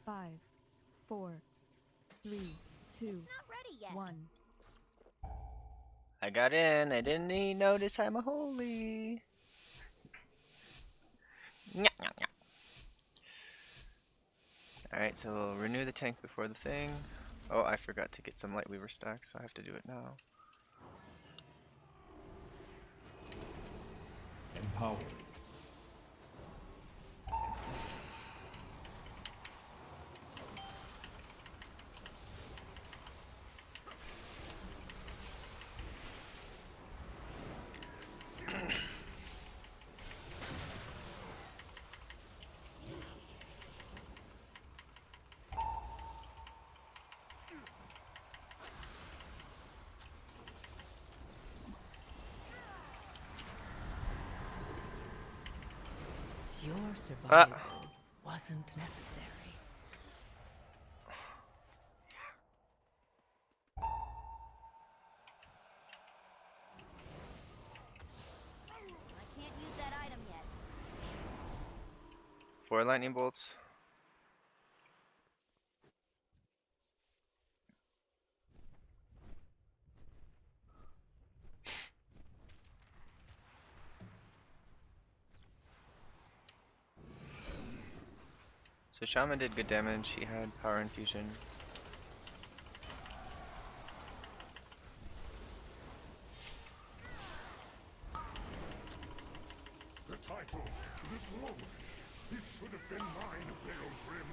5, 4, 3, 2, It's not ready yet. 1. I got in. I didn't even notice I'm a holy. Alright, so we'll renew the tank before the thing. Oh, I forgot to get some light weaver stacks, so I have to do it now. Empowered. Your survival wasn't necessary. I can't use that item yet. 4 lightning bolts. So Shaman did good damage. He had power infusion. The title, the glory, it should have been mine, Pilgrim.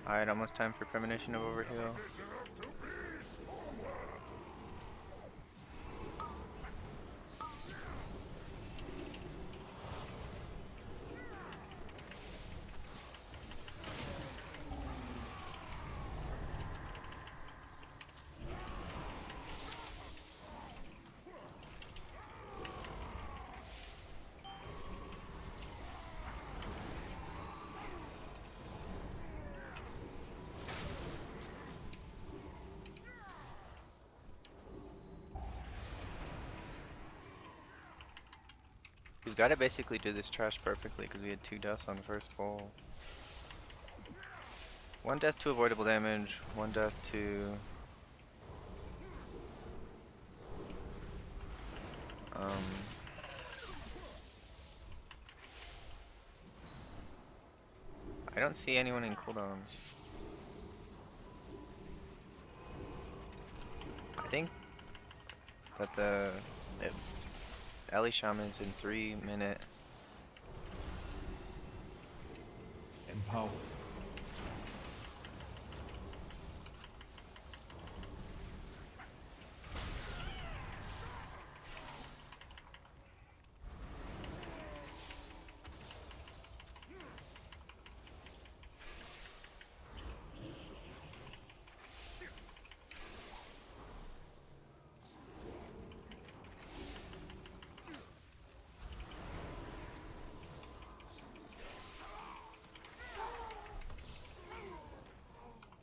Alright, almost time for premonition of overheal. Deserve to be Stormward. We've got to basically do this trash perfectly because we had 2 deaths on the first pull. 1 death to avoidable damage, 1 death to I don't see anyone in cooldowns. I think that the Ellie Shaman's in 3-minute. Empowered.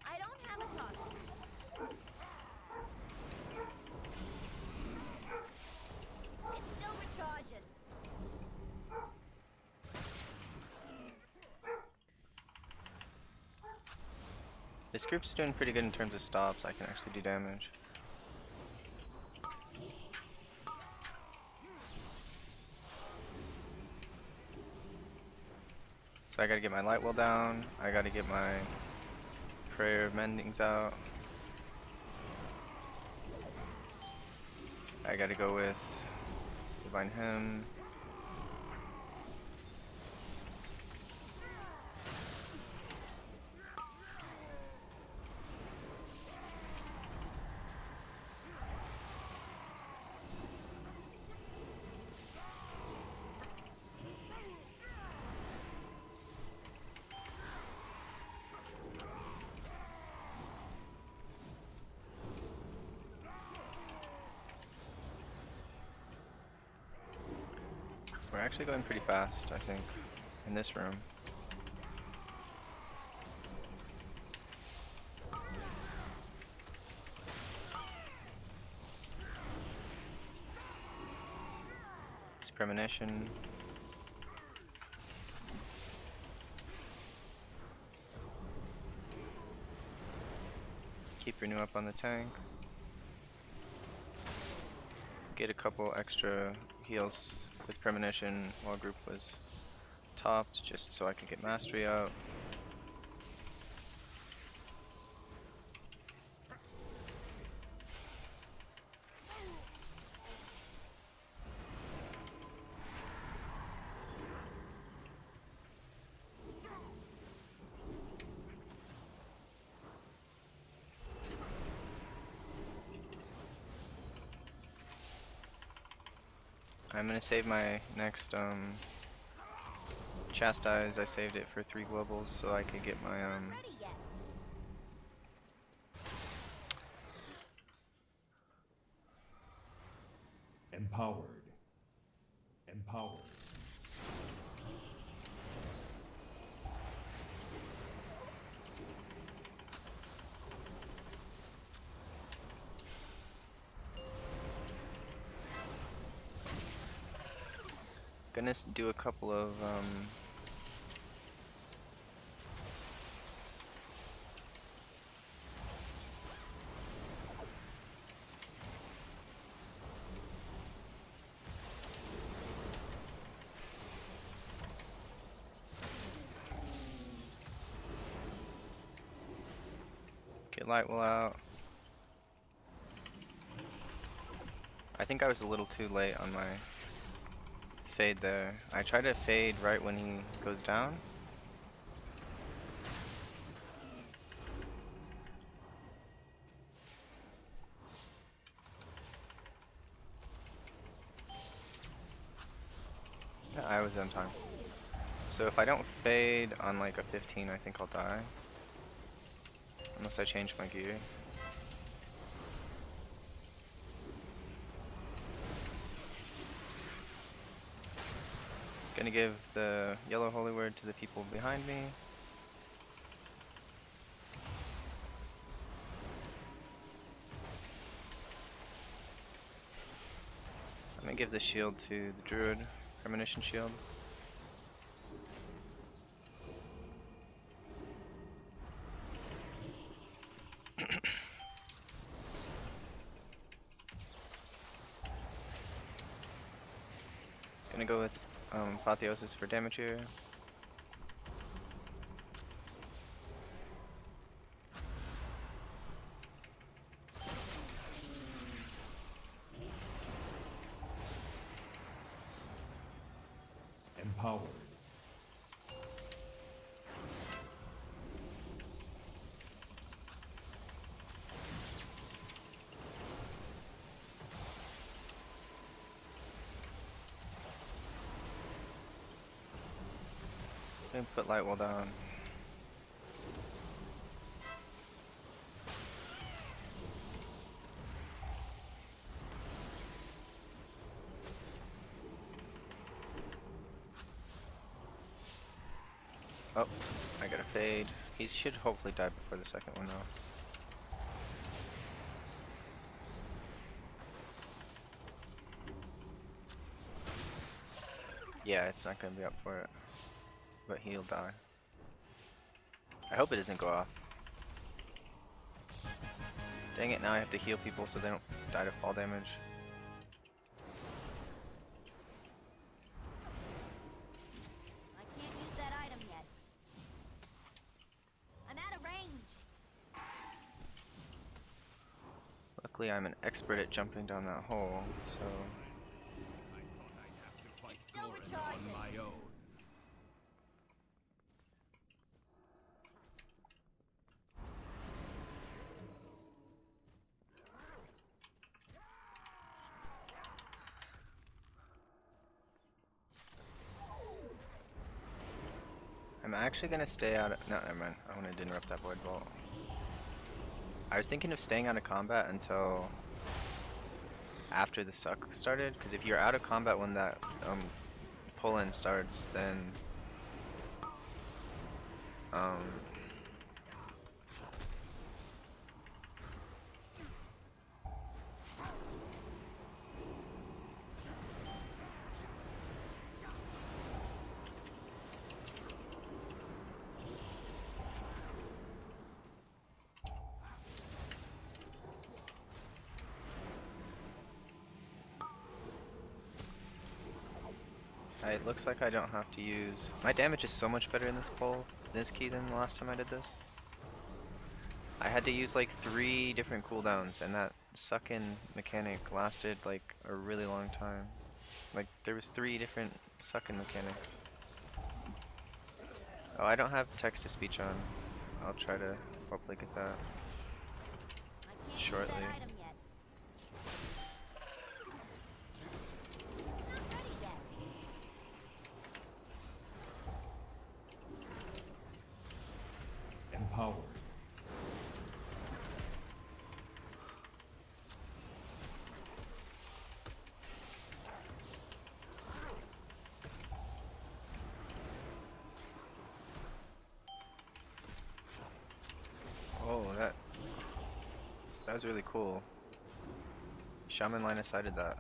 I don't have a toggle. It's still recharging. This group's doing pretty good in terms of stops. I can actually do damage. So I gotta get my light well down. I gotta get my prayer of mendings out. I gotta go with divine hymn. We're actually going pretty fast, I think, in this room. It's premonition. renew up on the tank. Get a couple extra heals with premonition while group was topped, just so I could get mastery out. I'm gonna save my next chastise. I saved it for 3 globals so I could get my Ready yet? Empowered. Empowered. gonna do a couple of get light will out. I think I was a little too late on my fade there. I try to fade right when he goes down. Yeah, I was on time. So if I don't fade on like a 15, I think I'll die. Unless I change my gear. Gonna give the yellow holy word to the people behind me. I'm gonna give the shield to the druid, premonition shield. Gonna go with apotheosis for damage here. Empowered. Gonna put light wall down. Oh, I got a fade. He should hopefully die before the second one though. Yeah, it's not gonna be up for it. But he'll die. I hope it doesn't go off. Dang it, now I have to heal people so they don't die to fall damage. I can't use that item yet. I'm out of range. Luckily I'm an expert at jumping down that hole, so... Still recharging. I'm actually gonna stay out of... No, never mind. I wanted to interrupt that void bolt. I was thinking of staying out of combat until after the suck started, because if you're out of combat when that pull-in starts, then It looks like I don't have to use... My damage is so much better in this key than the last time I did this. I had to use like 3 different cooldowns, and that suck-in mechanic lasted like a really long time. Like there was 3 different suck-in mechanics. Oh, I don't have text-to-speech on. I'll try to hopefully get that I can't shortly. use that item yet. Not ready yet. Empowered. Oh, that was really cool. Shaman line of sighted that.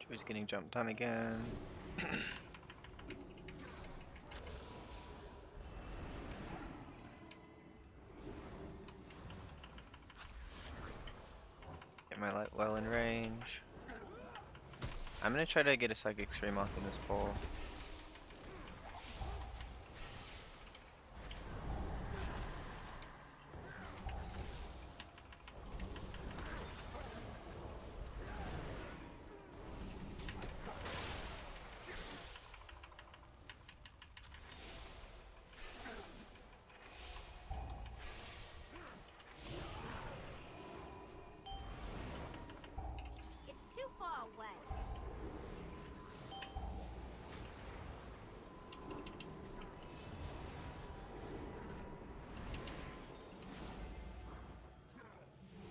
Drew's getting jumped on again. Get my light well in range. I'm gonna try to get a psychic stream off in this pole. It's too far away.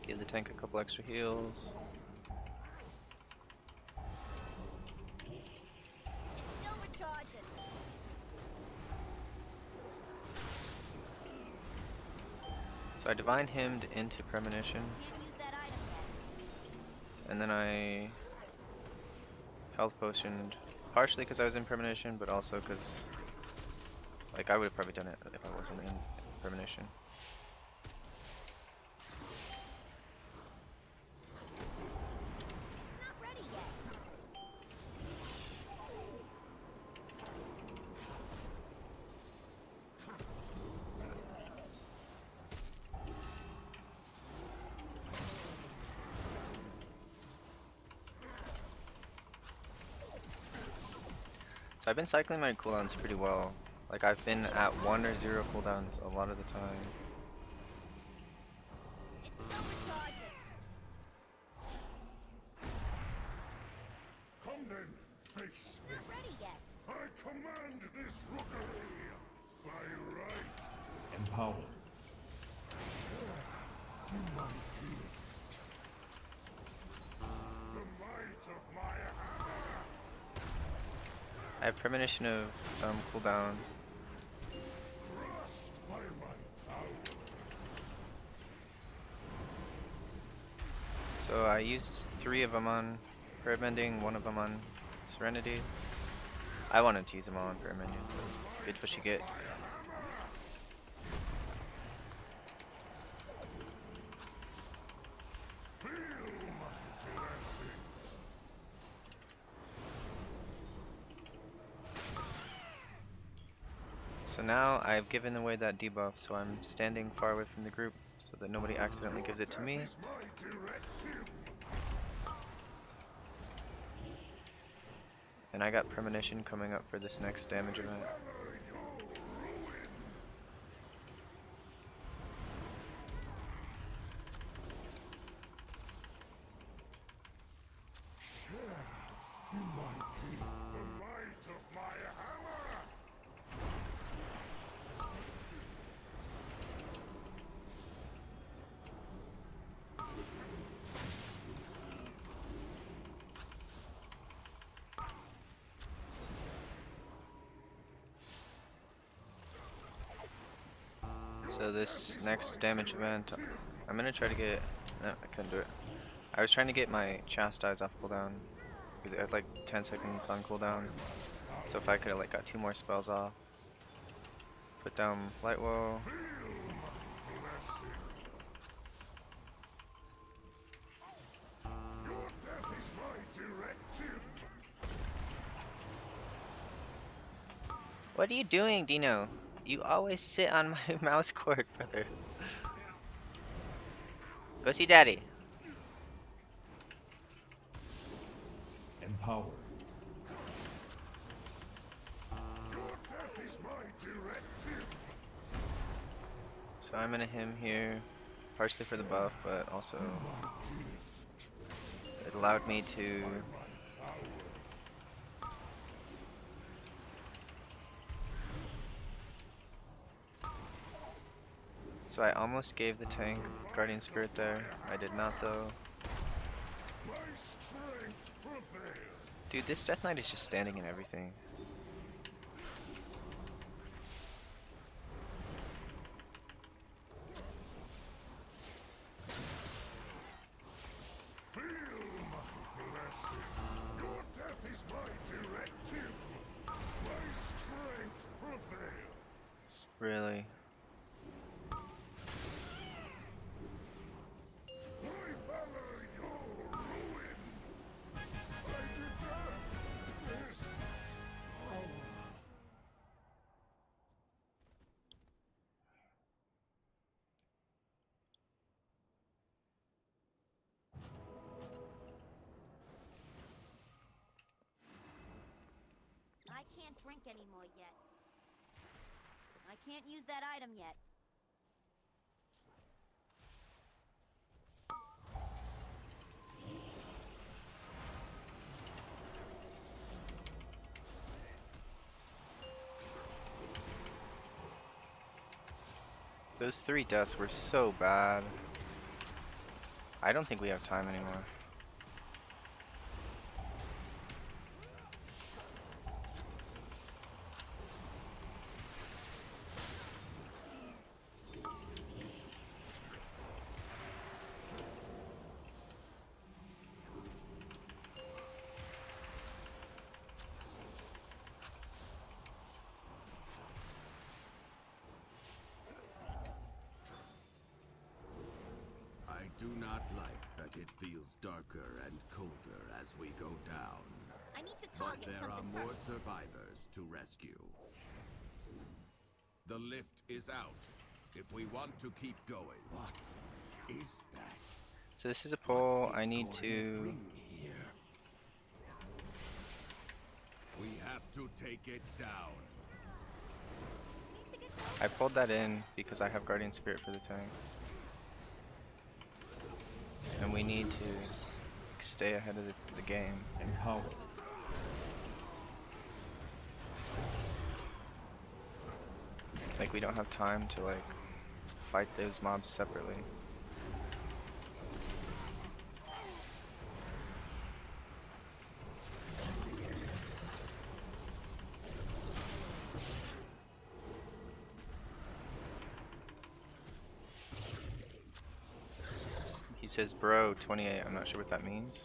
Give the tank a couple extra heals. Still recharging. So I divine hymned into premonition, Can't use that item yet. and then I health potioned, partially because I was in premonition, but also because like I would have probably done it if I wasn't in premonition. It's not ready yet. So I've been cycling my cooldowns pretty well. Like I've been at 1 or 0 cooldowns a lot of the time. It's still recharging. Come then, face me. Not ready yet. I command this rookery by right. Empowered. The might of my hammer. I have premonition of cooldown. Crushed by my power. So I used 3 of them on prayer bending, 1 of them on serenity. I wanted to use them all on prayer bending, but get what you get. Feel my blessing. So now I've given away that debuff, so I'm standing far away from the group so that nobody accidentally gives it to me. Is my directive. And I got premonition coming up for this next damage event. Hammer your ruin. Share in my key. The might of my hammer. So this next damage event, I'm gonna try to get No, I couldn't do it. I was trying to get my chastise off cooldown because it had like 10 seconds on cooldown. So if I could have like got 2 more spells off, put down light woe. Your death is my directive. What are you doing, Dino? You always sit on my mouse cord, brother. Go see daddy. Empowered. Your death is my directive. So I'm gonna him here, partially for the buff, but also it allowed me to so I almost gave the tank Guardian Spirit there. I did not though. My strength prevails. Dude, this Death Knight is just standing in everything. Feel my blessing. Your death is my directive. My strength prevails. Really? My valor, your ruin. I deserve this power. I can't drink anymore yet. I can't use that item yet. Those 3 deaths were so bad. I don't think we have time anymore. I do not like that it feels darker and colder as we go down. I need to But target there are something more first. survivors to rescue. The lift is out. If we want to keep going. What is that? So this is a pull. I need Going to bring here? We have to take it down. I pulled that in because I have Guardian Spirit for the tank. And we need to stay ahead of the game. Empowered. Like we don't have time to like fight those mobs separately. He says bro 28, I'm not sure what that means.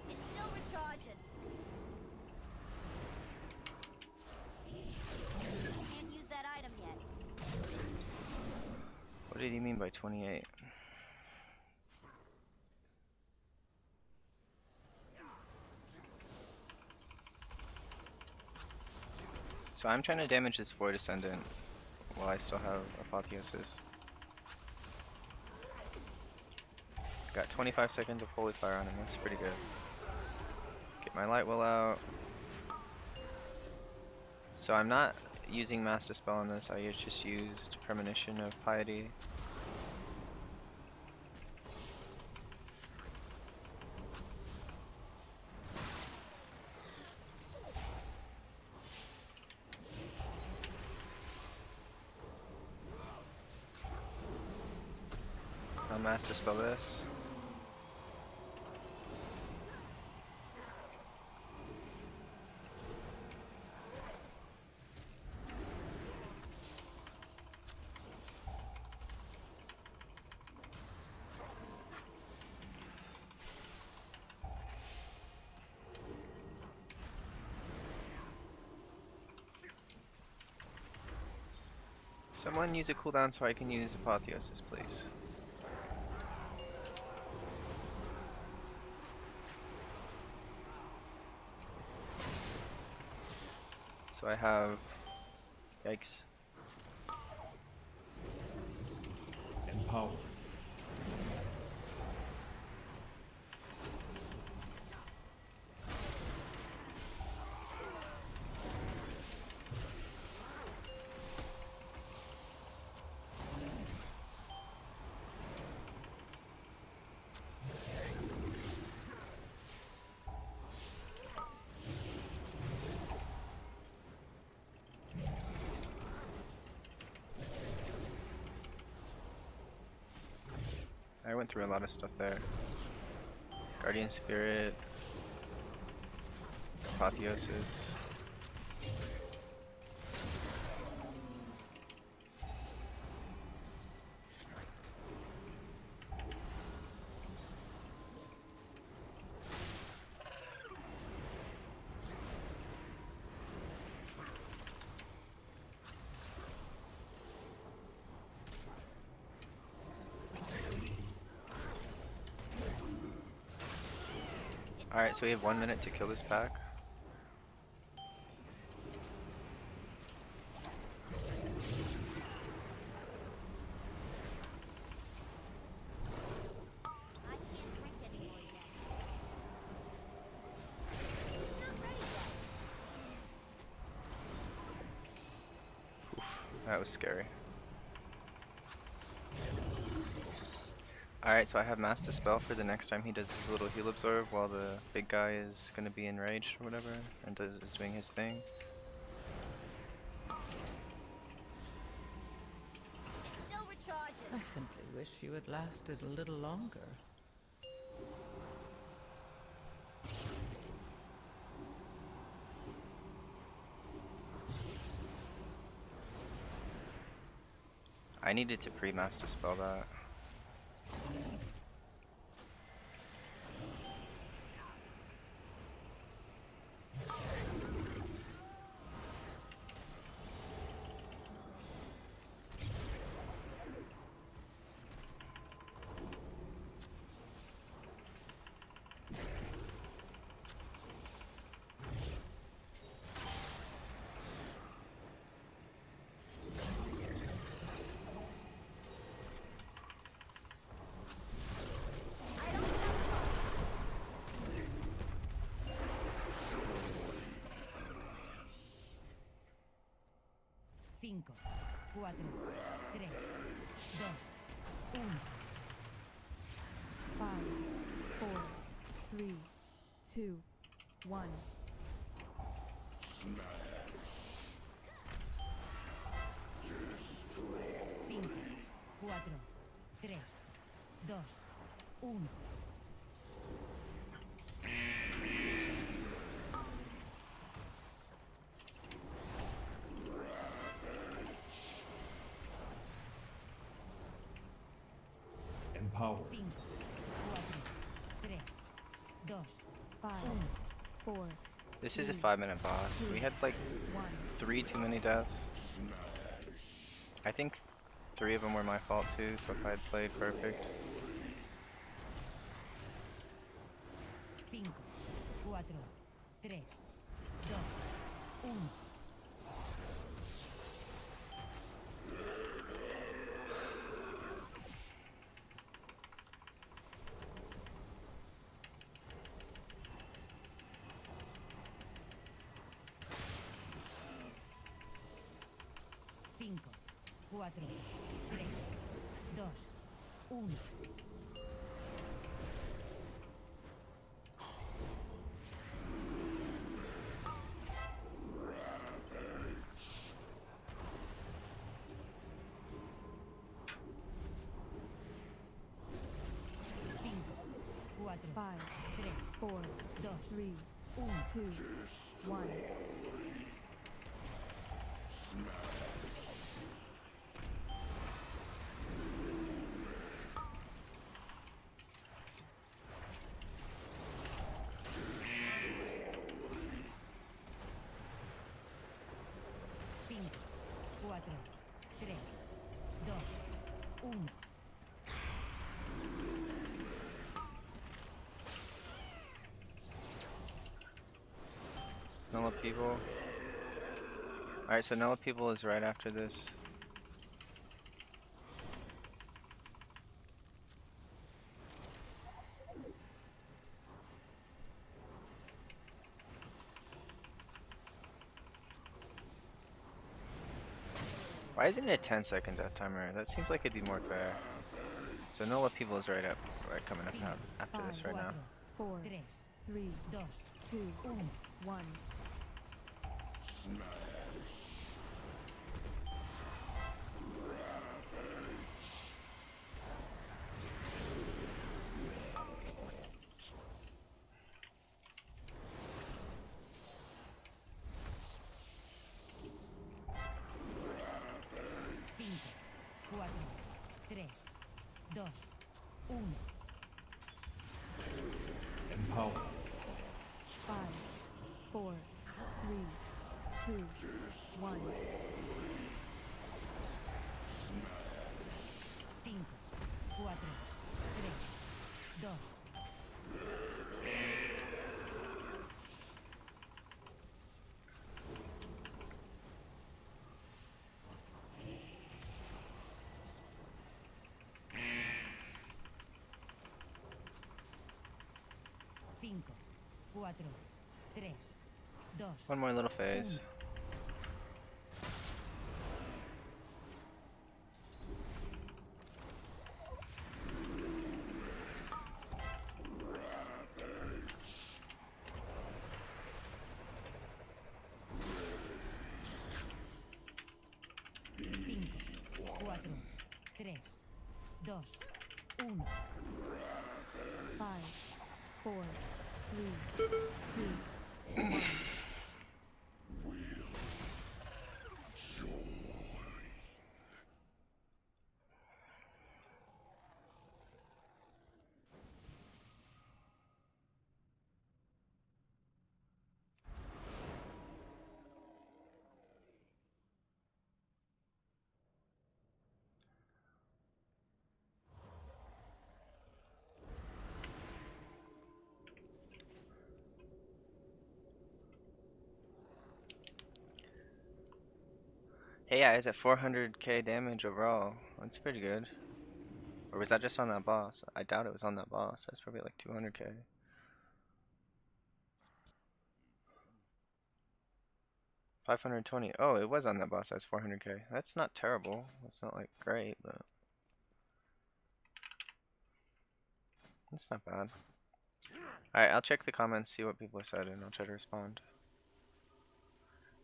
It's still recharging. Can't use that item yet. What did he mean by 28? So I'm trying to damage this Void Ascendant while I still have Apotheosis. Got 25 seconds of Holy Fire on him, that's pretty good. Get my Light Will out. So I'm not using Master Spell on this, I just used Premonition of Piety. I'll master spell this. Someone use a cooldown so I can use Apotheosis, please. So I have... Yikes. Empowered. I went through a lot of stuff there. Guardian Spirit, Apotheosis. Alright, so we have 1 minute to kill this pack. I can't drink anymore yet. Not ready yet. That was scary. Alright, so I have Master Spell for the next time he does his little heal absorb while the big guy is gonna be enraged or whatever and is doing his thing. Still recharging. I simply wish you had lasted a little longer. I needed to pre-Master Spell that. Cinco, cuatro, tres, dos, uno. 5, 4, 3, 2, 1. Cinco, cuatro, tres, dos, uno. Empowered. Cinco, cuatro, tres, dos, 5, uno. 4, This is a 5-minute boss. We had like 1. 3 too many deaths. I think 3 of them were my fault too, so if I had played perfect. Cinco, cuatro, tres, dos, uno. Cinco, cuatro, tres, dos, uno. cuatro, 5, tres, 4, dos, 3, uno. 2, 1. Cinco, cuatro, tres, dos, uno. Null Upheaval. Alright, so Null Upheaval is right after this. Why isn't it a 10-second death timer? That seems like it'd be more fair. So Null Upheaval is right coming up Cinco, after this right now. cuatro, 4, tres, 3, dos, 2, uno. 1. Cinco, cuatro, tres, dos, uno. Empower. 5, 4, 3, 2, 1. Cinco, cuatro, tres, dos. Cinco, cuatro, tres, dos, One more little phase. uno. Cinco, cuatro, tres, dos, uno. 5, 4, 3, 2, 1. Hey, yeah, is at 400k damage overall. That's pretty good. Or was that just on that boss? I doubt it was on that boss. That's probably like 200k. 520. Oh, it was on that boss. That's 400k. That's not terrible. It's not like great, but it's not bad. Alright, I'll check the comments, see what people have said, and I'll try to respond.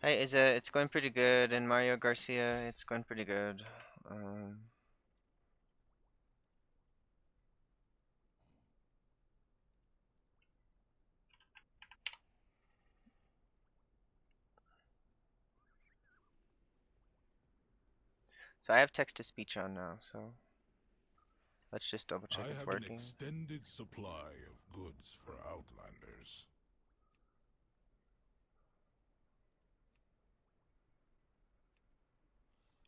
Hey, it's going pretty good, and Mario Garcia, it's going pretty good. So I have text to speech on now, so let's just double check I it's have an working. extended supply of goods for Outlanders.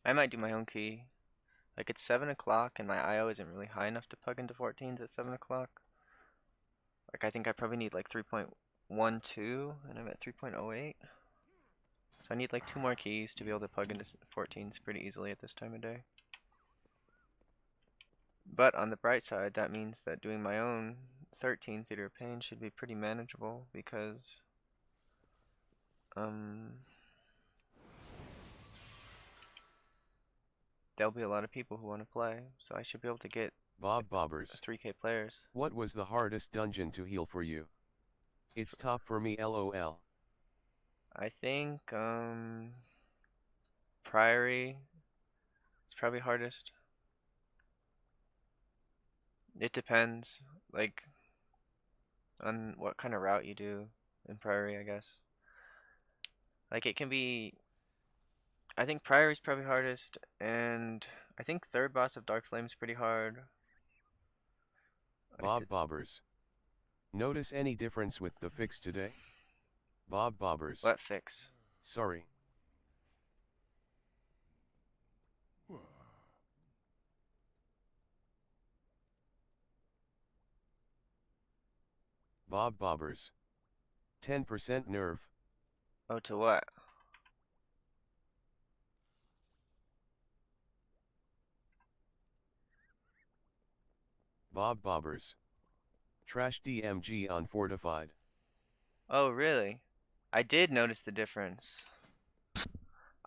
I might do my own key. Like it's 7 o'clock and my IO isn't really high enough to plug into 14s at 7 o'clock. Like I think I probably need like 3.12 and I'm at 3.08. So I need like 2 more keys to be able to plug into 14s pretty easily at this time of day. But on the bright side, that means that doing my own 13 Theater of Pain should be pretty manageable because there'll be a lot of people who want to play, so I should be able to get Bob Bobbers. 3k players. What was the hardest dungeon to heal for you? It's top for me, lol. I think Priory is probably hardest. It depends. Like on what kind of route you do in Priory, I guess. Like it can be, I think Priory's probably hardest, and I think third boss of Dark Flame's pretty hard. Bobbers. Notice any difference with the fix today? Bobbers. What fix? Sorry. Bobbers. 10% nerve. Oh, to what? Bobbers. Trash DMG on fortified. Oh, really? I did notice the difference.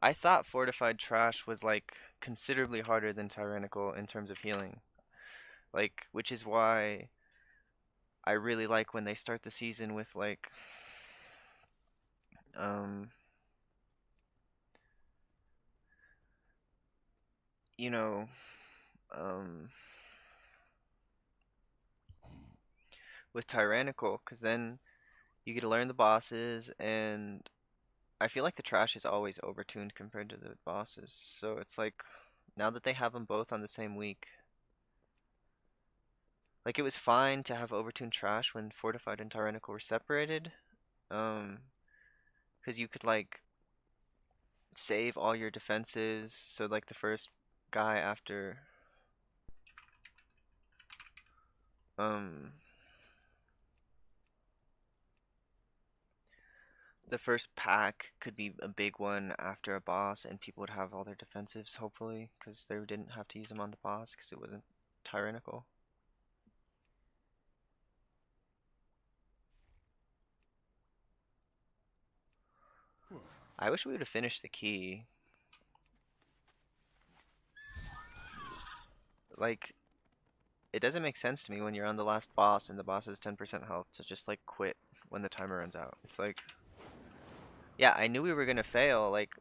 I thought fortified trash was like considerably harder than tyrannical in terms of healing. Like, which is why I really like when they start the season with like um you know um with tyrannical, because then you get to learn the bosses, and I feel like the trash is always overtuned compared to the bosses. So it's like now that they have them both on the same week, like it was fine to have overtuned trash when fortified and tyrannical were separated, um, because you could like save all your defenses. So like um the first pack could be a big one after a boss, and people would have all their defensives hopefully, because they didn't have to use them on the boss because it wasn't tyrannical. I wish we would have finished the key. Like, it doesn't make sense to me when you're on the last boss and the boss has 10% health to just like quit when the timer runs out. It's like, yeah, I knew we were gonna fail, like,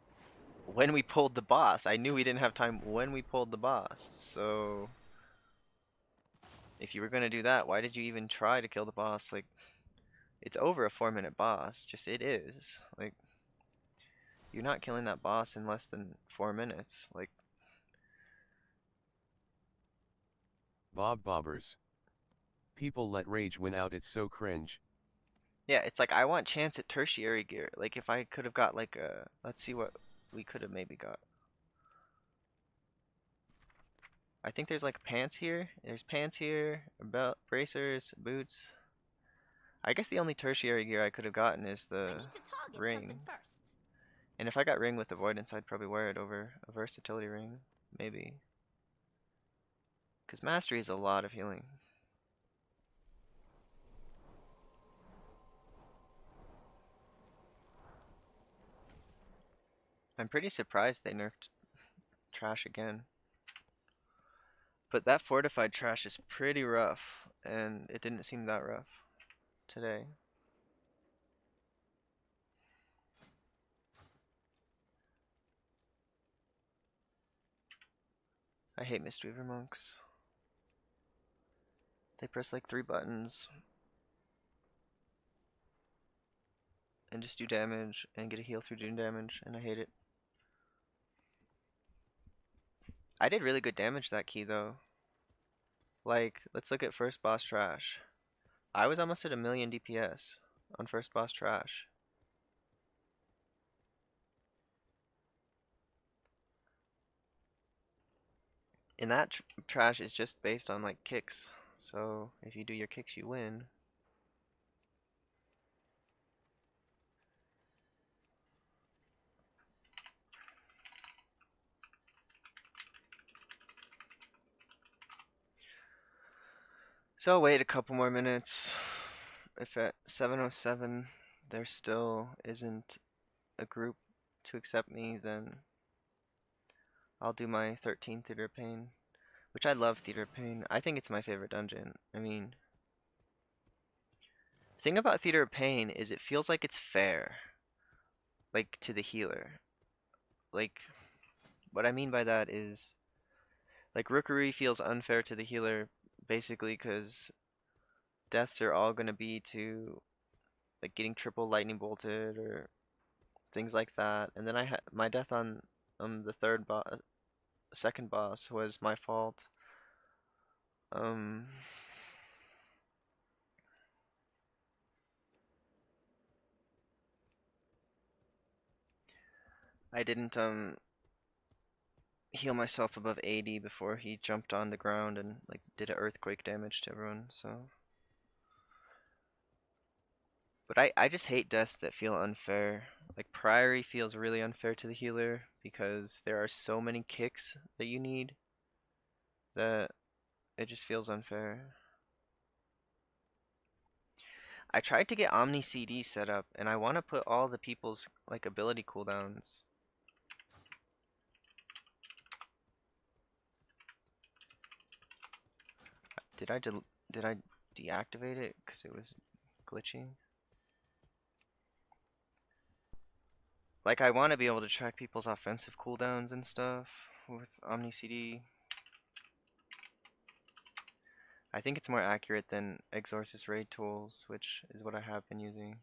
when we pulled the boss. I knew we didn't have time when we pulled the boss. So, if you were gonna do that, why did you even try to kill the boss? Like, it's over a 4-minute boss. Just, it is. Like, you're not killing that boss in less than 4 minutes. Like, Bobbers. People let rage win out, it's so cringe. yeah, it's like I want chance at tertiary gear. Like if I could have got like a, let's see what we could have maybe got. I think there's like pants here. There's pants here, a belt, bracers, boots. I guess the only tertiary gear I could have gotten is I the need to target ring. something first. And if I got ring with avoidance, I'd probably wear it over a versatility ring, maybe. Because mastery is a lot of healing. I'm pretty surprised they nerfed trash again. But that fortified trash is pretty rough, and it didn't seem that rough today. I hate Mistweaver monks. They press like 3 buttons and just do damage and get a heal through doing damage, and I hate it. I did really good damage that key though. Like, let's look at first boss trash. I was almost at 1,000,000 DPS on first boss trash. And that trash is just based on like kicks. So if you do your kicks, you win. So I'll wait a couple more minutes. If at 7:07 there still isn't a group to accept me, then I'll do my 13 Theater of Pain, which I love Theater of Pain. I think it's my favorite dungeon. I mean, the thing about Theater of Pain is it feels like it's fair, like to the healer. Like, what I mean by that is, like Rookery feels unfair to the healer, basically because deaths are all gonna be to like getting triple lightning bolted or things like that. And then I had my death on the second boss was my fault. Um, I didn't heal myself above 80 before he jumped on the ground and like did a earthquake damage to everyone, so. But I just hate deaths that feel unfair. Like Priory feels really unfair to the healer because there are so many kicks that you need that it just feels unfair. I tried to get Omni CD set up and I want to put all the people's like ability cooldowns. Did I deactivate it because it was glitching? Like I want to be able to track people's offensive cooldowns and stuff with Omni CD. I think it's more accurate than Exorcist raid tools, which is what I have been using.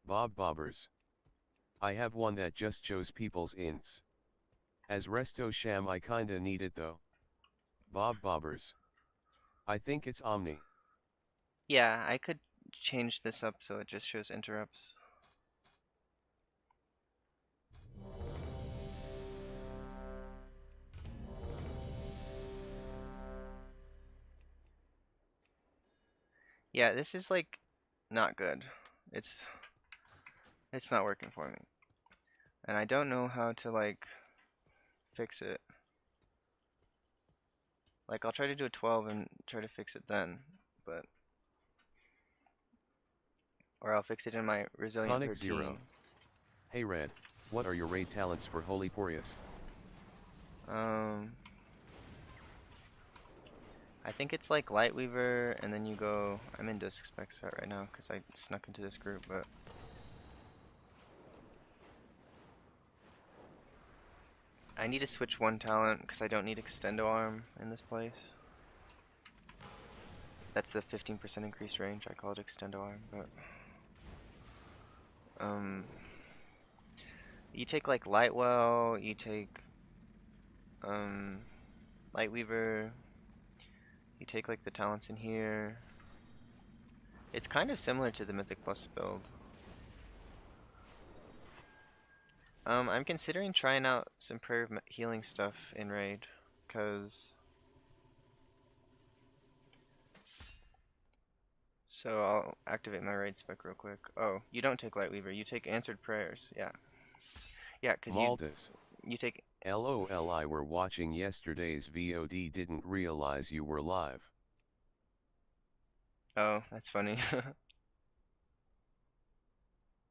Bob Bobbers. I have one that just shows people's ints. As Resto Sham I kinda need it though. Bob Bobbers. I think it's Omni. Yeah, I could change this up so it just shows interrupts. Yeah, this is like not good. It's not working for me. And I don't know how to like fix it. Like I'll try to do a 12 and try to fix it then, but or I'll fix it in my resilient Conic 13. 0. Hey Red, what are your raid talents for Holy Porius? I think it's like Lightweaver, and then you go. I'm in Disc Spec set right now because I snuck into this group, but I need to switch one talent because I don't need Extendo Arm in this place. That's the 15% increased range. I call it Extendo Arm, but you take like Lightwell, you take Lightweaver, you take like the talents in here. It's kind of similar to the Mythic Plus build. I'm considering trying out some prayer of healing stuff in raid, cause so I'll activate my raid spec real quick. Oh, you don't take Lightweaver, you take answered prayers. Yeah, yeah, cause Maldus. you take. LOL, I were watching yesterday's VOD, didn't realize you were live. Oh, that's funny.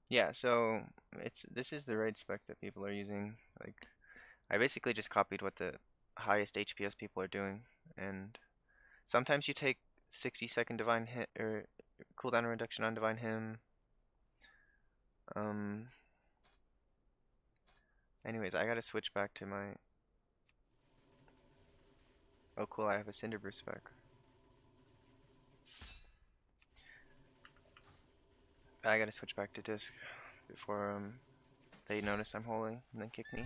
Yeah, so this is the raid spec that people are using. Like, I basically just copied what the highest HPS people are doing, and sometimes you take 60-second divine hit or cooldown reduction on divine hymn. Anyways, I gotta switch back to my. Oh, cool! I have a Cinder Brew spec. I gotta switch back to disc before they notice I'm holy and then kick me.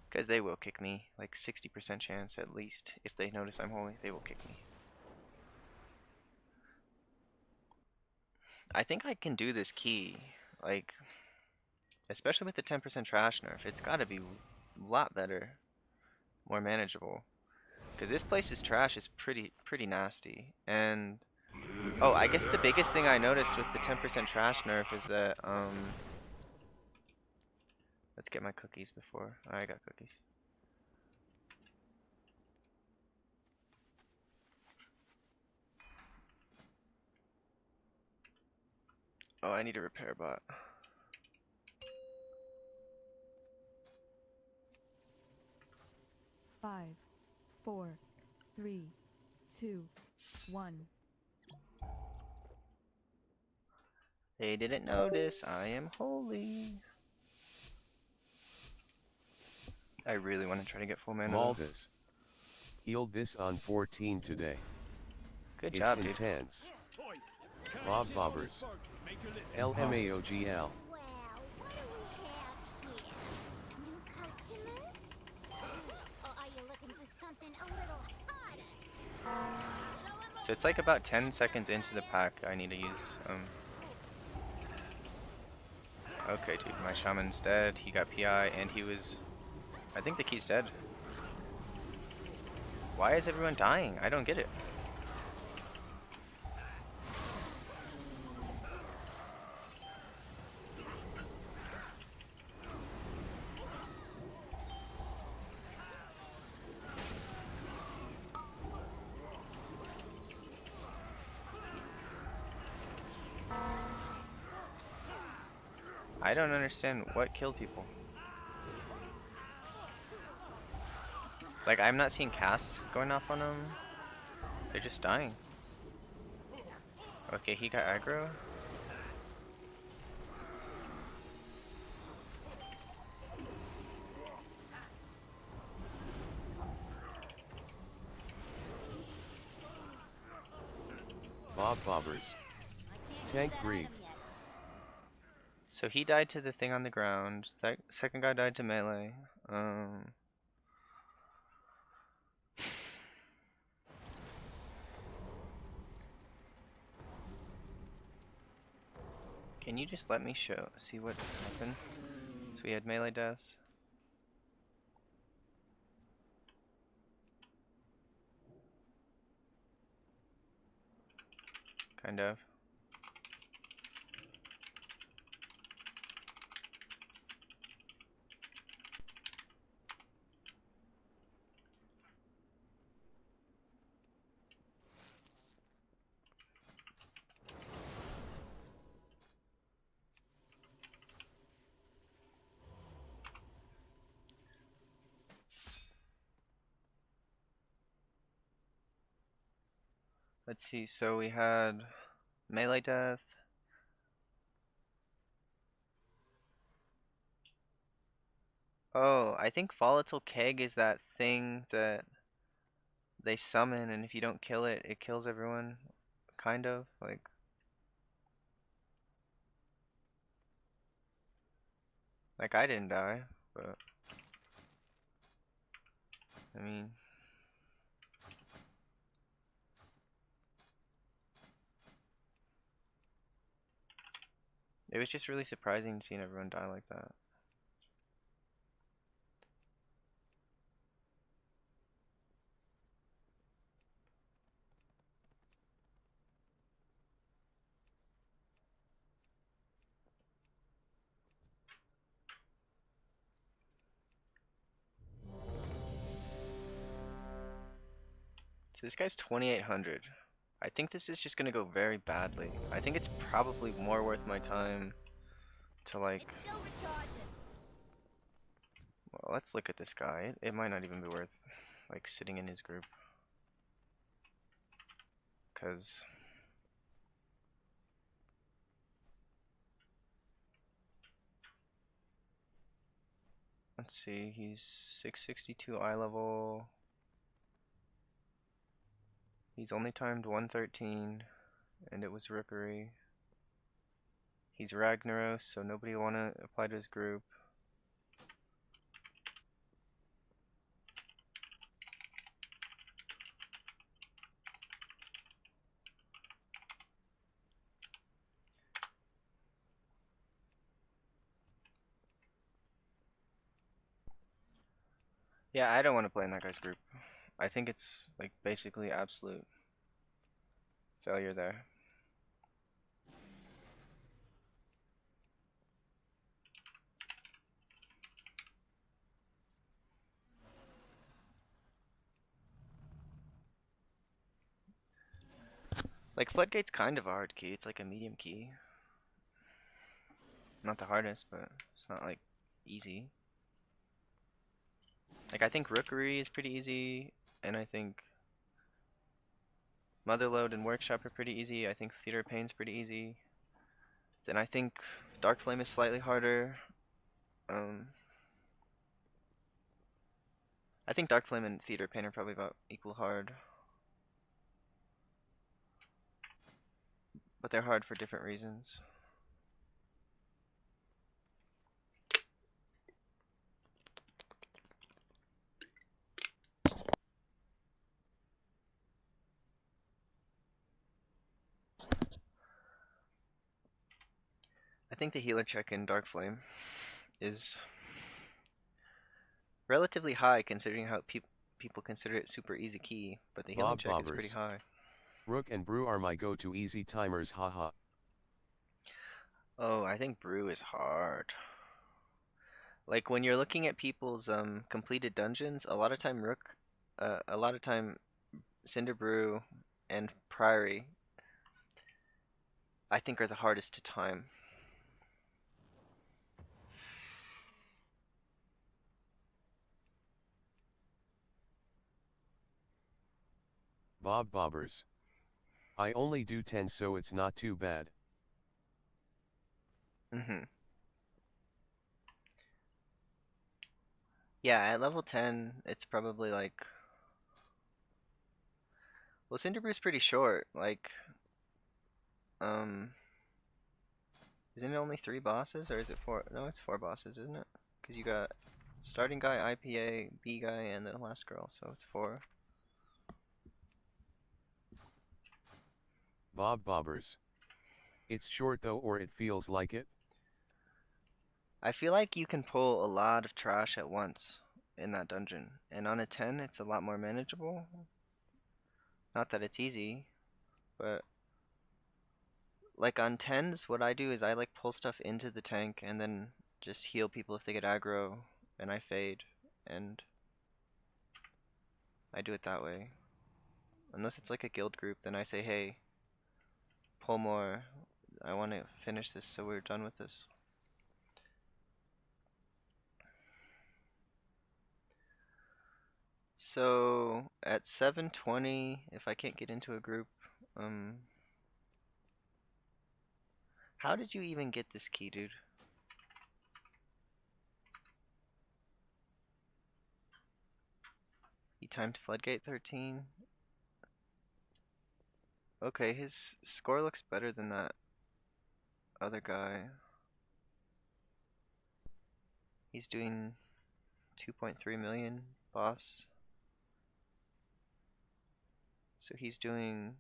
Because they will kick me, like 60% chance at least. If they notice I'm holy, they will kick me. I think I can do this key, like, especially with the 10% trash nerf. It's gotta be a lot better, more manageable. Because this place's trash is pretty nasty. And, oh, I guess the biggest thing I noticed with the 10% trash nerf is that, let's get my cookies before. Oh, I got cookies. Oh, I need a repair bot. Five, four, three, two, one. They didn't notice. I am holy. I really want to try to get full mana though. Maldus. Healed this on 14 today. Good It's job, dude. intense. Bob Bobbers. LMAOGL. Wow, what do we have here? New customers? Or are you looking for something a little harder? Show 'em So it's like about 10 seconds into the pack I need to use. Okay, dude, my shaman's dead. He got PI, and he was... I think the key's dead. Why is everyone dying? I don't get it. I don't understand what killed people. Like, I'm not seeing casts going off on them. They're just dying. Okay, he got aggro. Bob Bobbers. Tank grief. So he died to the thing on the ground. That second guy died to melee. Can you just let me see what happened? So we had melee deaths. Kind of. Let's see, so we had melee death. Oh, I think volatile keg is that thing that they summon, and if you don't kill it, it kills everyone. Kind of, like I didn't die, but I mean, it was just really surprising seeing everyone die like that. So this guy's 2800. I think this is just gonna go very badly. I think it's probably more worth my time to like... It's still recharging. Well, let's look at this guy. It might not even be worth like sitting in his group. Cause let's see, he's 662 eye level. He's only timed 113, and it was Rookery. He's Ragnaros, so nobody wanna apply to his group. Yeah, I don't want to play in that guy's group. I think it's like basically absolute failure there. Like Floodgate's kind of a hard key. It's like a medium key. Not the hardest, but it's not like easy. Like I think Rookery is pretty easy, and I think Motherload and Workshop are pretty easy. I think Theater of Pain's pretty easy. Then I think Dark Flame is slightly harder. I think Dark Flame and Theater of Pain are probably about equal hard. But they're hard for different reasons. I think the healer check in Dark Flame is relatively high considering how people consider it super easy key, but the healing check is pretty high. Rook and Brew are my go-to easy timers, haha. Oh, I think Brew is hard. Like when you're looking at people's completed dungeons, a lot of time Cinder Brew and Priory I think are the hardest to time. Bob Bobbers. I only do 10 so it's not too bad. Yeah, at level 10, it's probably like... Well, Cinder Brew's pretty short, like... Isn't it only 3 bosses, or is it 4? No, it's 4 bosses, isn't it? Because you got starting guy, IPA, B guy, and the last girl, so it's 4. Bob Bobbers. It's short though, or it feels like it? I feel like you can pull a lot of trash at once in that dungeon, and on a 10, it's a lot more manageable. Not that it's easy, but like on 10s, what I do is I like pull stuff into the tank and then just heal people if they get aggro, and I fade, and I do it that way. Unless it's like a guild group, then I say, hey, pull more. I want to finish this so we're done with this. So at 720, if I can't get into a group, how did you even get this key, dude? He timed Floodgate 13. Okay, his score looks better than that other guy. He's doing 2.3 million boss. So he's doing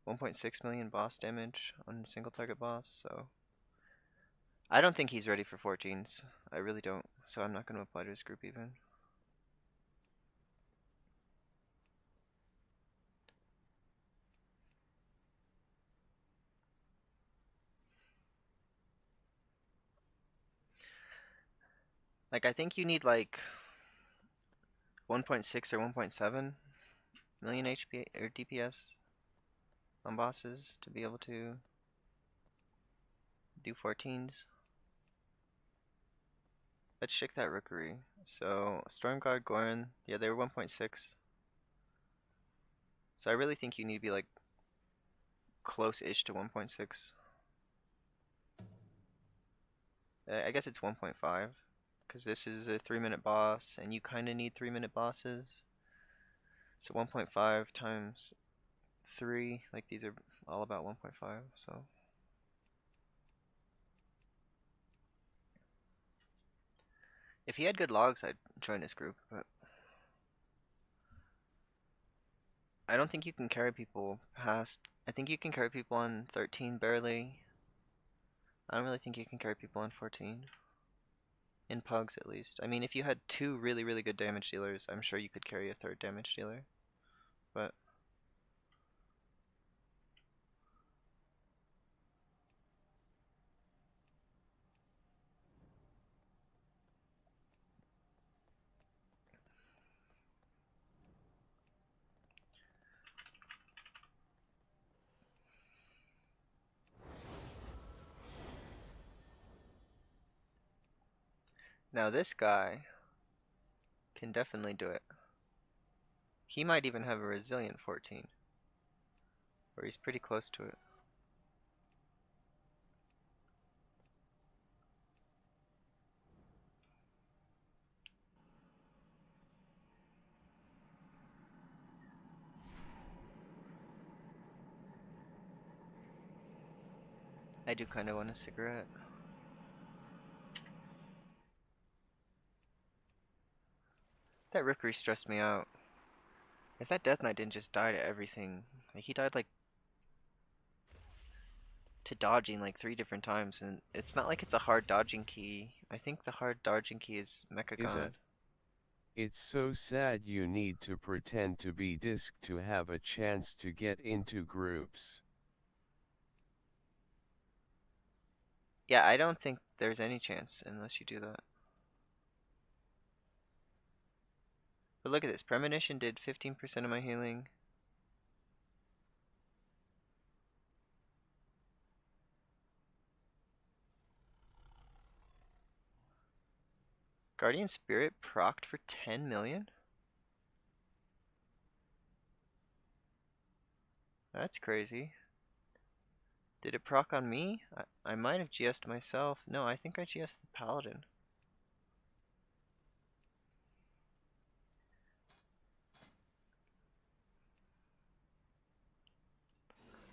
1.6 million boss damage on a single target boss, so I don't think he's ready for 14s. I really don't, so I'm not going to apply to his group even. Like, I think you need like 1.6 or 1.7 million HP or DPS on bosses to be able to do 14s. Let's check that Rookery. So, Stormguard, Goran, yeah, they were 1.6. So I really think you need to be like close-ish to 1.6. I guess it's 1.5. Because this is a 3-minute boss, and you kind of need 3-minute bosses. So 1.5 times 3, like these are all about 1.5, so. If he had good logs, I'd join his group, but I don't think you can carry people past, I think you can carry people on 13 barely. I don't really think you can carry people on 14. In pugs, at least. I mean, if you had 2 really, really good damage dealers, I'm sure you could carry a 3rd damage dealer. But Now this guy can definitely do it. He might even have a resilient 14. Or he's pretty close to it. I do kind of want a cigarette. That Rookery stressed me out. If that Death Knight didn't just die to everything, like he died like to dodging like 3 different times, and it's not like it's a hard dodging key. I think the hard dodging key is Mecha Is God. it? It's so sad you need to pretend to be disc to have a chance to get into groups. Yeah, I don't think there's any chance unless you do that. But look at this, Premonition did 15% of my healing. Guardian Spirit procced for 10 million? That's crazy. Did it proc on me? I might have GS'd myself. No, I think I GS'd the Paladin.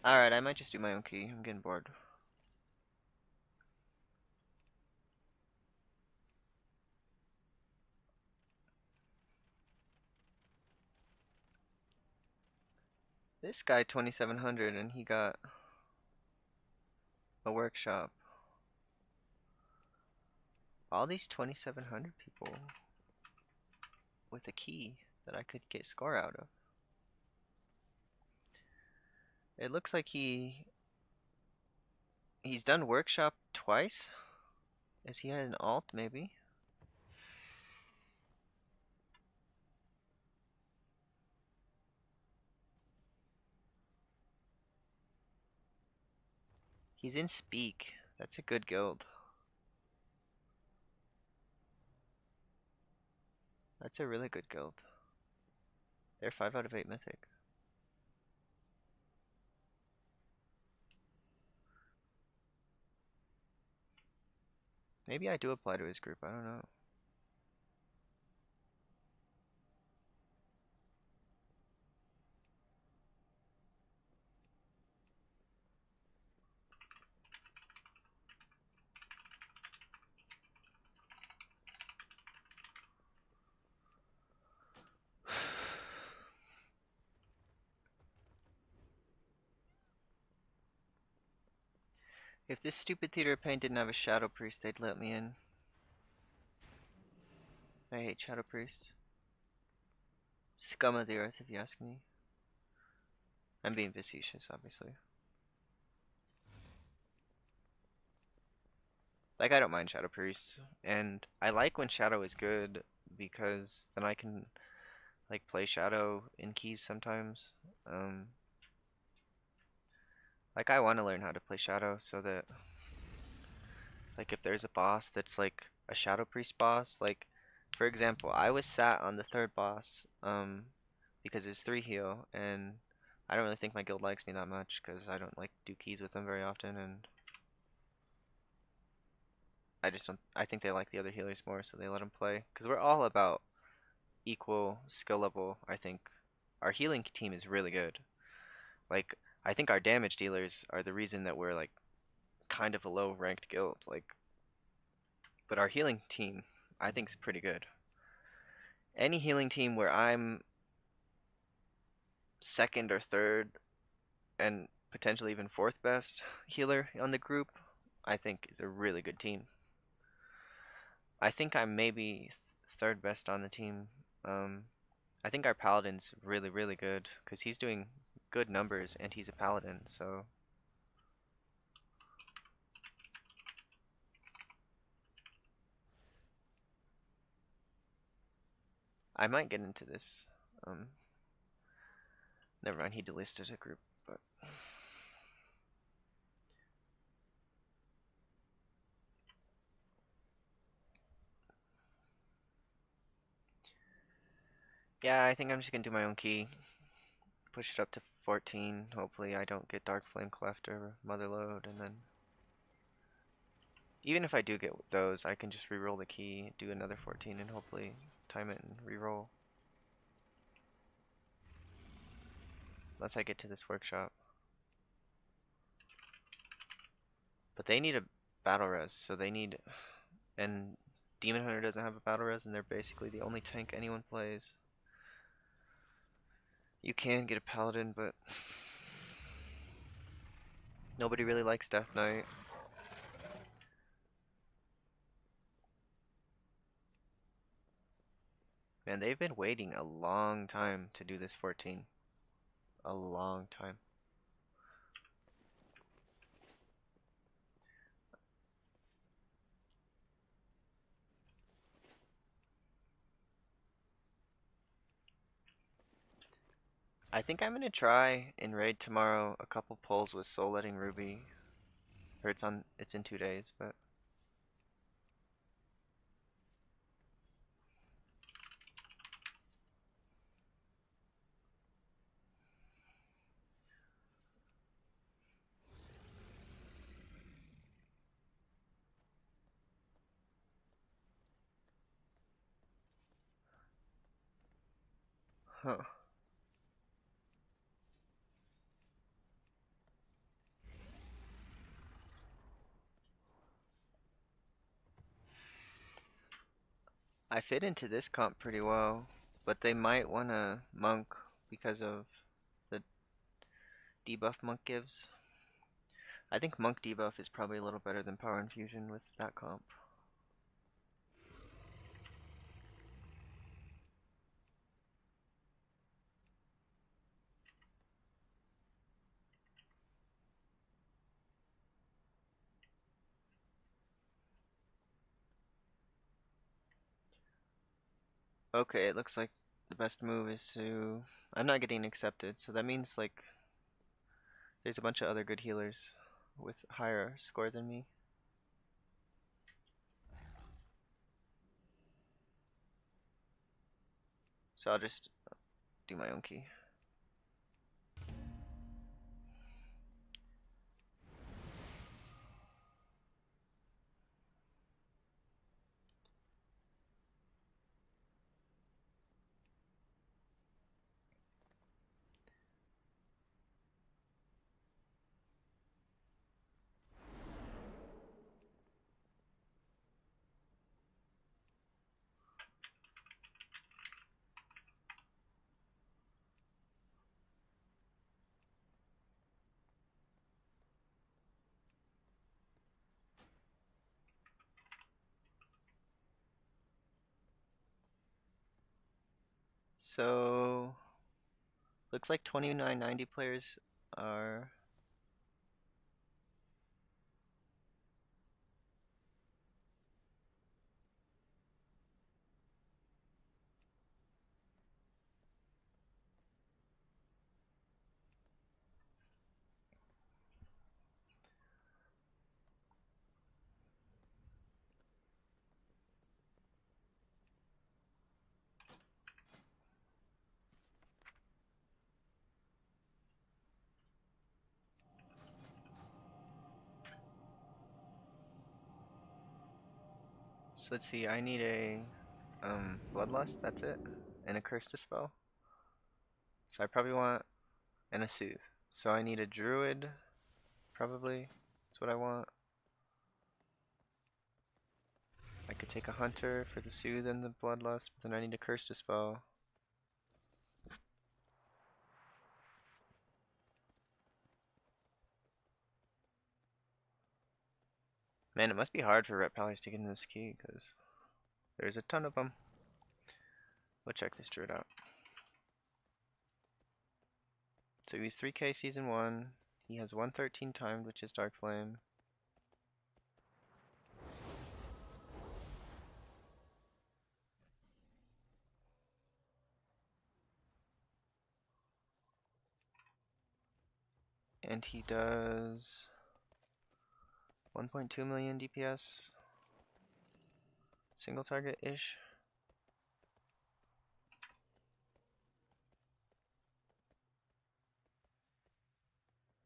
Alright, I might just do my own key. I'm getting bored. This guy 2700 and he got a workshop. All these 2700 people with a key that I could get score out of. It looks like he's done workshop twice. Is he had an alt maybe? He's in Speak. That's a good guild. That's a really good guild. They're 5 out of 8 mythic. Maybe I do apply to his group, I don't know. If this stupid Theater of Pain didn't have a Shadow Priest, they'd let me in. I hate Shadow Priests. Scum of the earth, if you ask me. I'm being facetious, obviously. Like, I don't mind Shadow Priests, and I like when Shadow is good, because then I can, like, play Shadow in keys sometimes. Like, I want to learn how to play Shadow so that, like, if there's a boss that's, like, a Shadow Priest boss, like, for example, I was sat on the 3rd boss, because it's 3 heal, and I don't really think my guild likes me that much, because I don't, like, do keys with them very often, and I just don't, I think they like the other healers more, so they let them play, because we're all about equal skill level, I think. Our healing team is really good. Like, I think our damage dealers are the reason that we're, like, kind of a low ranked guild, like, but our healing team I think is pretty good. Any healing team where I'm 2nd or 3rd and potentially even 4th best healer on the group, I think is a really good team. I think I'm maybe 3rd best on the team. I think our paladin's really, really good because he's doing good numbers and he's a paladin, so I might get into this. Never mind, he delisted a group, but Yeah, I think I'm just gonna do my own key. Push it up to 14. Hopefully I don't get Dark Flame Cleft or Motherload, and then even if I do get those, I can just reroll the key, do another 14, and hopefully time it and reroll. Unless I get to this workshop. But they need a battle res, so they need, and Demon Hunter doesn't have a battle res, and they're basically the only tank anyone plays. You can get a Paladin, but nobody really likes Death Knight. Man, they've been waiting a long time to do this 14. A long time. I think I'm gonna try and raid tomorrow a couple pulls with Soul Letting Ruby. Or it's in 2 days, but huh. I fit into this comp pretty well, but they might want a monk because of the debuff monk gives. I think monk debuff is probably a little better than power infusion with that comp. Okay, it looks like the best move is to... I'm not getting accepted, so that means like there's a bunch of other good healers with higher score than me. So I'll just do my own key. So looks like 2990 players are... So let's see, I need a Bloodlust, that's it, and a Curse Dispel. So I probably want, and a Soothe. So I need a Druid, probably, that's what I want. I could take a Hunter for the Soothe and the Bloodlust, but then I need a Curse Dispel. Man, it must be hard for Ret Pallies to get in this key, because there's a ton of them. We'll check this Druid out. So he's 3k season 1. He has 113 timed, which is Dark Flame. And he does 1.2 million DPS. Single target-ish.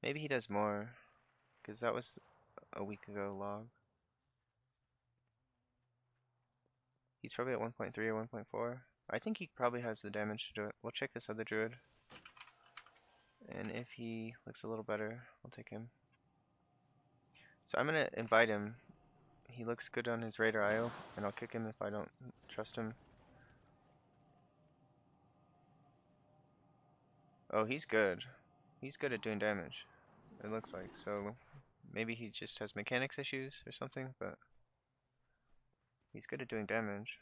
Maybe he does more, because that was a week ago log. He's probably at 1.3 or 1.4. I think he probably has the damage to do it. We'll check this other druid. And if he looks a little better, we'll take him. So I'm gonna invite him. He looks good on his Raider IO, and I'll kick him if I don't trust him. Oh, he's good. He's good at doing damage, it looks like. So maybe he just has mechanics issues or something, but he's good at doing damage.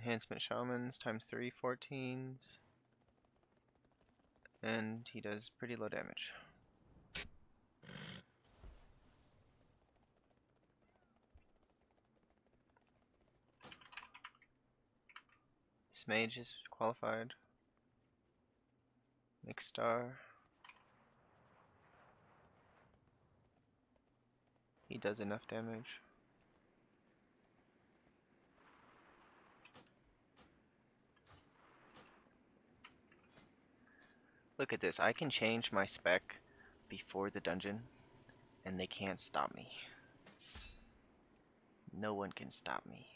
Enhancement Shamans, times 3 14s. And he does pretty low damage. This mage is qualified. Mixed star. He does enough damage. Look at this, I can change my spec before the dungeon, and they can't stop me. No one can stop me.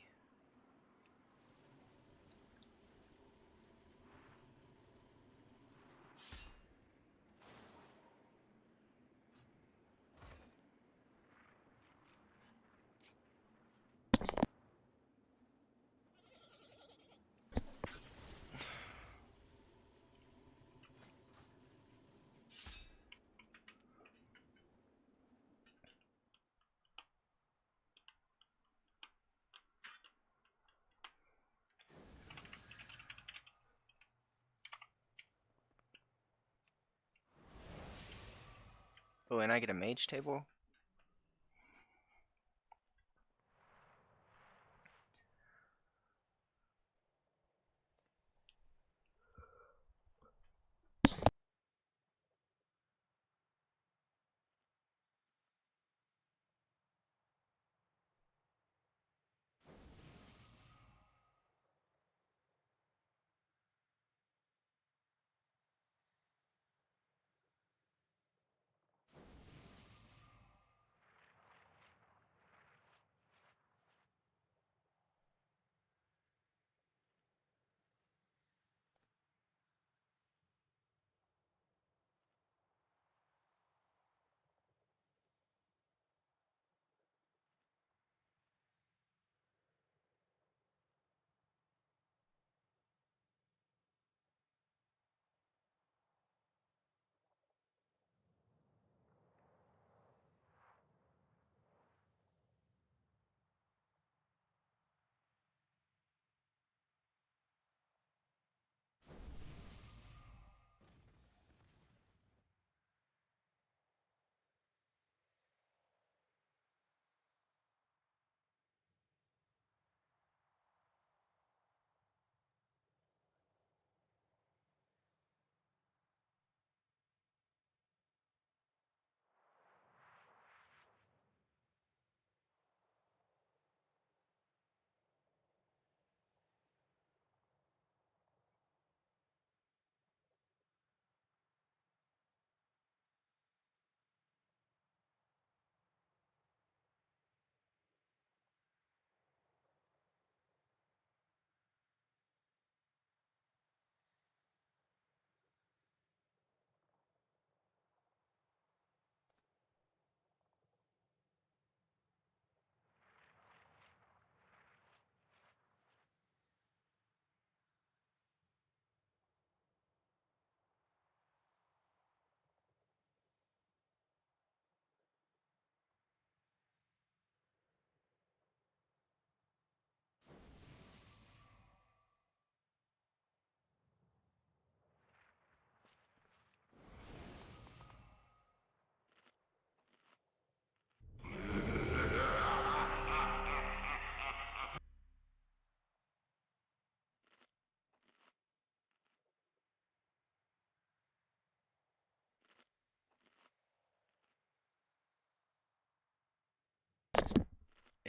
Oh, and I get a mage table?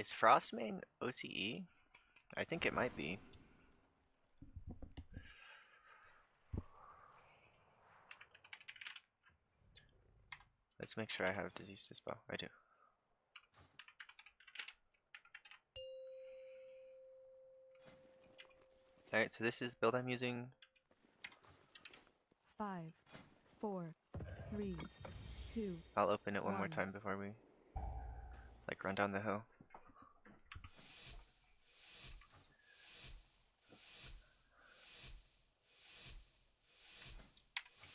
Is Frostmane OCE? I think it might be. Let's make sure I have Disease Dispel. I do. Alright, so this is the build I'm using. 5, 4, 3, 2. I'll open it one more 1. time before we like run down the hill.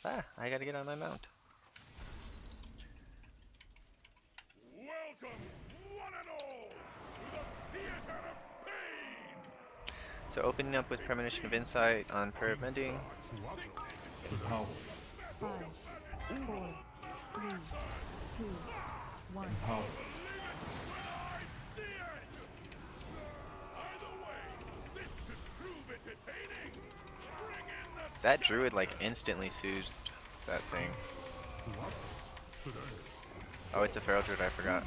Ah, I gotta get on my mount. Welcome, one and all, to the theater of pain! So opening up with Premonition of Insight on Prayer of Mending. Empower. 5, 4, 3, 2, 1. Empower. That druid like instantly soothed that thing. Oh, it's a feral druid, I forgot.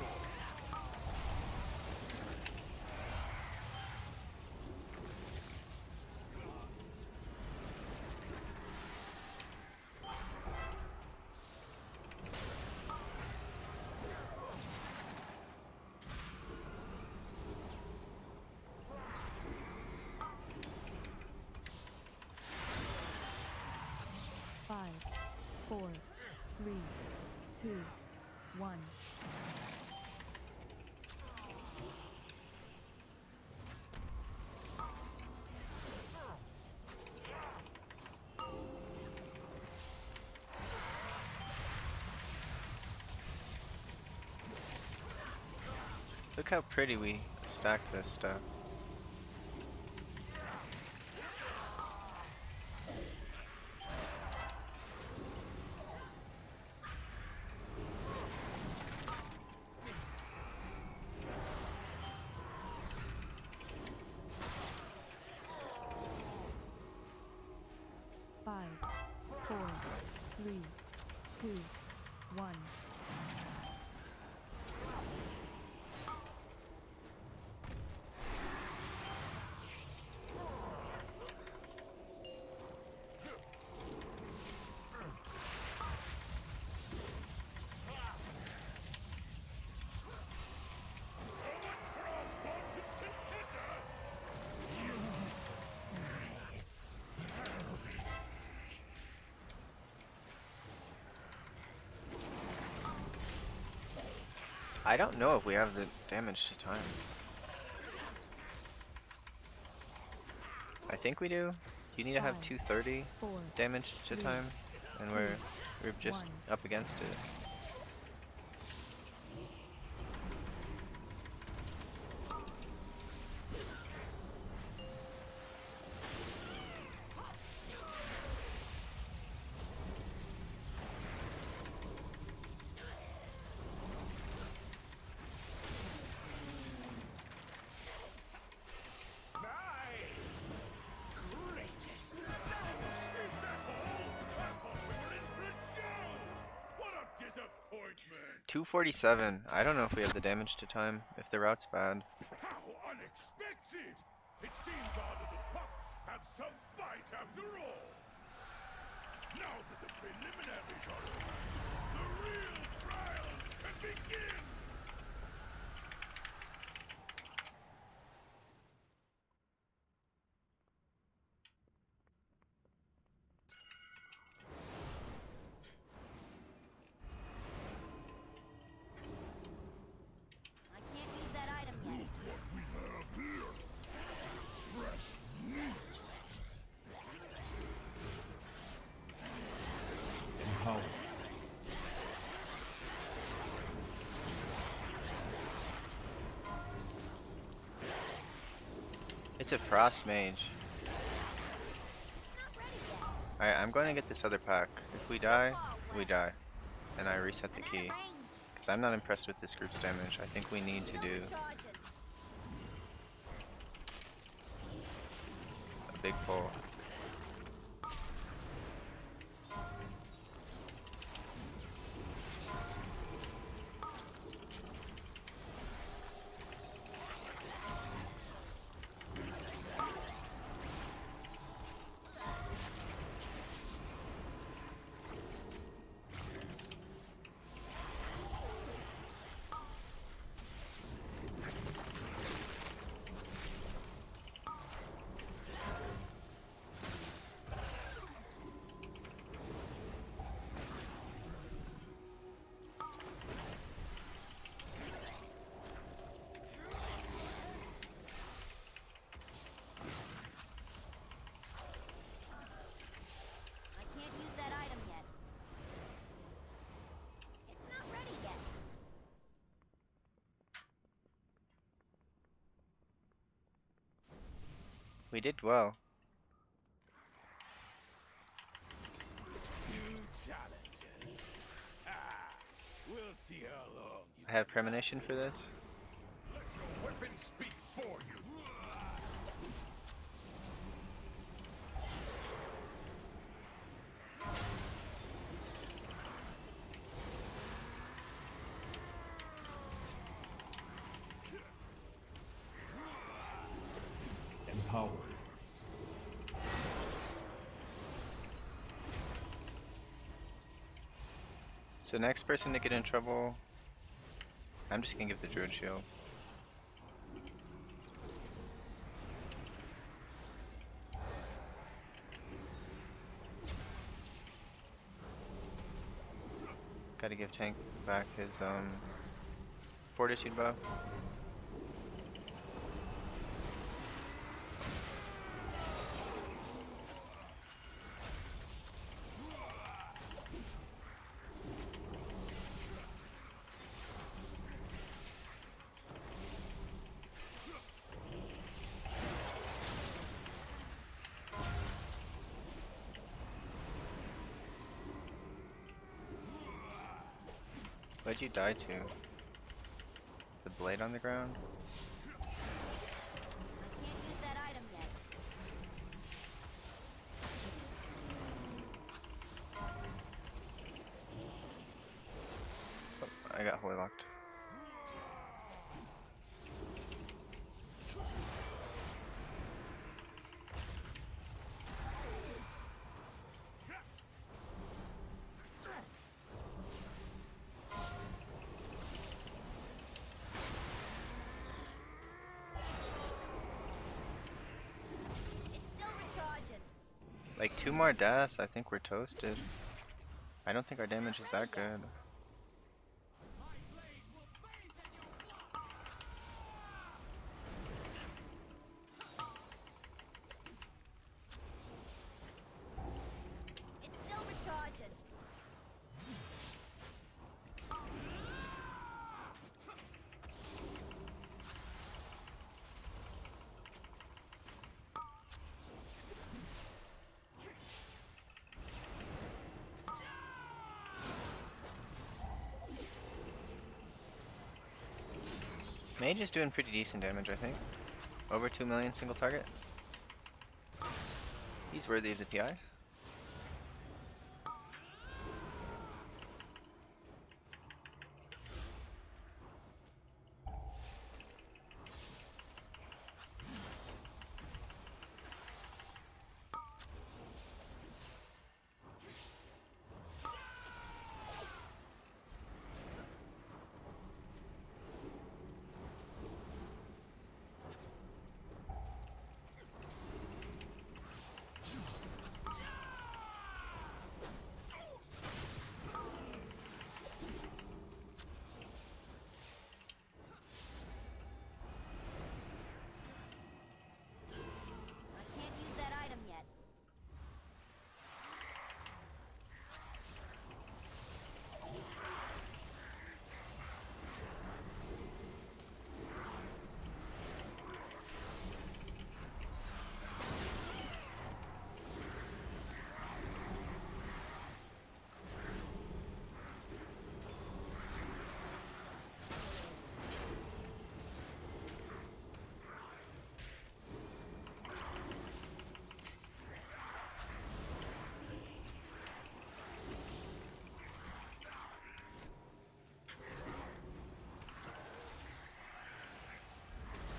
Five, 4, 3, 2, 1. Look how pretty we stacked this stuff. Five, 4, 3, 2, 1. I don't know if we have the damage to time. I think we do. You need to have 230 damage to time, and we're just up against it. Disappointment! 247. I don't know if we have the damage to time, if the route's bad. How unexpected! It seems our little pups have some bite after all. Now that the preliminaries are over, the real trials can begin! I can't use that item yet. What we have here! Fresh meat! Empower. It's a frost mage. Alright, I'm going to get this other pack. If we die, we die. And I reset the key. Because I'm not impressed with this group's damage. I think we need to do a big pull. We did well. New challenges. Ah, we'll see how long you I have can premonition for this. let your weapon speak for you. Empowered. So next person to get in trouble, I'm just gonna give the druid shield. Gotta give Tank back his fortitude buff. What'd you die to? The blade on the ground? I can't use that item yet. Oh, I got holy locked. It's still recharging. Like 2 more deaths, I think we're toasted. I don't think our damage is that good. It's still recharging. Mage is doing pretty decent damage, I think. Over 2 million single target. He's worthy of the PI. I can't use that item yet.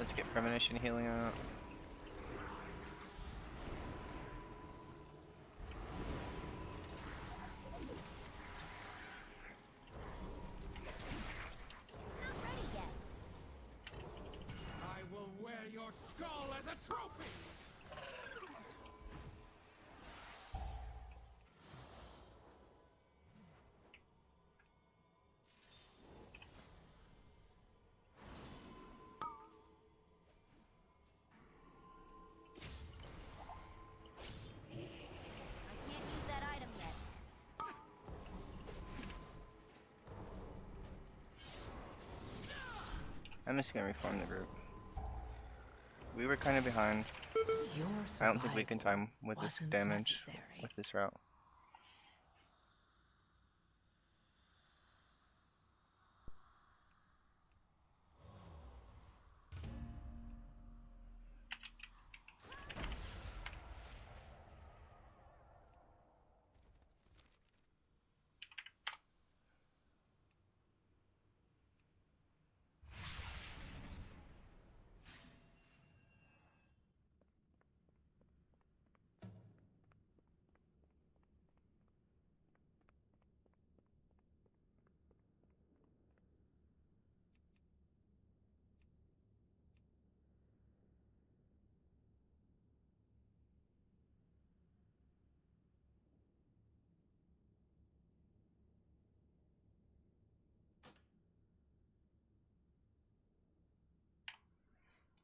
Let's get premonition healing out. Not ready yet. I will wear your skull as a trophy. I can't use that item yet. I'm just gonna reform the group. We were kind of behind. Your I don't think we can survival time with this wasn't damage necessary. with this route.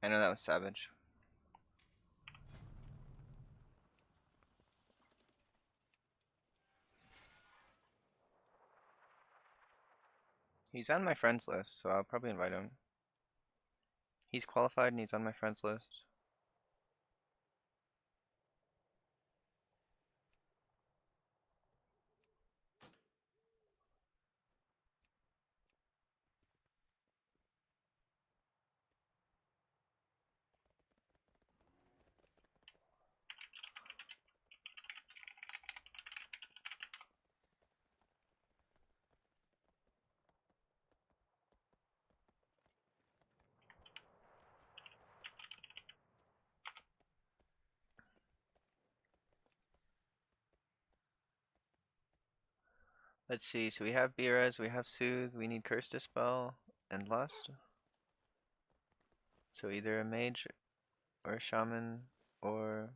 I know that was savage. He's on my friends list, so I'll probably invite him. He's qualified and he's on my friends list. Let's see, so we have Beerez, we have Soothe, we need Curse Dispel and Lust. So either a mage or a shaman or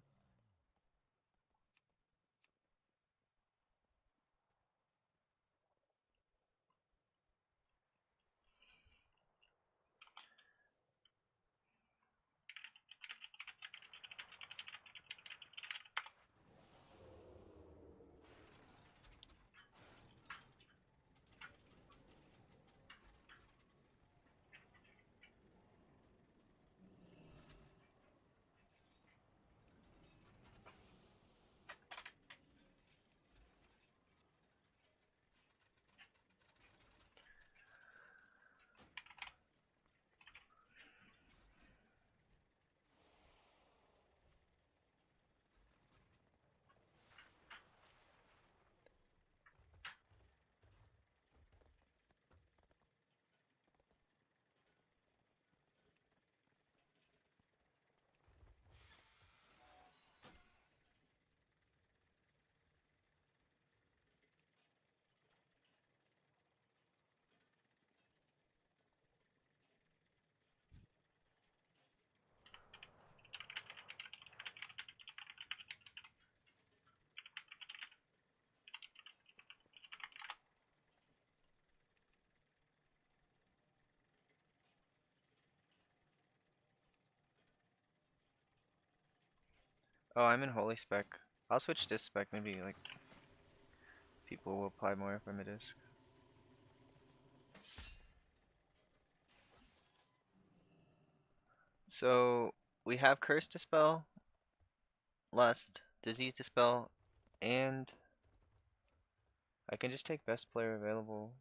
oh, I'm in Holy Spec. I'll switch this spec, maybe like people will apply more from it is. So we have Curse Dispel, Lust, Disease Dispel, and I can just take best player available.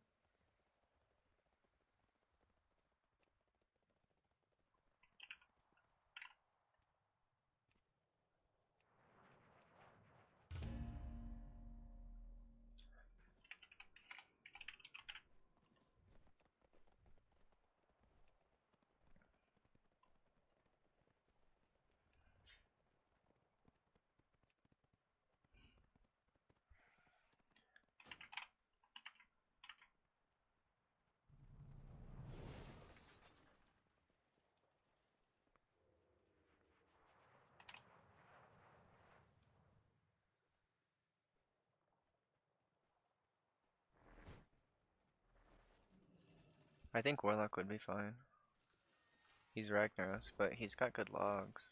I think Warlock would be fine. He's Ragnaros, but he's got good logs.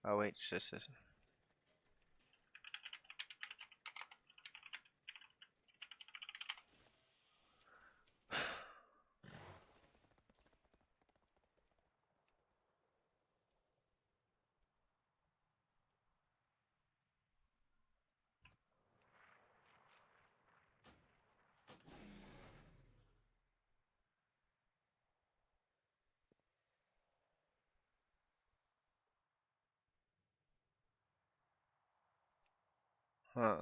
Oh wait, this is Huh.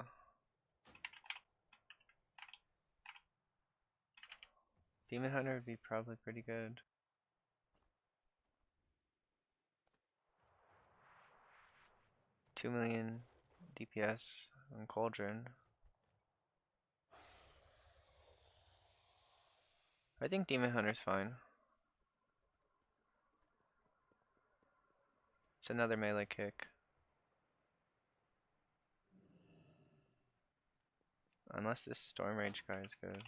Demon Hunter would be probably pretty good. $2 million DPS on Cauldron. I think Demon Hunter's fine. It's another melee kick. Unless this Storm Rage guy is good.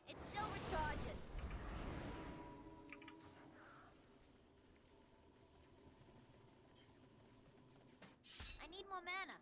It still recharges. I need more mana.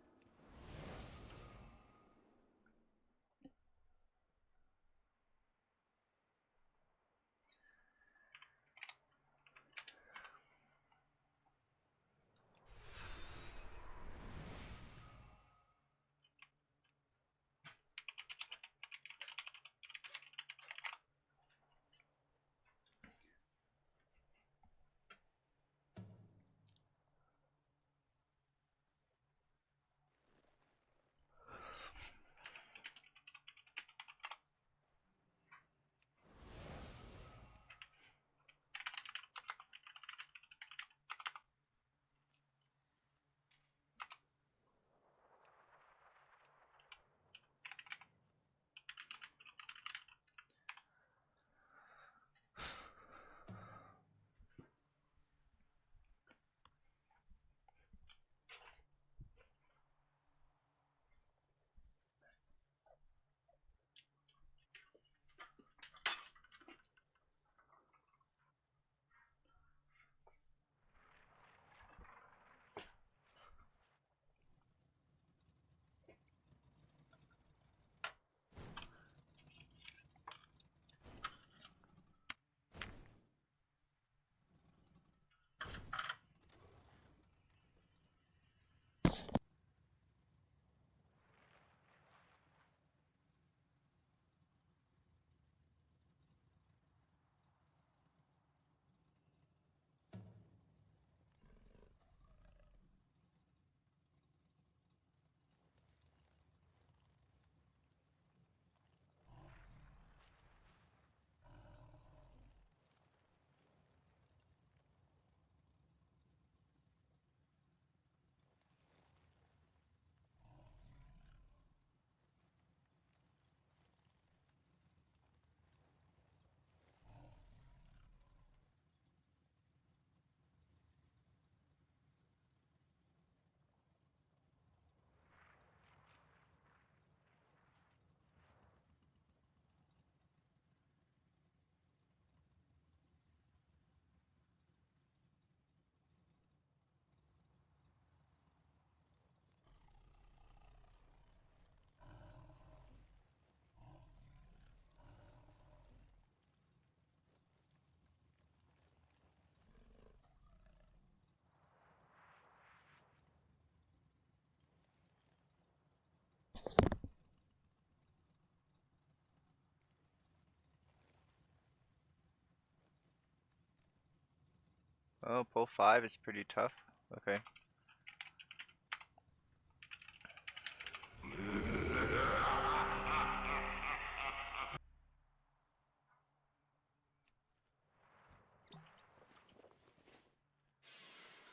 Oh, pull 5 is pretty tough. Okay. I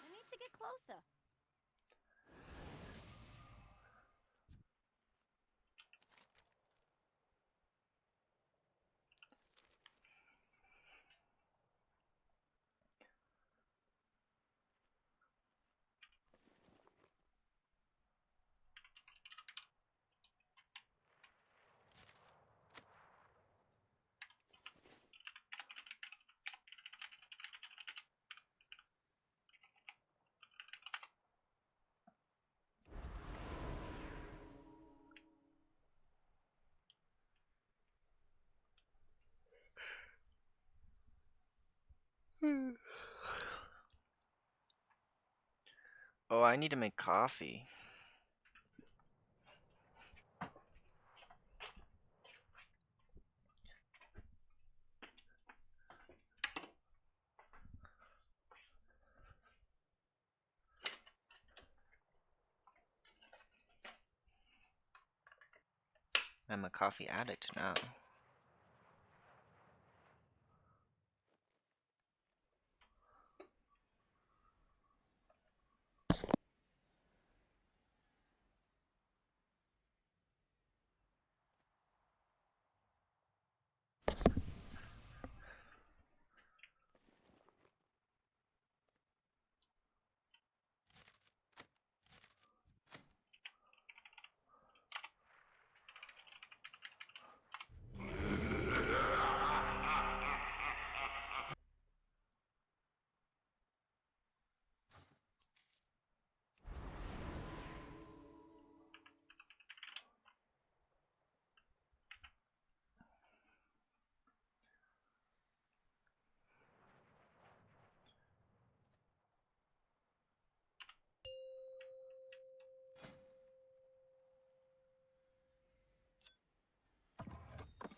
need to get closer. Oh, I need to make coffee. I'm a coffee addict now.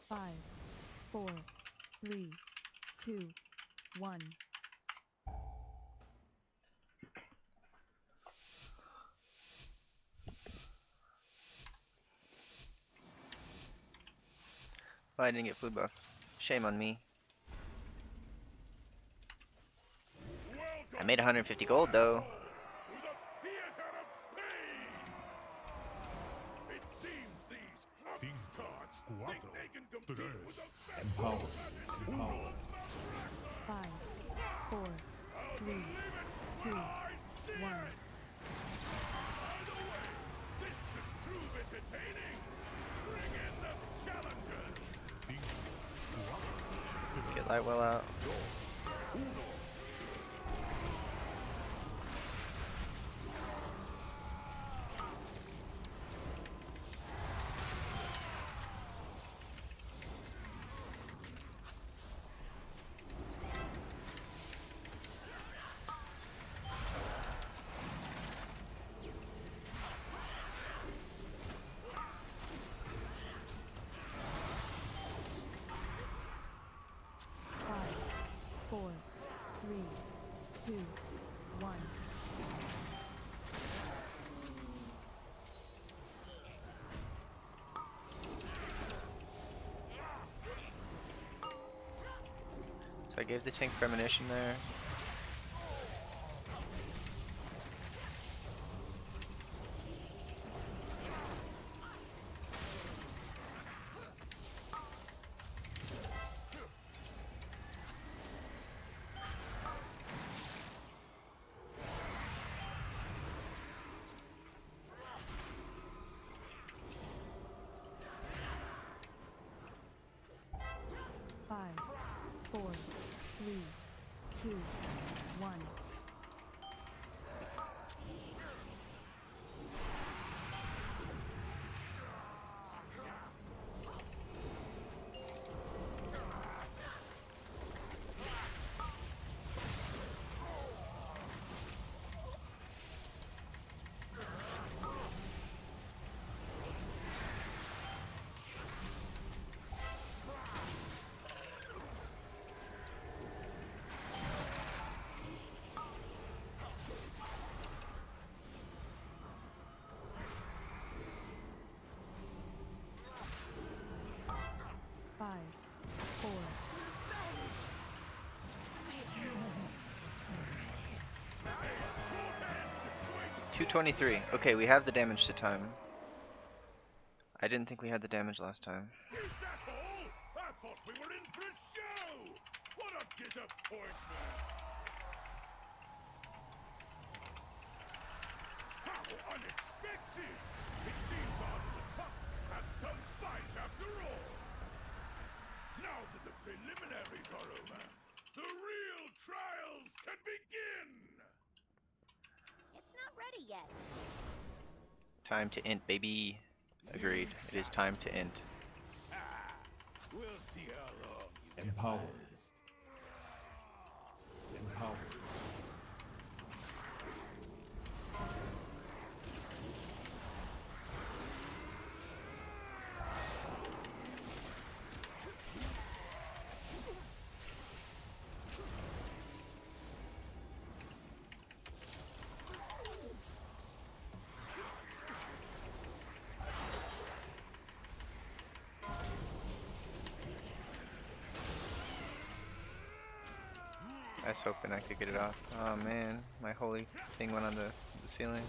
Five, four, three, two, one. Oh, I didn't get food buff. Shame on me. I made 150 gold though. To the theater of pain! It seems these upstarts think they can compete with the best Empower. Empower. Five, four, three, two, one. By the way, this should prove entertaining. Bring in the challengers. Get Lightwell out. Five, four, three, two, one. So I gave the tank premonition there. Five, four, three, two, one. Five, four, 223. Okay, we have the damage to time. I didn't think we had the damage last time. Is that all? I thought we were in for a show! What a disappointment! How unexpected! It seems our little pups have some fight after all! Now that the preliminaries are over, the real trials can begin! It's not ready yet. Time to int, baby. Agreed. It is time to int. We'll see how long you Empower. Empower. was hoping I could get it off. Oh man, my holy thing went on the ceiling.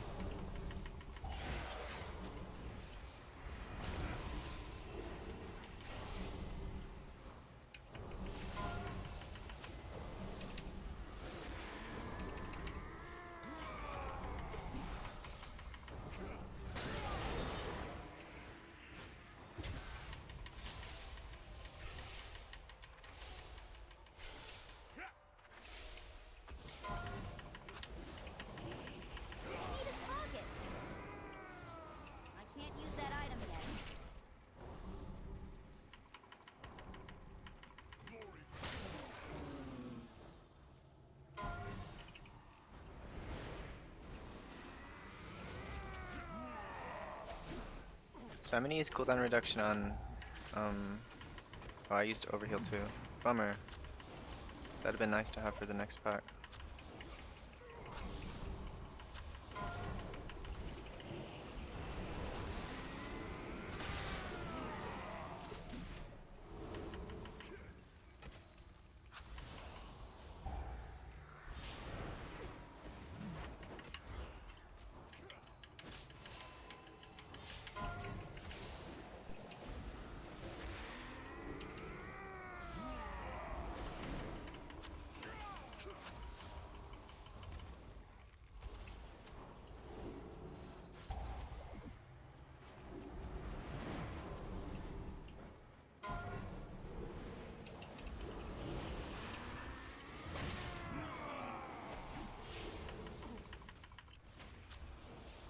Need a target. I can't use that item yet. So I'm gonna use cooldown reduction on, oh I used overheal too. Bummer. That'd have been nice to have for the next pack.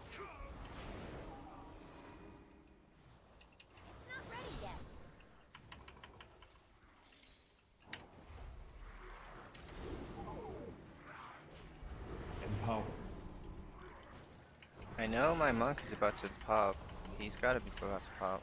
It's not ready yet. Empower. I know my monk is about to pop. He's gotta be about to pop.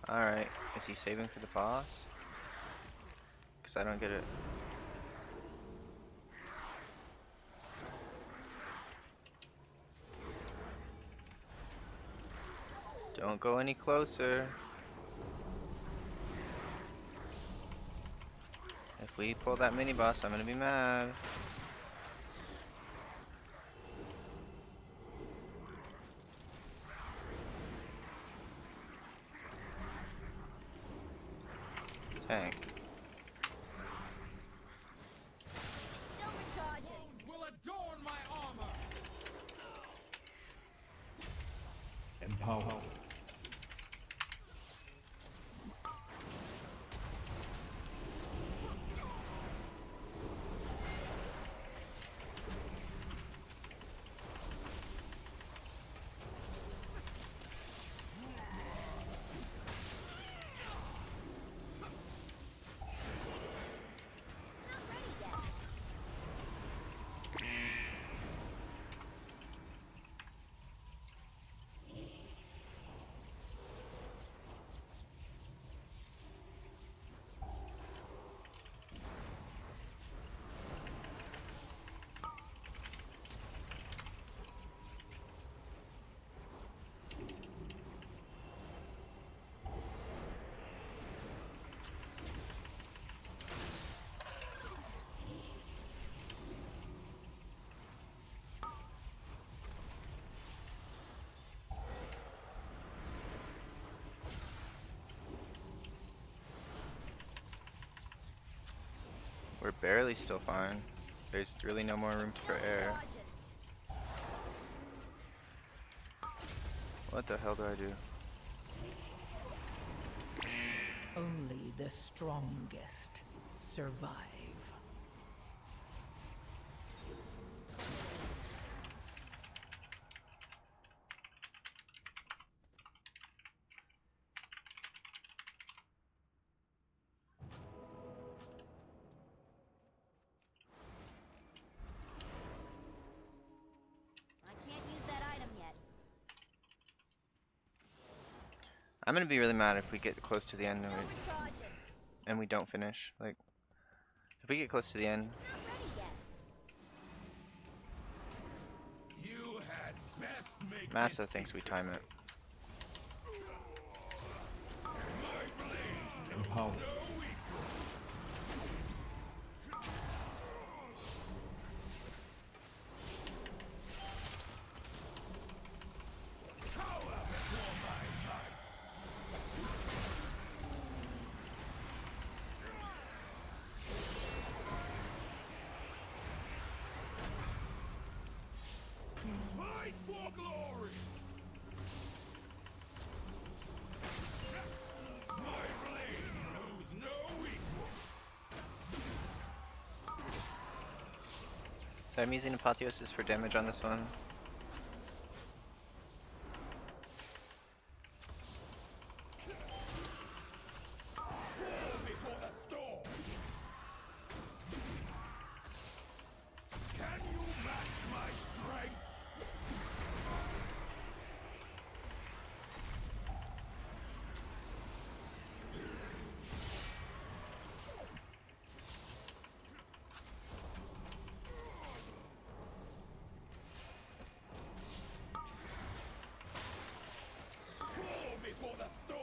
Alright, is he saving for the boss? Cause I don't get it. Don't go any closer. If we pull that mini boss, I'm gonna be mad. Tank. Still recharging. Will adorn my armor. Empower. Not ready yet. We're barely still fine. There's really no more room for error. Recharging. What the hell do I do? Only the strongest survive. I can't use that item yet. I'm gonna be really mad if we get close to the end Still recharging. and we don't finish. Like, if we get close to the end, Not ready yet. Massa thinks we time it. Empower. Fight for glory! My blade knows no equal! So I'm using Apotheosis for damage on this one. Fall before the storm! Can you match my strength? Fall before the storm!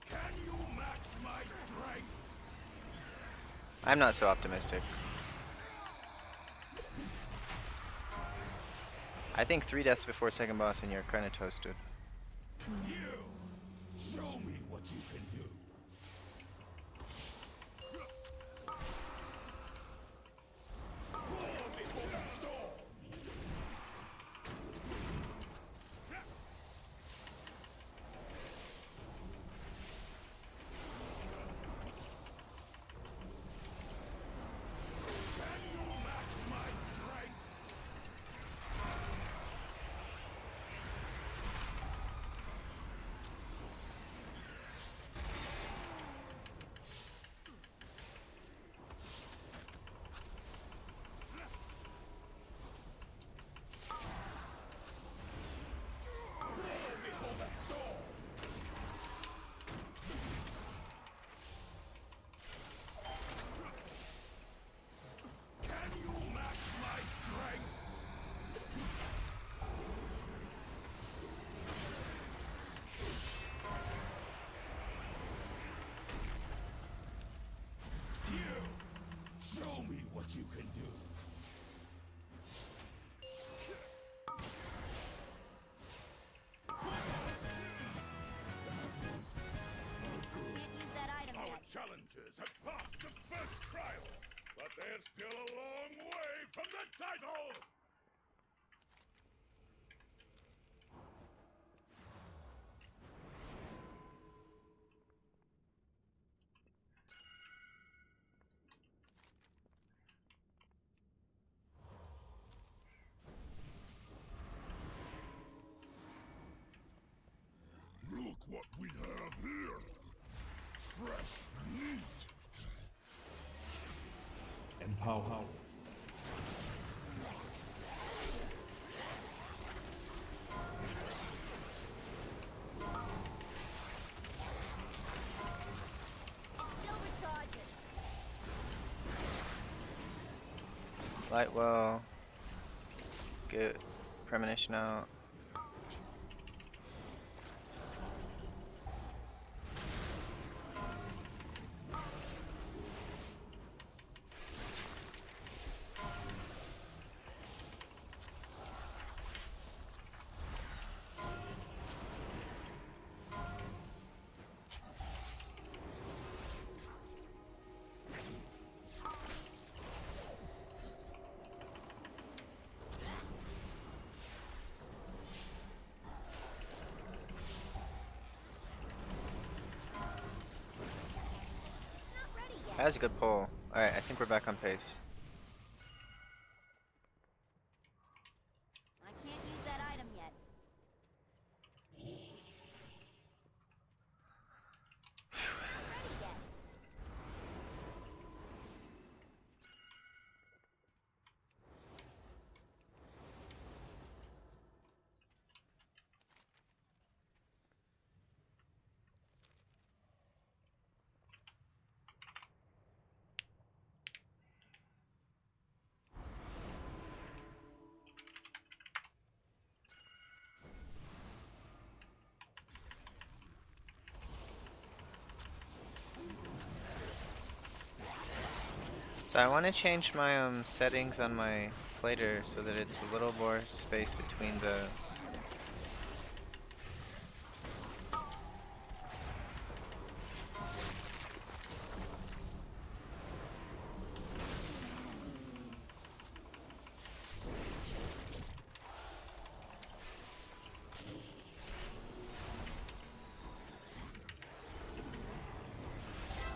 Can you match my strength? I'm not so optimistic. I think 3 deaths before second boss and you're kinda toasted. You! Show me what you can do! Fall before the storm! Can you match my strength? Fall before the storm! Can you match my strength? You! Show me what you can do! Use that item Our yet. challengers have passed the first trial, but they're still a long way from the title! Look what we have here! Fresh meat! Empower. Still recharging. Light well. Get premonition out. Not ready yet. That was a good pull. Alright, I think we're back on pace. I can't use that item yet. Not ready yet. So I want to change my settings on my plater so that it's a little more space between the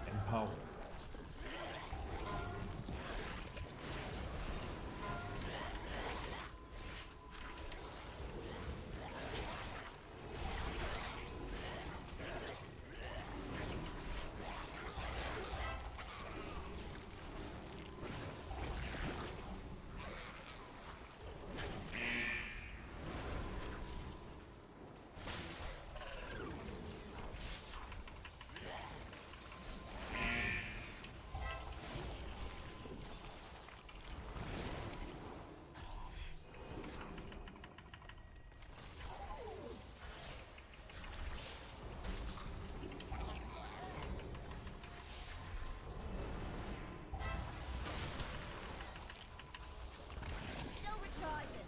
Empower. Still recharging.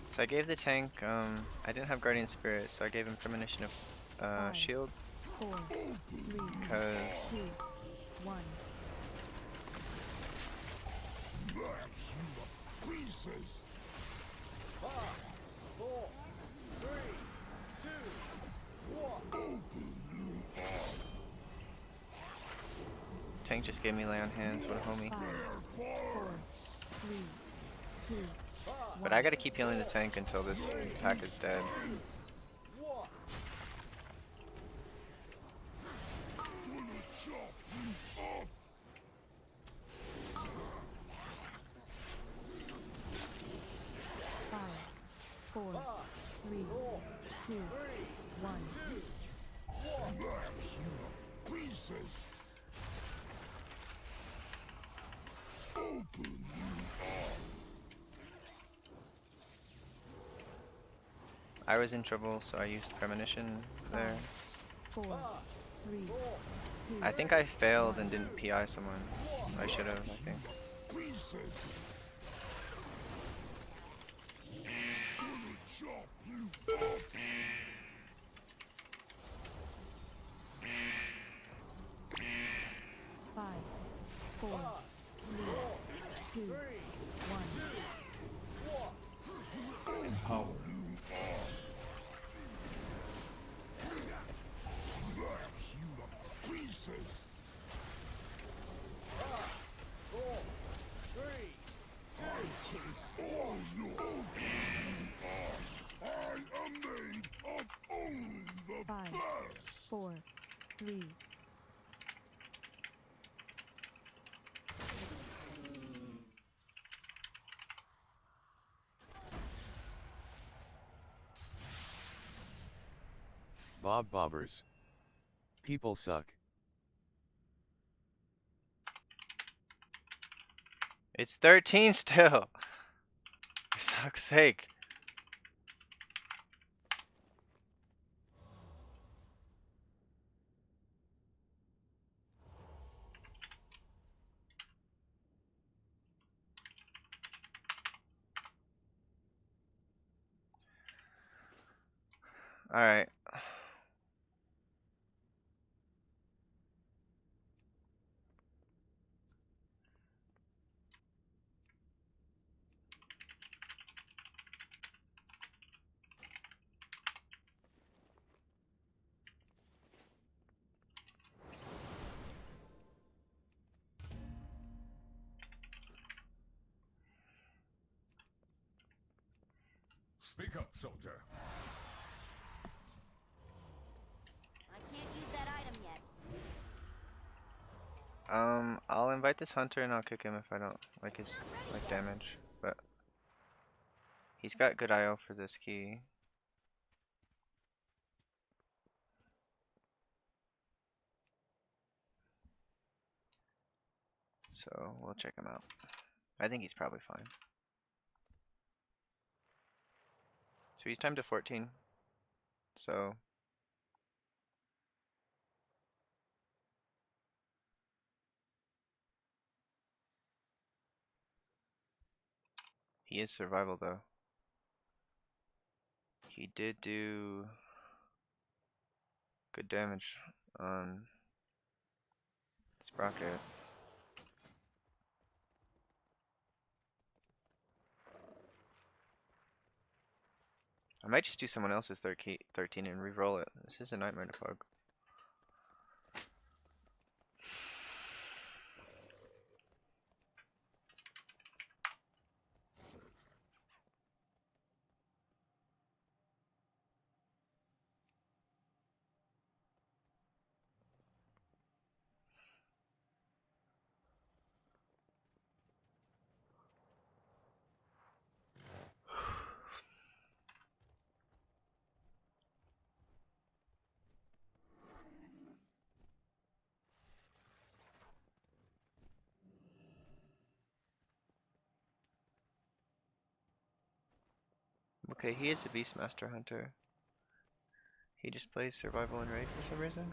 So I gave the tank, I didn't have Guardian Spirit, so I gave him Premonition of Five, Shield, 4, 3, because 2, 1. Pieces. 5, 4, 3, 2, 1. tank just gave me lay on hands, what a homie. 5, 4, 3, 2, But I gotta keep healing the tank until this pack is dead. 1. Five, 4, 3, 2, 1. Pieces. Open you up. I was in trouble, so I used Premonition there. 4, 3, 2. I think I failed and didn't PI someone. I should have, I think. Pieces. Gonna chop you up. Five, 4, 3, 2, 1. Empower. Pieces. 5, 4, 3, 2. I take all your own. I am made of only the 5, best. 4, 3. Bob Bobbers. People suck. It's 13 still! For fuck's sake. Alright. Speak up, soldier. I can't use that item yet. I'll invite this hunter and I'll kick him if I don't like his damage, but he's got good IO for this key. So we'll check him out. I think he's probably fine. So he's timed to 14. So he is survival though. He did do good damage on Sprocket. I might just do someone else's 13 and re-roll it. This is a nightmare to plug. Okay, he is a Beastmaster Hunter. He just plays survival and raid for some reason.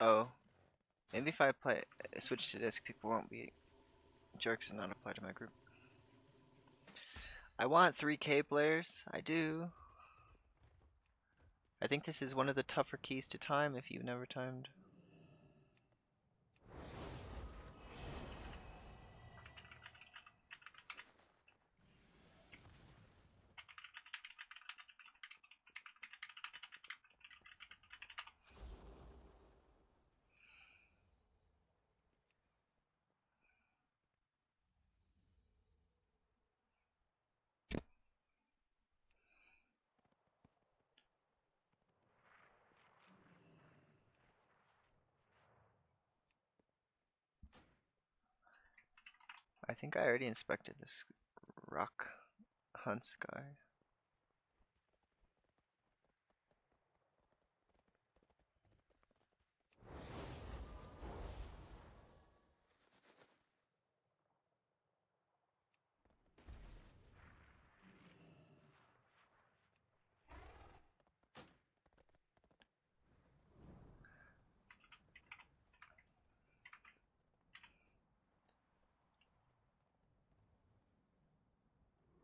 Oh, maybe if I switch to disc, people won't be jerks and not apply to my group. I want 3K players. I do. I think this is one of the tougher keys to time if you've never timed. I think I already inspected this rock hunts guy.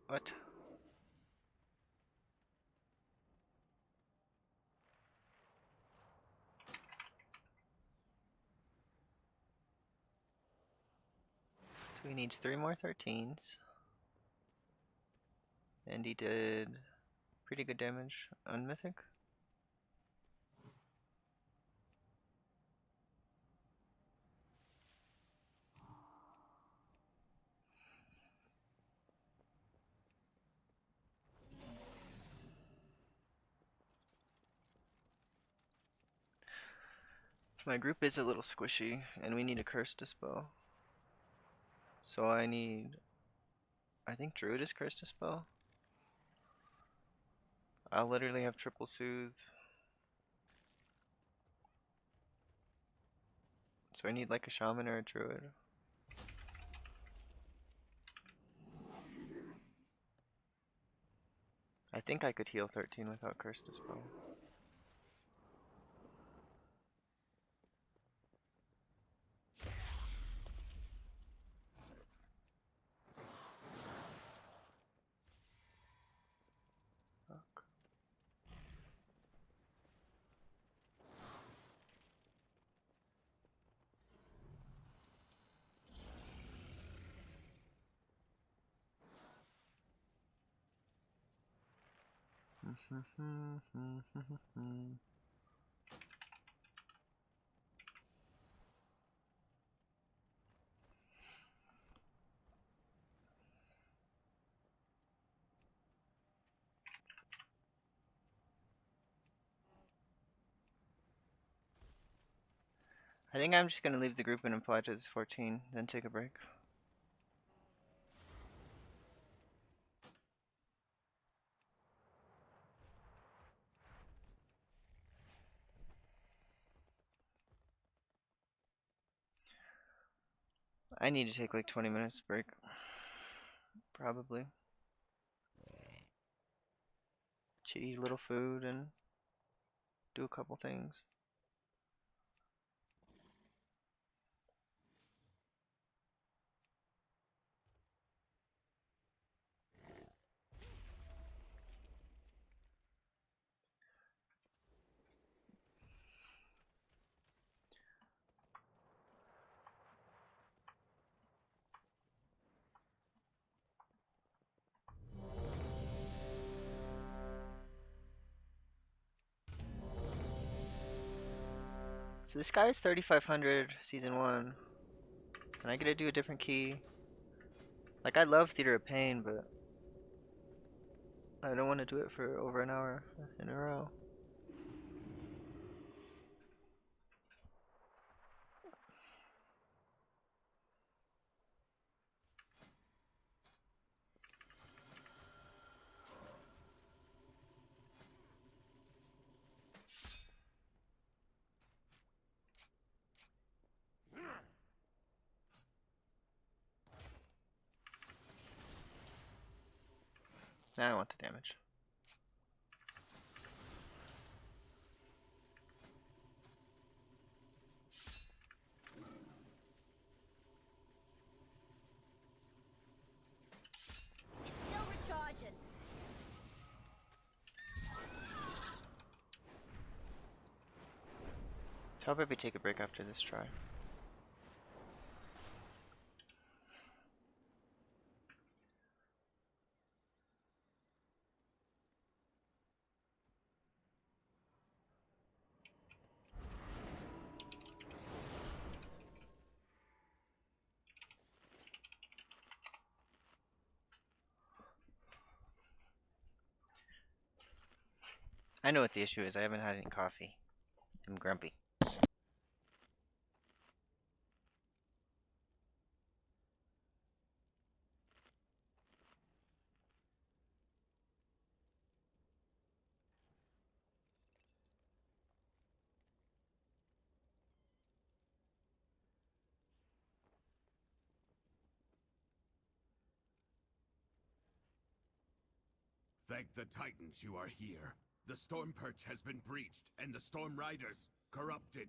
What? So he needs 3 more 13s. And he did pretty good damage on Mythic. My group is a little squishy, and we need a curse dispel. So I need I think Druid is cursed to spell. I'll literally have triple soothe. So I need like a shaman or a druid. I think I could heal 13 without curse to spell. Fuck. I think I'm just gonna leave the group and apply to this 14, then take a break. I need to take like 20 minutes break. Probably. To eat a little food and do a couple things. So this guy is 3500 season 1. And I get to do a different key. Like I love Theater of Pain, but I don't want to do it for over an hour in a row. Now I want the damage. Still recharging. So I'll probably take a break after this try. I know what the issue is. I haven't had any coffee. I'm grumpy. Thank the Titans you are here. The Storm Perch has been breached, and the Storm Riders corrupted.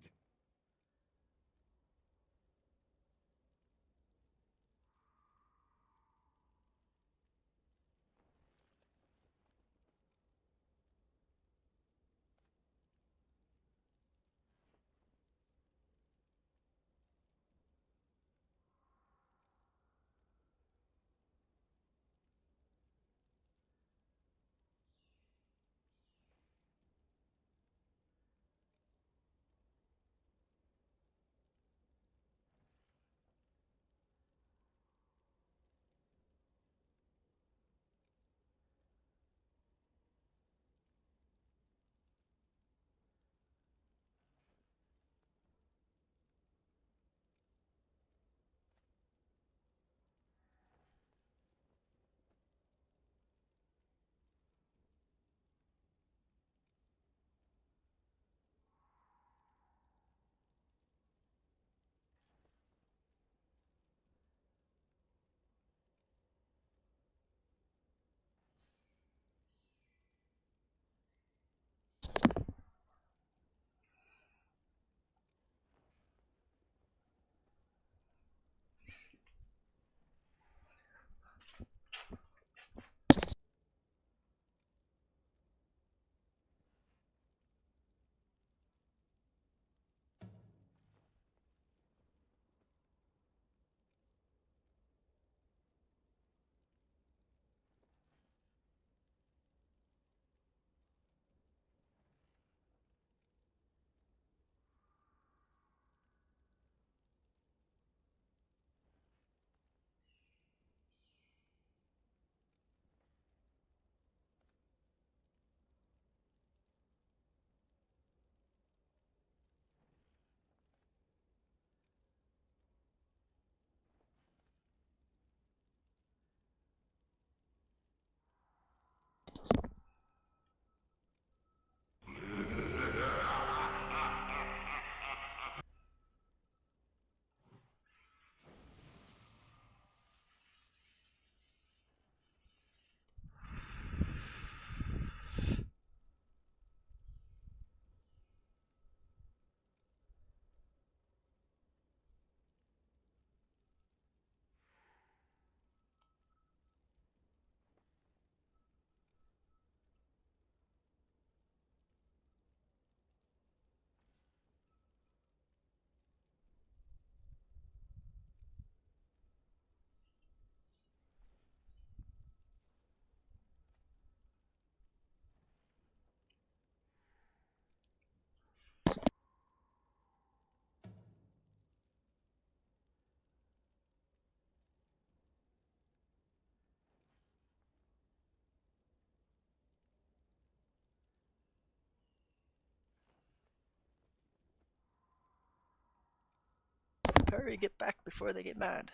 Hurry, get back before they get mad.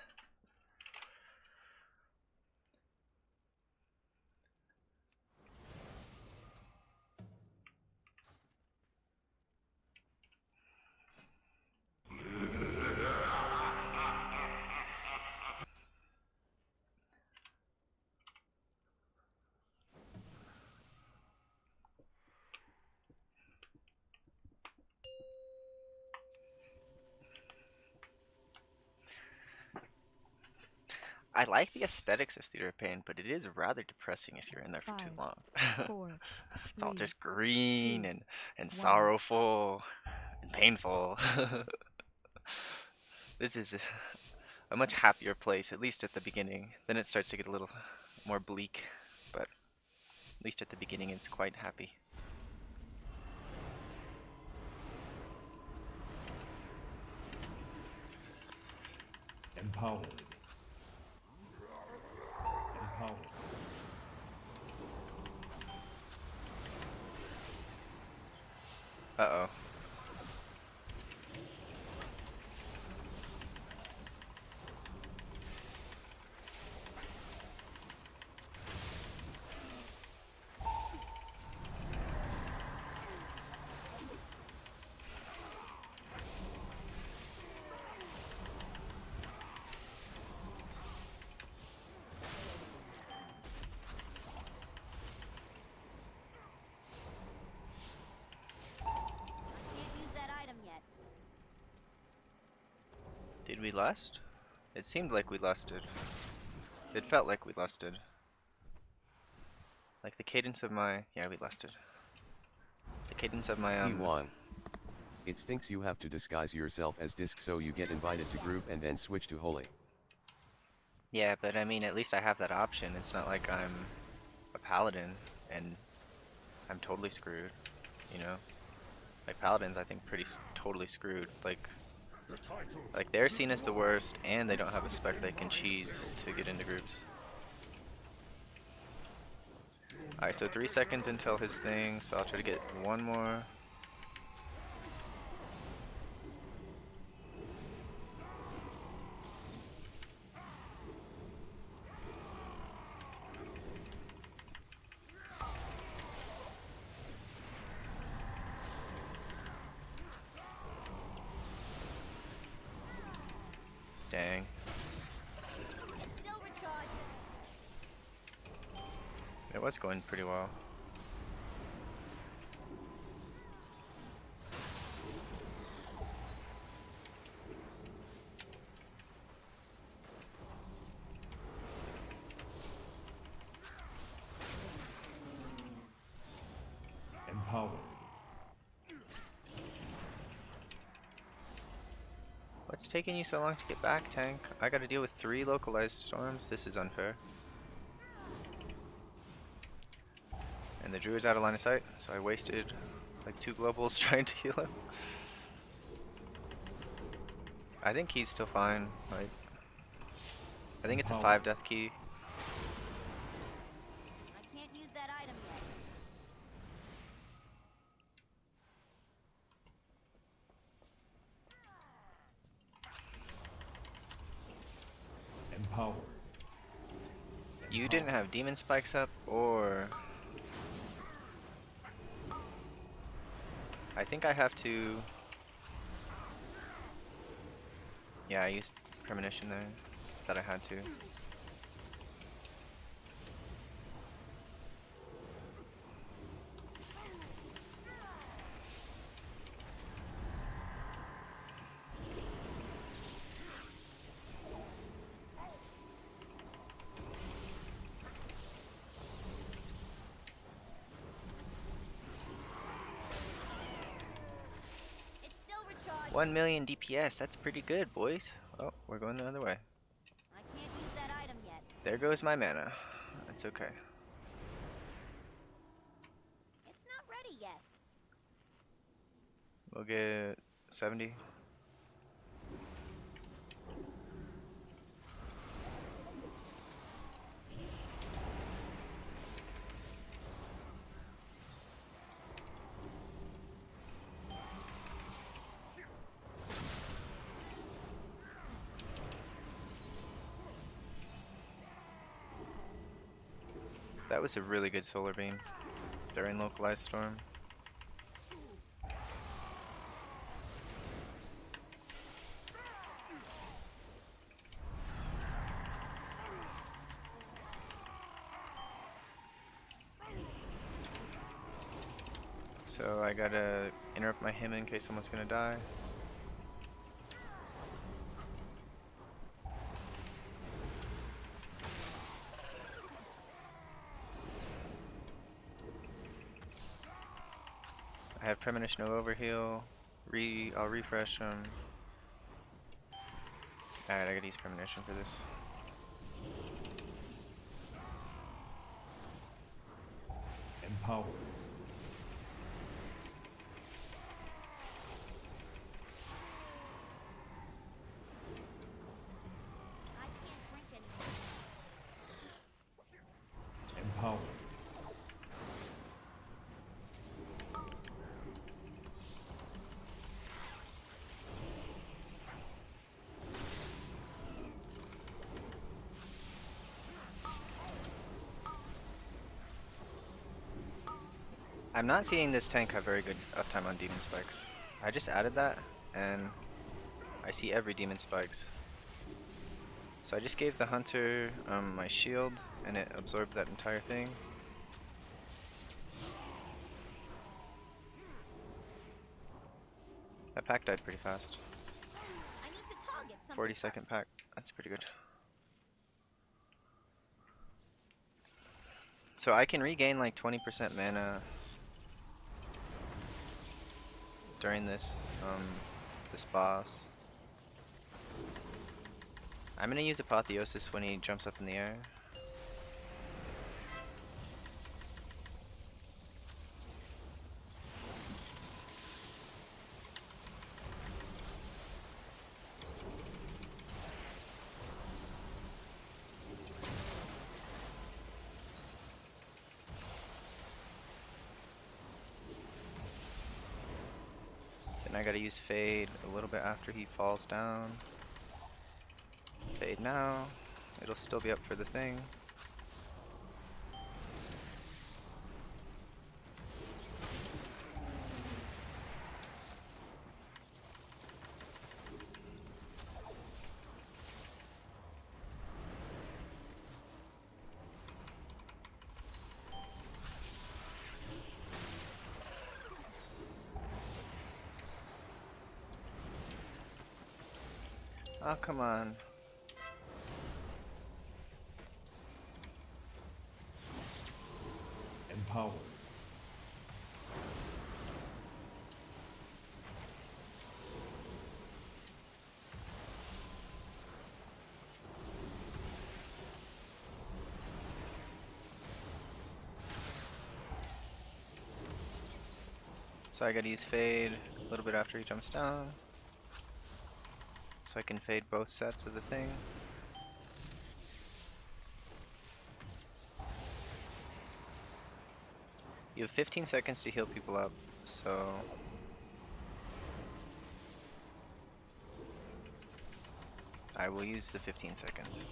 I like the aesthetics of Theater of Pain, but it is rather depressing if you're in there for too 5, long. 4, It's all 3, just green 2, and 1. sorrowful and painful. This is a much happier place, at least at the beginning. Then it starts to get a little more bleak, but at least at the beginning it's quite happy. Empowered. Empowered. Uh-oh. Can't use that item yet. Did we lust? It seemed like we lusted. It felt like we lusted. Like the cadence of my... Yeah, we lusted. The cadence of my, P1. It stinks you have to disguise yourself as disc so you get invited to group and then switch to holy. Yeah, but I mean, at least I have that option. It's not like I'm a paladin and I'm totally screwed, you know? Like, paladins, I think, pretty totally screwed. Like, they're seen as the worst, and they don't have a spec they can cheese to get into groups. Alright, so 3 seconds until his thing, so I'll try to get one more. Dang. Still recharging. It was going pretty well. Empowered. What's taking you so long to get back, tank? I gotta deal with 3 localized storms. This is unfair. And the druid's out of line of sight, so I wasted like 2 globals trying to heal him. I think he's still fine. Like, I think it's a 5 death key. I can't use that item yet. Empowered. You didn't have demon spikes up, or I think I have to. Yeah, I used premonition there. That I had to. It's still recharging. 1 million DPS, that's pretty good, boys. Oh, we're going the other way. I can't use that item yet. There goes my mana. That's okay. It's not ready yet. We'll get 70. That was a really good solar beam during localized storm. So I gotta interrupt my hymn in case someone's gonna die. I have premonition no overheal. I'll refresh them. Alright, I gotta use premonition for this. Empower. I can't drink anymore. Empower. I'm not seeing this tank have very good uptime on demon spikes. I just added that, and I see every demon spikes. So I just gave the hunter my shield, and it absorbed that entire thing. That pack died pretty fast. I need to target something 40-second pack. That's pretty good. So I can regain like 20% mana during this this boss. I'm gonna use Apotheosis when he jumps up in the air. Then I gotta use Fade a little bit after he falls down. Fade now. It'll still be up for the thing. Oh, come on. Empower. So I gotta use Fade a little bit after he jumps down. So I can fade both sets of the thing. You have 15 seconds to heal people up, so I will use the 15 seconds.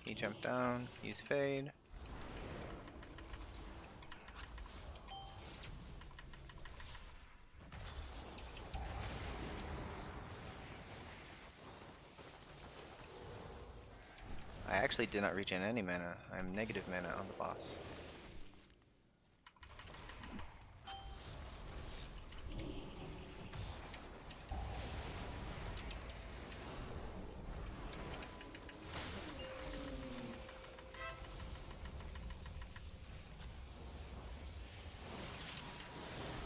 He jumped down, use Fade. I actually did not regen any mana. I'm negative mana on the boss.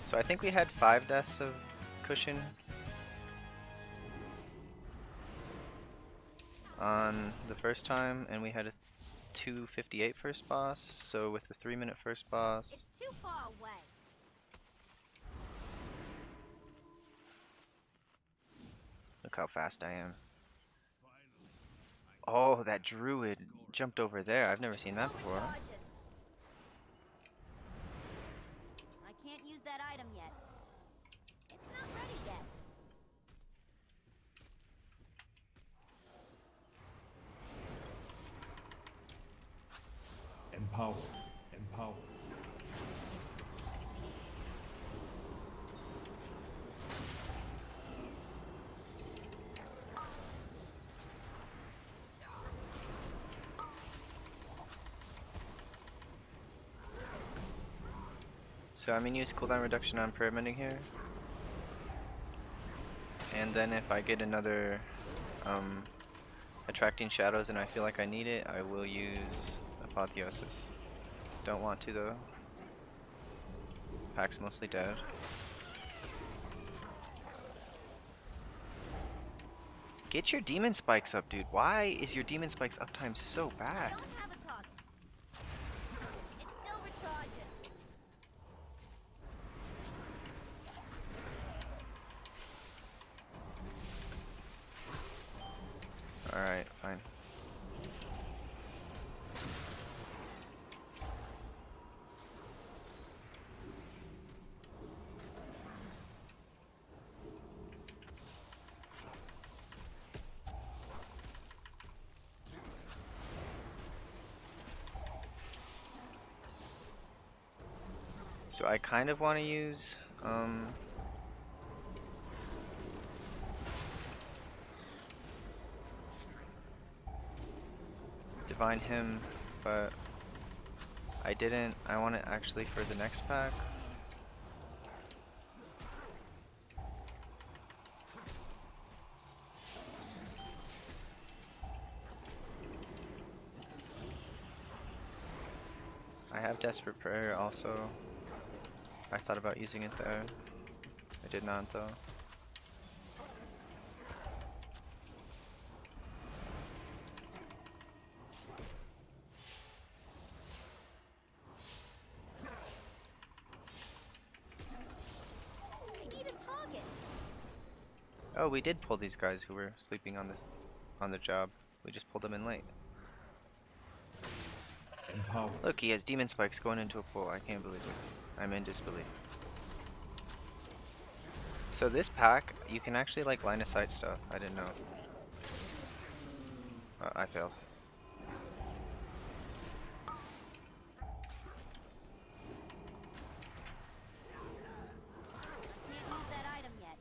So I think we had 5 deaths of cushion on the first time, and we had a 2:58 first boss, so with the 3-minute first boss. It's too far away. Look how fast I am. Oh, that druid jumped over there. I've never seen that before. I can't use that item yet. It's not ready yet. Empower. Empower. So I'm gonna use cooldown reduction on prayer mending here. And then if I get another attracting shadows and I feel like I need it, I will use apotheosis. Don't want to though. Pack's mostly dead. Get your demon spikes up, dude. Why is your demon spikes uptime so I bad? don't have a target. It's still recharging. Alright, fine. So I kind of want to use Divine Hymn, but I didn't. I want it actually for the next pack. I have Desperate Prayer also. I thought about using it there. I did not though. I need a target. Oh, we did pull these guys who were sleeping on the job. We just pulled them in late. Empower. Look, he has demon spikes going into a pool. I can't believe it. I'm in disbelief. So this pack, you can actually like line of sight stuff. I didn't know. I failed. Can't use that item yet.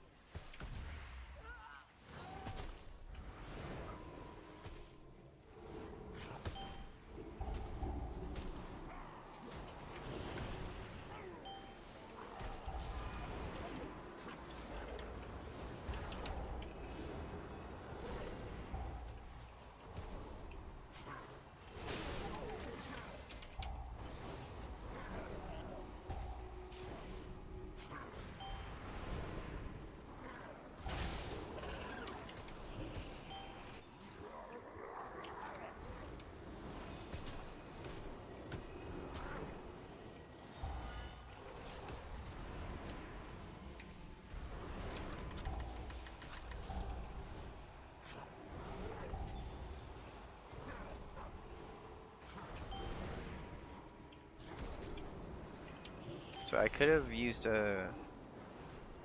So I could have used a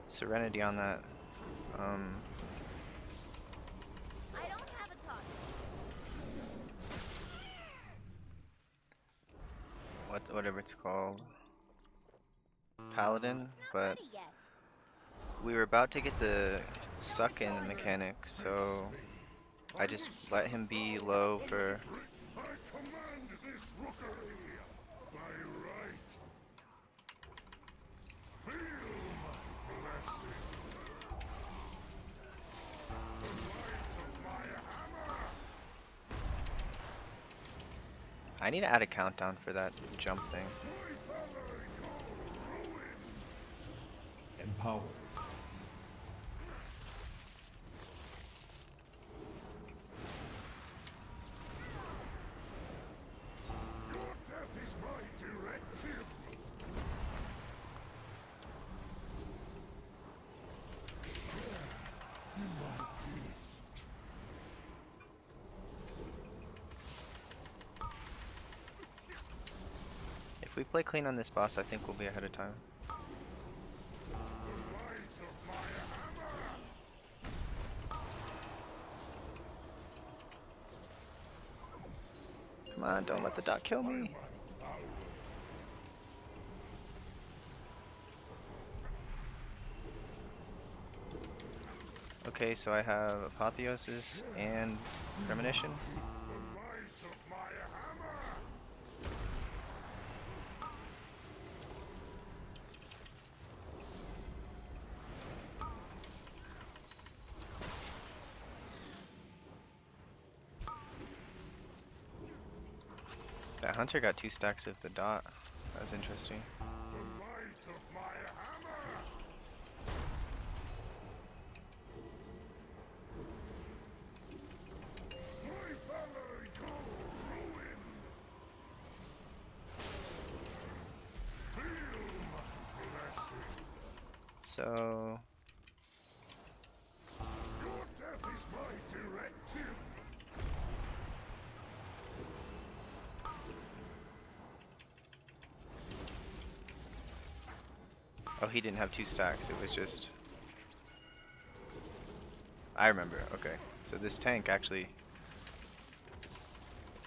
Serenity on that. I don't have a target. Whatever it's called. Paladin, It's not but ready yet. we were about to get the suck in mechanic, so I just let him be low for. I command this rookery by right. Feel my blessing. The might of my hammer. I need to add a countdown for that jump thing. Empower. we play clean on this boss, I think we'll be ahead of time. Come on, don't let the dot kill me. Okay, so I have Apotheosis and Premonition. That hunter got 2 stacks of the dot. That was interesting. So Your death is my directive. oh, he didn't have 2 stacks. It was just. I remember. Okay, so this tank actually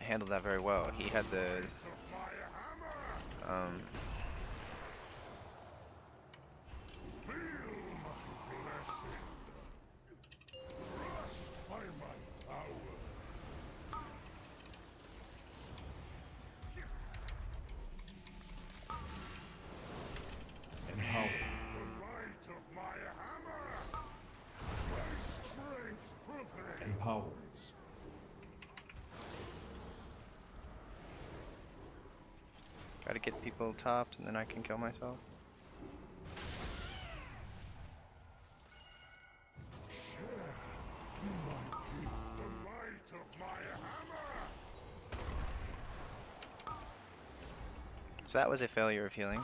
handled that very well. He had the Empower. Empower. gotta get people topped, and then I can kill myself. So that was a failure of healing.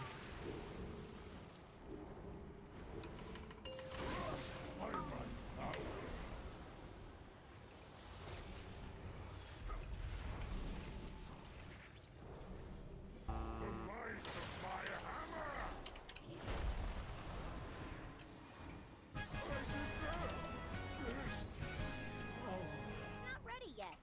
Not ready yet.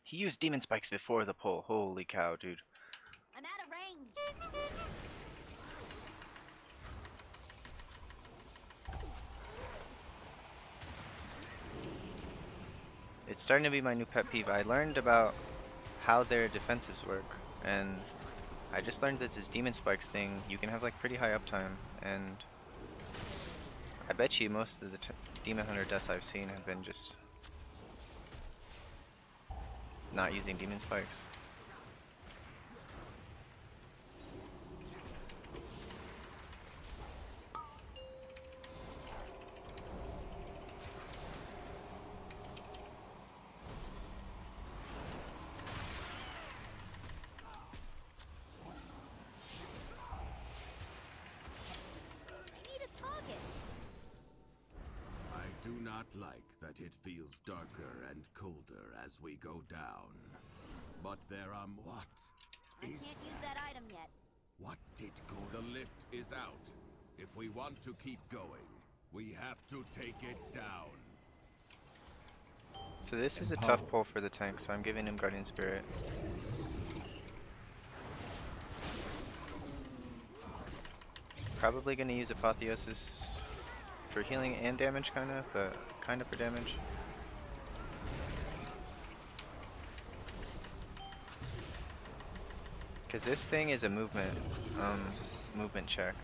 He used demon spikes before the pull. Holy cow, dude. I'm out of range. It's starting to be my new pet peeve. I learned about how their defensives work, and I just learned that this demon spikes thing, you can have like pretty high uptime, and I bet you most of the demon hunter deaths I've seen have been just not using demon spikes. I do not like that it feels darker and colder as we go down. But there are what? I can't use that item yet. What did go? The lift is out. If we want to keep going, we have to take it down. So this is a tough pull for the tank, so I'm giving him Guardian Spirit. Probably gonna use Apotheosis for healing and damage, kinda, but kinda for damage. Because this thing is a movement check.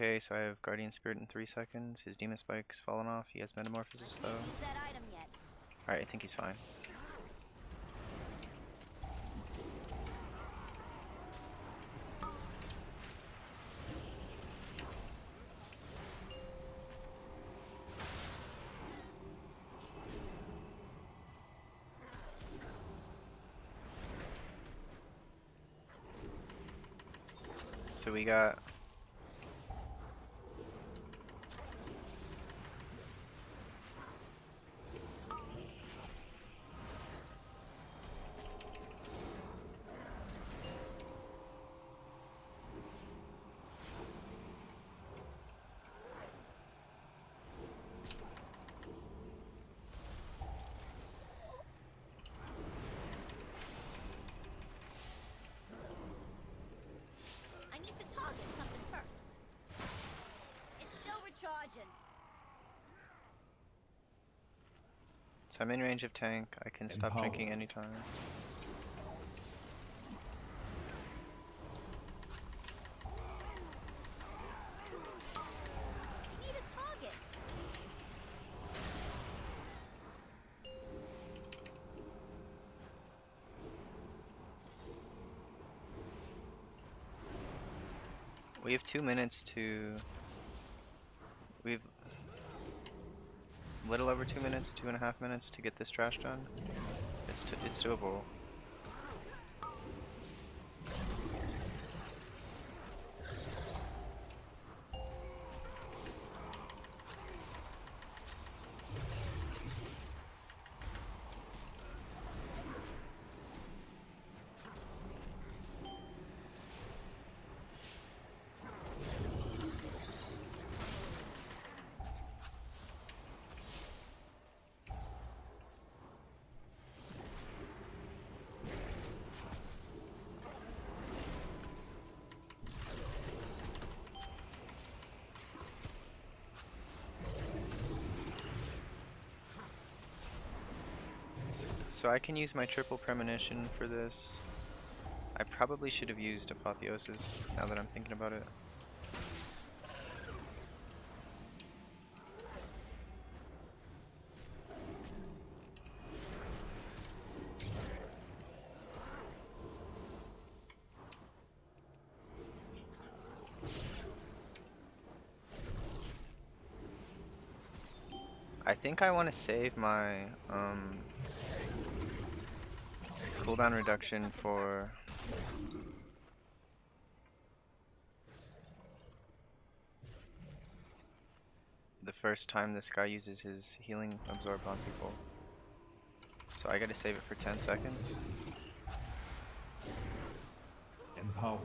okay, so I have Guardian Spirit in 3 seconds. His Demon Spike's fallen off. He has Metamorphosis though. Use that item yet. Alright, I think he's fine. So we got I need to target something first. It's still recharging. So I'm in range of tank. I can stop Empower. drinking anytime. We need a target. We have 2 minutes to. We've little over 2 minutes, 2.5 minutes to get this trash done. It's doable. So I can use my triple premonition for this. I probably should have used Apotheosis now that I'm thinking about it. I think I want to save my cooldown reduction for the first time this guy uses his healing absorb on people. So I gotta save it for 10 seconds. Empower.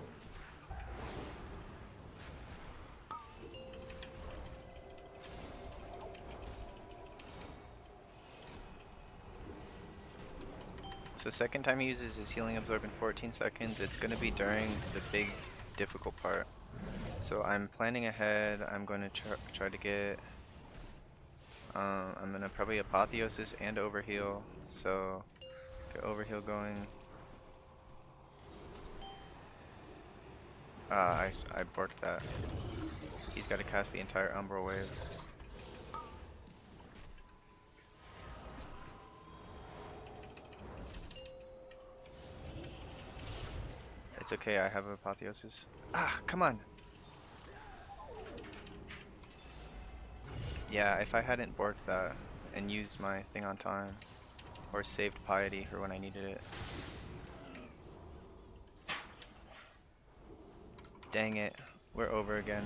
So second time he uses his healing absorb in 14 seconds, it's gonna be during the big difficult part. So I'm planning ahead. I'm going to try to get I'm gonna probably Apotheosis and Overheal, so get Overheal going. I borked that. He's got to cast the entire Umbral Wave. It's okay, I have Apotheosis. Ah, come on! Yeah, if I hadn't borked that and used my thing on time, or saved Piety for when I needed it. Dang it, we're over again.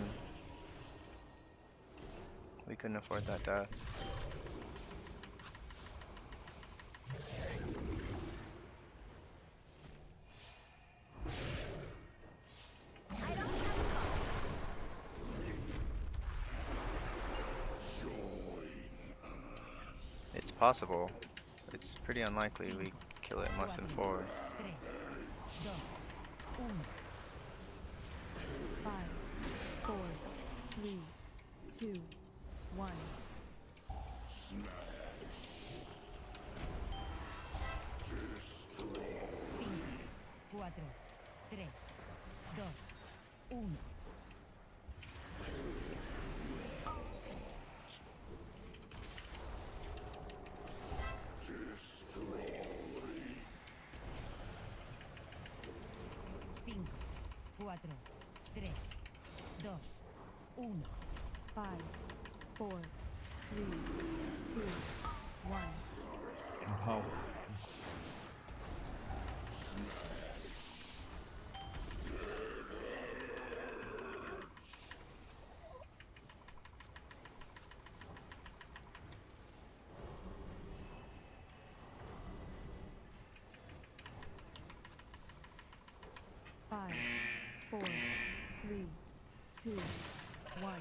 We couldn't afford that death. It's possible. It's pretty unlikely we kill it in less than 4. 5, 4, 3, 2, 1. 4, 3, 2, 1. Cinco, cuatro, tres, dos, uno. 5, 4, 3, 2, 1. Empower. 5, 4, 3, 2, 1.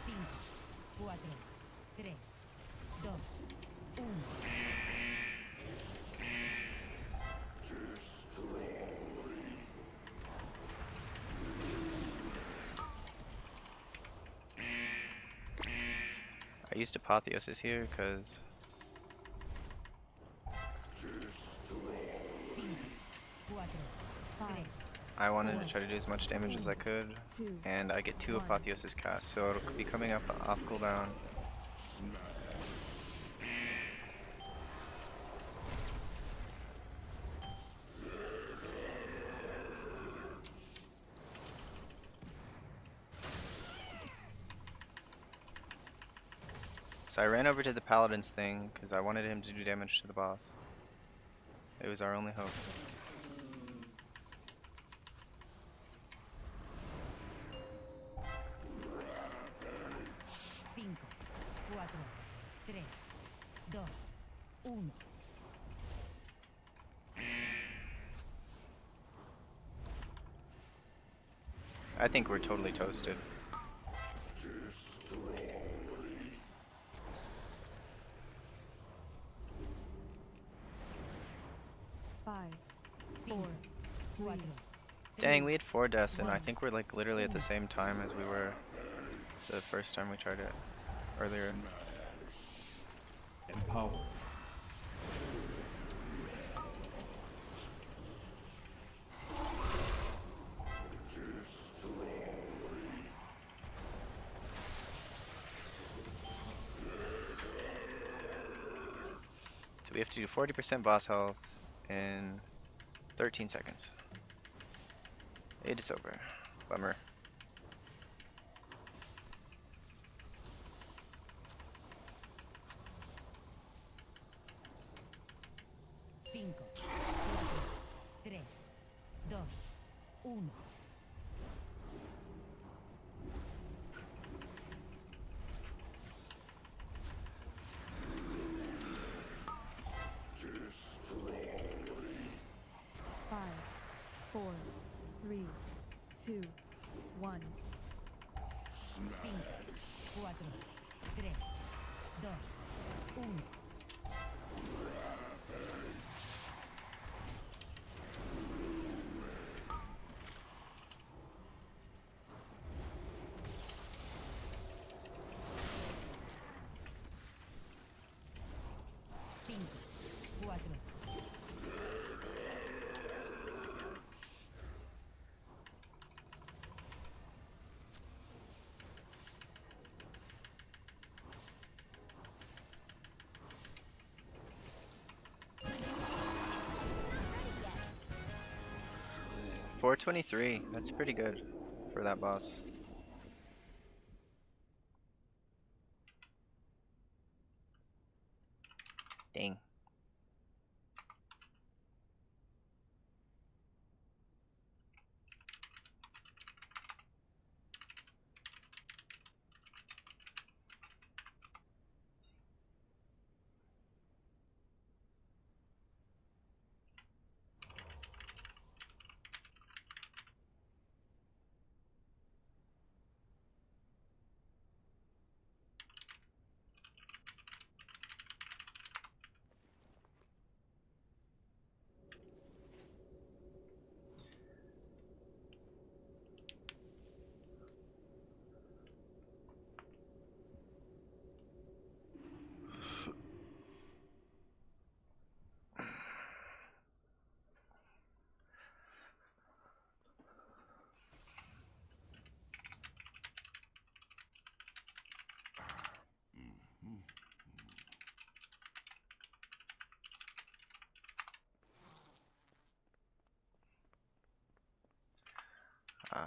Cinco, cuatro, tres, dos, uno. I used Apotheosis here because Cinco, cuatro, 5, tres, I wanted to try to do as much damage as I could, 2. and I get 2 One. Apotheosis casts, so it'll be coming up off cooldown. So I ran over to the Paladin's thing because I wanted him to do damage to the boss. It was our only hope. cinco, cuatro, tres, dos, uno. I think we're totally toasted. 5, 4, Cinco, cuatro, Dang, we had 4 deaths, and I One. think we're like literally at the same time as we were the first time we tried it earlier. Empower. So we have to do 40% boss health in 13 seconds. It is over. Bummer. cinco, cuatro, tres, dos, uno. Five, 4, 3, 2, 1. Cinco, cuatro, tres, dos, uno. Cinco, cuatro, 423. That's pretty good for that boss. Dang.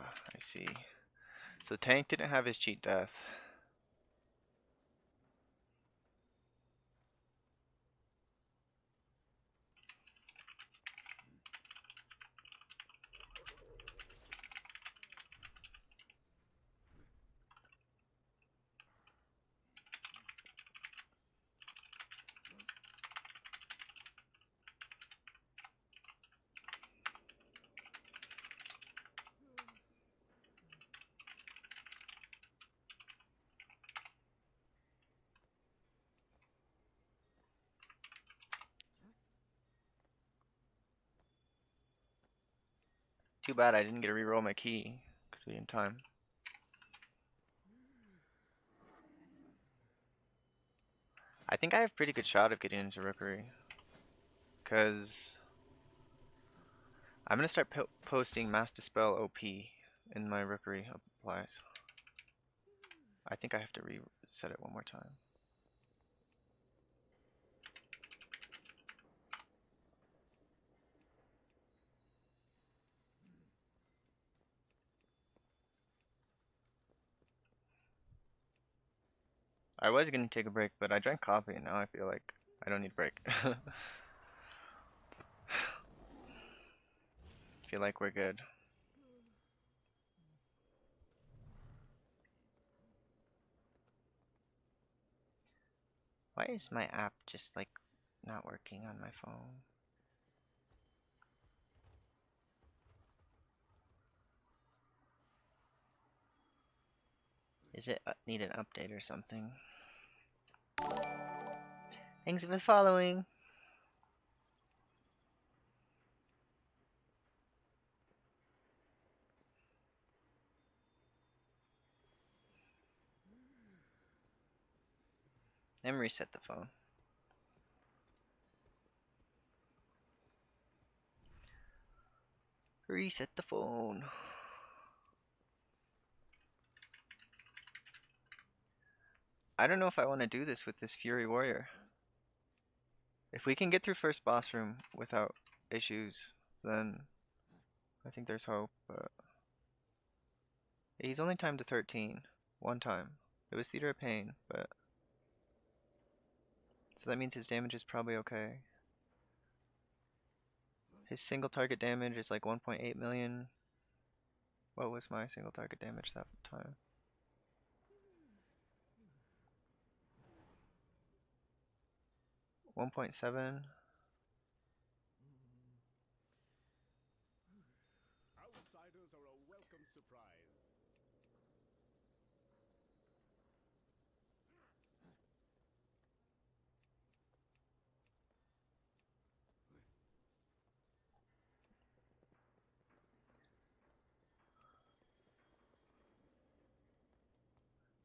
I see. So Tank didn't have his cheat death. Too bad I didn't get to reroll my key because we didn't time. I think I have pretty good shot of getting into Rookery because I'm gonna start posting Mass Dispel OP in my Rookery applies. I think I have to reset it one more time. I was gonna take a break, but I drank coffee and now I feel like I don't need a break. Feel like we're good. Why is my app just like not working on my phone? Is it need an update or something? Thanks for following. Let me reset the phone. Reset the phone. I don't know if I want to do this with this Fury Warrior. If we can get through first boss room without issues, then I think there's hope, but he's only timed to 13 one time. It was Theater of Pain, but so that means his damage is probably okay. His single target damage is like 1.8 million. What was my single target damage that time? $1.7. Outsiders are a welcome surprise.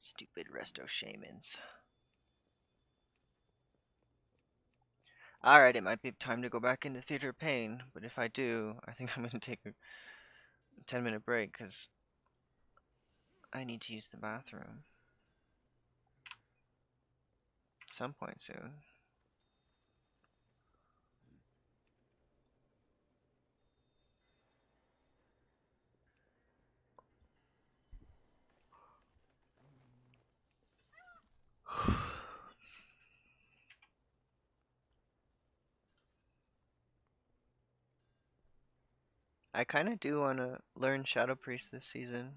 Stupid resto shamans. Alright, it might be time to go back into Theater of Pain, but if I do, I think I'm going to take a 10-minute break because I need to use the bathroom. Some point soon. I kind of do want to learn Shadow Priest this season.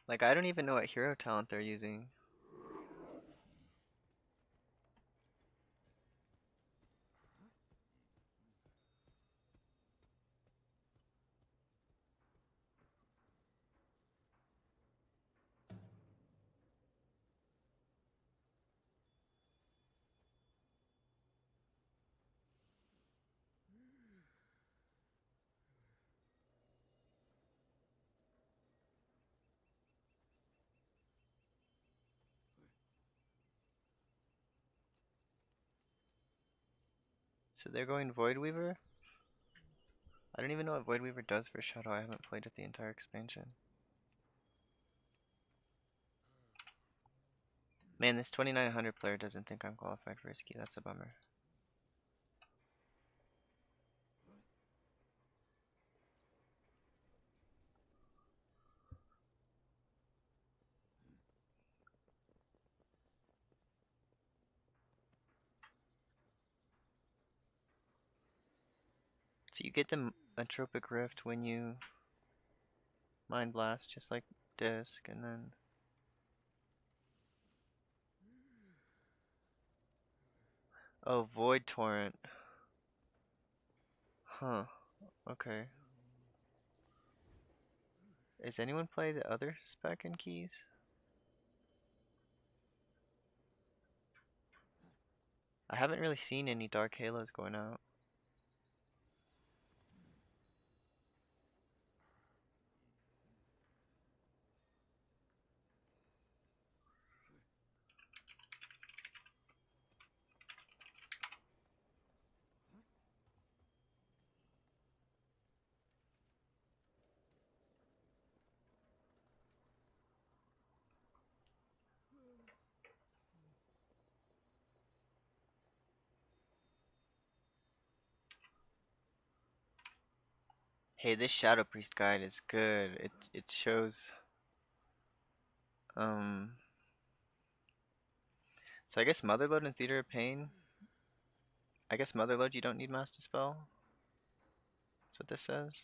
Like, I don't even know what hero talent they're using. So they're going Void Weaver? I don't even know what Void Weaver does for Shadow. I haven't played it the entire expansion. Man, this 2900 player doesn't think I'm qualified for Risky. That's a bummer. So you get the Atropic Rift when you Mind Blast, just like Disc, and then... Oh, Void Torrent. Huh, okay. Is anyone play the other spec and keys? I haven't really seen any Dark Halos going out. Hey, this Shadow Priest guide is good. It shows so I guess Motherload and Theater of Pain. I guess Motherload you don't need Mass Dispel. That's what this says.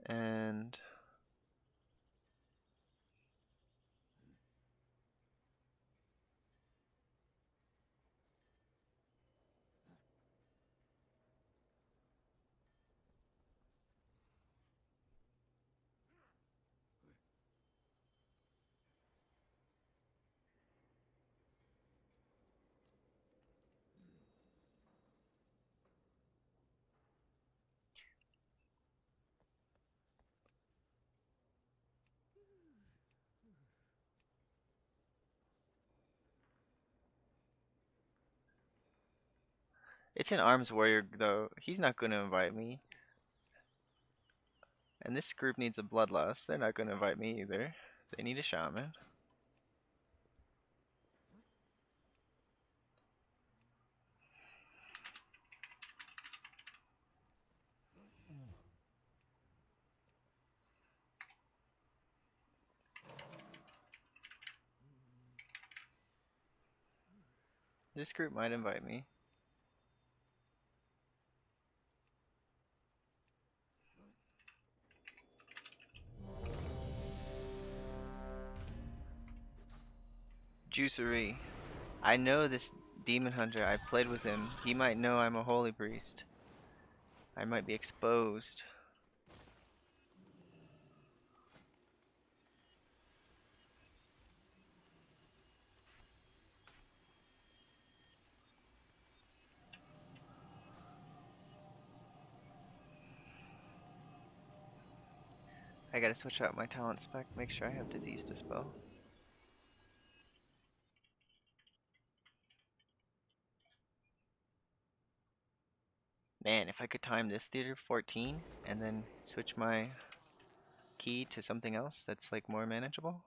And it's an Arms Warrior though. He's not gonna invite me. And this group needs a Bloodlust. They're not gonna invite me either. They need a Shaman. This group might invite me. Juicery. I know this Demon Hunter. I played with him. He might know I'm a Holy Priest. I might be exposed. I gotta switch out my talent spec, make sure I have Disease Dispel. Man, if I could time this Theater 14 and then switch my key to something else that's like more manageable,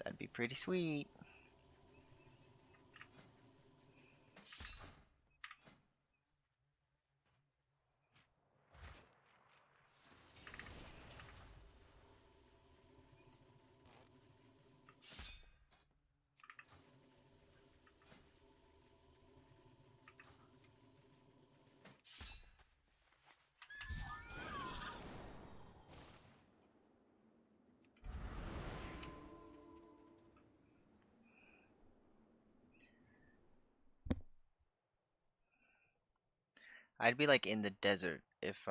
that'd be pretty sweet. I'd be like in the desert if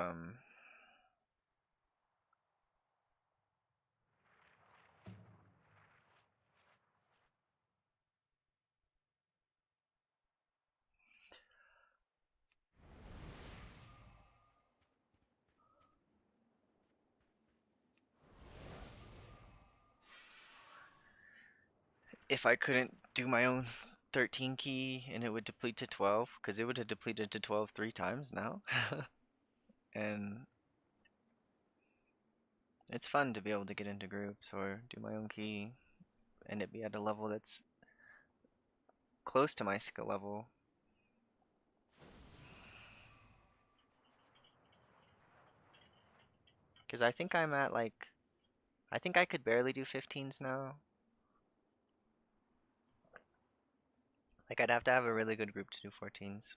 I couldn't do my own 13 key and it would deplete to 12, because it would have depleted to 12 3 times now. And it's fun to be able to get into groups or do my own key and it be at a level that's close to my skill level. Because I think I'm at like, I think I could barely do 15s now. Like I'd have to have a really good group to do 14s.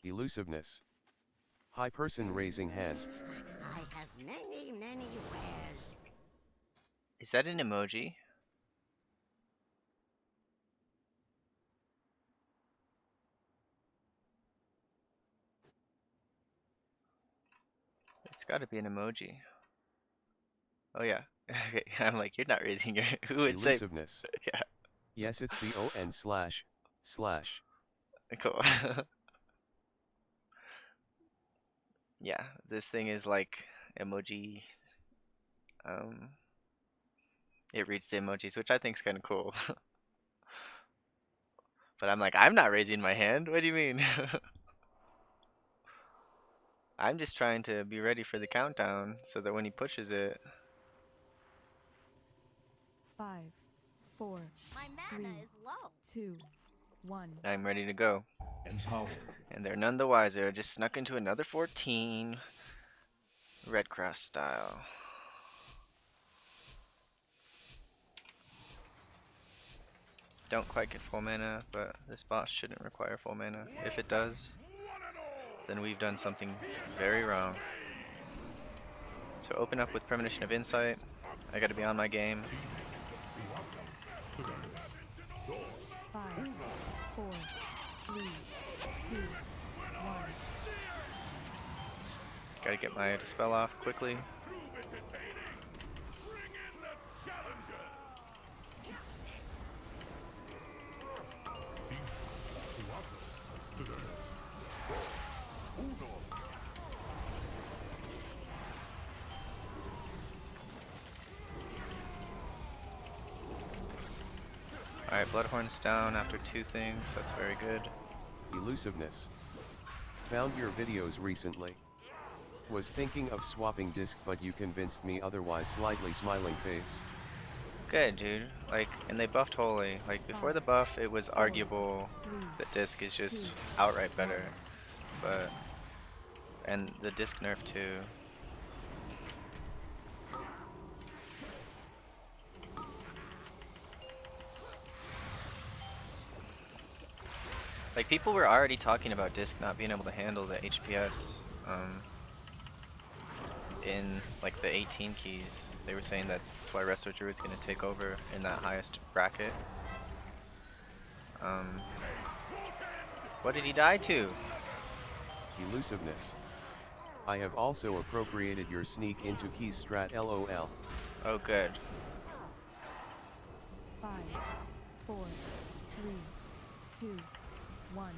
Elusiveness. High person raising hand. I have many, many wares. Is that an emoji? It's gotta be an emoji. Oh yeah. Okay, I'm like, you're not raising your who would say Elusiveness. yeah, Yes, it's the ON slash. cool. Yeah, this thing is like emoji um it reads the emojis, which I think is kinda cool. But I'm like, I'm not raising my hand. What do you mean? I'm just trying to be ready for the countdown so that when he pushes it. 5, 4, My 3, mana is low. 2, 1. I'm ready to go. Empowered. And they're none the wiser, just snuck into another 14. Red Cross style. Don't quite get full mana, but this boss shouldn't require full mana. If it does, then we've done something very wrong. So open up with Premonition of Insight. I gotta be on my game. 5, 4, 3, 2, 1. Gotta get my Dispel off quickly. Alright, Bloodhorn's down after 2 things, that's very good. Elusiveness. Found your videos recently. Was thinking of swapping disc, but you convinced me otherwise. Slightly smiling face. Good, dude. Like, and they buffed Holy. Like, before the buff, it was arguable that Disc is just outright better. But, and the Disc nerf too. Like, people were already talking about Disc not being able to handle the HPS in like the 18 keys. They were saying that that's why Resto Druid's gonna take over in that highest bracket. What did he die to? Elusiveness. I have also appropriated your sneak into keys strat LOL. Oh good. 5, 4, 3, 2, 1.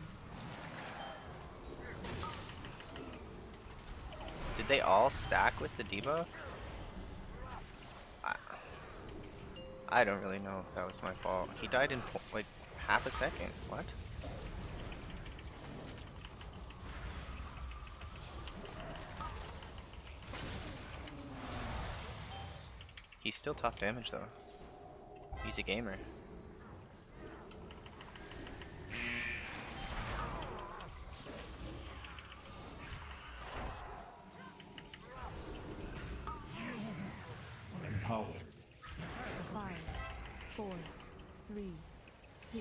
Did they all stack with the debuff? I don't really know if that was my fault. He died in like half a second. What? He's still top damage though. He's a gamer. Empowered. 5, 4, 3, 2,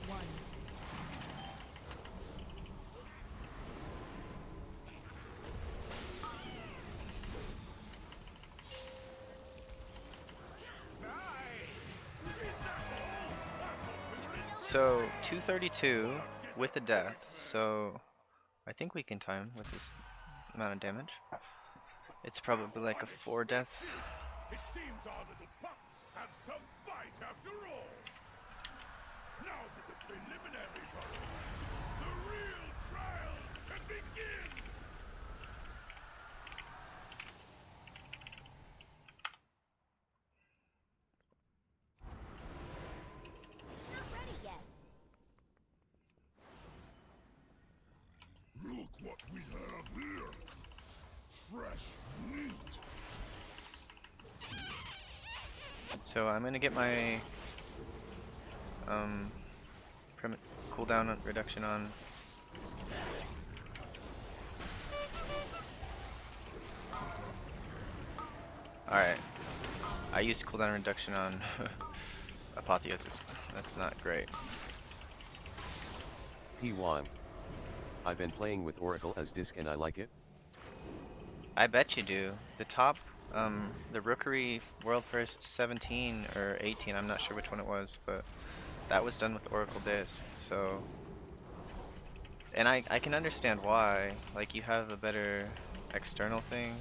1. So 232 with the death, so I think we can time with this amount of damage. It's probably like a 4 death. It seems our little pups have some fight after all. Now that the preliminaries are over, the real trials can begin. Not ready yet. Look what we have here. Fresh meat. So I'm gonna get my cooldown reduction on. Alright. I used cooldown reduction on Apotheosis. That's not great. P1. I've been playing with Oracle as disc and I like it. I bet you do. The top, the Rookery World First 17 or 18, I'm not sure which one it was, but that was done with Oracle disc, so... And I can understand why. Like, you have a better external thing.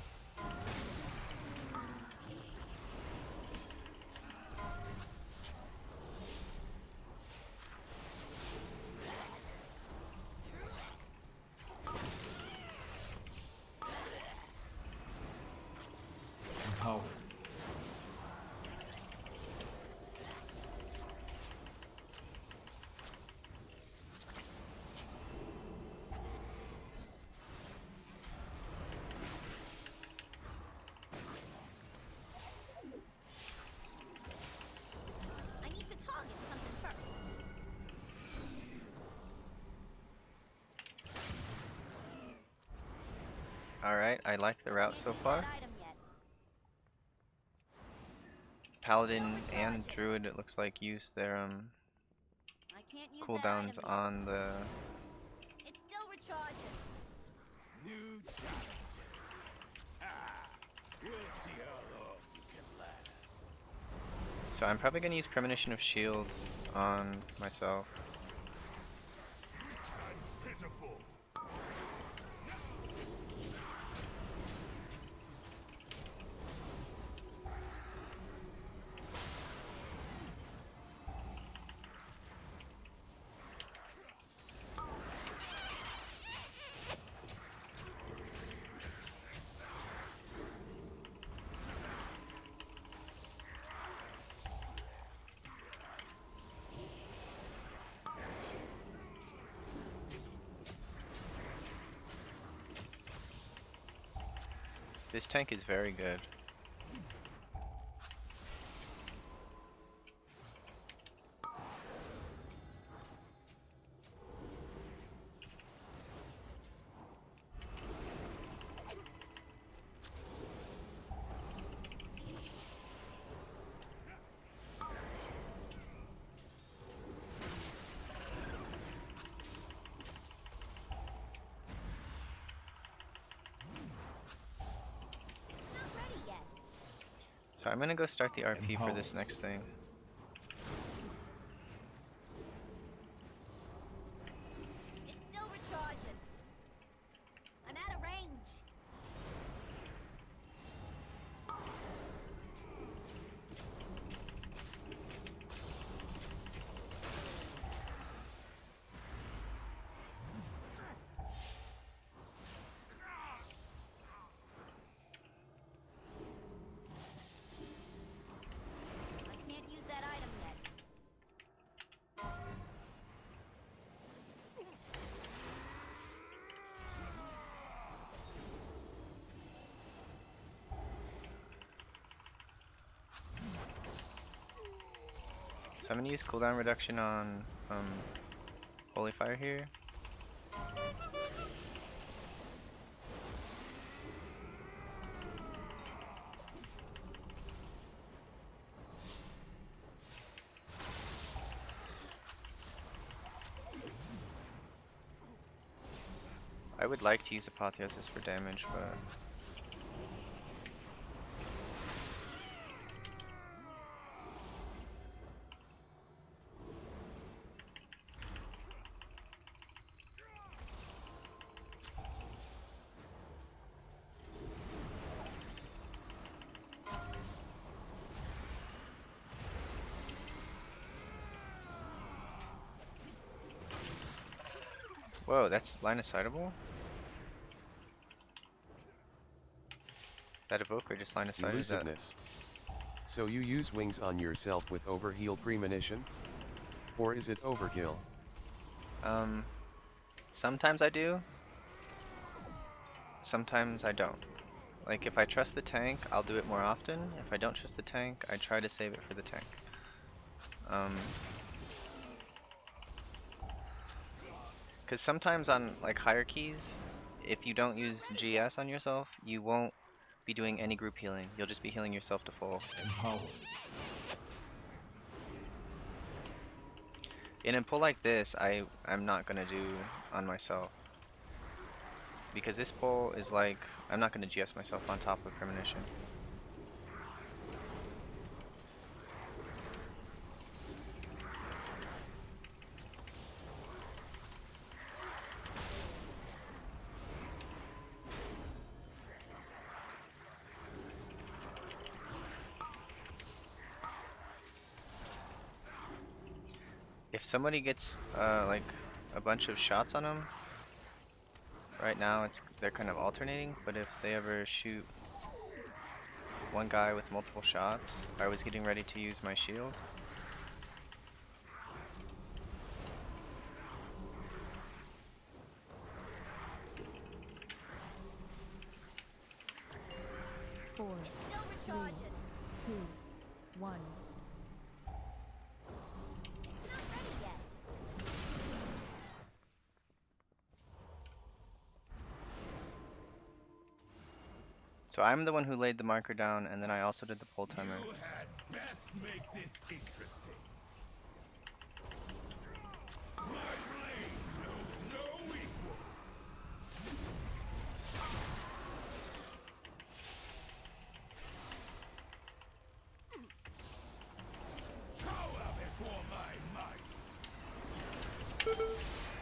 Empower. I need to target something first. Alright, I like the route so far. That item yet. Paladin and Druid, it looks like, use their I can't use that cooldowns item yet. on the... It still recharges. New challenger. We'll see how long you can last. So I'm probably going to use Premonition of Shield on myself. Pitiful. This tank is very good. Not ready yet. So I'm gonna go start the RP for this next thing. It still recharges. I'm out of range. I can't use that item yet. So I'm gonna use cooldown reduction on Holy Fire here. I would like to use Apotheosis for damage, but... Whoa, that's line of sightable? That evoker just line of sighted that. Elusiveness. So you use wings on yourself with overheal premonition? Or is it overkill? Sometimes I do. Sometimes I don't. Like, if I trust the tank, I'll do it more often. If I don't trust the tank, I try to save it for the tank. Because sometimes on, like, hierarchies, if you don't use GS on yourself, you won't be doing any group healing. You'll just be healing yourself to full. Empower. In a pull like this, I'm not gonna do on myself. because this pull is like, I'm not going to GS myself on top of Premonition. If somebody gets like a bunch of shots on them, right now they're kind of alternating, but if they ever shoot one guy with multiple shots, I was getting ready to use my shield. Four, Still three, recharging. 2, 1. Not ready yet. So I'm the one who laid the marker down, and then I also did the pull timer. You had best make this interesting. My blade knows no equal. Cower before my might.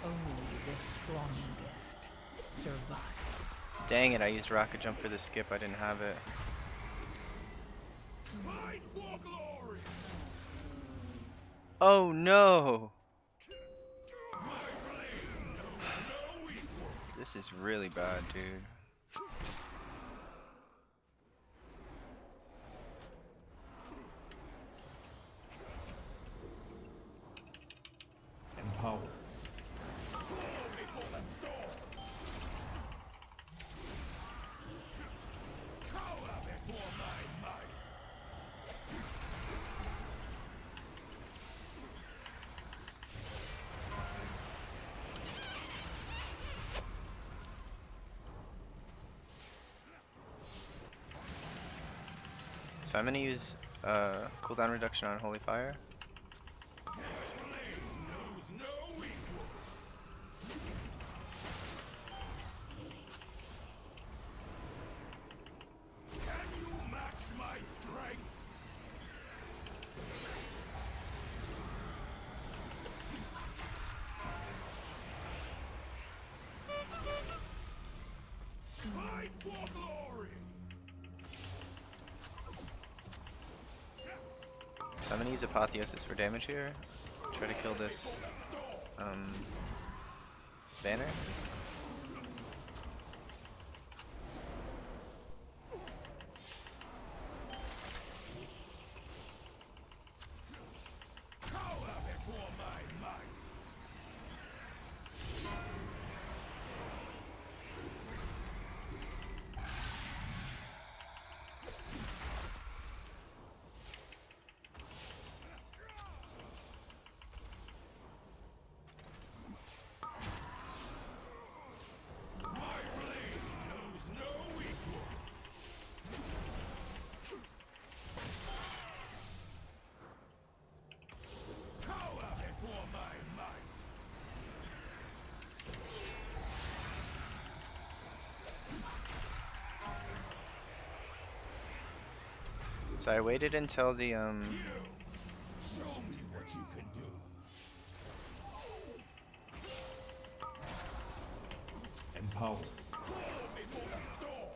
Only the strongest survive. Dang it, I used rocket jump for the skip, I didn't have it. Fight for glory. Oh no! My blade knows no equal. This is really bad, dude. Empower. Fall before the storm. Cower before my might. So I'm gonna use cooldown reduction on Holy Fire. My blade knows no equal. Can you match my strength? Fight for glory. So I'm gonna use Apotheosis for damage here. Try to kill this banner. Cower before my might. My blade knows no equal. Cower before my might. So I waited until the You. Show me what you can do. Empower. Fall before the storm.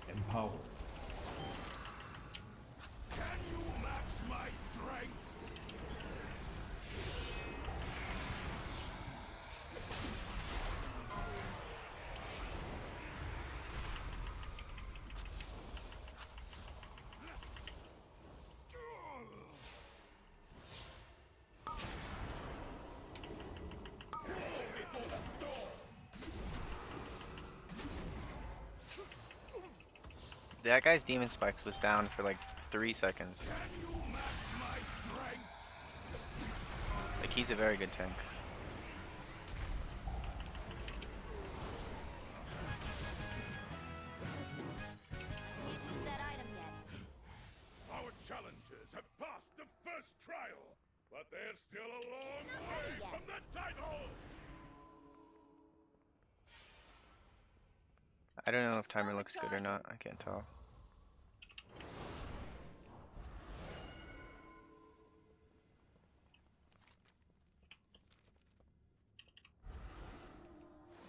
Empower. Can you match my strength? Fall before the storm. that guy's Demon Spikes was down for like 3 seconds. Can you match my strength? Like he's a very good tank. Use that item yet. Our challengers have trial, but they're still a long way from the title! I don't know if timer looks good or not. I can't tell.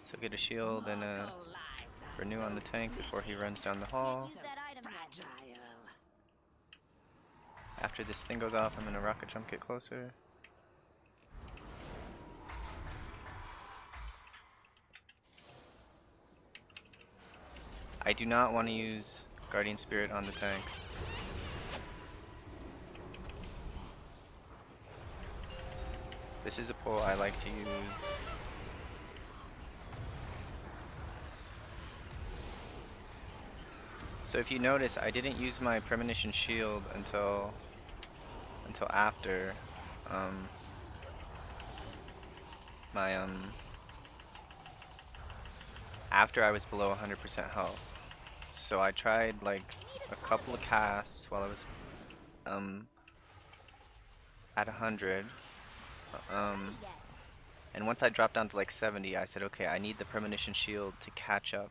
So get a shield and renew on the tank before he runs down the hall. Use that item then. After this thing goes off, I'm gonna rocket jump, get closer. I do not want to use Guardian Spirit on the tank. This is a pull I like to use. So if you notice, I didn't use my premonition shield until after after I was below 100% health. So I tried like a couple of casts while I was at 100. And once I dropped down to like 70, I said, okay, I need the premonition shield to catch up.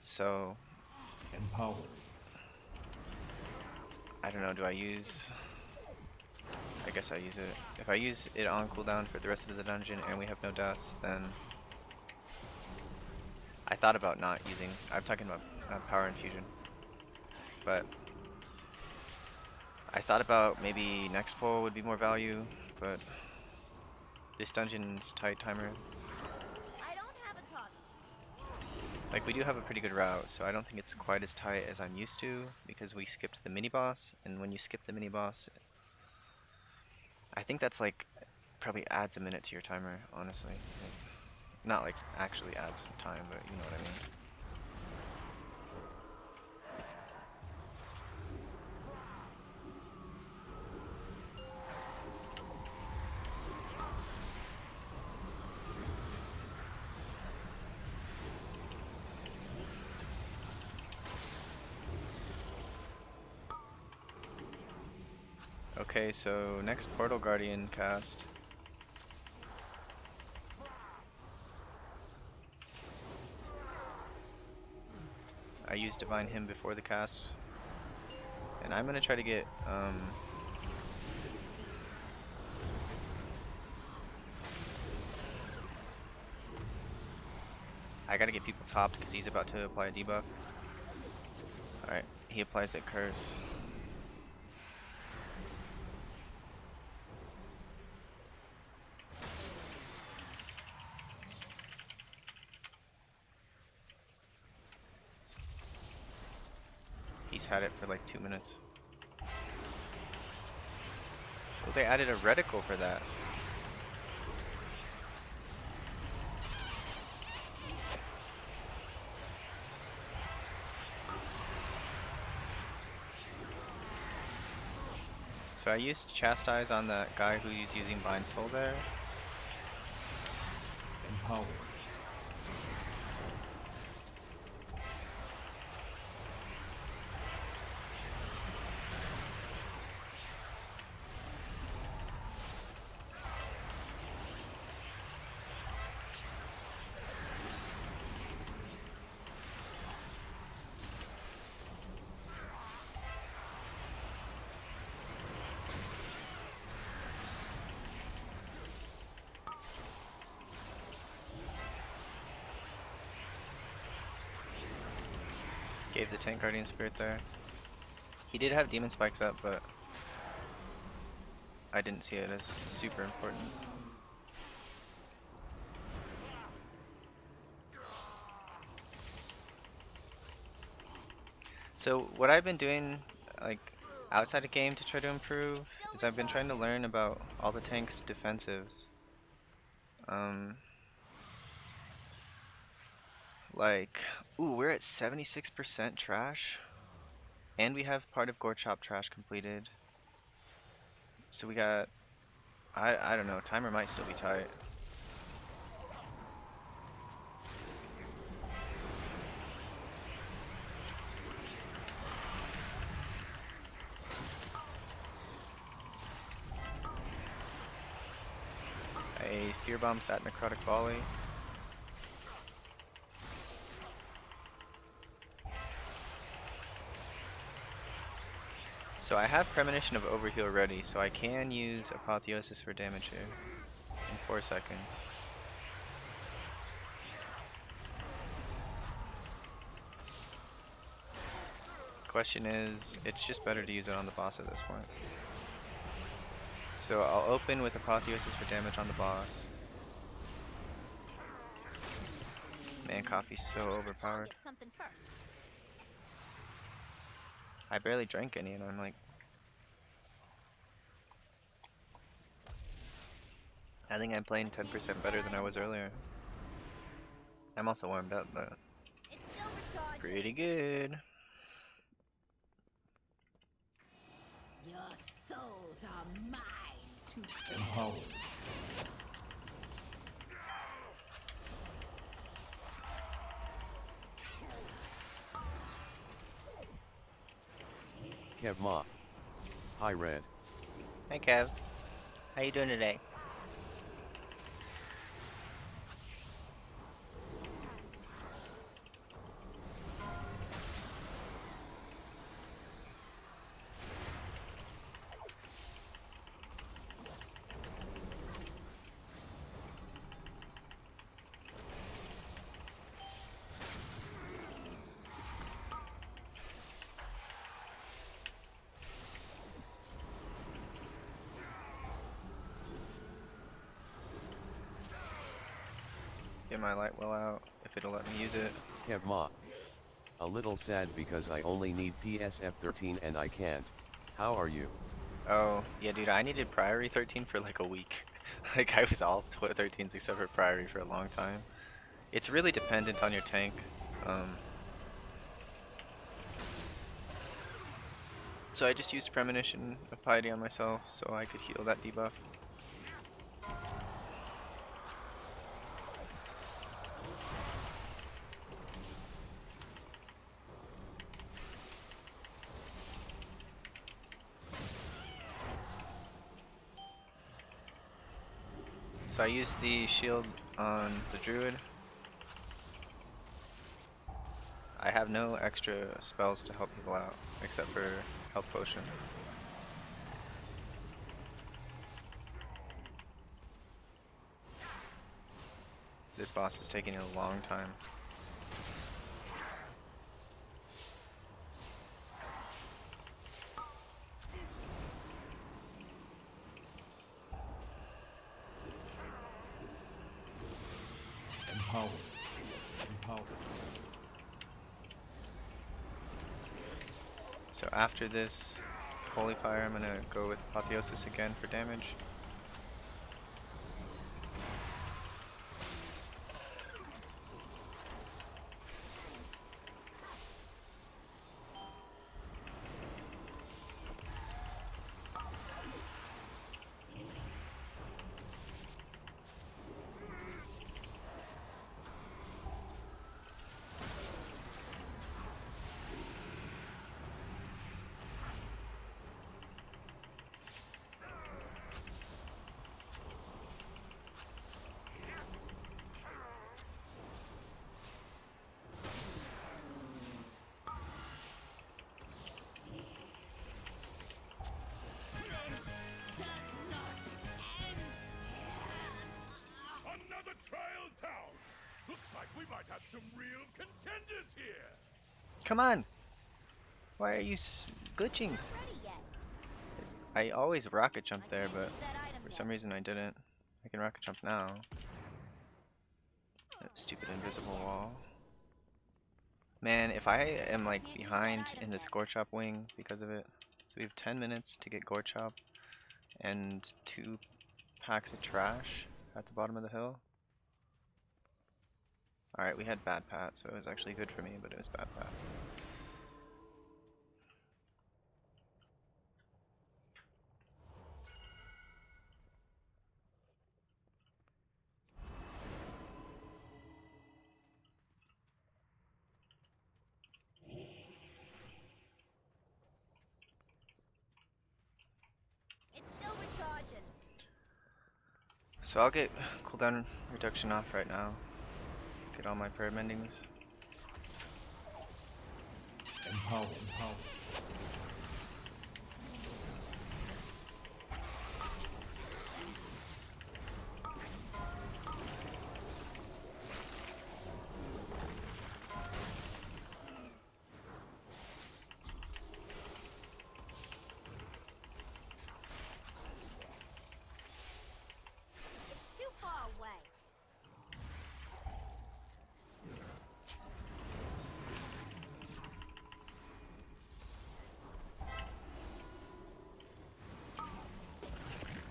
So Empowered. I don't know, do I use... I guess I use it. If I use it on cooldown for the rest of the dungeon and we have no deaths, then... I thought about not using... I'm talking about power infusion. But... I thought about maybe next pull would be more value, but... This dungeon's tight timer. I don't have a talk. Like, we do have a pretty good route, so I don't think it's quite as tight as I'm used to, because we skipped the mini-boss, and when you skip the mini-boss, I think that's like, probably adds a minute to your timer, honestly. Like, not like actually adds some time, but you know what I mean. Okay, so next Portal Guardian cast. I used Divine Hymn before the cast. And I'm gonna try to get I gotta get people topped because he's about to apply a debuff. Alright, he applies that curse. He's had it for like 2 minutes. Oh, they added a reticle for that. So I used Chastise on that guy who's using Blind Soul there. Empowered. Gave the tank Guardian Spirit there. He did have Demon Spikes up, but I didn't see it as super important. So what I've been doing, like, outside of game to try to improve, is I've been trying to learn about all the tanks' defensives. Like, ooh, we're at 76% trash, and we have part of Gore Chop trash completed. So we got, I don't know, timer might still be tight. I fear bombed that necrotic volley. So I have Premonition of Overheal ready, so I can use Apotheosis for damage here in 4 seconds. Question is, it's just better to use it on the boss at this point. So I'll open with Apotheosis for damage on the boss. Man, coffee's so overpowered. Get something first. I barely drank any and I'm like... I think I'm playing 10% better than I was earlier. I'm also warmed up, but... It's still recharging. pretty good. Your souls are mine to Empowered. Kev Ma. Hi Red. Hey Kev. How you doing today? Get my light well out, if it'll let me use it. Kev Ma. A little sad because I only need PSF 13 and I can't. How are you? Oh, yeah dude, I needed Priory 13 for like a week. Like I was all 13s except for Priory for a long time. It's really dependent on your tank. So I just used Premonition of Piety on myself so I could heal that debuff. So I used the shield on the druid. I have no extra spells to help people out except for health potion. This boss is taking a long time. Empowered. Empowered. So after this Holy Fire, I'm gonna go with Apotheosis again for damage. Another trial down. Looks like we might have some real contenders here. Come on! Why are you glitching? Ready yet? I always rocket jump there, but Use that item for yet. some reason I didn't. I can rocket jump now. That stupid invisible wall. Man, if I am like behind in the Scorchop wing because of it. So we have 10 minutes to get Gorechop and 2 packs of trash at the bottom of the hill. Alright, we had bad pat, so it was actually good for me, but it was bad pat. It's still recharging. So I'll get cooldown reduction off right now. Get all my prayer mendings. Empower, empower. It's too far away.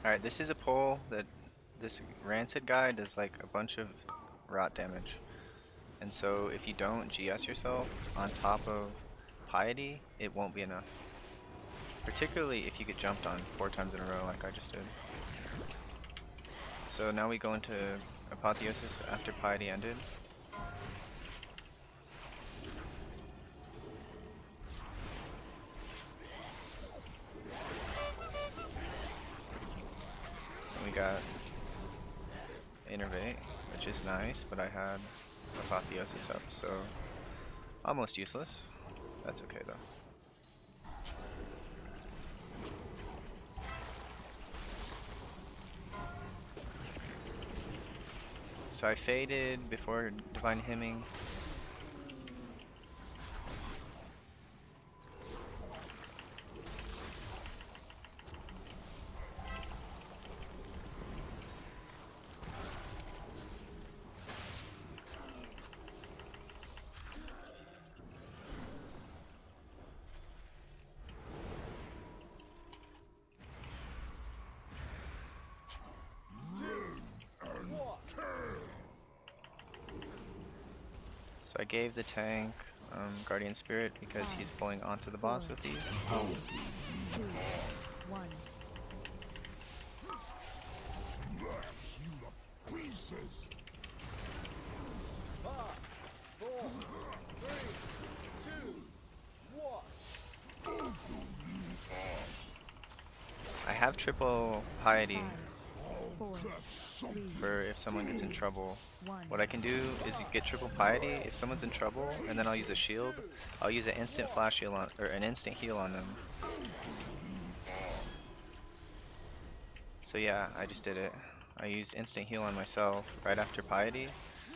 Alright, this is a pull that this rancid guy does like a bunch of rot damage. And so if you don't GS yourself on top of piety, it won't be enough. Particularly if you get jumped on 4 times in a row like I just did. So now we go into apotheosis after piety ended. And we got innervate, which is nice, but I had apotheosis up, so almost useless. That's okay though. So I faded before divine hymning. So I gave the tank Guardian Spirit because he's pulling onto the boss with these. 2, 1. Pieces. I have triple piety 4, 3, for if someone gets in trouble. 1. What I can do is get triple piety if someone's in trouble, and then I'll use a shield. I'll use an instant flash heal on, or an instant heal on them. So yeah, I just did it. I used instant heal on myself right after piety,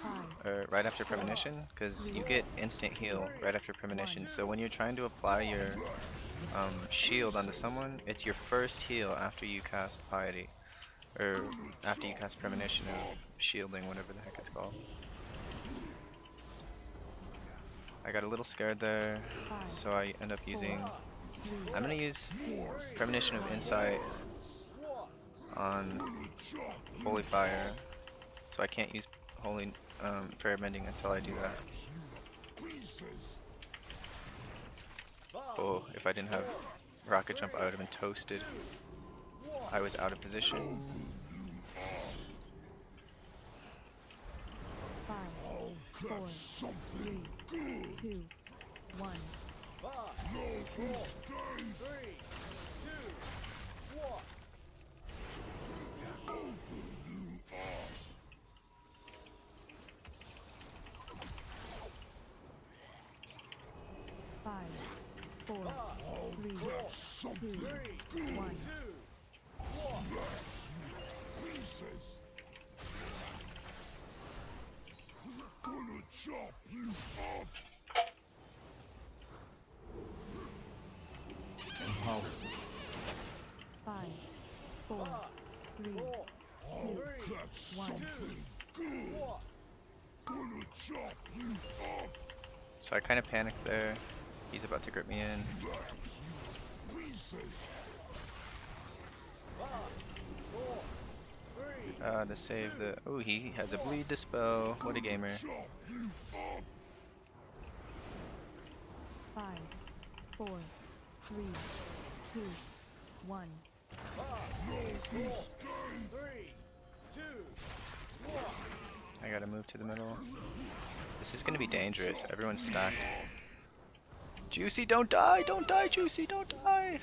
5, or right after premonition, because you get instant heal right after premonition. So when you're trying to apply your shield onto someone, it's your first heal after you cast piety, or after you cast premonition or shielding, whatever the heck it's called. I got a little scared there, so I end up using. I'm gonna use premonition of insight on holy fire, so I can't use holy prayer mending until I do that. Oh, if I didn't have rocket jump, I would have been toasted. I was out of position. 5, 4, 3, 2, 1. Five, 4, 3, 2, 1. Pieces. Gonna chop you up. Empower. 5, 4, 3, 2, 1. Gonna chop you up. So I kind of panicked there. He's about to grip me in. Pieces. To save the. Oh, he has a bleed dispel. What a gamer. 5, 4, 3, 2, 1. I gotta move to the middle. This is gonna be dangerous. Everyone's stacked. Juicy, don't die! Don't die, Juicy, don't die!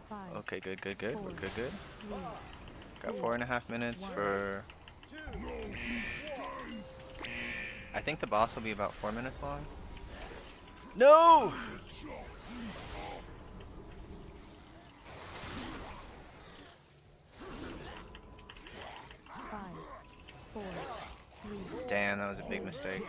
5, Okay, good, good, good. We're good, good. 3, Got 4.5 minutes for. I think the boss will be about 4 minutes long. No! 5, 4, 3, Damn, that was a big mistake. 1.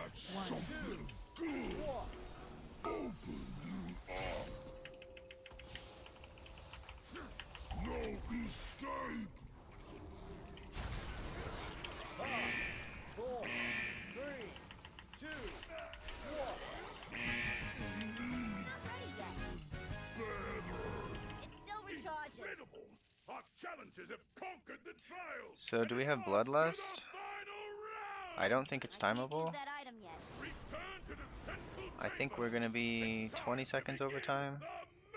It still recharges. Incredible! Our challenges have conquered the trials. So do we have And advanced to the Bloodlust? final round. I don't think it's I can't use timeable. that item yet. Return to the central I think chamber. we're gonna be It's time 20 to seconds over begin time. The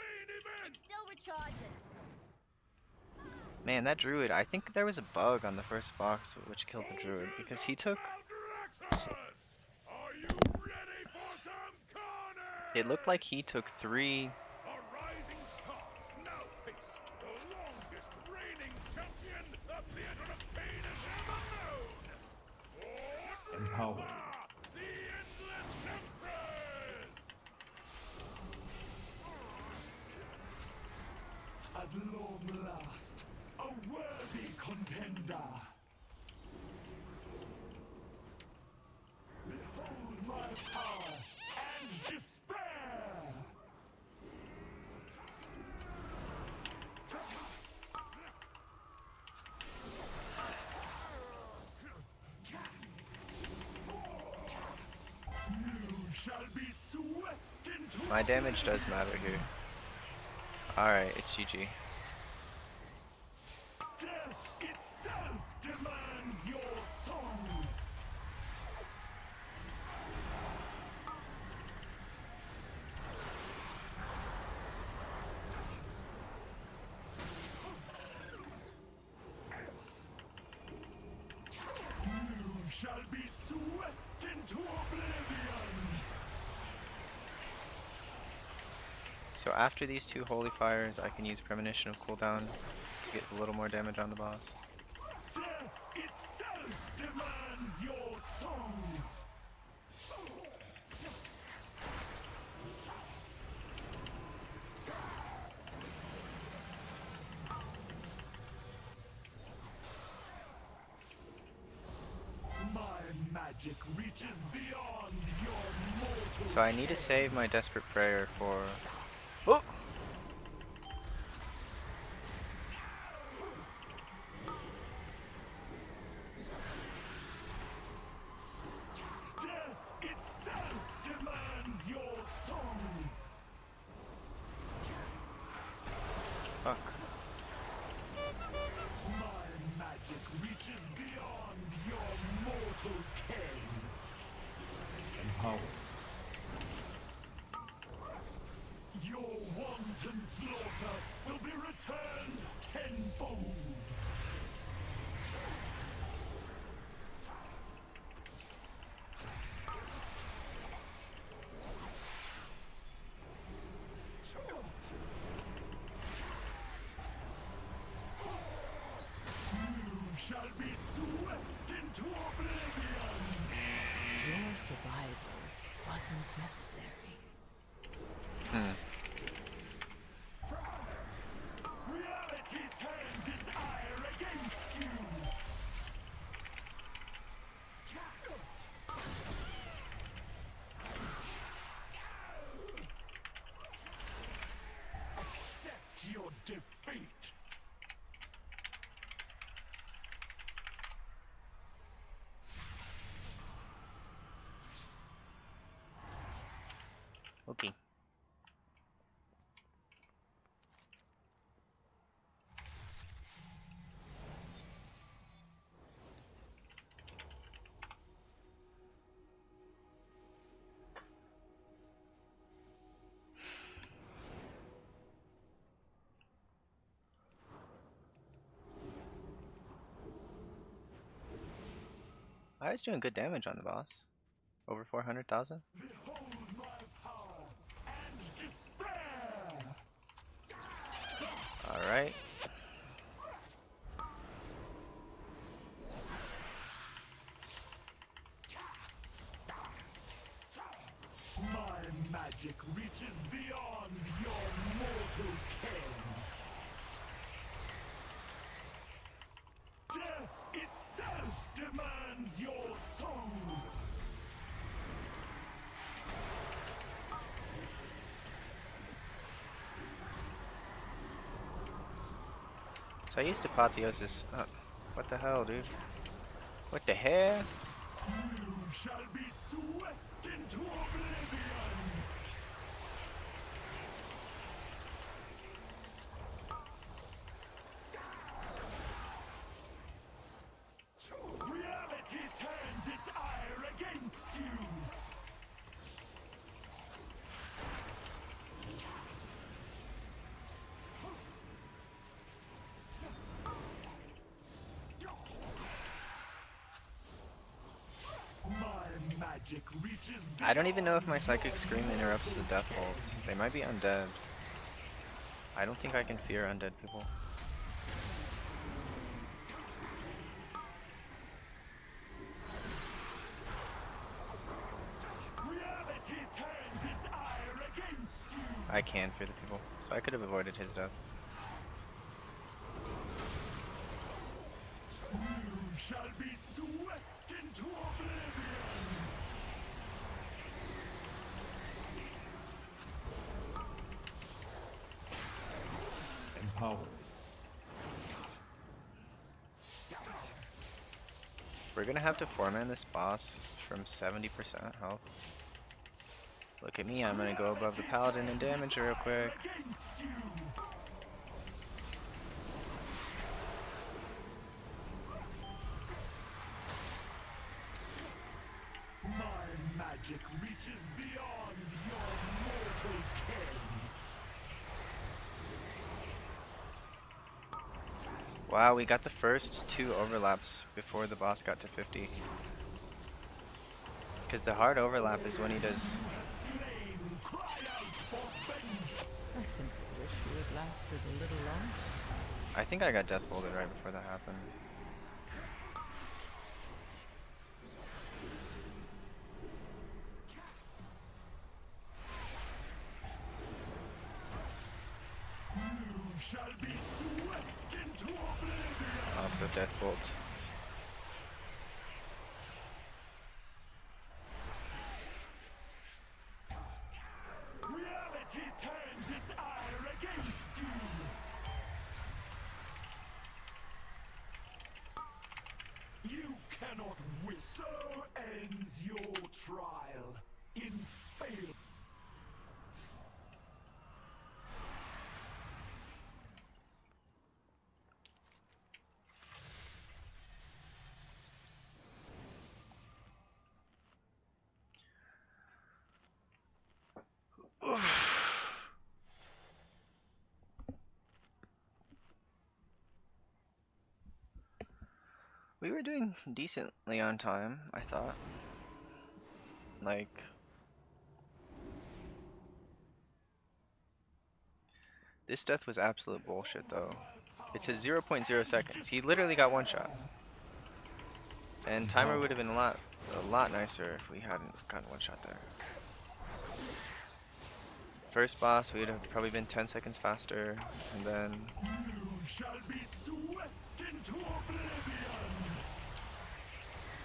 main event. It still recharges. Man, that druid, I think there was a bug on the first box which killed the druid because he took. Are you ready for some carnage? It looked like he took 3. Our rising stars now face the longest reigning champion the theater of pain has ever known. Empower. The Endless Empress! At long last, a worthy contender. Behold my power and despair. You shall be swept into My damage does matter here. Alright, it's GG. death itself demands your souls. You shall be swept into oblivion. So after these 2 holy fires, I can use premonition of cooldown to get a little more damage on the boss. Death itself demands your souls. My magic reaches beyond your mortal. So I need to save my desperate prayer for. Oh! Death itself demands your souls. Fuck. My magic reaches beyond your mortal ken. Empower. Your wanton slaughter will be returned tenfold. You shall be swept into oblivion. Your survival wasn't necessary. Reality turns its ire against you. Accept your defeat. Okay. I was doing good damage on the boss. Over 400,000. Behold my power and despair. Alright. reaches beyond your mortal ken. Death itself demands your souls. So I used Apotheosis. What the hell, dude? What the hell? You shall be swept into oblivion. Reality turns its ire against you. My magic reaches I don't even know if my Psychic Scream interrupts the death bolts. They might be undead. I don't think I can fear undead people. Reality turns its ire against you. I can fear the people, so I could have avoided his death. You shall be swept into oblivion. Empowered. We're gonna have to 4-man this boss from 70% health. Look at me, I'm gonna go above the paladin and damage real quick. Against you. My magic reaches beyond your mortal ken. Wow, we got the first 2 overlaps before the boss got to 50. Because the hard overlap is when he does... Slain, cry out for vengeance. I simply wish you had lasted a little longer. I think I got death bolted right before that happened. You shall be swept into oblivion. Also death bolt. Reality turns its ire against you. You cannot win. So ends your trial in fail. We were doing decently on time, I thought. Like... This death was absolute bullshit though. It says 0.0 seconds. He literally got one shot. And timer would have been a lot nicer if we hadn't gotten one shot there. First boss, we would have probably been 10 seconds faster, and then... You shall be swept into oblivion.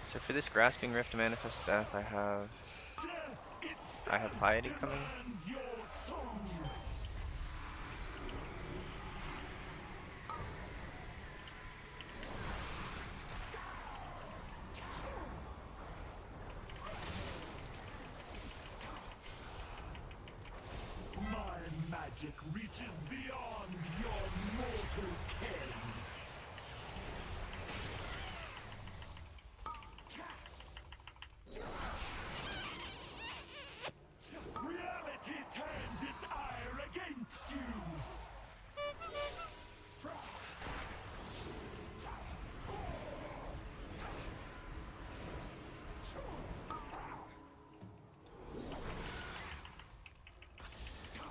So for this Grasping Rift to manifest death, I have Piety coming. Demands your souls. My magic reaches beyond your mortal ken. Reality turns its ire against you.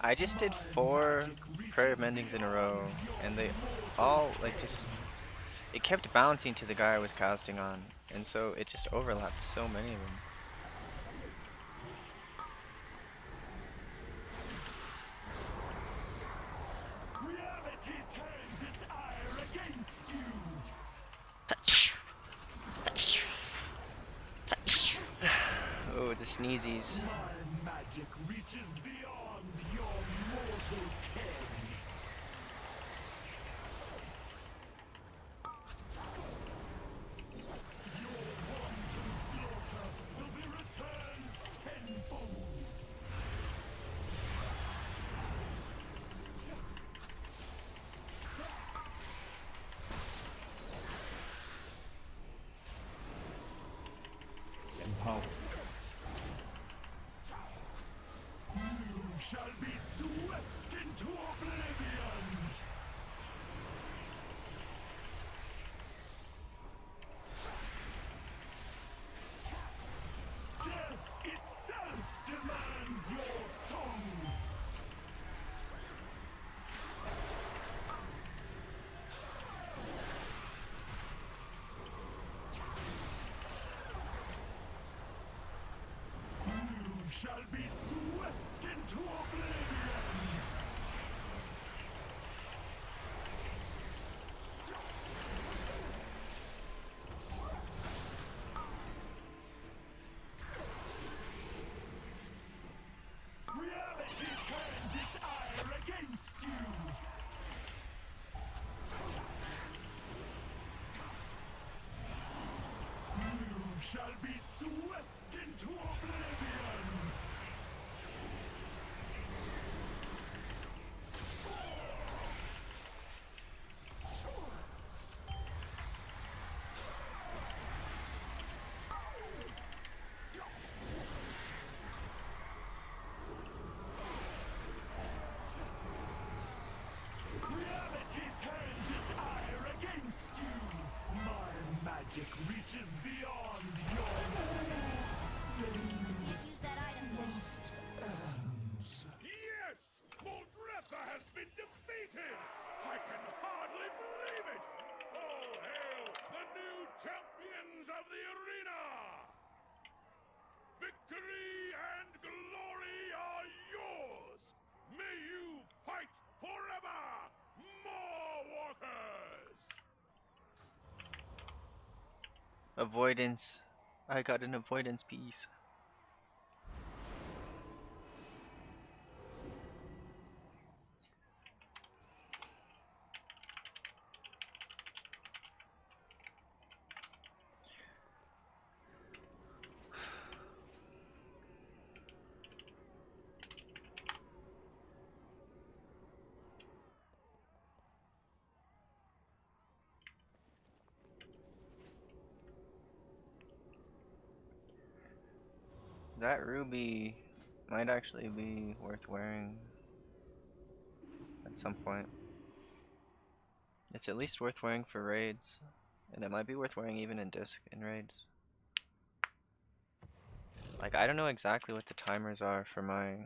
I just did 4 prayer mendings in a row, and they all, like, just... It kept bouncing to the guy I was casting on, and so it just overlapped so many of them. the sneezies. My magic reaches beyond your mortal ken. Your wanton slaughter will be returned tenfold. Impulse. You shall be swept into oblivion. Death itself demands your songs. You shall be swept into oblivion. Reality turns its ire against you. You shall be swept into oblivion. Reality turns its ire against you. My magic reaches beyond your things. Use that item. Must ends. Yes! Moldretha has been defeated! I can hardly believe it! All hail the new champions of the arena! Victory and glory are yours! May you fight forever! More walkers! Avoidance. I got an avoidance piece. That ruby might actually be worth wearing at some point. It's at least worth wearing for raids, and it might be worth wearing even in disc in raids. Like, I don't know exactly what the timers are for my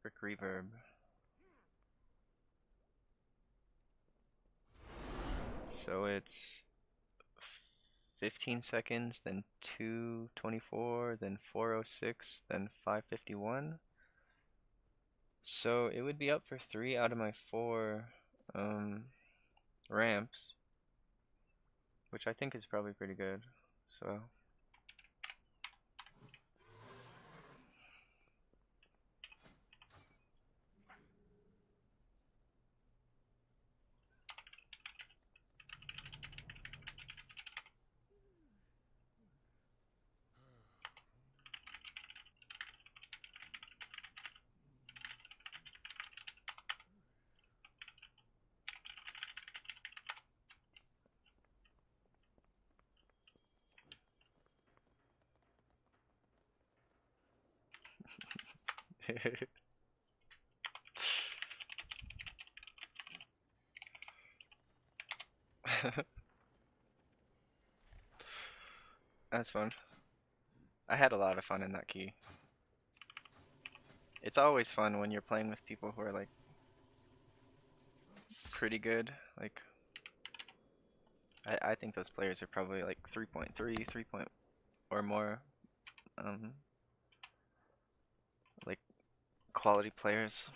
brick reverb. So it's 15 seconds, then 2:24, then 4:06, then 5:51. So it would be up for 3 out of my 4 ramps, which I think is probably pretty good. So that's fun. I had a lot of fun in that key. It's always fun when you're playing with people who are like pretty good. Like I think those players are probably like 3.3, 3 point or more like quality players.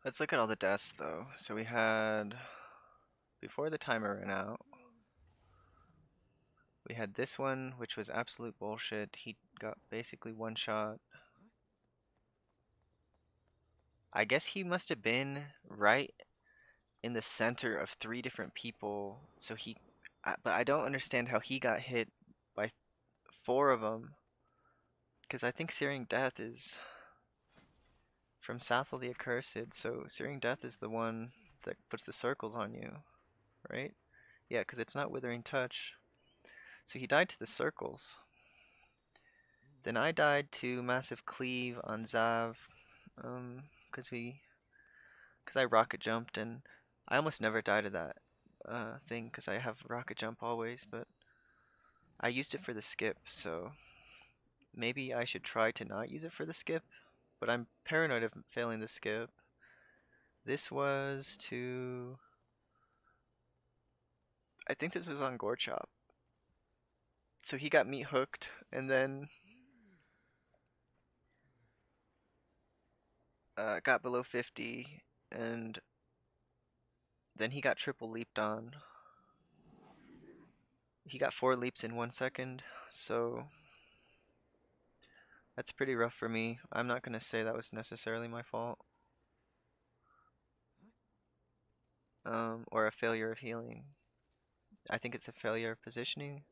Let's look at all the deaths though. So we had before the timer ran out, we had this one, which was absolute bullshit. He got basically one shot. I guess he must have been right in the center of 3 different people, so but I don't understand how he got hit by 4 of them, because I think Searing Death is from Sathel the Accursed, so Searing Death is the one that puts the circles on you, right? Yeah, because it's not Withering Touch. So he died to the circles. Then I died to Massive Cleave on Zav, because I rocket jumped, and I almost never die to that thing because I have rocket jump always, but I used it for the skip, so maybe I should try to not use it for the skip, but I'm paranoid of failing the skip. This was to... I think this was on Gore Chop. So he got meat hooked, and then got below 50, and then he got triple leaped on. He got 4 leaps in 1 second, so that's pretty rough for me. I'm not gonna say that was necessarily my fault. Or a failure of healing. I think it's a failure of positioning.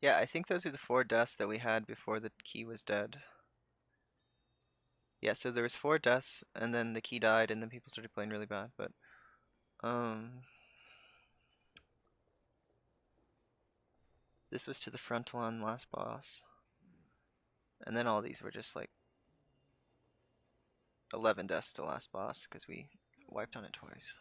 Yeah, I think those are the 4 deaths that we had before the key was dead. Yeah, so there was 4 deaths, and then the key died, and then people started playing really bad, but, this was to the frontal on last boss. And then all these were just like 11 deaths to last boss, because we wiped on it twice.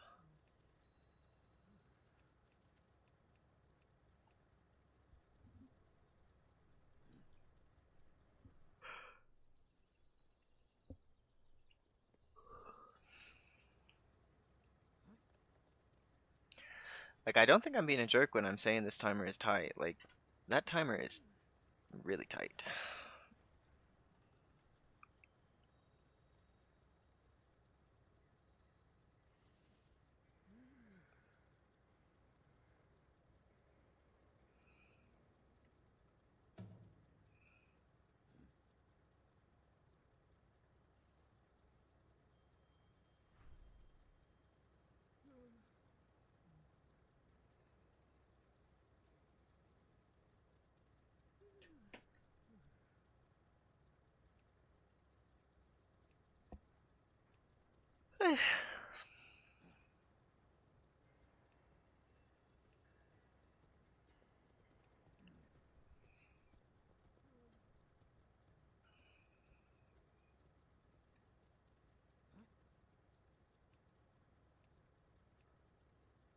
Like, I don't think I'm being a jerk when I'm saying this timer is tight. Like, that timer is really tight.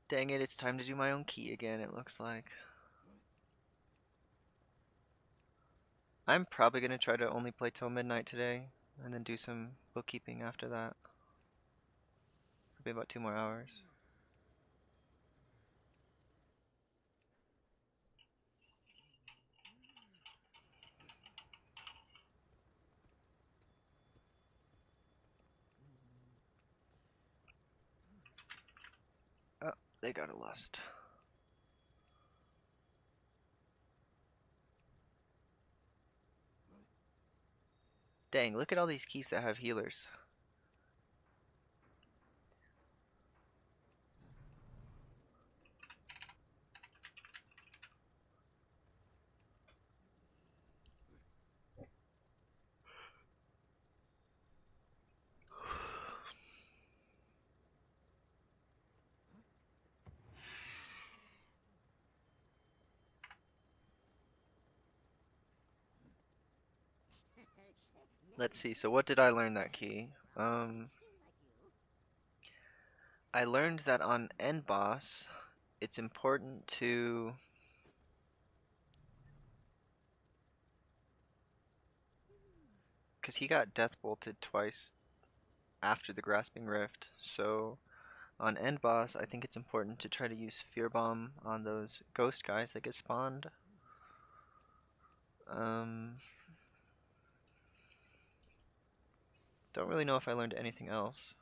Dang it, it's time to do my own key again, it looks like. I'm probably going to try to only play till midnight today, and then do some bookkeeping after that. Maybe about 2 more hours. Oh, they got a lust. Dang, look at all these keys that have healers. Let's see, so what did I learn that key? I learned that on end boss, it's important to because he got death bolted twice after the Grasping Rift. So on end boss, I think it's important to try to use Fear Bomb on those ghost guys that get spawned. Don't really know if I learned anything else.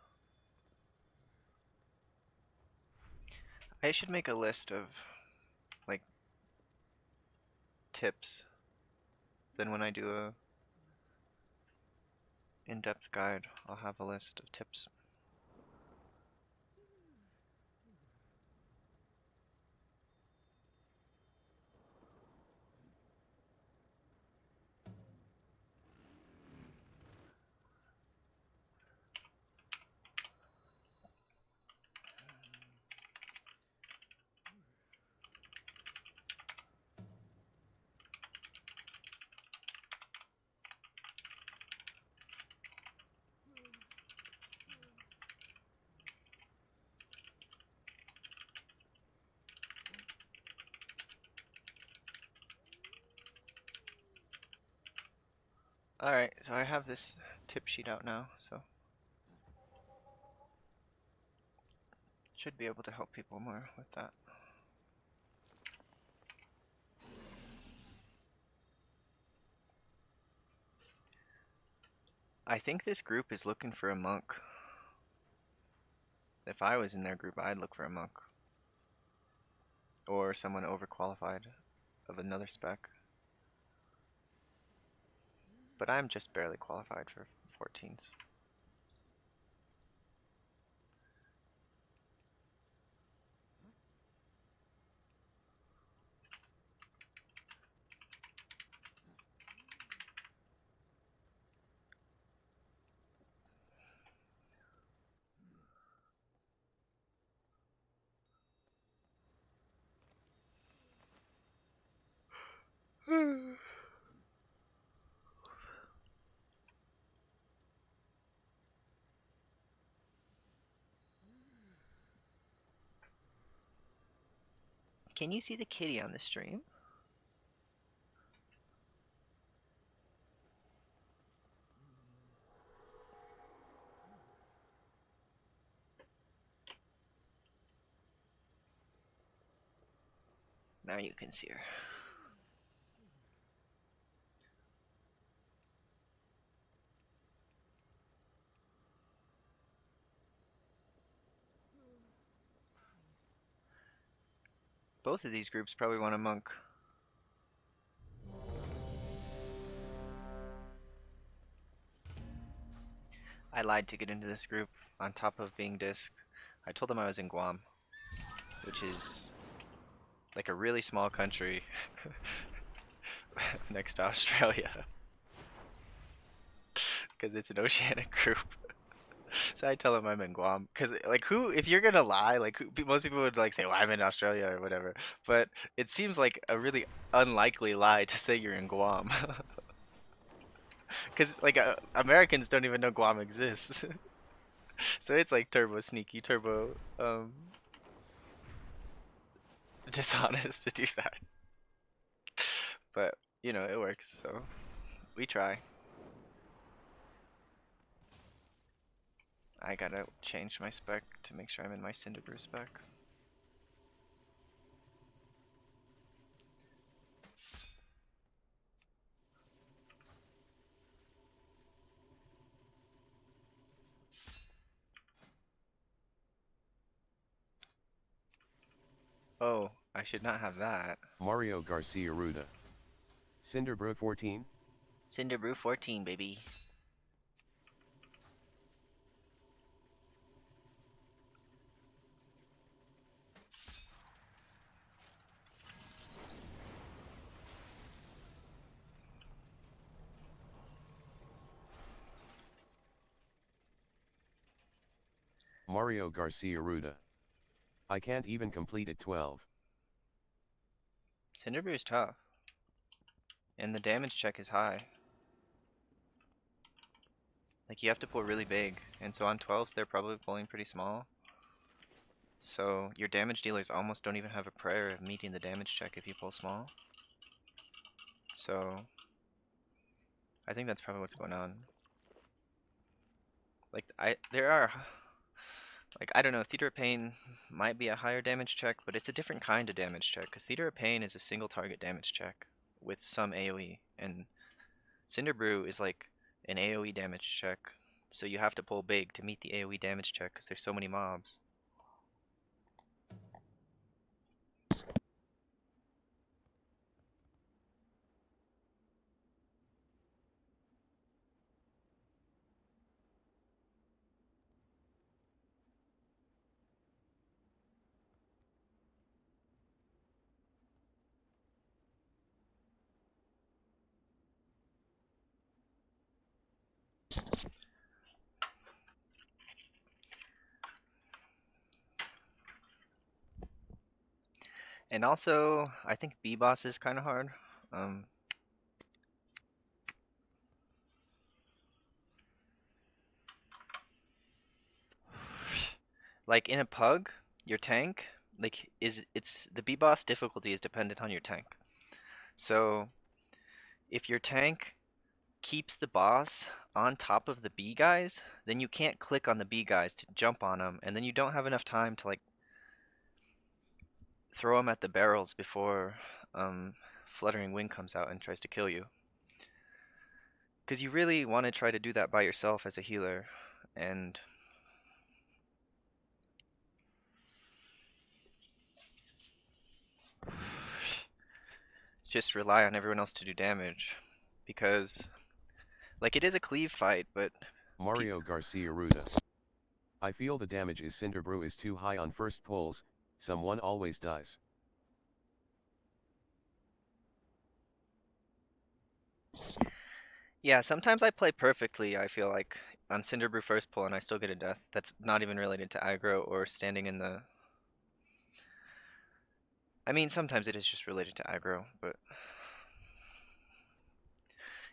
I should make a list of like tips. Then when I do a in-depth guide, I'll have a list of tips. Alright, so I have this tip sheet out now, so should be able to help people more with that. I think this group is looking for a monk. If I was in their group, I'd look for a monk. Or someone overqualified of another spec. But I'm just barely qualified for 14s. Can you see the kitty on the stream? Now you can see her. Both of these groups probably want a monk. I lied to get into this group on top of being disc. I told them I was in Guam, which is like a really small country next to Australia. Because it's an oceanic group. So I tell them I'm in Guam. Because, like, who, if you're gonna lie, like, most people would, like, say, well, I'm in Australia or whatever. But it seems like a really unlikely lie to say you're in Guam. Because, like, Americans don't even know Guam exists. So it's, like, turbo sneaky, turbo, dishonest to do that. But, you know, it works, so we try. I gotta change my spec to make sure I'm in my Cinderbrew spec. Oh, I should not have that. Mario Garcia Ruda. Cinderbrew 14? Cinderbrew 14, baby. Mario Garcia Ruda. I can't even complete it 12. Cinderbrew is tough. And the damage check is high. Like, you have to pull really big. And so on 12s, they're probably pulling pretty small. So your damage dealers almost don't even have a prayer of meeting the damage check if you pull small. So I think that's probably what's going on. Like there are like I don't know, Theater of Pain might be a higher damage check, but it's a different kind of damage check because Theater of Pain is a single target damage check with some AoE, and Cinder Brew is like an AoE damage check, so you have to pull big to meet the AoE damage check because there's so many mobs. And also, I think B boss is kind of hard. Um, like in a pug, your tank like it's the B boss difficulty is dependent on your tank. So if your tank keeps the boss on top of the B guys, then you can't click on the B guys to jump on them, and then you don't have enough time to like throw them at the barrels before Fluttering Wing comes out and tries to kill you. Because you really want to try to do that by yourself as a healer, and just rely on everyone else to do damage. Because, like, it is a cleave fight, but Mario Garcia Ruda. I feel the damage is Cinderbrew is too high on first pulls, someone always dies. yeah, sometimes I play perfectly, I feel like, on Cinderbrew first pull and I still get a death. That's not even related to aggro or standing in the... I mean, sometimes it is just related to aggro, but...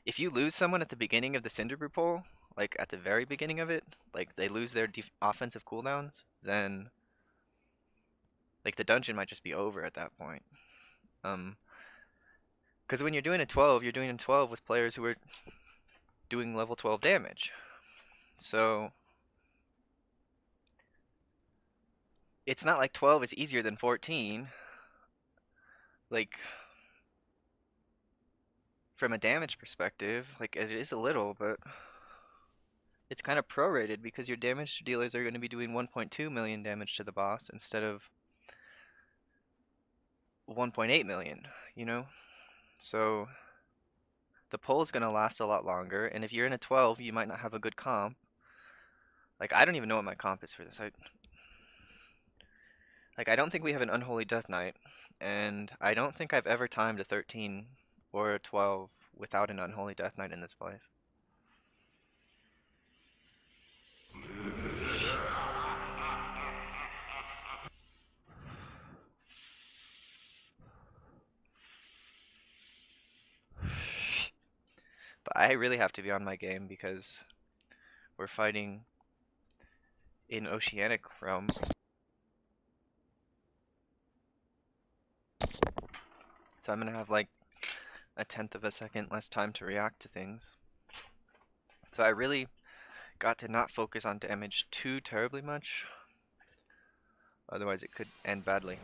If you lose someone at the beginning of the Cinderbrew pull, like at the very beginning of it, like they lose their offensive cooldowns, then... Like the dungeon might just be over at that point. Because when you're doing a 12, you're doing a 12 with players who are doing level 12 damage. So it's not like 12 is easier than 14. Like from a damage perspective, like it is a little, but it's kind of prorated because your damage dealers are going to be doing 1.2 million damage to the boss instead of 1.8 million, you know? So the pull is going to last a lot longer, and if you're in a 12, you might not have a good comp. Like I don't even know what my comp is for this. I don't think we have an Unholy Death Knight, and I don't think I've ever timed a 13 or a 12 without an Unholy Death Knight in this place. But I really have to be on my game because we're fighting in Oceanic Realm. So I'm gonna have like a tenth of a second less time to react to things. So I really got to not focus on damage too terribly much. Otherwise it could end badly.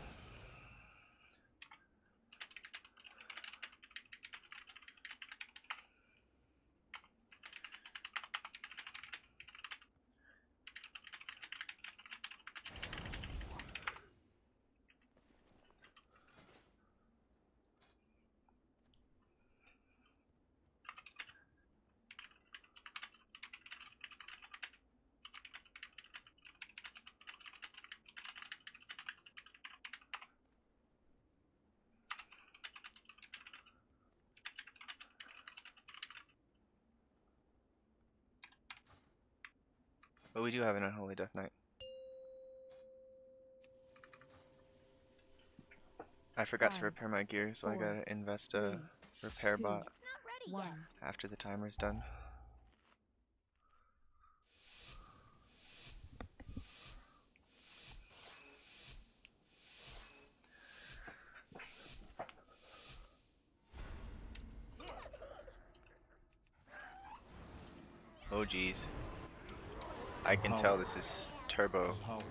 But we do have an Unholy Death Knight. I forgot to 5, repair my gear, so I 4, gotta invest a 3, repair 2, bot It's not ready 1. yet. after the timer's done. Oh geez. I can tell this is turbo. Customers?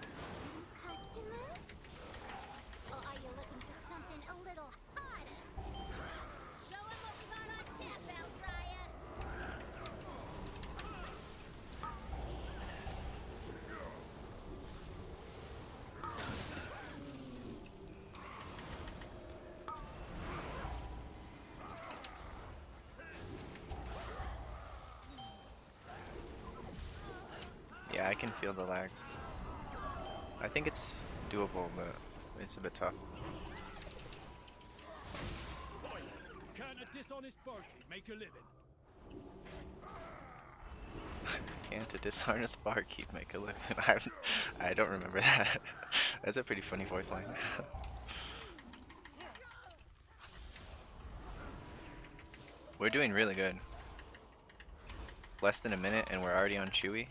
Or are you looking for something a little harder? Show 'em what we got on tap, Outrider! Yeah, I can feel the lag. I think it's doable, but it's a bit tough. Can't a dishonest barkeep make a living? Can't a dishonest barkeep make a living? I don't remember that. That's a pretty funny voice line. We're doing really good. Less than a minute and we're already on Chewy.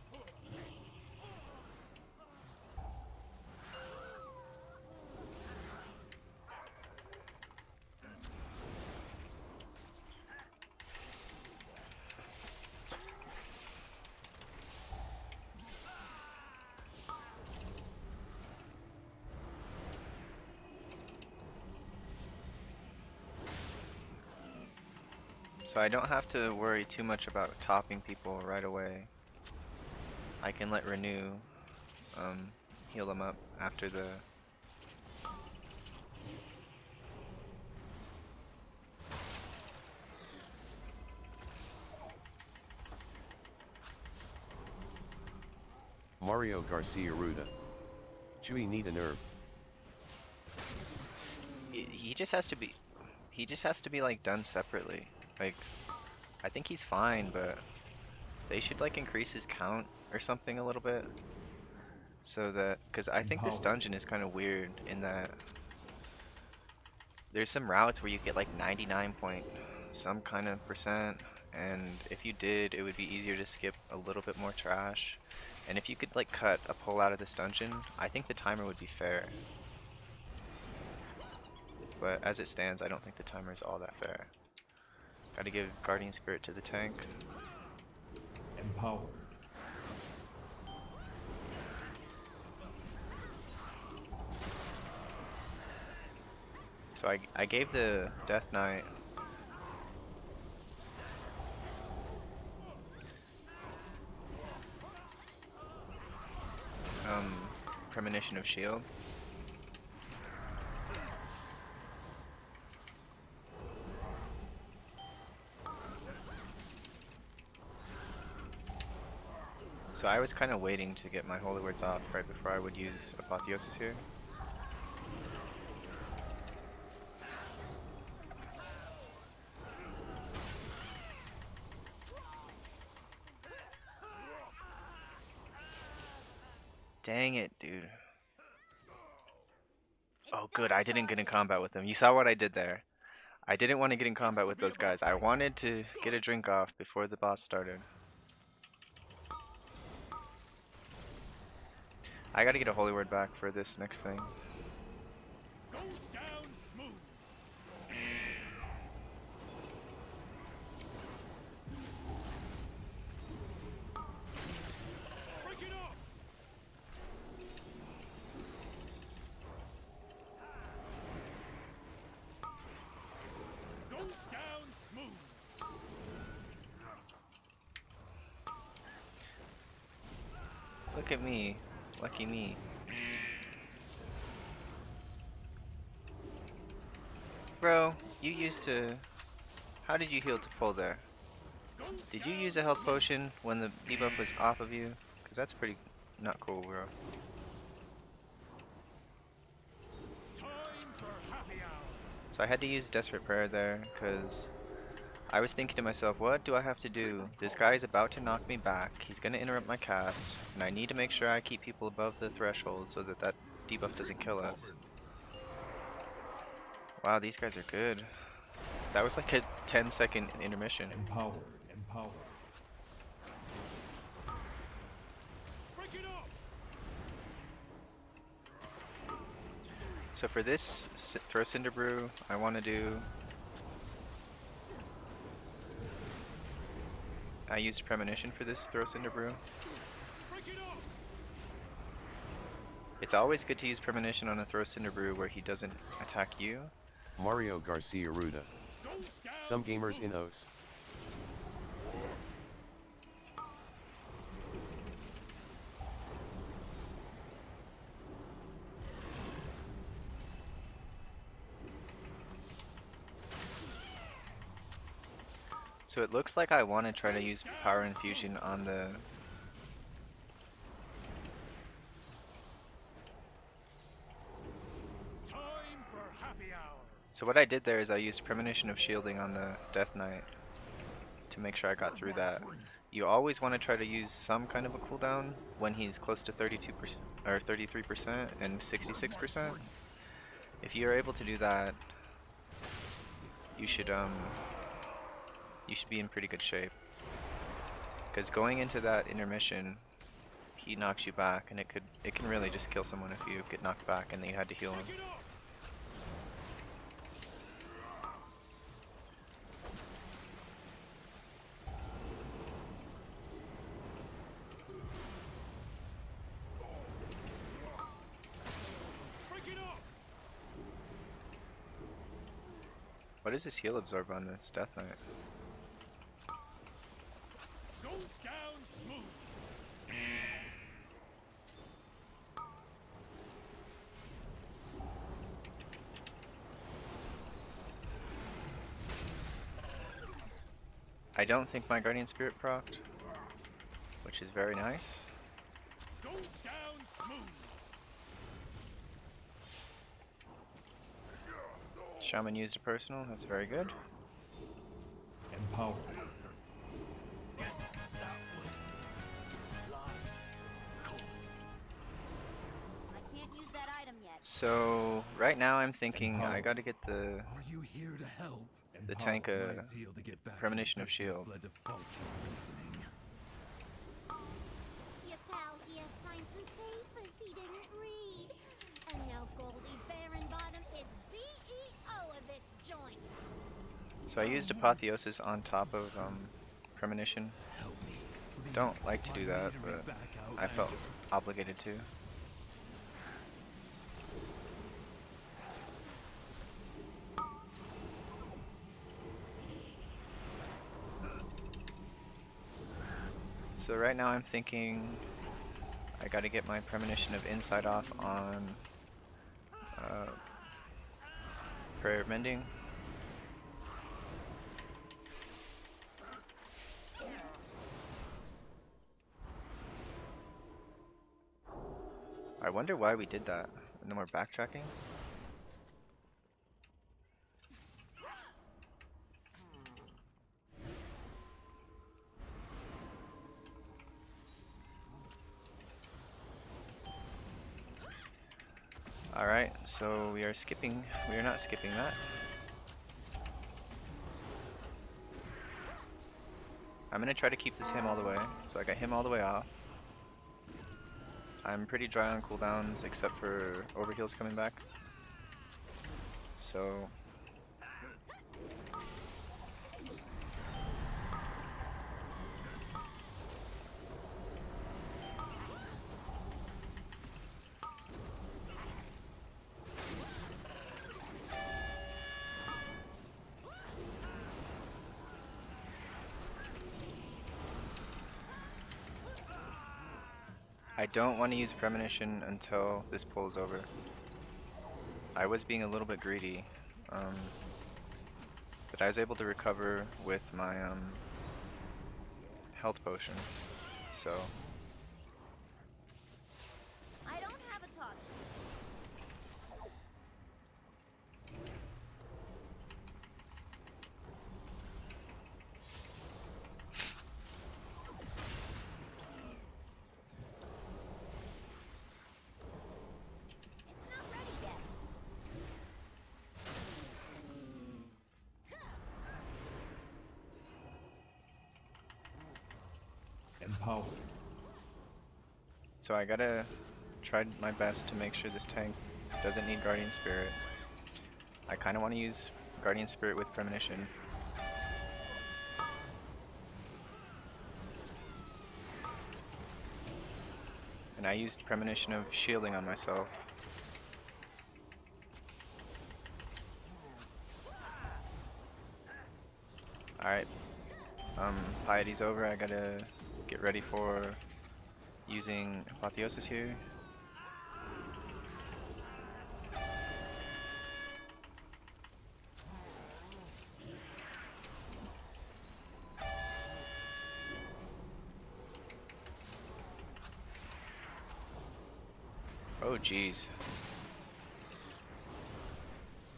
So I don't have to worry too much about topping people right away. I can let Renew heal them up after the... Mario Garcia Ruda. Chewy need a nerve. He just has to be... He just has to be like done separately. Like, I think he's fine, but they should like increase his count or something a little bit. So that, because I think this dungeon is kind of weird in that there's some routes where you get like 99 point some kind of percent, and if you did, it would be easier to skip a little bit more trash. And if you could like cut a pull out of this dungeon, I think the timer would be fair. But as it stands, I don't think the timer is all that fair. Gotta give Guardian Spirit to the tank. Empowered. So I gave the Death Knight Premonition of Shield. So I was kind of waiting to get my Holy Words off right before I would use Apotheosis here. Dang it, dude. Oh good, I didn't get in combat with them. You saw what I did there. I didn't want to get in combat with those guys. I wanted to get a drink off before the boss started. I gotta get a Holy Word back for this next thing. Goes down smooth. Break it off. Goes down smooth. Look at me. Lucky me. Bro, you used to... How did you heal to pull there? Did you use a health potion when the debuff was off of you? Because that's pretty not cool, bro. Time for happy hour. So I had to use Desperate Prayer there, because I was thinking to myself, what do I have to do? This guy is about to knock me back, he's going to interrupt my cast, and I need to make sure I keep people above the threshold so that that debuff doesn't kill us. Wow, these guys are good. That was like a 10-second intermission. Empowered. Empowered. Break it off. So for this Throw Cinder Brew, I want to do... I used Premonition for this Throw Cinder Brew. Break it off. It's always good to use premonition on a throw cinder brew where he doesn't attack you. Mario Garcia Ruda. Some gamers in OS. So it looks like I want to try to use power infusion on the Time for happy hour. So what I did there is I used premonition of shielding on the Death Knight to make sure I got through that. You always want to try to use some kind of a cooldown when he's close to 32% or 33% and 66%. If you're able to do that, you should be in pretty good shape. Because going into that intermission, he knocks you back, and it can really just kill someone if you get knocked back and then you had to heal him. What is this heal absorb on this Death Knight? Goes down smooth. I don't think my Guardian Spirit procced, which is very nice. Goes down smooth. Shaman used a personal, that's very good. Empowered. I can't use that item yet. So right now I'm thinking I gotta get the Are you here to help? tank My a zeal to get back premonition in of business shield. led to faulty reasoning. Your pal here signed some papers he didn't read. And now Goldie Baronbottom is BEO of this joint. So I used Apotheosis on top of premonition. Help me. Don't like to do that, but I felt obligated to. So right now I'm thinking I gotta get my premonition of insight off on prayer of mending. I wonder why we did that. No more backtracking. Alright, so we are not skipping that. I'm gonna try to keep this him all the way, so I got him all the way off. I'm pretty dry on cooldowns except for overheals coming back. So I don't want to use premonition until this pulls over. I was being a little bit greedy, but I was able to recover with my health potion, so I don't have a target. It's not ready yet. Empowered. so I gotta try my best to make sure this tank doesn't need Guardian Spirit. I kind of want to use Guardian Spirit with premonition. And I used Premonition of Shielding on myself. Alright. Piety's over. I gotta get ready for using Apotheosis here. Oh jeez.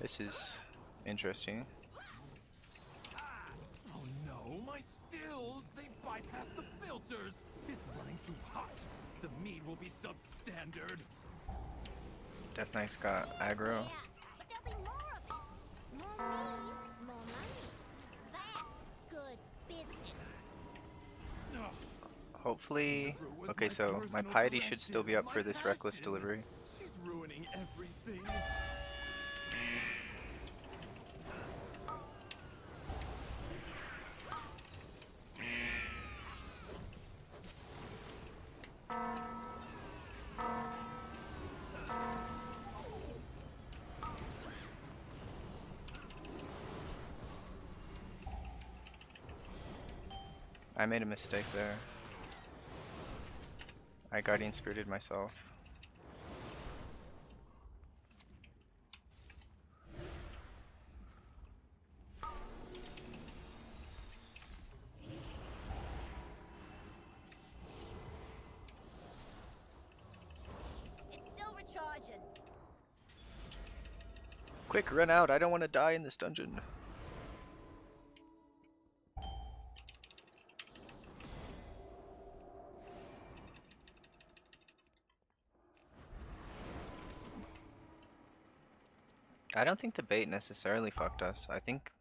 This is interesting. Oh no, my stills! They bypass the filters! It's running too hot. The mead will be substandard. Death Knight's got aggro. Yeah, but there'll be more of it. More mead, more money. That's good business. Hopefully, okay, so my piety should still be up for this reckless delivery. She's ruining everything. I made a mistake there. I Guardian Spirited myself. It's still recharging. Quick, run out! I don't want to die in this dungeon. I don't think the bait necessarily fucked us. I think...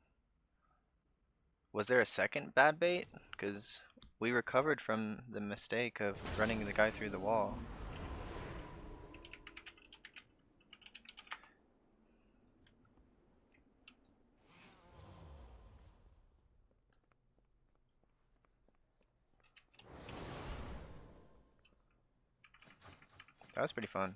Was there a second bad bait? Because we recovered from the mistake of running the guy through the wall. That was pretty fun.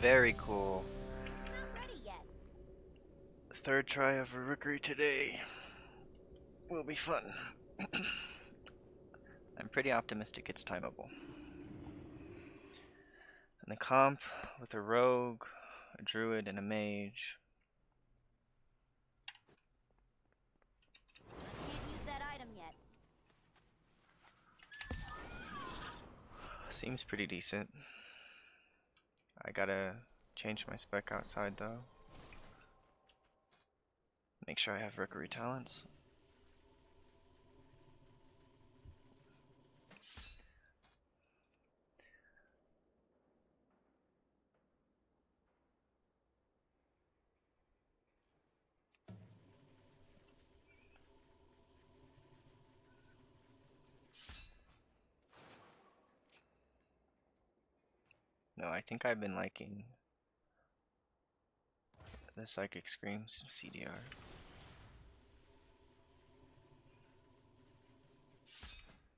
Very cool. It's not ready yet. Third try of a Rookery today. Will be fun. I'm pretty optimistic it's timeable. And the comp with a rogue, a druid, and a mage. Can't use that item yet. Seems pretty decent. I gotta change my spec outside though. Make sure I have Rookery talents. No, I think I've been liking the Psychic Screams CDR.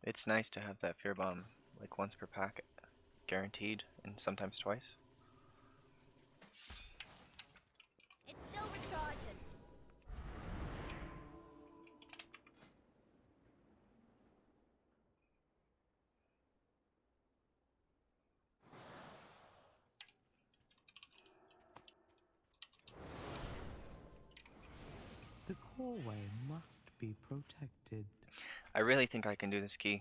It's nice to have that Fear Bomb like once per pack, guaranteed, and sometimes twice. It's still recharging. The hallway must be protected. I really think I can do this key.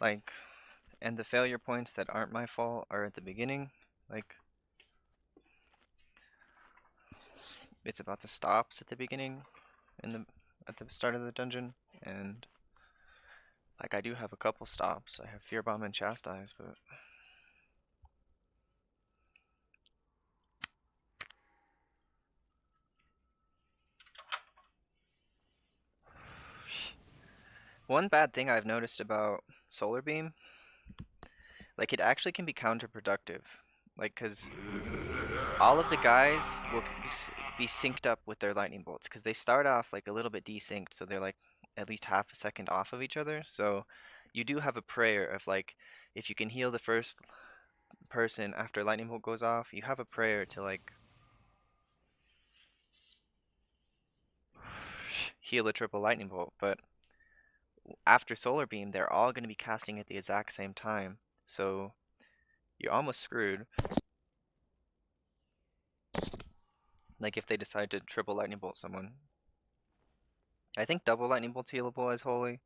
Like, And the failure points that aren't my fault are at the beginning. Like, it's about the stops at the beginning, at the start of the dungeon, and like I do have a couple stops. I have Fear Bomb and Chastise, but one bad thing I've noticed about Solar Beam, like it actually can be counterproductive. Like, cause all of the guys will be synced up with their lightning bolts, cause they start off like a little bit desynced, so they're like at least half a second off of each other. So you do have a prayer of like, if you can heal the first person after lightning bolt goes off, you have a prayer to like heal a triple lightning bolt. But after solar beam, they're all going to be casting at the exact same time, so you're almost screwed. Like if they decide to triple lightning bolt someone. I think double lightning bolt's healable as holy.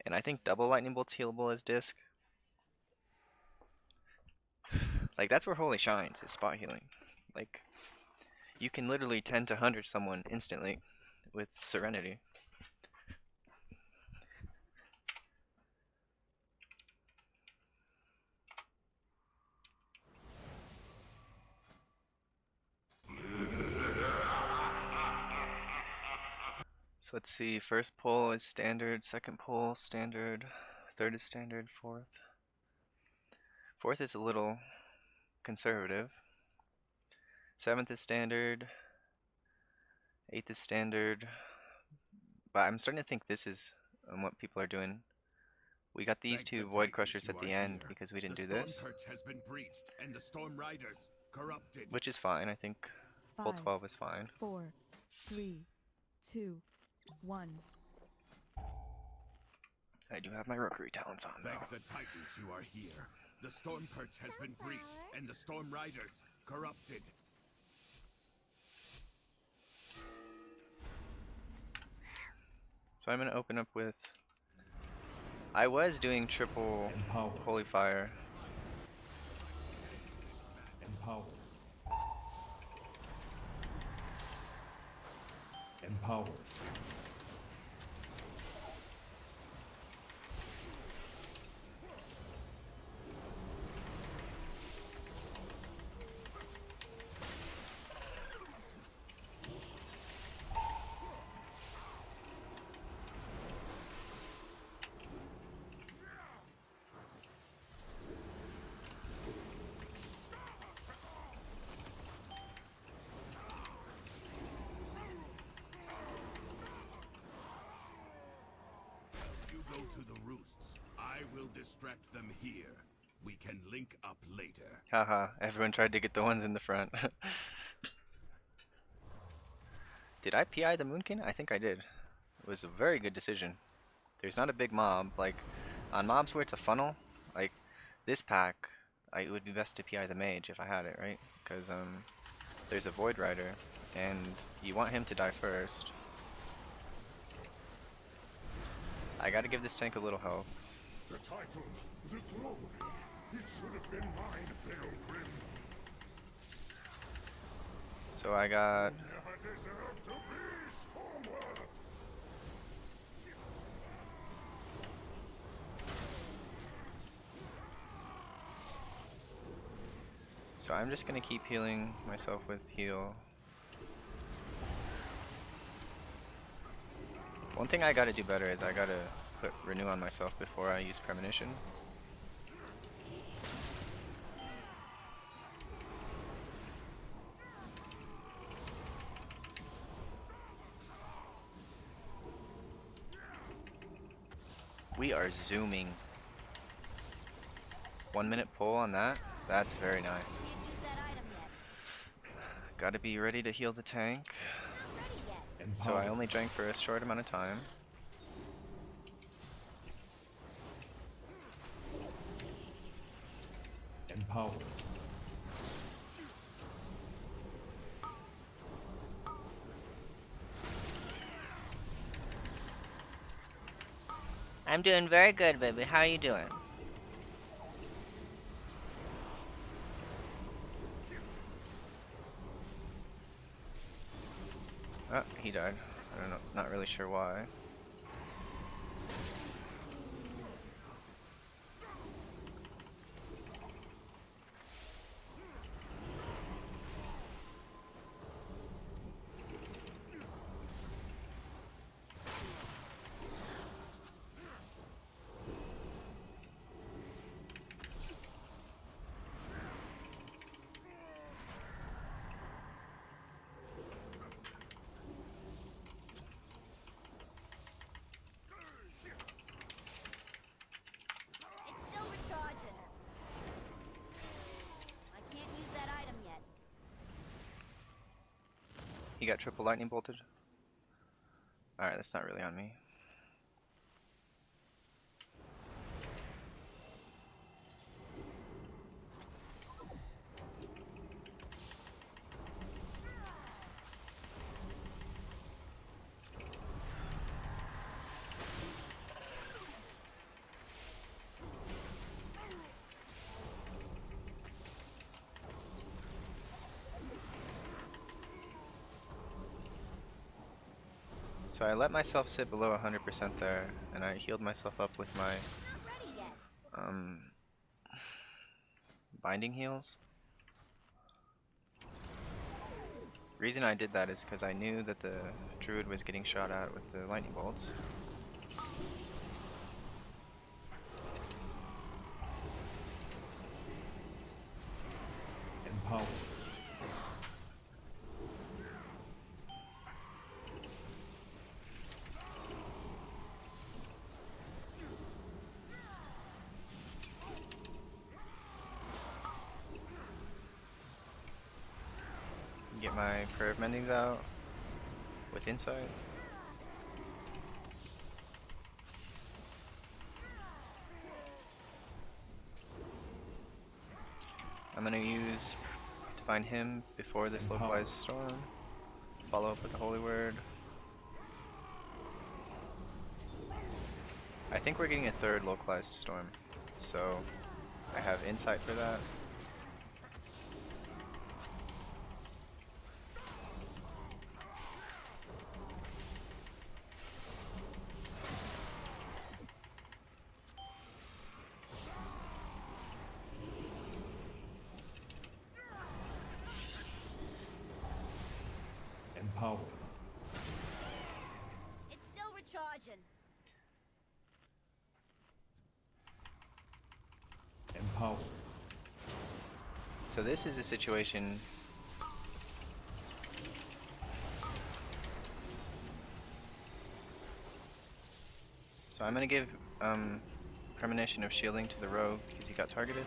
And I think double lightning bolt's healable as disc. Like that's where holy shines, is spot healing. Like you can literally 10 to 100 someone instantly with serenity. So let's see, first pull is standard, second pull standard, third is standard, fourth. Fourth is a little conservative. Seventh is standard, eighth is standard. But I'm starting to think this is what people are doing. We got these two Void Crushers at the end because we didn't do this. Has been breached and the Storm Riders corrupted. Which is fine, I think. Pull 12 is fine. 4, 3, 2, 1. I do have my Rookery talents on though. Thank the Titans you are here. The Storm Perch has been breached and the Storm Riders corrupted. So I'm gonna open up with. I was doing triple Holy Fire. Empower. Empower. Distract them here. We can link up later. Haha, everyone tried to get the ones in the front. Did I PI the Moonkin? I think I did. It was a very good decision. There's not a big mob. Like, on mobs where it's a funnel, like this pack, it would be best to PI the mage if I had it, right? Because there's a Void Rider, and you want him to die first. I gotta give this tank a little help. The title, the glory, it should have been mine, Pilgrim. So I got. Never deserved to be Stormward. So I'm just gonna keep healing myself with heal. One thing I gotta do better is I gotta put renew on myself before I use premonition. We are zooming. 1 minute pull on that. That's very nice. Gotta be ready to heal the tank. So I only drank for a short amount of time. Empower. I'm doing very good, baby. How are you doing? Oh, he died. I don't know. Not really sure why. It's still recharging. I can't use that item yet. He got triple lightning bolted. Alright, that's not really on me. So I let myself sit below 100% there, and I healed myself up with my Not ready yet. binding heals. Reason I did that is because I knew that the druid was getting shot at with the lightning bolts. Empowered. Get my prayer of mendings out with insight. I'm gonna use Divine Hymn before this localized storm. Follow up with the Holy Word. I think we're getting a third localized storm, so I have insight for that. Empowered. It's still recharging. Empowered. So this is a situation. So I'm gonna give Premonition of Shielding to the rogue because he got targeted.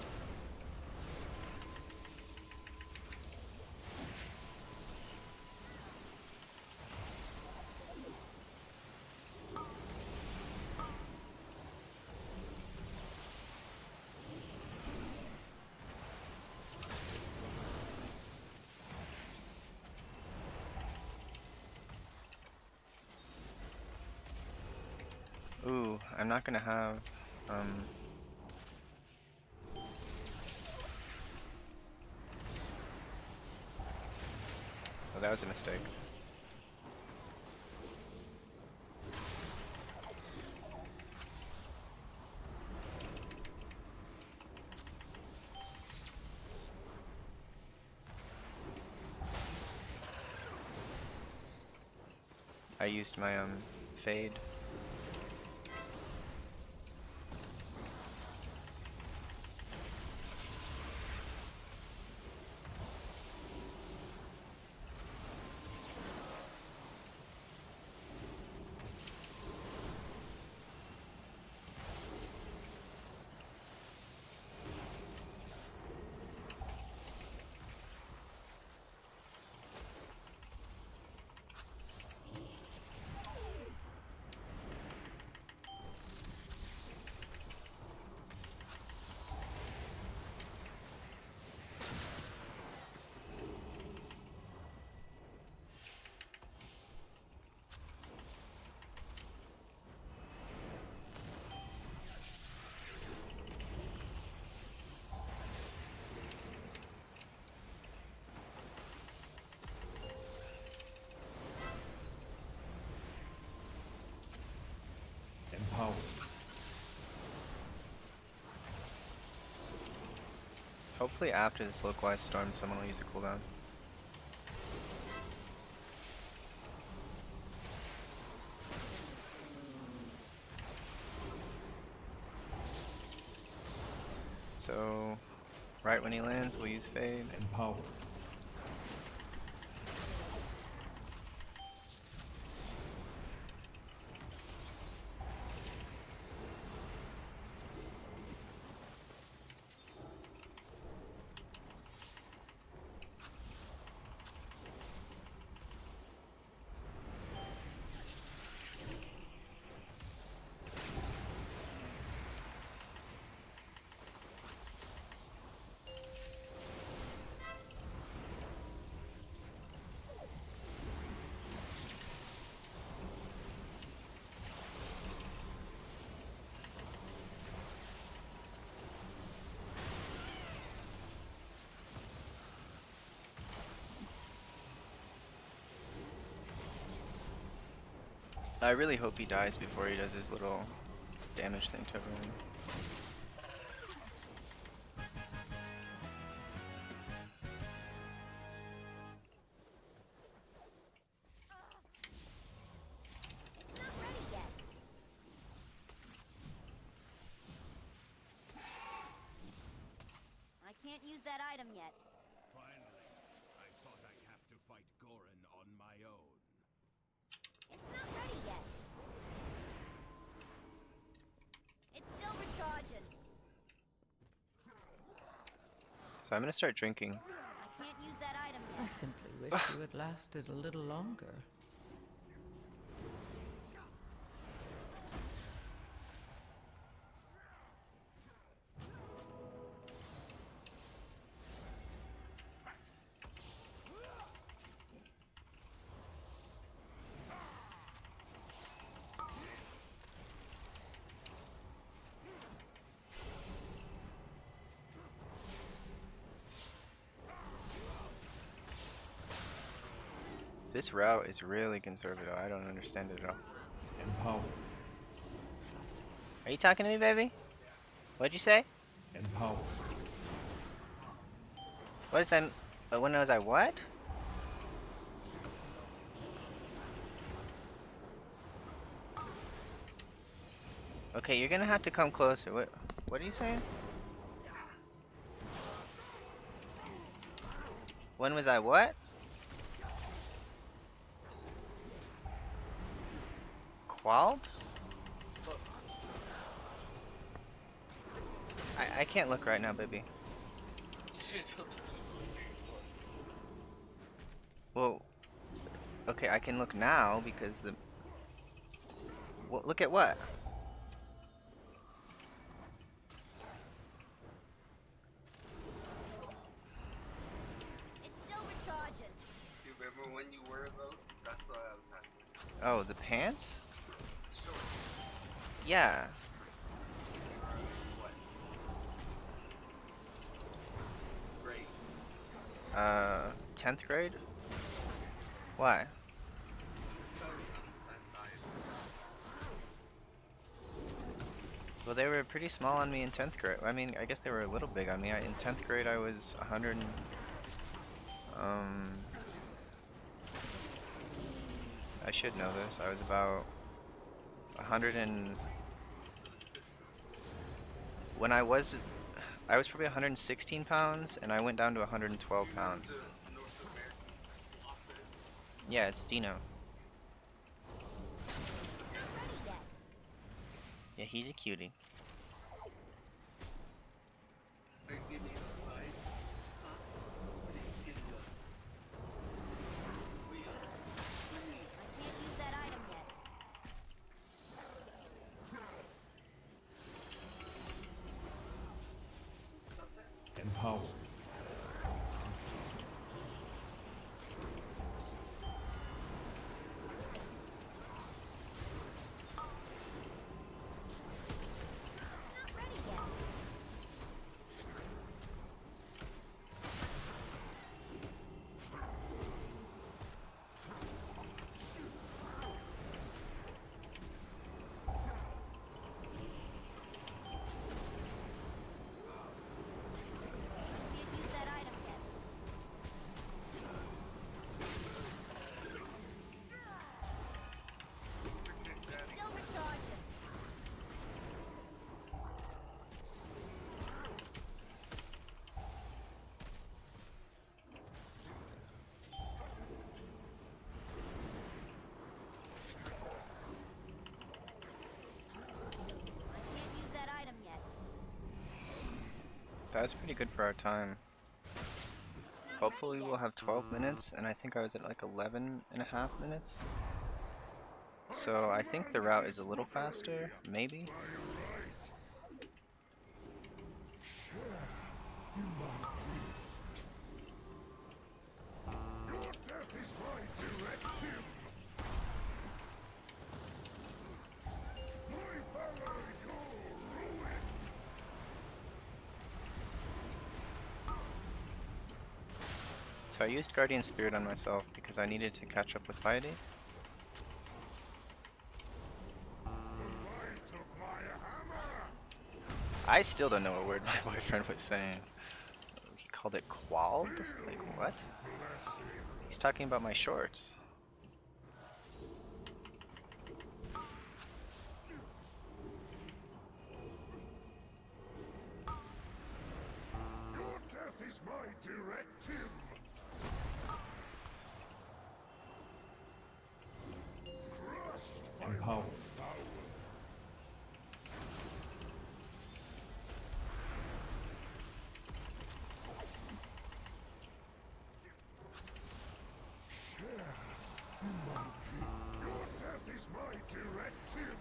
Ooh, I'm not gonna have oh, that was a mistake. I used my fade. Hopefully after this localized storm, someone will use a cooldown. So, right when he lands, we'll use Fade. Empowered. I really hope he dies before he does his little damage thing to everyone. Not ready yet. I can't use that item yet. Finally, I thought I'd have to fight Gorin on my own. It's not ready yet. It's still recharging. So I'm gonna start drinking. I can't use that item I yet. simply wish you had lasted a little longer. This route is really conservative. I don't understand it at all. Empowered. Are you talking to me, baby? What'd you say? Empowered. What is I? When was I what? Okay, you're gonna have to come closer. What are you saying? When was I what? Qualled? I can't look right now, baby. Well, okay, I can look now because the. Well, look at what? It's still recharging. Do you remember when you wear those? That's what I was asking. Oh, the pants? Shorts. Yeah. What? Great. 10th grade? Why? Well, they were pretty small on me in 10th grade. I mean, I guess they were a little big on me. In 10th grade, I was 100. I should know this. I was about 100 and. When I was probably 116 pounds, and I went down to 112 pounds. Yeah, it's Dino. Yeah, he's a cutie. Are you giving me advice? Huh? What are you giving me advice? I can't use that item yet. Empowered. Not ready yet. That's pretty good for our time. Hopefully we'll have 12 minutes, and I think I was at like 11.5 minutes. So I think the route is a little faster, maybe? So I used Guardian Spirit on myself because I needed to catch up with Piety. I still don't know what word my boyfriend was saying. He called it qualled? Like what? He's talking about my shorts. Your death is my directive. Crushed by Empower. power. Your death is my directive.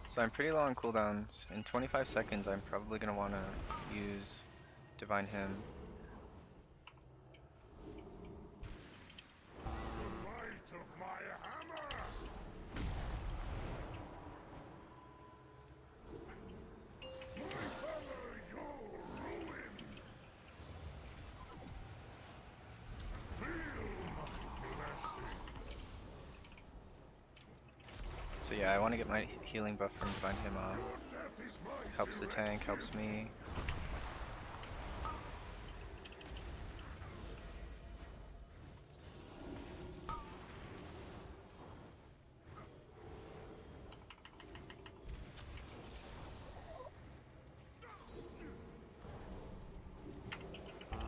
So I'm pretty low on cooldowns. In 25 seconds I'm probably going to want to use Divine Hymn. The might of my hammer. My valor, your ruin. Feel my blessing. So yeah, I want to get my healing buff from Divine Hymn off. Your death is my Helps the tank, helps me.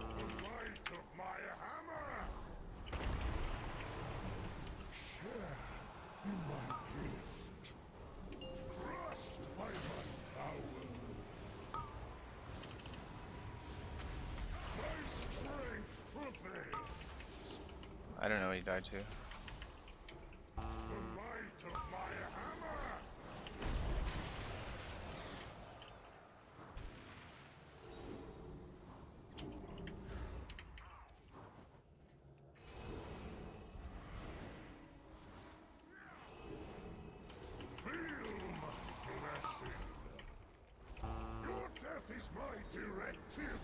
The might of my hammer. Share in my gift. Crushed by my power. My strength prevails. I don't know what he died to. The might of my hammer. Feel my blessing. Your death is my directive.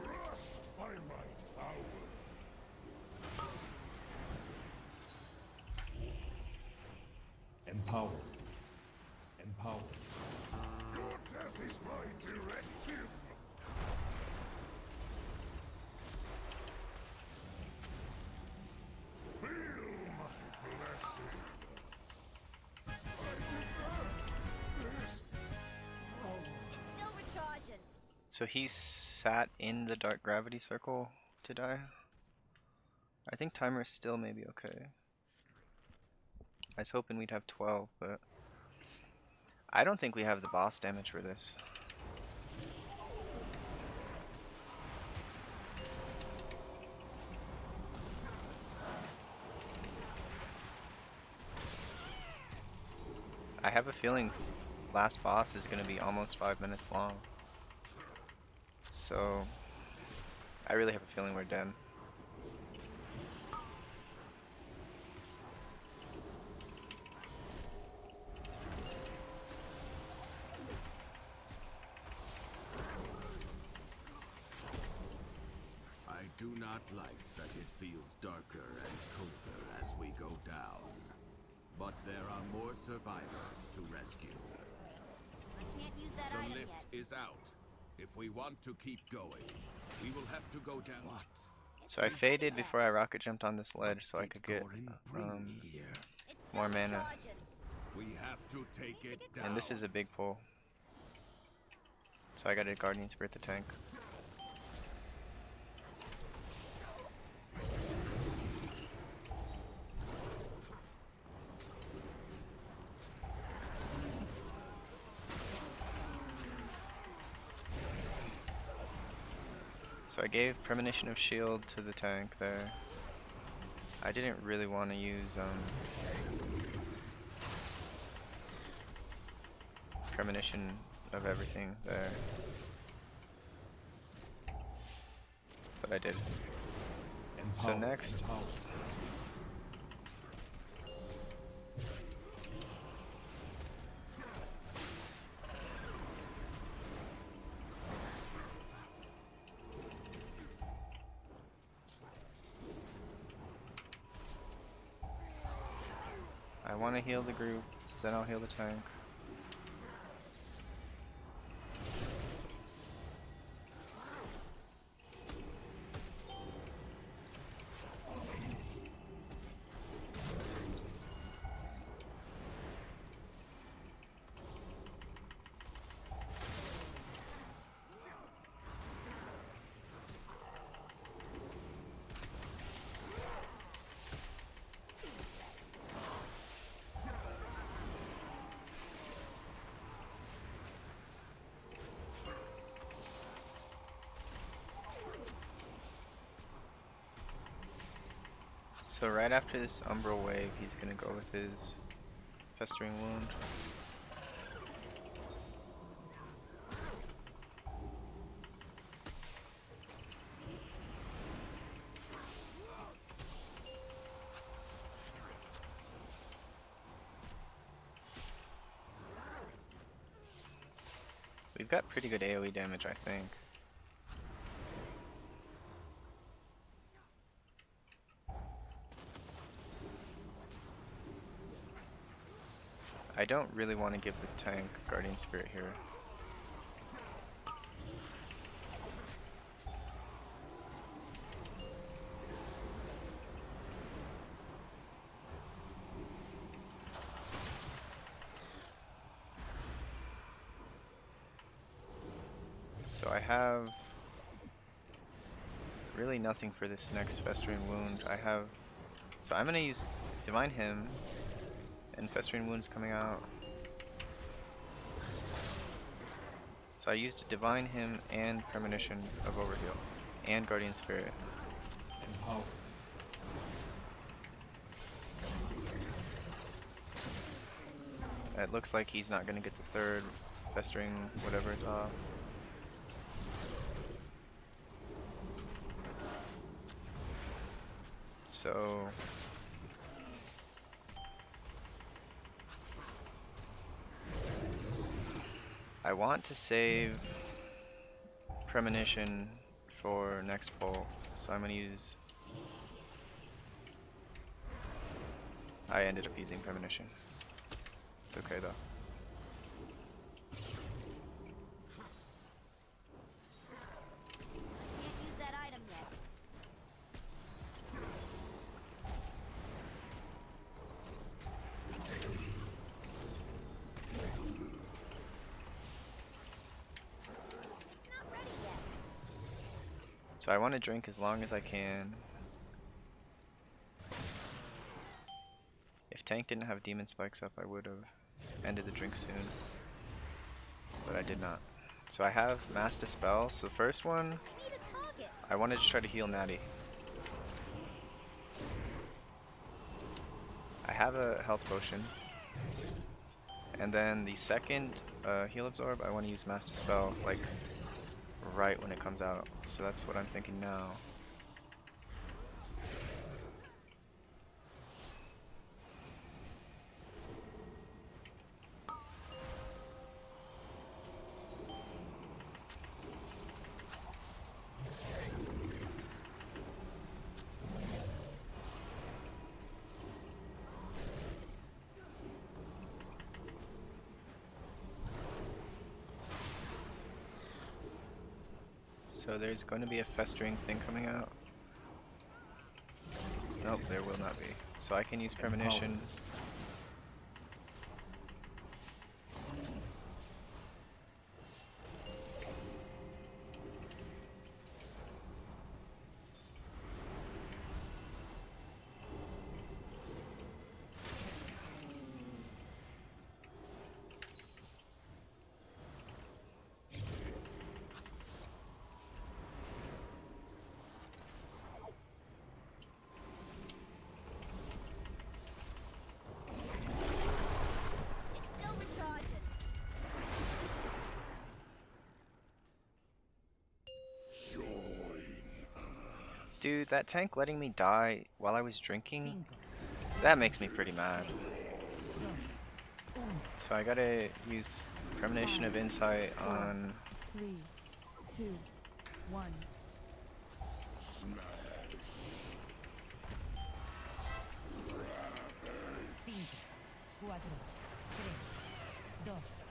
Crushed by my power. Empower. Empower. Your death is my directive. Feel my blessing. I deserve this power. Still recharging. So he sat in the dark gravity circle to die. I think timer still may be okay. I was hoping we'd have 12, but I don't think we have the boss damage for this. I have a feeling last boss is going to be almost 5 minutes long. So I really have a feeling we're dead. I do not like that it feels darker and colder as we go down. But there are more survivors to rescue. I can't use that The item lift yet. is out. If we want to keep going, we will have to go down. What? So I faded before I rocket jumped on this ledge so I could get Here. It's more still mana. recharging. We have to take it down. And this is a big pull. So I gotta Guardian Spirit the tank. So I gave Premonition of Shield to the tank there. I didn't really want to use Premonition of everything there. But I did. So next, I want to heal the group, then I'll heal the tank. So right after this Umbral Wave, he's gonna go with his Festering Wound. We've got pretty good AoE damage, I think. I don't really want to give the tank Guardian Spirit here. So I have really nothing for this next Festering Wound. So I'm gonna use Divine Hymn, and Festering Wound's coming out. So I used Divine Hymn and Premonition of Overheal, and Guardian Spirit. It looks like he's not gonna get the third Festering whatever it's off. So I want to save Premonition for next pull, so I'm gonna use. I ended up using Premonition. It's okay though. Can't use that item yet. It's not ready yet. So I want to drink as long as I can. If tank didn't have demon spikes up, I would have ended the drink soon. But I did not. So I have Mass Dispel. So the first one, I need a target. I wanted to try to heal Natty. I have a health potion. And then the second heal absorb, I want to use Mass Dispel, like right when it comes out. So that's what I'm thinking now. So there's going to be a Festering thing coming out. Nope, there will not be. So I can use Premonition. Dude, that tank letting me die while I was drinking, Cinco, that makes me pretty mad. dos, uno. So I gotta use Premonition of Insight on... 3, 2, 1. Cinco, cuatro, tres, dos,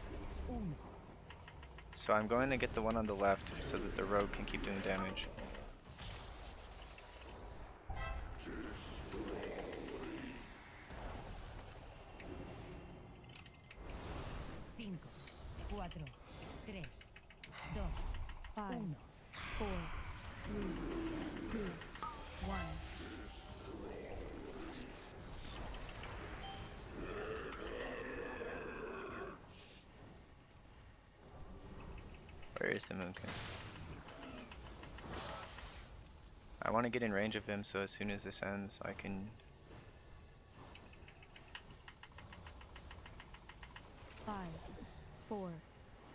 uno. So I'm going to get the one on the left so that the rogue can keep doing damage. Cinco, cuatro, tres, dos, 5, uno. 4, 3, 2, 1. Where is the Moon King? I want to get in range of him so as soon as this ends I can... 5, 4,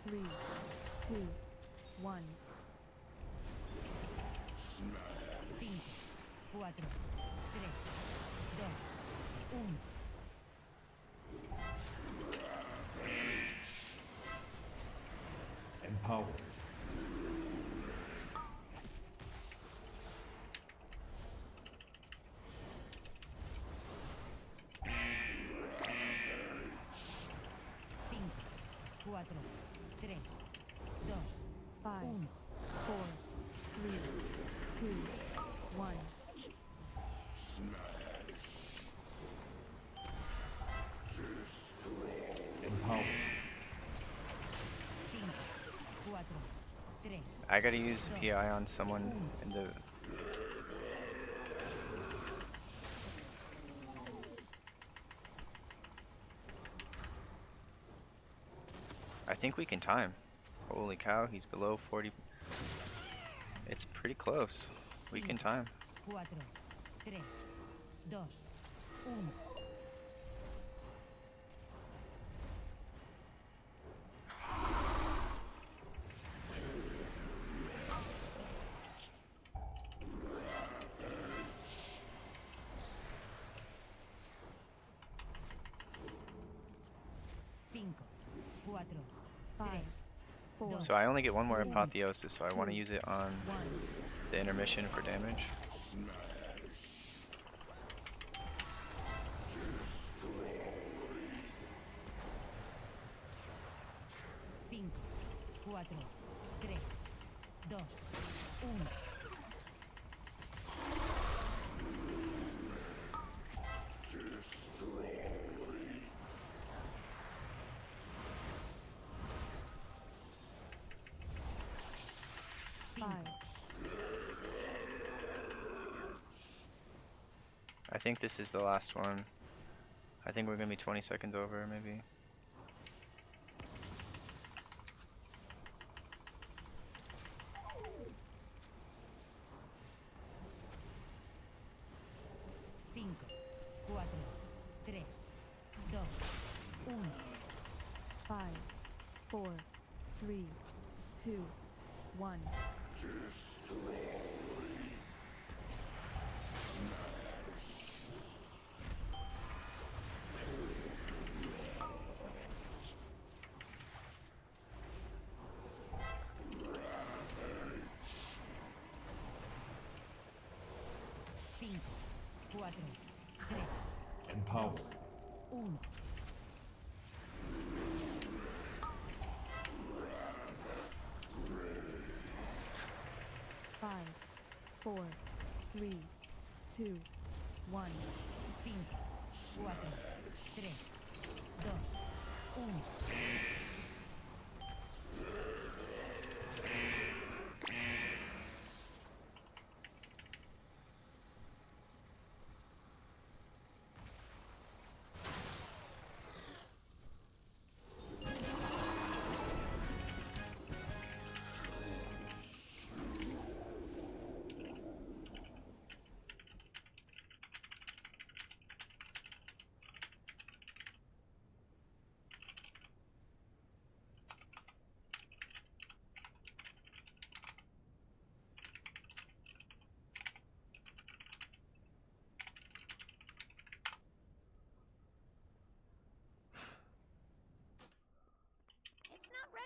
3, 2, 1. Cinco, cuatro, tres, dos, uno. Empowered. Cinco, cuatro, tres, dos, 5, uno. 4, 3, 2, 1. Empowered. Cinco, cuatro, tres, I gotta use PI on someone in the... I think we can time. Holy cow, he's below 40. It's pretty close. We can time. cuatro, tres, dos, uno. Cinco, cuatro, 5, tres, 4, So I only get one more Three, Apotheosis, so I want to two, use it on 1. the intermission for damage. Cinco, cuatro, tres, dos, uno. Cinco, 5, I think this is the last one. I think we're gonna be 20 seconds over, maybe. cinco, cuatro, tres, dos, uno. 5, 4, 3, 2, 1. Cinco, cuatro, tres, Empowered. dos, uno. 5, 4, 3, 2, 1. Cinco, cuatro, tres, dos, uno.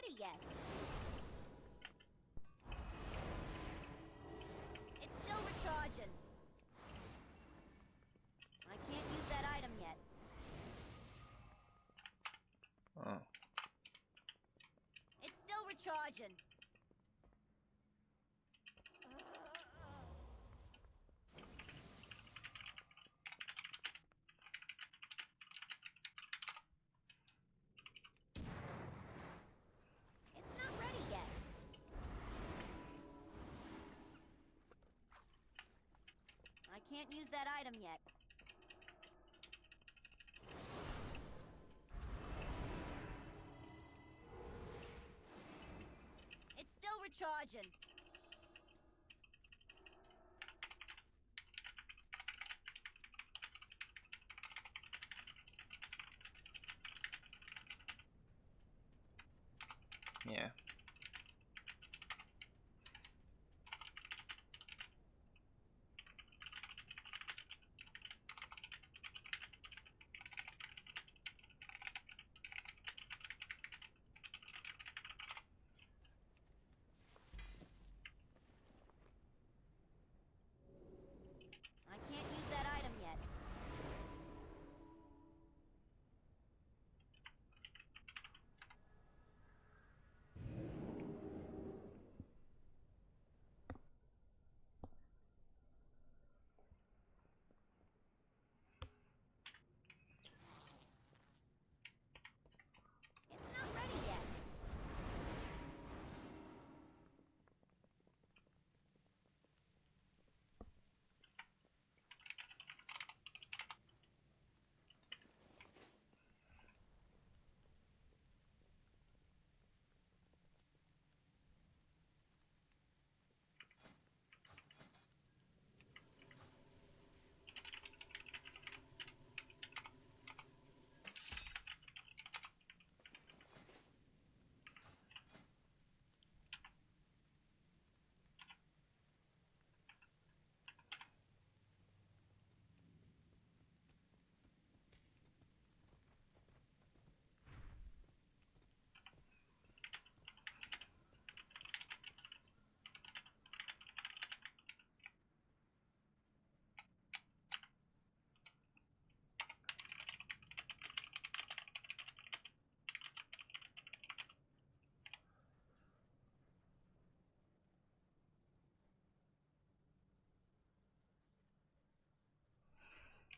ready yet. It's still recharging. I can't use that item yet. Oh. It's still recharging. It's not ready yet. I can't use that item yet. It's still recharging. Yeah. I can't use that item yet. It's not ready yet.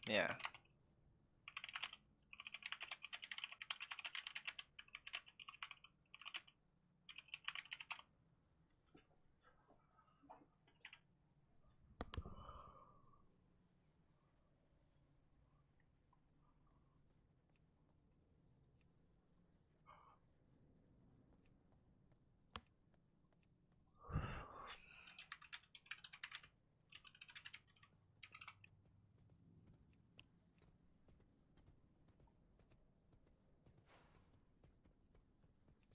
Yeah.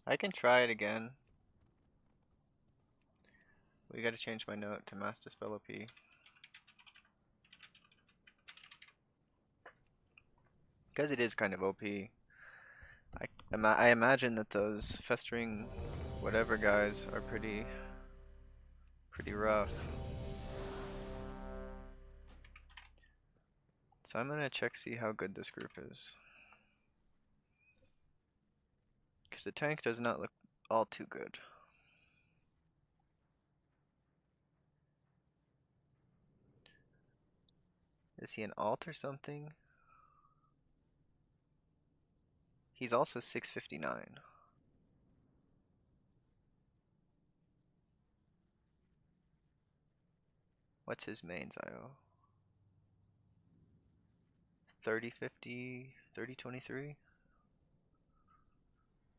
I can try it again. We gotta change my note to Master Spell OP. Because it is kind of OP. I imagine that those festering whatever guys are pretty rough. So I'm gonna check see how good this group is. Because the tank does not look all too good. Is he an alt or something? He's also 659. What's his mains IO? 3050, 3023?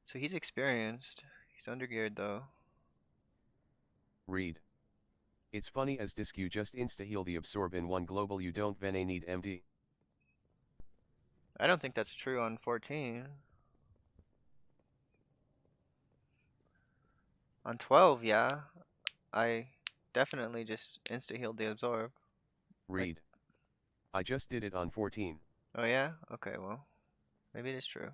So he's experienced. He's undergeared though. Read. It's funny as disc you just insta-heal the absorb in one global you don't vene need MD. I don't think that's true on 14. On 12, yeah. I definitely just insta-healed the absorb. Read. I just did it on 14. Oh yeah? Okay, well, maybe it is true.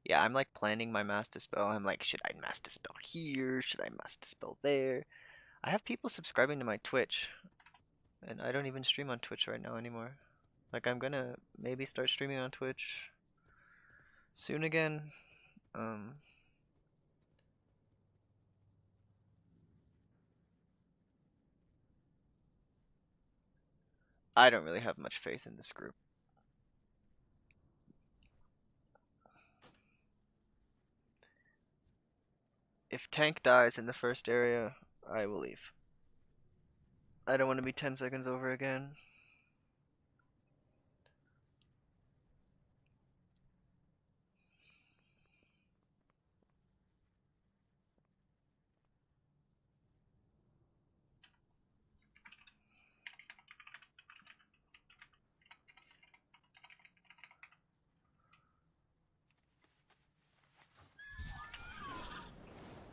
Yeah, I'm like planning my master spell. I'm like, should I master spell here? Should I master spell there? I have people subscribing to my Twitch, and I don't even stream on Twitch right now anymore. Like, I'm gonna maybe start streaming on Twitch soon again. Um, I don't really have much faith in this group. If tank dies in the first area, I will leave. I don't want to be 10 seconds over again.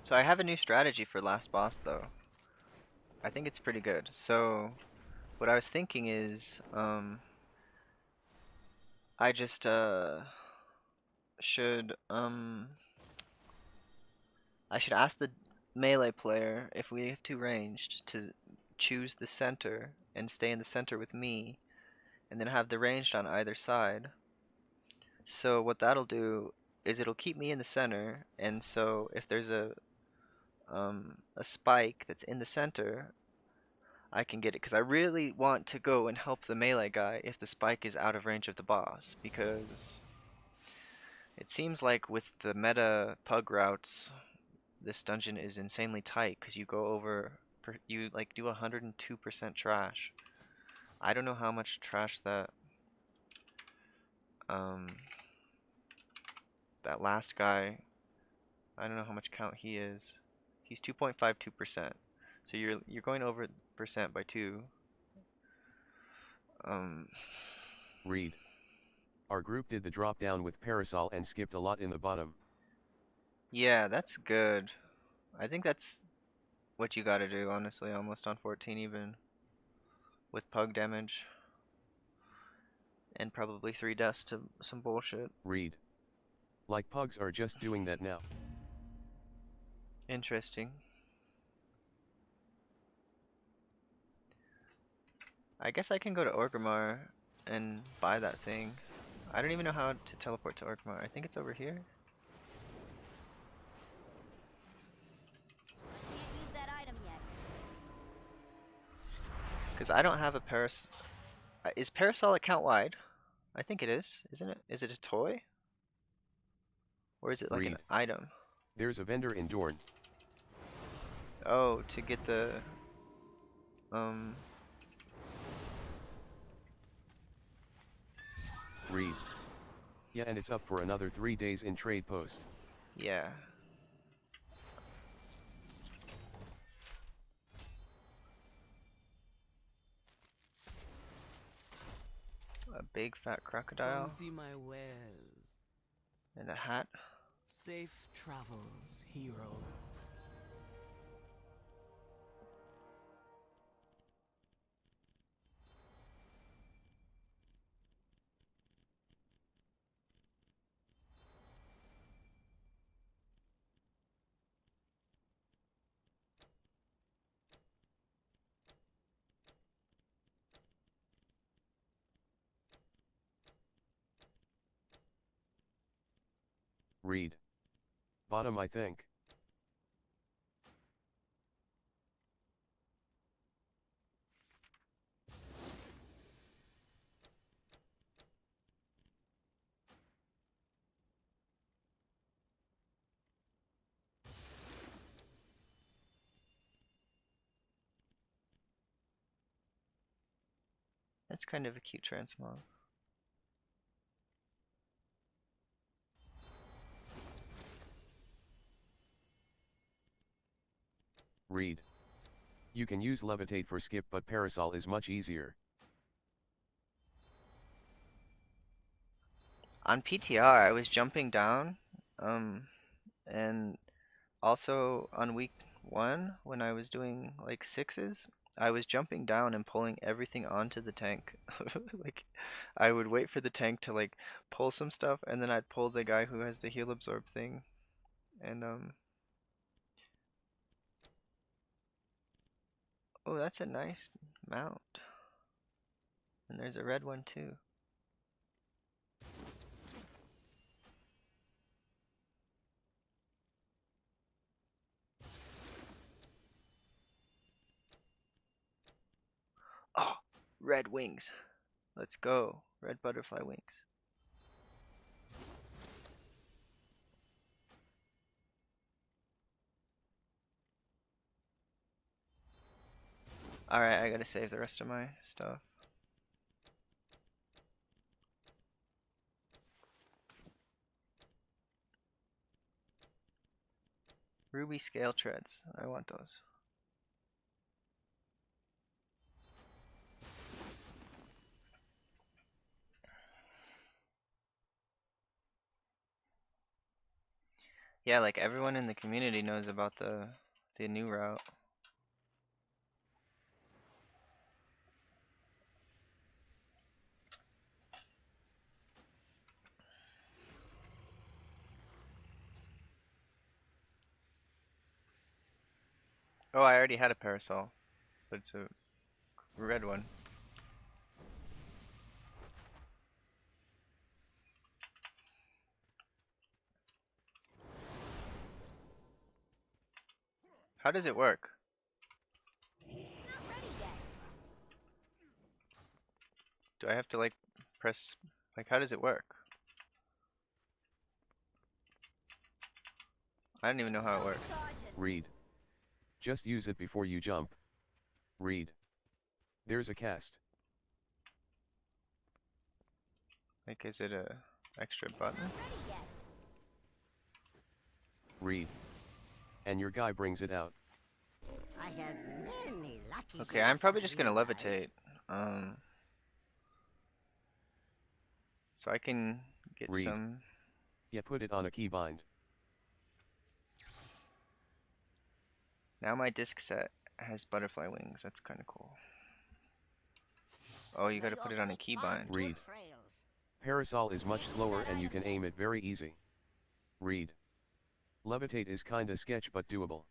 So I have a new strategy for last boss though. I think it's pretty good. So what I was thinking is, I just should I should ask the melee player if we have two ranged to choose the center and stay in the center with me, and then have the ranged on either side. So what that'll do is it'll keep me in the center, and so if there's a spike that's in the center, I can get it, because I really want to go and help the melee guy if the spike is out of range of the boss, because it seems like with the meta pug routes, this dungeon is insanely tight, because you go over, you like do 102% trash. I don't know how much trash that, um, that last guy, I don't know how much count he is. He's 2.52%. So you're going over percent by 2. Read. Our group did the drop down with Parasol and skipped a lot in the bottom. Yeah, that's good. I think that's what you gotta do, honestly, almost on 14 even. With pug damage. And probably 3 deaths to some bullshit. Read. Like pugs are just doing that now. Interesting. I guess I can go to Orgrimmar and buy that thing. I don't even know how to teleport to Orgrimmar. I think it's over here. Can't use that item yet. Because I don't have a Is Parasol account wide? I think it is, isn't it? Is it a toy? Or is it like an Read. item? There's a vendor in Dorne. Oh, to get the... Read. Yeah, and it's up for another 3 days in trade post. Yeah. A big fat crocodile. Come see my wares. And a hat. Safe travels, hero. Read. Bottom, I think. That's kind of a cute transmog. Read. You can use levitate for skip, but parasol is much easier. On PTR, I was jumping down, and also on week 1, when I was doing like 6s, I was jumping down and pulling everything onto the tank. Like, I would wait for the tank to like pull some stuff, and then I'd pull the guy who has the heal absorb thing. And oh, that's a nice mount. And there's a red one too. Oh, red wings. Let's go. Red butterfly wings. Alright, I gotta save the rest of my stuff. Ruby scale treads. I want those. Yeah, like everyone in the community knows about the new route. Oh, I already had a parasol, but it's a red one. How does it work? Do I have to like press, like how does it work? I don't even know how it works. Read. Just use it before you jump. Read. There's a cast. Like, is it a extra button? Read. And your guy brings it out. I have many lucky Okay, I'm probably just gonna levitate. So I can get Read. some. Yeah, put it on a keybind. Now my disc set has butterfly wings. That's kind of cool. Oh, you gotta put it on a keybind. Read. Parasol is much slower and you can aim it very easy. Read. Levitate is kinda sketch but doable.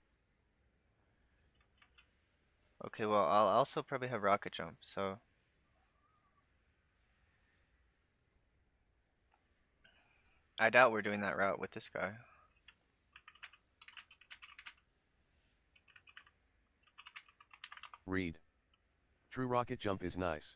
Okay, well, I'll also probably have rocket jump, so. I doubt we're doing that route with this guy. Read. True rocket jump is nice.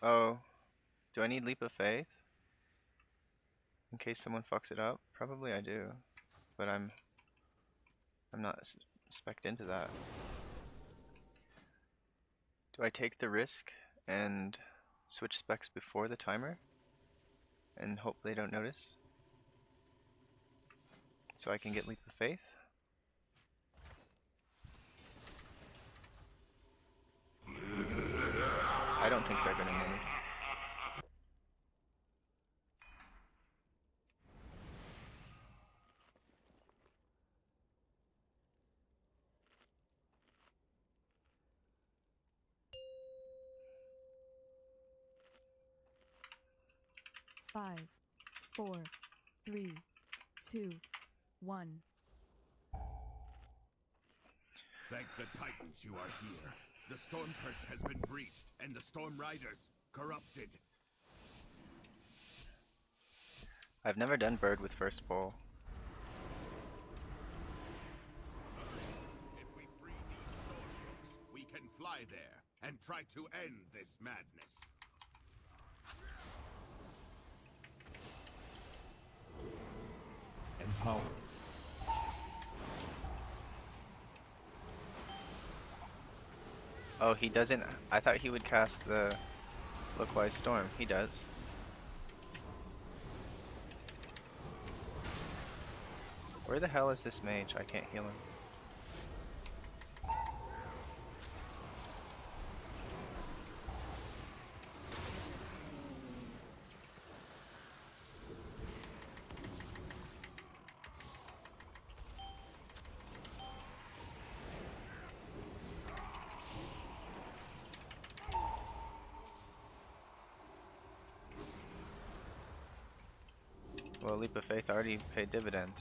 Oh, do I need leap of faith? In case someone fucks it up? Probably I do, but I'm not spec'd into that. Do I take the risk and switch specs before the timer? And hope they don't notice? so I can get Leap of Faith. I don't think they're gonna notice. Five, four, three, two, one. Thank the Titans you are here. The Storm Perch has been breached, and the Storm Riders corrupted. I've never done bird with first pull. If we free these Stormbooks, we can fly there and try to end this madness. Empowered. Oh, he doesn't. I thought he would cast the Lookwise Storm. He does. Where the hell is this mage? I can't heal him. Well, Leap of Faith already paid dividends.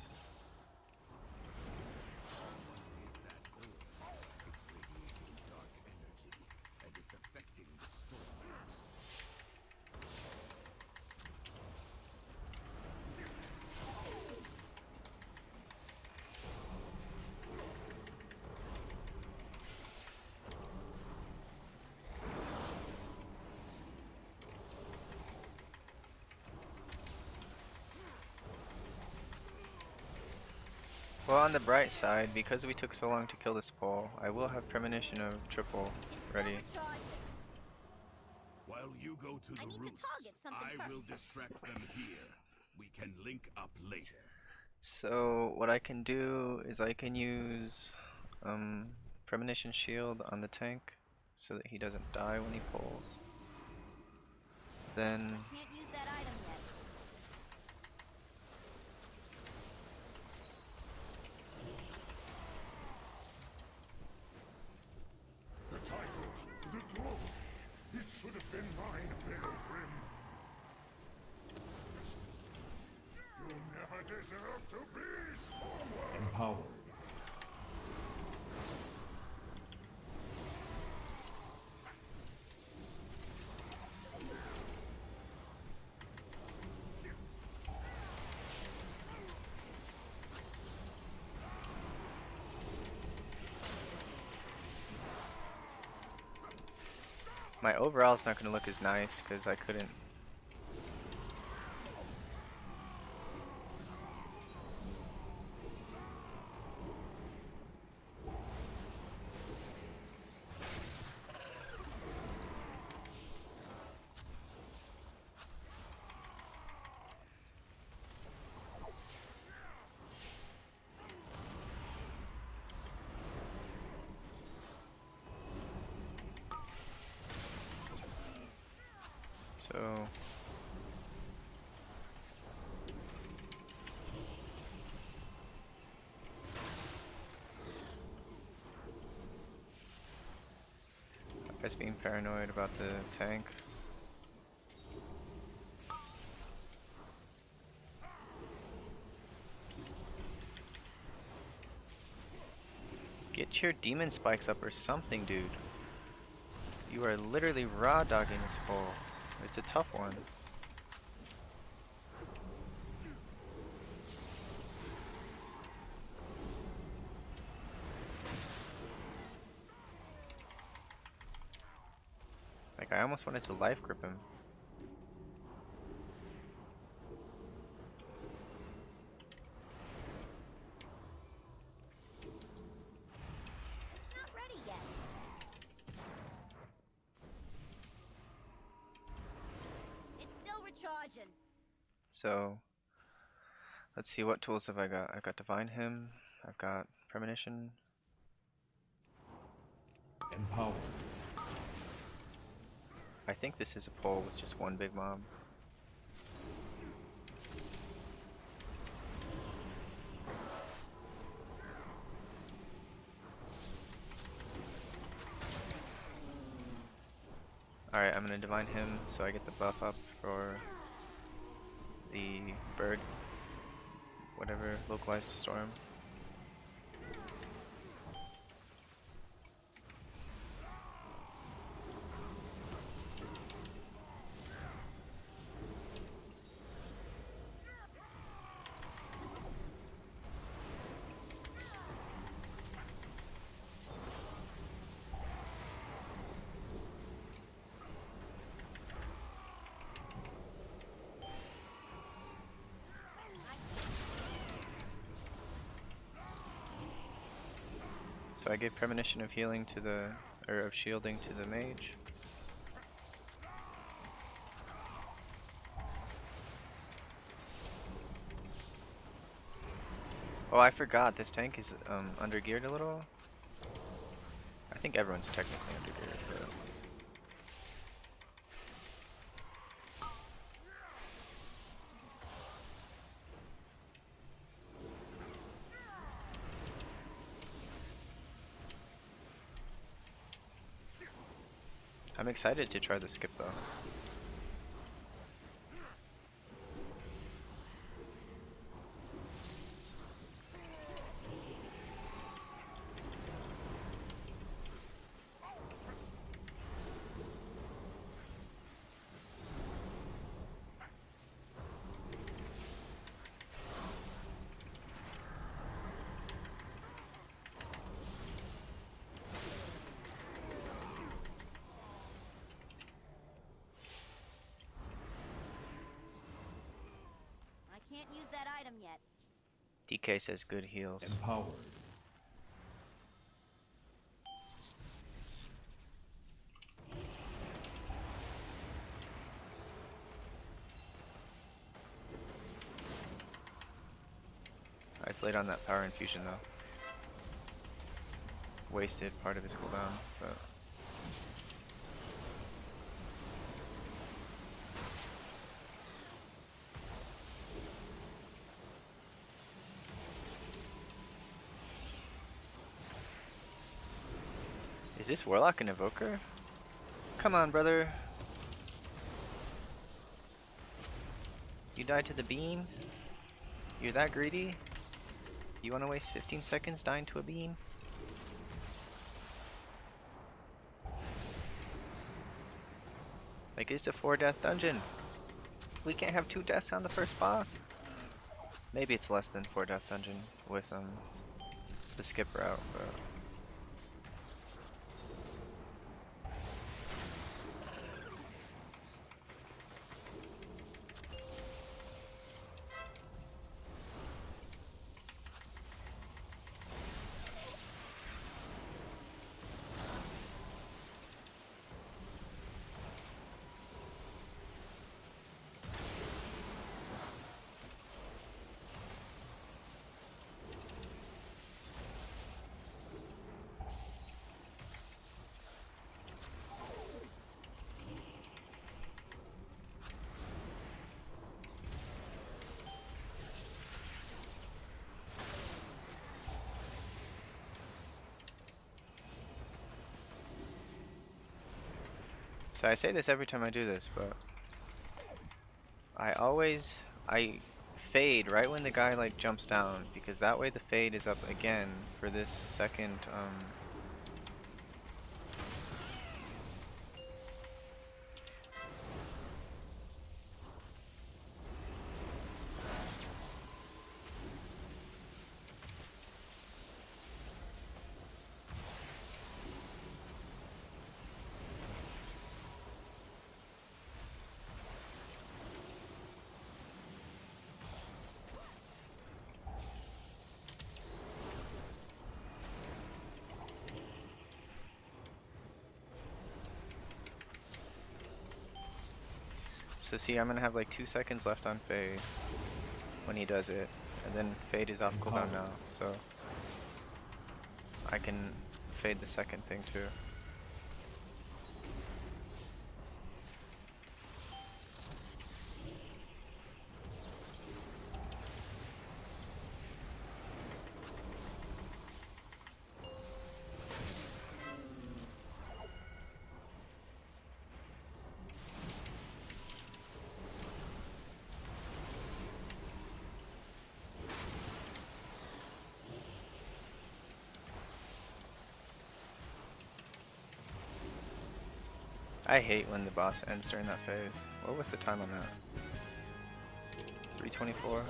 Well, on the bright side, because we took so long to kill this pole, I will have premonition of triple ready. While you go to the need to roosts, target something I will first. distract them here. We can link up later. So what I can do is I can use premonition shield on the tank so that he doesn't die when he pulls. Then Can't use that item yet. The title, the glory, it should have been mine, Pilgrim. You never deserved to be Stormward. Empowered. my overall's not going to look as nice because I couldn't. So I guess being paranoid about the tank. Get your demon spikes up or something, dude. You are literally raw dogging this hole. It's a tough one. Like, I almost wanted to life grip him. It's not ready yet. It's still recharging. So Let's see, what tools have I got? I've got Divine Hymn, I've got Premonition. Empower. I think this is a pole with just one big mob. Alright, I'm gonna Divine Hymn so I get the buff up for the bird, whatever, localized storm. So I gave Premonition of Healing to the, or of Shielding to the mage. Oh, I forgot, this tank is under geared a little. I think everyone's technically under geared, but... I'm excited to try the skip though. Can't use that item yet. DK says good heals. Empowered. Isolate on that power infusion though. Wasted part of his cooldown, but... Is this Warlock an Evoker? Come on, brother. You died to the beam? You're that greedy? You wanna waste 15 seconds dying to a beam? Like, it's a 4-death dungeon. We can't have 2 deaths on the first boss. Maybe it's less than 4-death dungeon with the skip route, but... So I say this every time I do this, but I fade right when the guy like jumps down, because that way the fade is up again for this second So see, I'm gonna have like 2 seconds left on fade. when he does it. And then Fade is off cooldown now, so I can Fade the second thing too. I hate when the boss ends during that phase. What was the time on that? 324?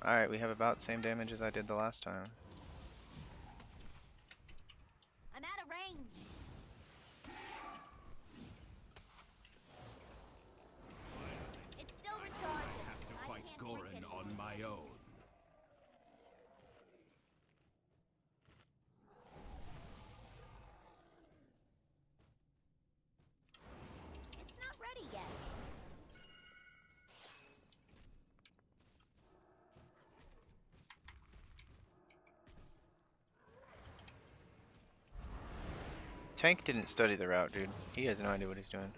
Alright, we have about the same damage as I did the last time. I'm out of range. It's still recharging. Have to I fight can't drink Gorin anymore. on my own. It's not ready yet. Tank didn't study the route, dude. He has no idea what he's doing.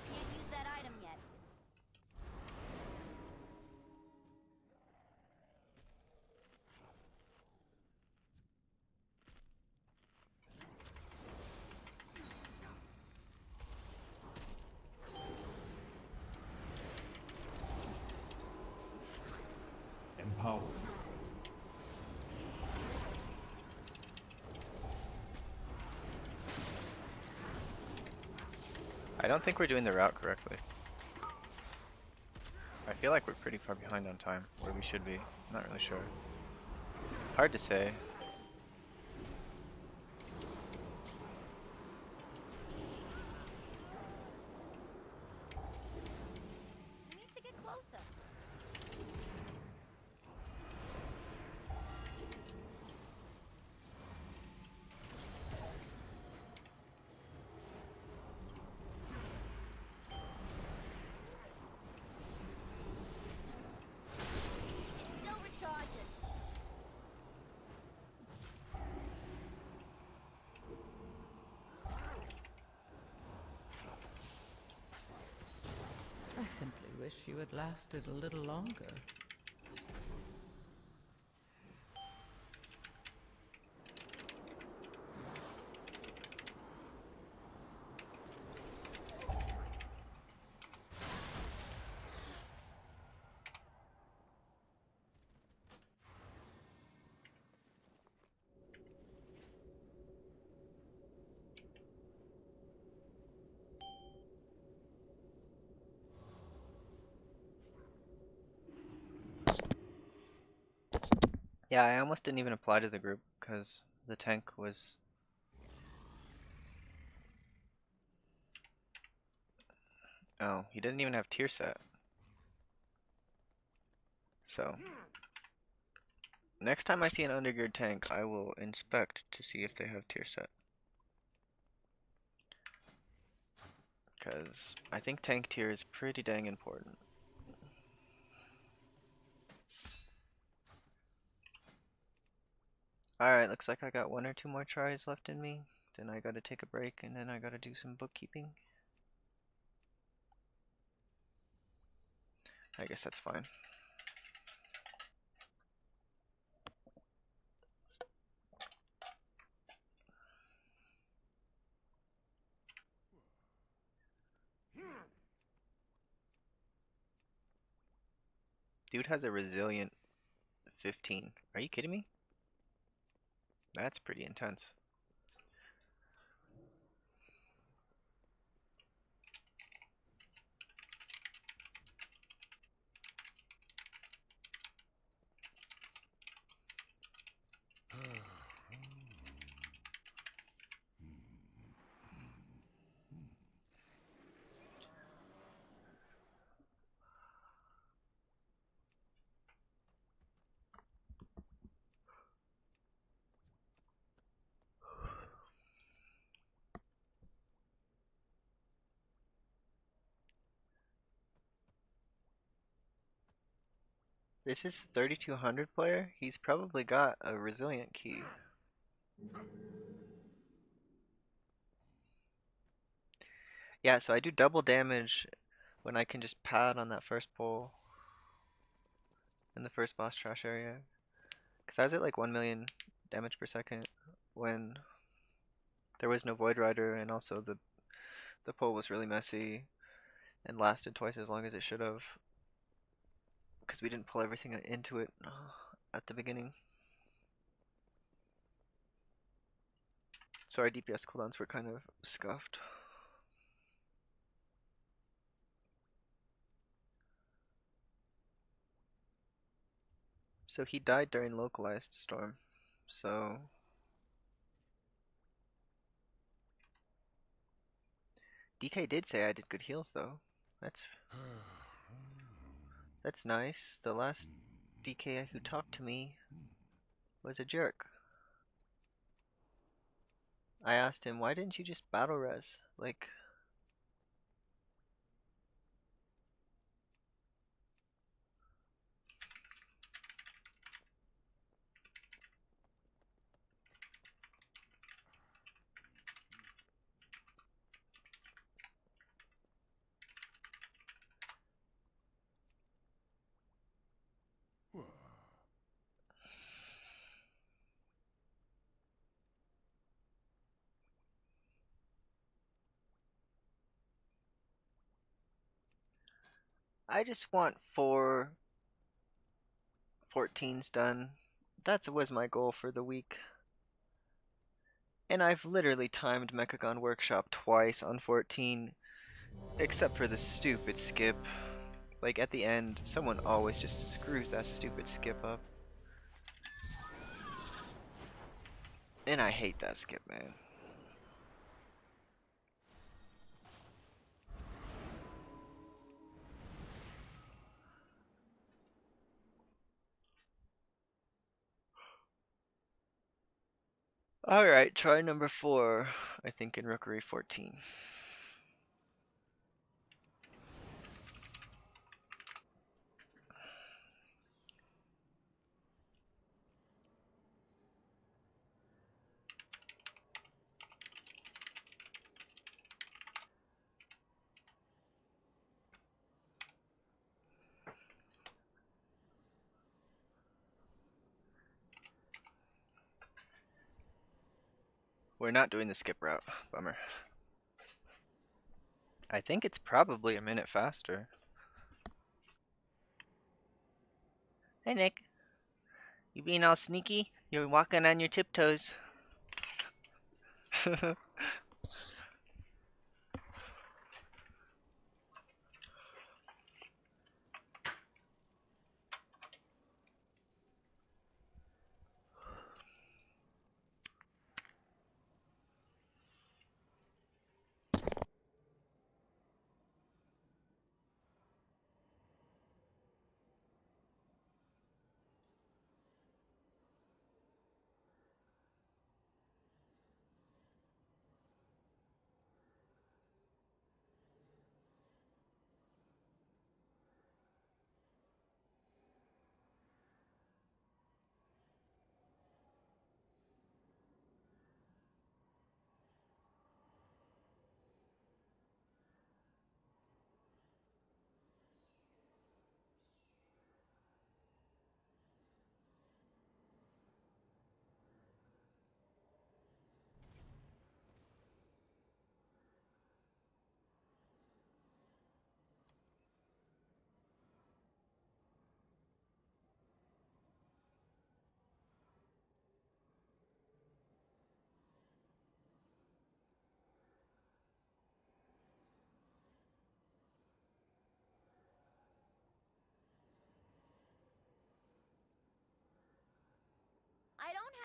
Can't use that item yet. Empowered. I don't think we're doing the route correctly. I feel like we're pretty far behind on time, where we should be. I'm not really sure. Hard to say. We need to get closer. Still recharging. I simply wish you had lasted a little longer. Yeah, I almost didn't even apply to the group because the tank was. Oh, he doesn't even have tier set. So, next time I see an undergeared tank, I will inspect to see if they have tier set. Because I think tank tier is pretty dang important. Alright, looks like I got one or two more tries left in me. Then I gotta take a break and then I gotta do some bookkeeping. I guess that's fine. Dude has a resilient 15. Are you kidding me? That's pretty intense. This is 3200 player. He's probably got a resilient key. Yeah, so I do double damage when I can just pad on that first pull in the first boss trash area. Because I was at like 1 million damage per second when there was no Void Rider, and also the pull was really messy and lasted twice as long as it should have. Because we didn't pull everything into it at the beginning. So our DPS cooldowns were kind of scuffed. So he died during localized storm. So DK did say I did good heals though. That's nice. The last DK who talked to me was a jerk. I asked him, why didn't you just battle res? Like, I just want 4 14s done. That was my goal for the week. And I've literally timed Mechagon Workshop twice on 14, except for the stupid skip. Like at the end, someone always just screws that stupid skip up. And I hate that skip, man. Alright, try number 4, I think in Rookery 14. We're not doing the skip route. Bummer. I think it's probably a minute faster. Hey Nick. You being all sneaky? You're walking on your tiptoes.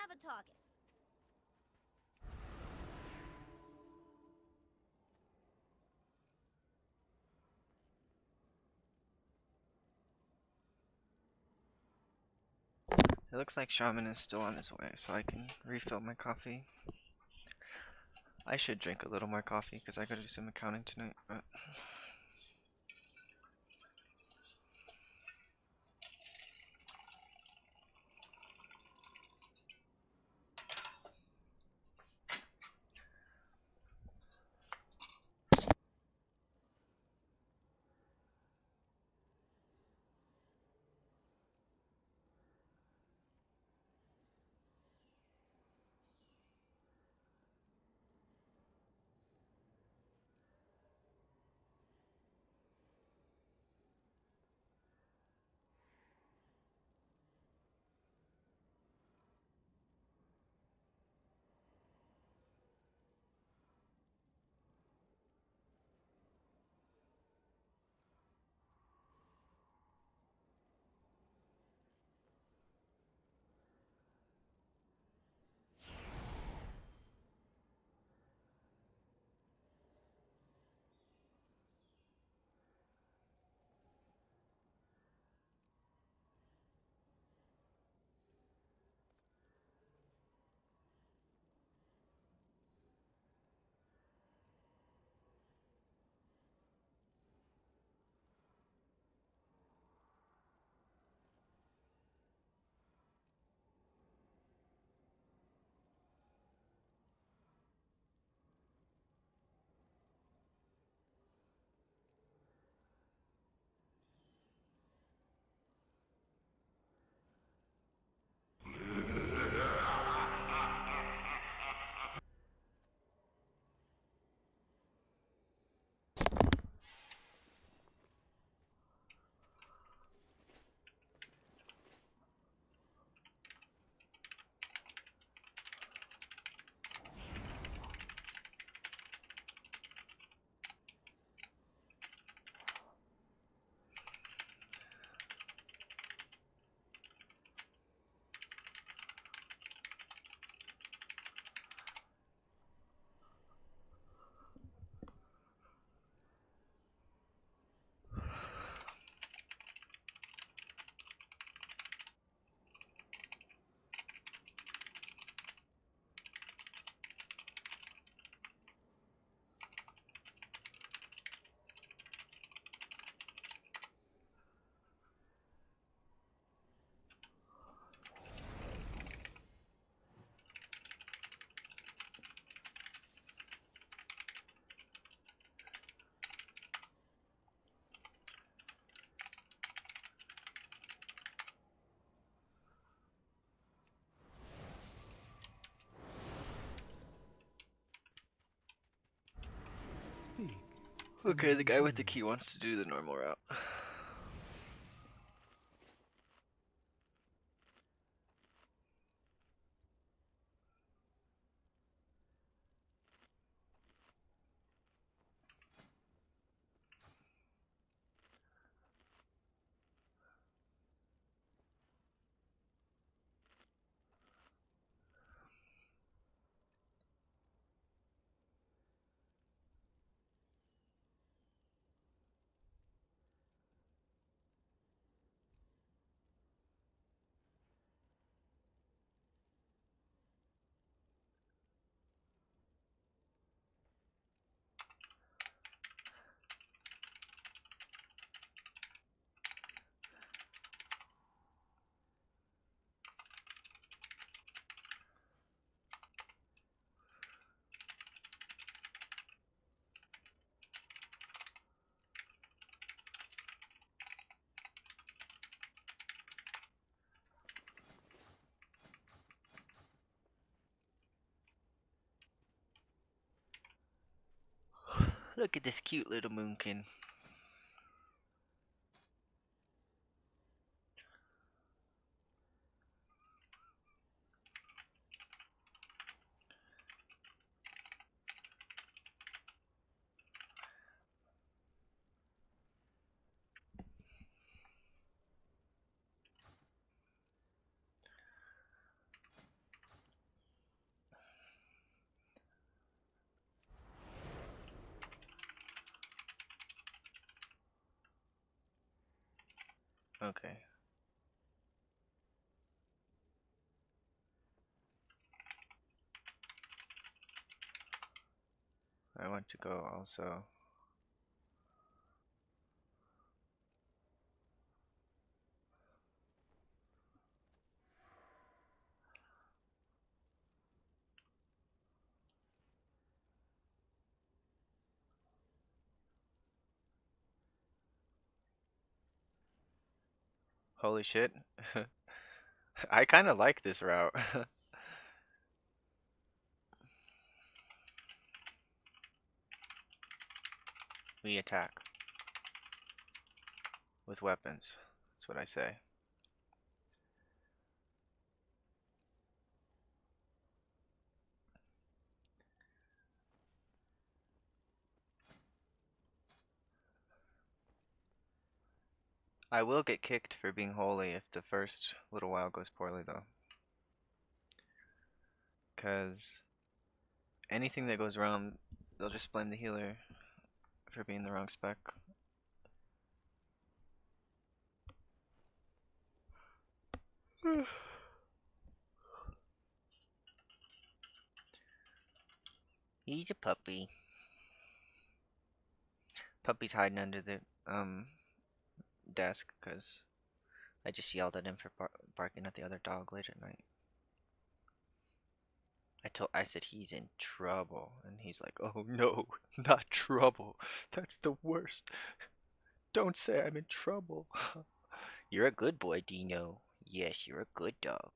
have a target. It looks like Shaman is still on his way, so I can refill my coffee. I should drink a little more coffee because I gotta do some accounting tonight. But Speak. okay, the guy with the key wants to do the normal route. Look at this cute little moonkin. Okay. I want to go also. Holy shit. I kind of like this route. We attack with weapons. That's what I say. I will get kicked for being holy if the first little while goes poorly though. Because anything that goes wrong, they'll just blame the healer for being the wrong spec. He's a puppy. Puppy's hiding under the desk because I just yelled at him for barking at the other dog late at night. I said he's in trouble, and he's like, "Oh no, not trouble. That's the worst. Don't say I'm in trouble." You're a good boy, Dino. Yes, you're a good dog.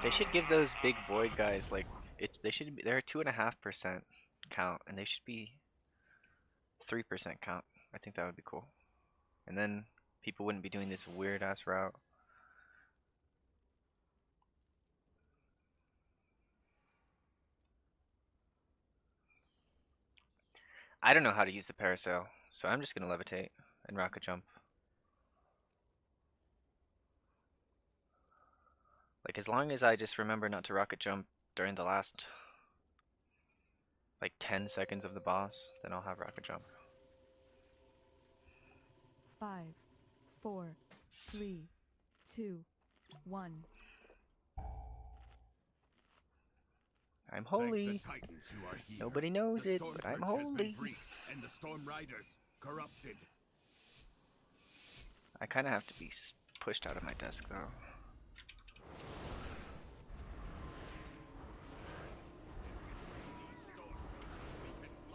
They should give those big void guys like they're a 2.5% count, and they should be 3% count. I think that would be cool. And then people wouldn't be doing this weird ass route. I don't know how to use the parasail, so I'm just gonna levitate and rocket jump. Like, as long as I just remember not to rocket jump during the last like 10 seconds of the boss, then I'll have rocket jump. 5, 4, 3, 2, 1. I'm holy. Thank the Titans you are here. Nobody knows The it, Storm but I'm Bridge has been holy. breached, and the Storm Riders corrupted. I kind of have to be pushed out of my desk though.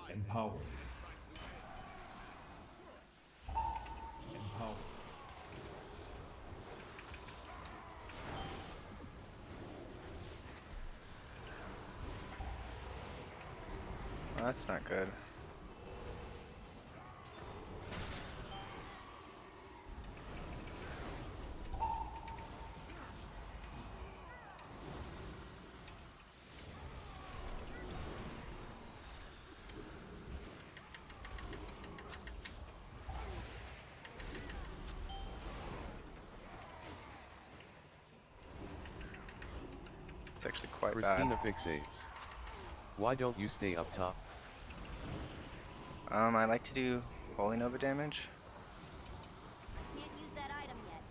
Empower. Empower. Well, that's not good. It's actually quite Christina bad. fixates. Why don't you stay up top? I like to do Holy Nova damage. Can't use that item yet.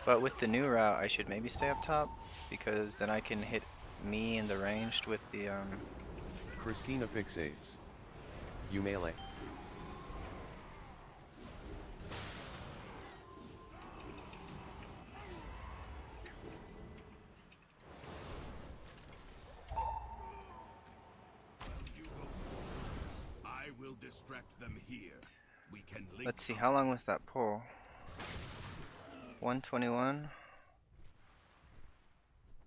But with the new route, I should maybe stay up top, because then I can hit me in the ranged with the Christina fixates. You melee. I will distract them here. We can link. Let's see, how long was that pull? 121?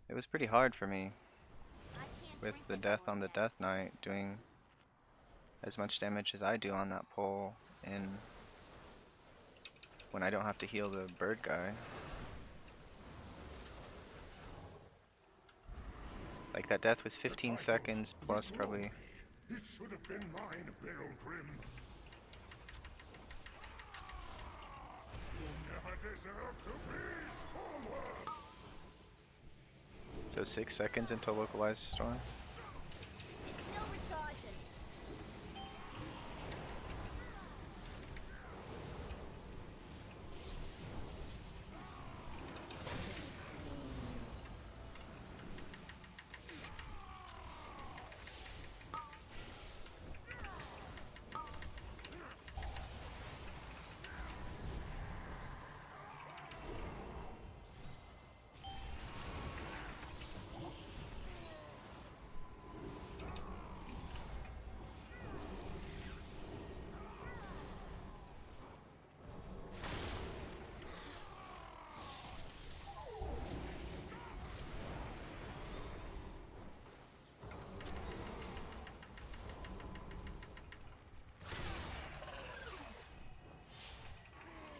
It was pretty hard for me I can't with drink the it death all on the yet. Death Knight doing as much damage as I do on that pole in when I don't have to heal the bird guy. Like that death was 15 seconds plus probably. It should have been mine, Pilgrim. You never deserved to be Stormworth. So 6 seconds until localized storm. Still recharging.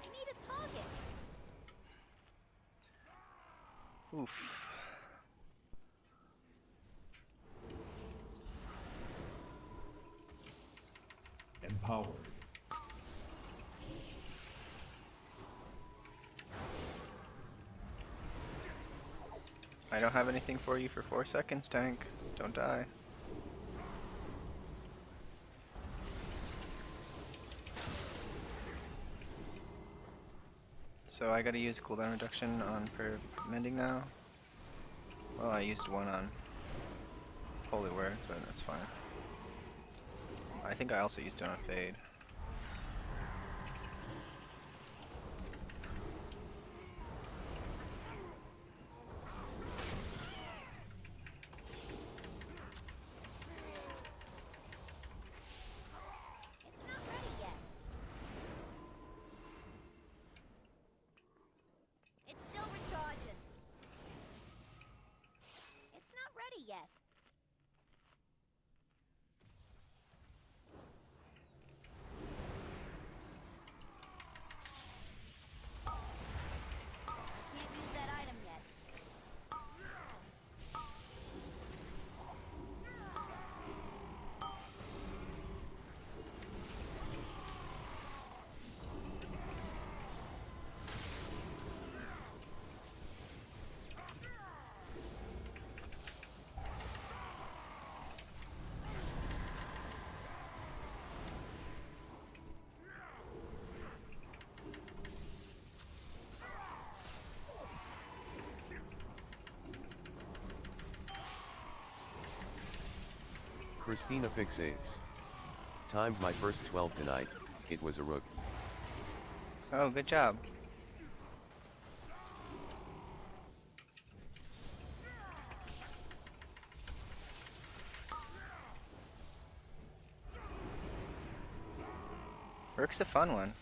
You need a target. Oof. Empowered. I don't have anything for you for 4 seconds, tank. Don't die. So I gotta use cooldown reduction on per mending now. Well, I used one on Holy Word, but that's fine. I think I also used it on Fade. It's not ready yet. It's still recharging. It's not ready yet. Can't use that item yet. Christina fixates. Timed my first 12 tonight, it was a rook. Oh, good job. Rook's a fun one.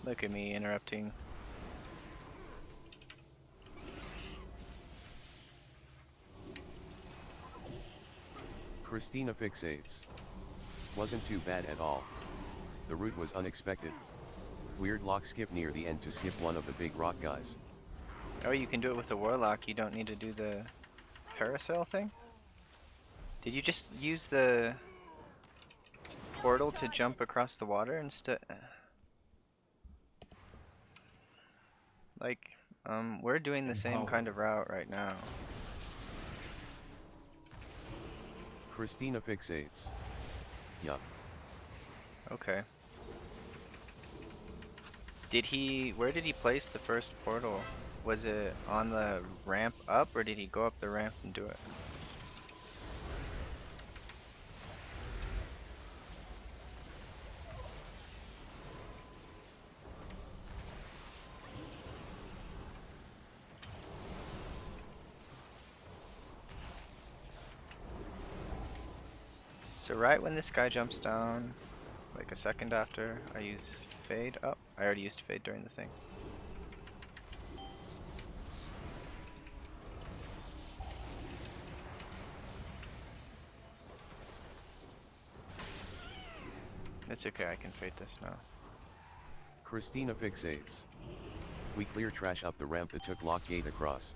Look at me interrupting. Christina fixates. Wasn't too bad at all. The route was unexpected. Weird lock skip near the end to skip one of the big rock guys. Oh, you can do it with the Warlock. You don't need to do the parasail thing? Did you just use the portal to jump across the water instead? Like, we're doing the same kind of route right now. Christina fixates. Yup. Okay. Where did he place the first portal? Was it on the ramp up, or did he go up the ramp and do it? So right when this guy jumps down, like a second after, I use fade. Oh, I already used fade during the thing. It's okay, I can fade this now. Christina fixates. We clear trash up the ramp that took lock gate across.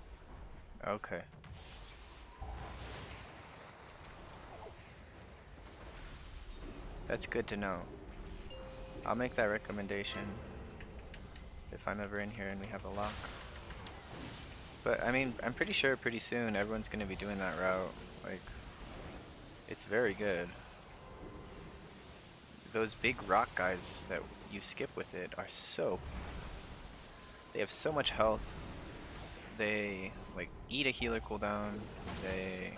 Okay. That's good to know. I'll make that recommendation if I'm ever in here and we have a lock. But I mean, I'm pretty sure pretty soon everyone's gonna be doing that route. Like, it's very good. Those big rock guys that you skip with it are they have so much health. They like eat a healer cooldown. They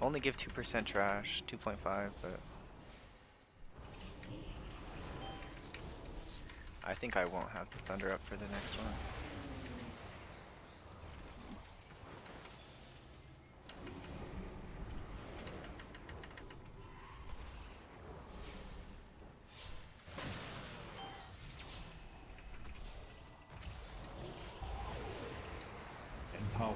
only give 2% trash, 2.5, but I think I won't have the thunder up for the next one. Empower.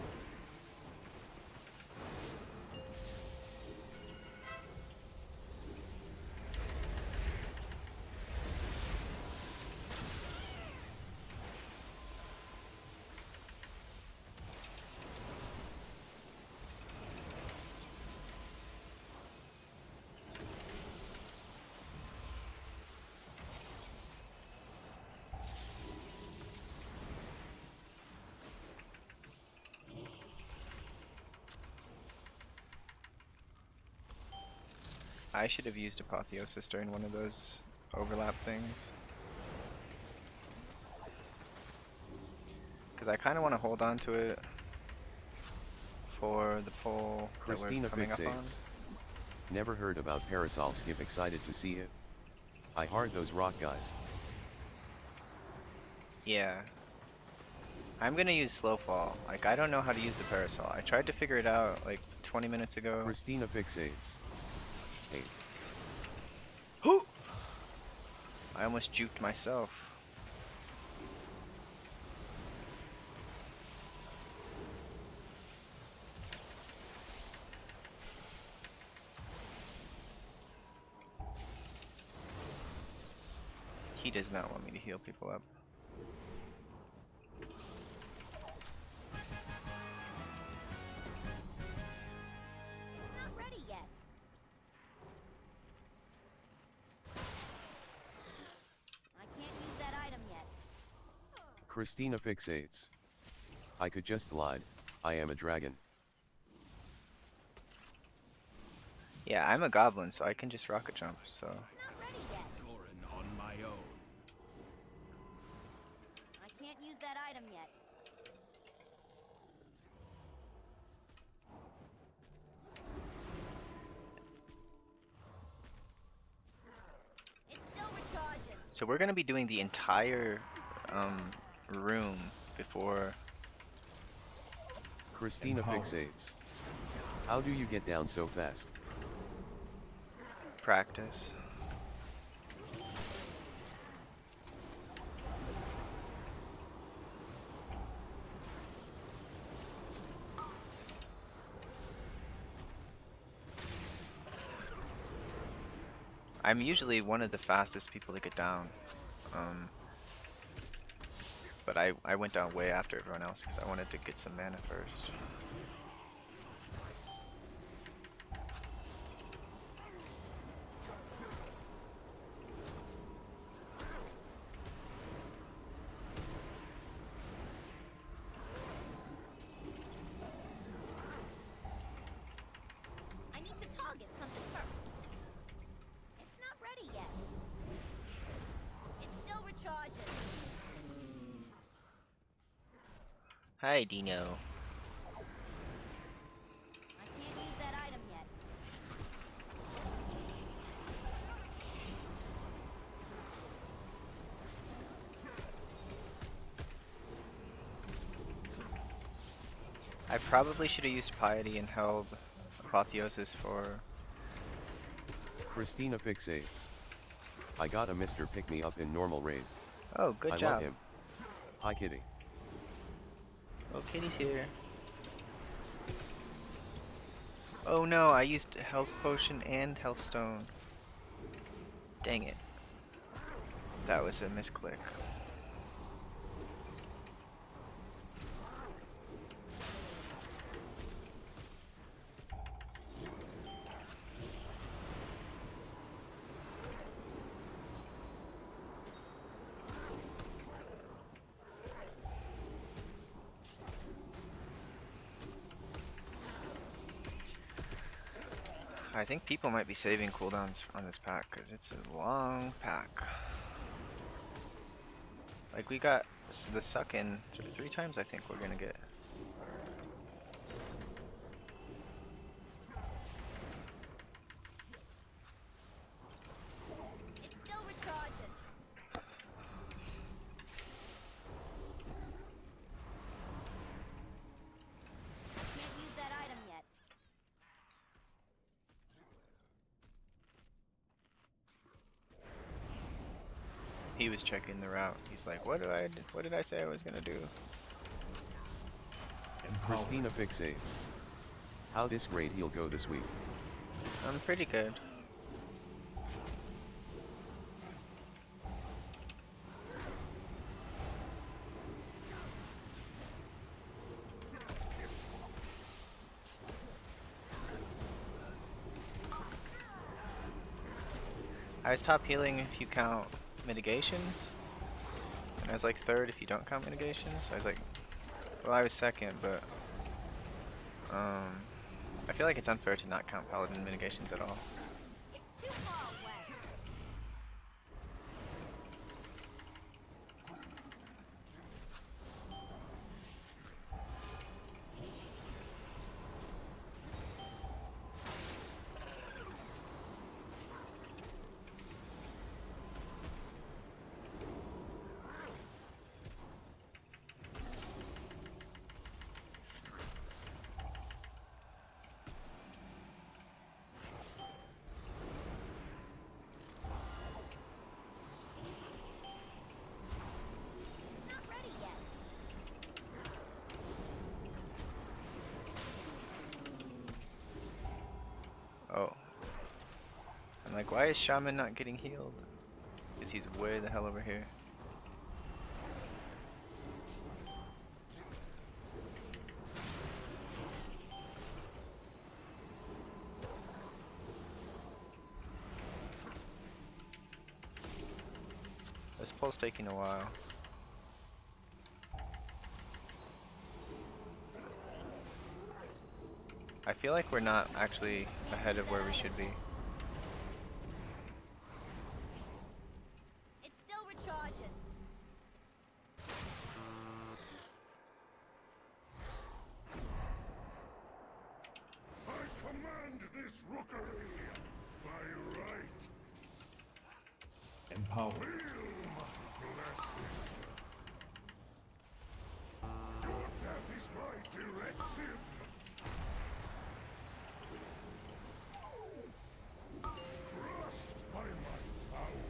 I should have used Apotheosis during one of those overlap things. Because I kind of want to hold on to it for the pull that Christina we're coming up on. fixates. Never heard about Parasol skip, excited to see it. I hard those rock guys. Yeah. I'm gonna use slow fall. Like, I don't know how to use the parasol. I tried to figure it out like 20 minutes ago. Christina fixates. Hey. I almost juked myself. He does not want me to heal people up. It's not ready yet. I can't use that item yet. Christina fixates. I could just glide. I am a dragon. Yeah, I'm a goblin, so I can just rocket jump, so... It's not ready yet. Gorin on my own. I can't use that item yet. It's still recharging. So we're gonna be doing the entire room before... Christina Empower. fixates. How do you get down so fast? practice. I'm usually one of the fastest people to get down, but I went down way after everyone else because I wanted to get some mana first. Hi, Dino. I can't use that item yet. I probably should have used Piety and held Apotheosis for... Christina fixates. I got a Mr. Pick Me Up in normal raid. Oh, good I job. love him. Hi kitty. Oh, Kitty's here. Oh no, I used Health Potion and Health Stone. Dang it. That was a misclick. I think people might be saving cooldowns on this pack because it's a long pack. Like we got the suck in 3 times I think we're gonna get. It's still recharging. Can't use that item yet. He was checking the route. He's like, what did I say I was gonna do? Christina fixates. How this raid he'll go this week? I'm pretty good. I was top healing if you count mitigations, and I was like 3rd if you don't count mitigations. So I was like, well, I was 2nd, but I feel like it's unfair to not count paladin mitigations at all. It's too far away. It's not ready yet. Oh. I'm like, why is Shaman not getting healed? Because he's way the hell over here. This pull's taking a while. I feel like we're not actually ahead of where we should be. It's still recharging. I command this rookery by right. Empower. Feel my blessing. Your death is my directive. Trust by my power.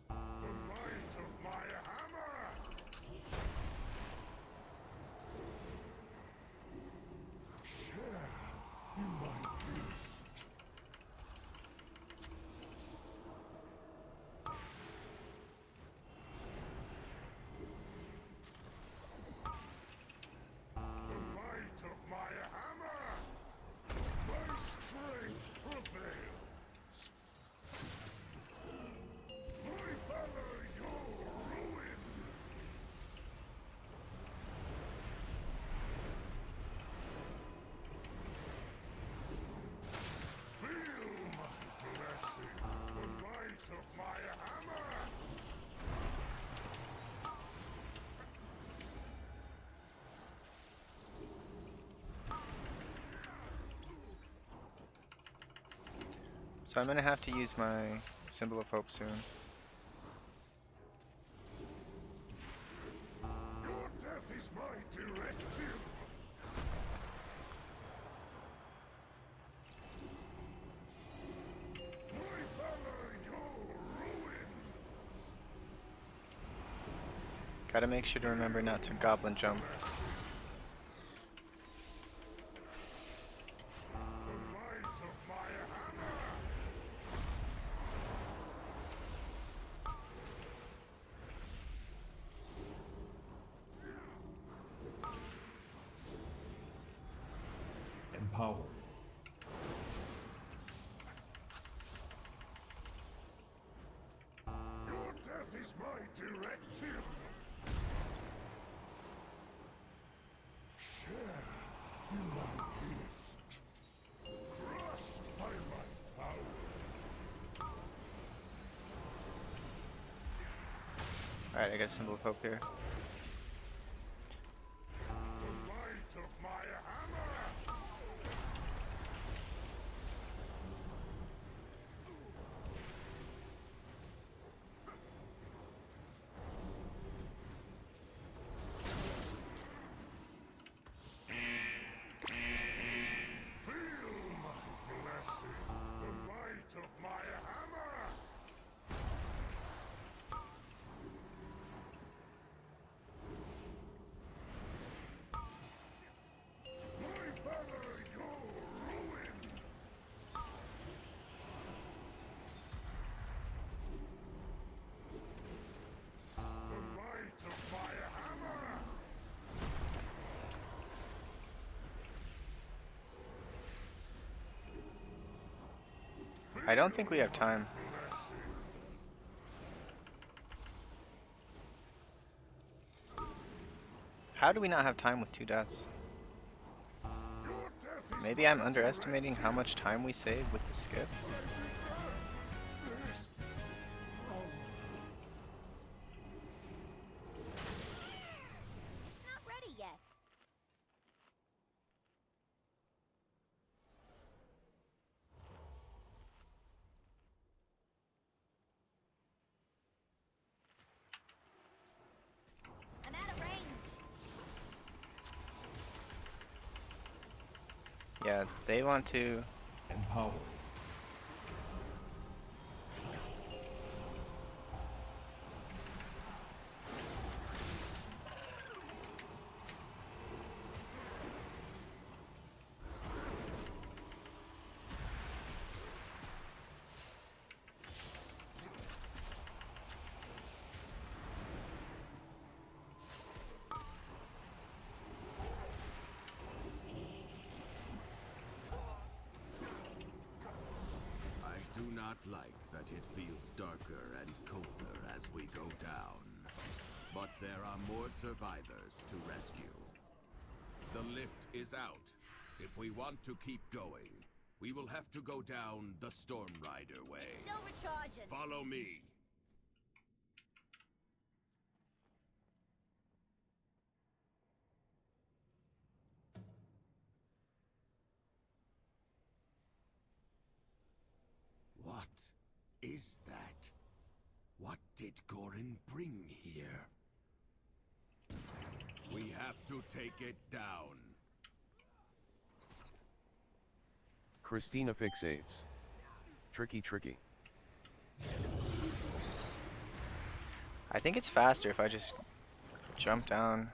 The might of my hammer. Share in my gift. So I'm gonna have to use my symbol of hope soon. Your death is my directive. My valor, your ruin. Gotta make sure to remember not to goblin jump. The might of my hammer. Empowered. Your death is my directive. Share in my gift. Crushed by my power. Alright, I got a symbol of hope here. The might of my hammer. Feel my blessing. The might of my hammer. My valor, your ruin. The might of my hammer. I don't think we have time. How do we not have time with 2 deaths? Maybe I'm underestimating how much time we save with the skip. It's not ready yet. I'm out of range. Yeah, they want to. Empowered. I do not like that it feels darker and colder as we go down. But there are more survivors to rescue. The lift is out. If we want to keep going, we will have to go down the Storm Rider way. Still recharging. Follow me. What is that? What did Gorin bring here? We have to take it down. Christina fixates. Tricky tricky. I think it's faster if I just jump down.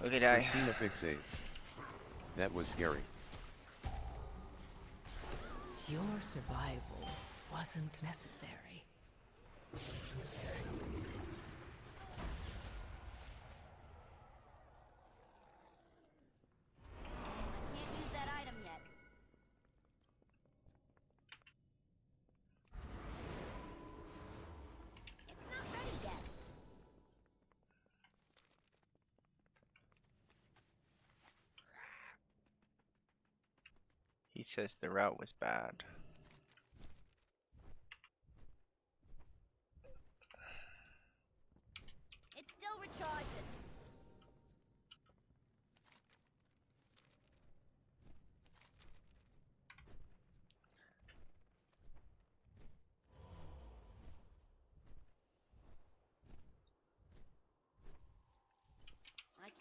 Okay, die. Christina fixates. That was scary. Your survival wasn't necessary. Can't use that item yet. It's not ready yet. He says the route was bad. It's still recharging.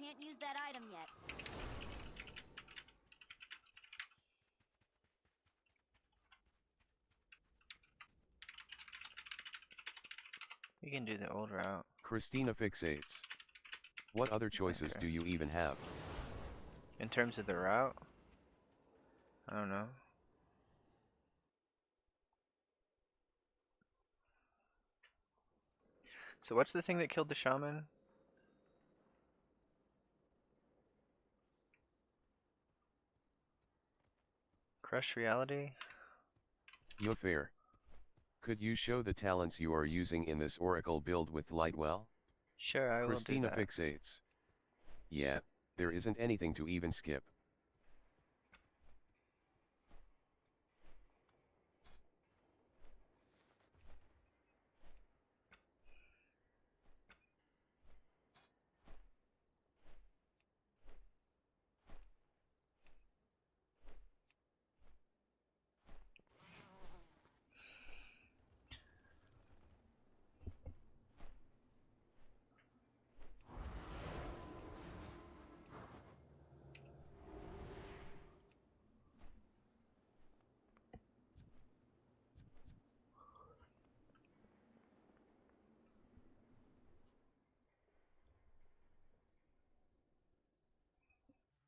Can't use that item yet. You can do the old route. Christina fixates. What other choices Okay. do you even have? In terms of the route, I don't know. So what's the thing that killed the shaman? Crush reality? You're fair. Could you show the talents you are using in this Oracle build with Lightwell? Sure, I will do Christina that. fixates. Yeah, there isn't anything to even skip.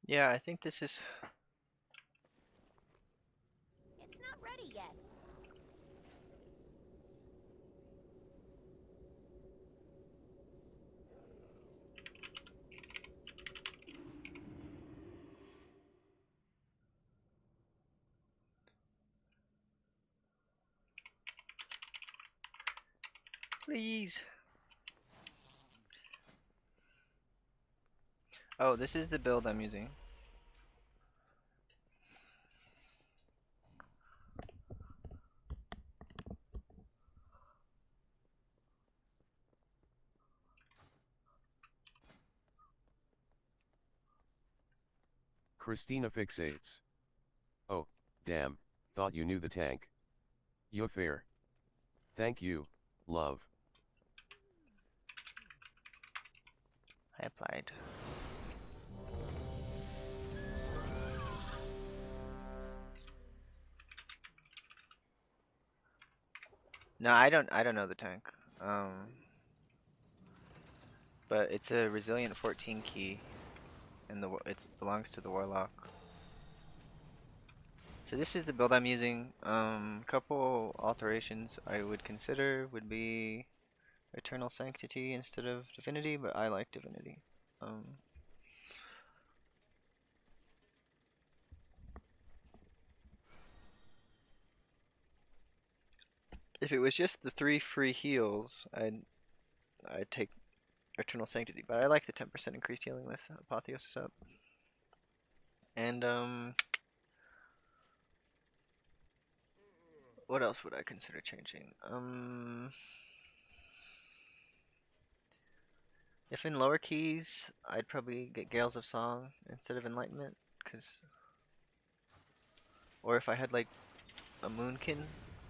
Yeah, I think this is... It's not ready yet. Please. Oh, this is the build I'm using. Christina fixates. Oh, damn, thought you knew the tank. You're fair. Thank you, love. I applied. No, I don't know the tank. But it's a resilient 14 key, and it belongs to the warlock. So this is the build I'm using. Couple alterations I would consider would be Eternal Sanctity instead of Divinity, but I like Divinity. If it was just the 3 free heals, I'd take Eternal Sanctity, but I like the 10% increased healing with Apotheosis up. And what else would I consider changing? If in lower keys, I'd probably get Gales of Song instead of Enlightenment, or if I had like a Moonkin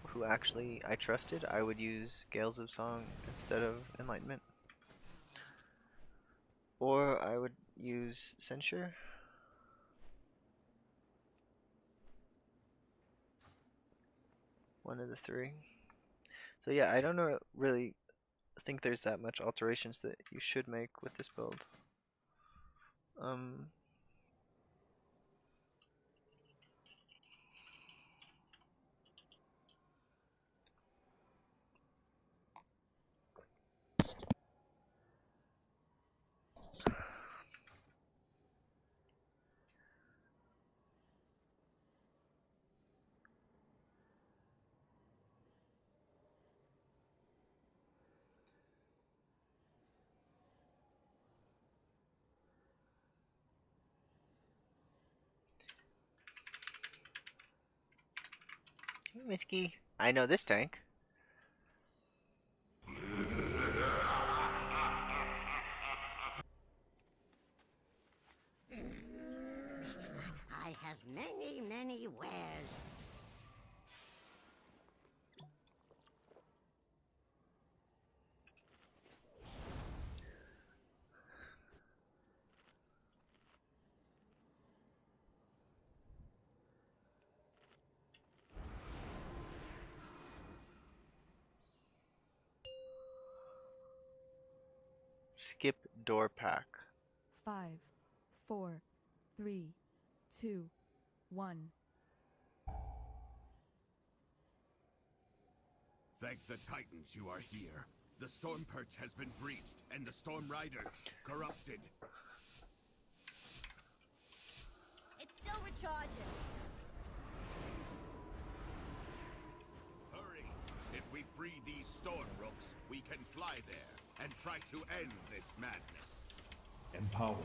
who actually I trusted, I would use Gales of Song instead of Enlightenment. Or I would use Censure. One of the 3. So yeah, I don't know, really think there's that much alterations that you should make with this build. Hey, Misky. I know this tank. I have many, many wares. skip door pack. 5, 4, 3, 2, 1. Thank the Titans you are here. The Storm Perch has been breached, and the Storm Riders corrupted. It's still recharging. Hurry! If we free these Storm Rooks, we can fly there and try to end this madness. Empowered.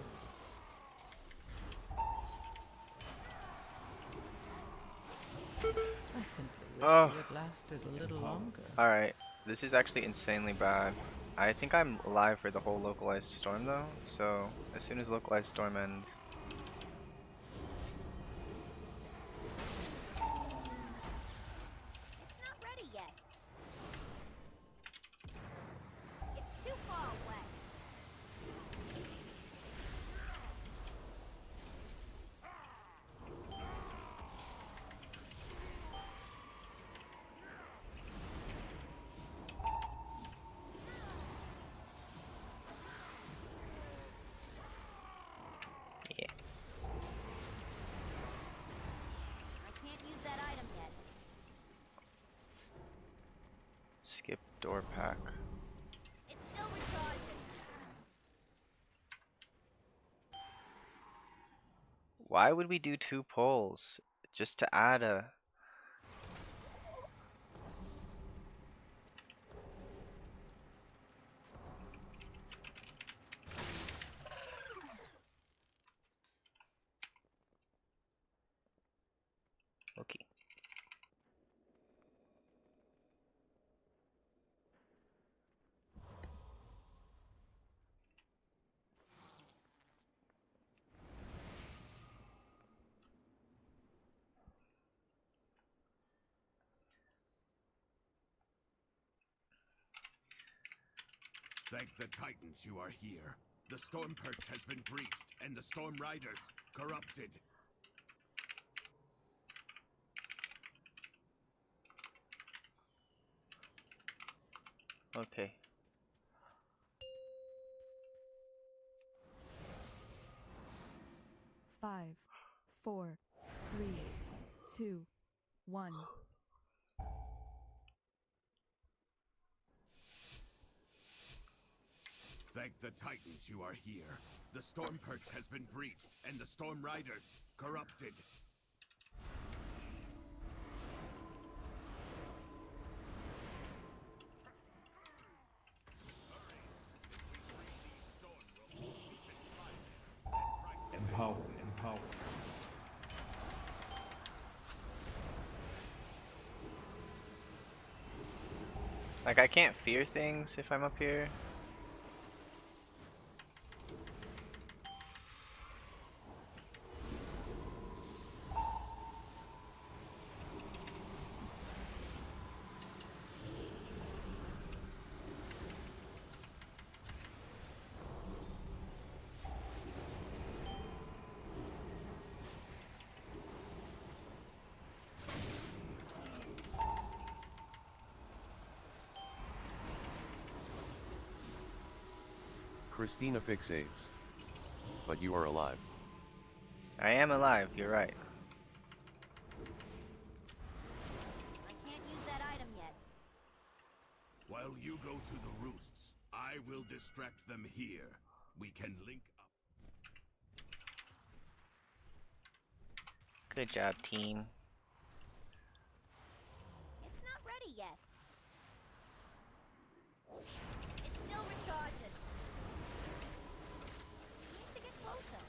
I simply wish Oh. you had lasted a little longer. Alright, this is actually insanely bad. I think I'm live for the whole localized storm though, so as soon as localized storm ends. It's not ready yet. It's too far away. Yeah. I can't use that item yet. Skip door pack. It's still recharging. Why would we do 2 polls? Just to add a... Okay. Thank the Titans you are here. The Storm Perch has been breached, and the Storm Riders corrupted. Okay. Five, 4, 3, 2, 1. Thank the Titans you are here. The Storm Perch has been breached, and the Storm Riders corrupted. Empowered. Empowered. Like, I can't fear things if I'm up here. Christina fixates. But you are alive. I am alive, you're right. I can't use that item yet. While you go to the roosts, I will distract them here. We can link up. Good job, team. It's not ready yet. It's still recharging. Needs to get closer.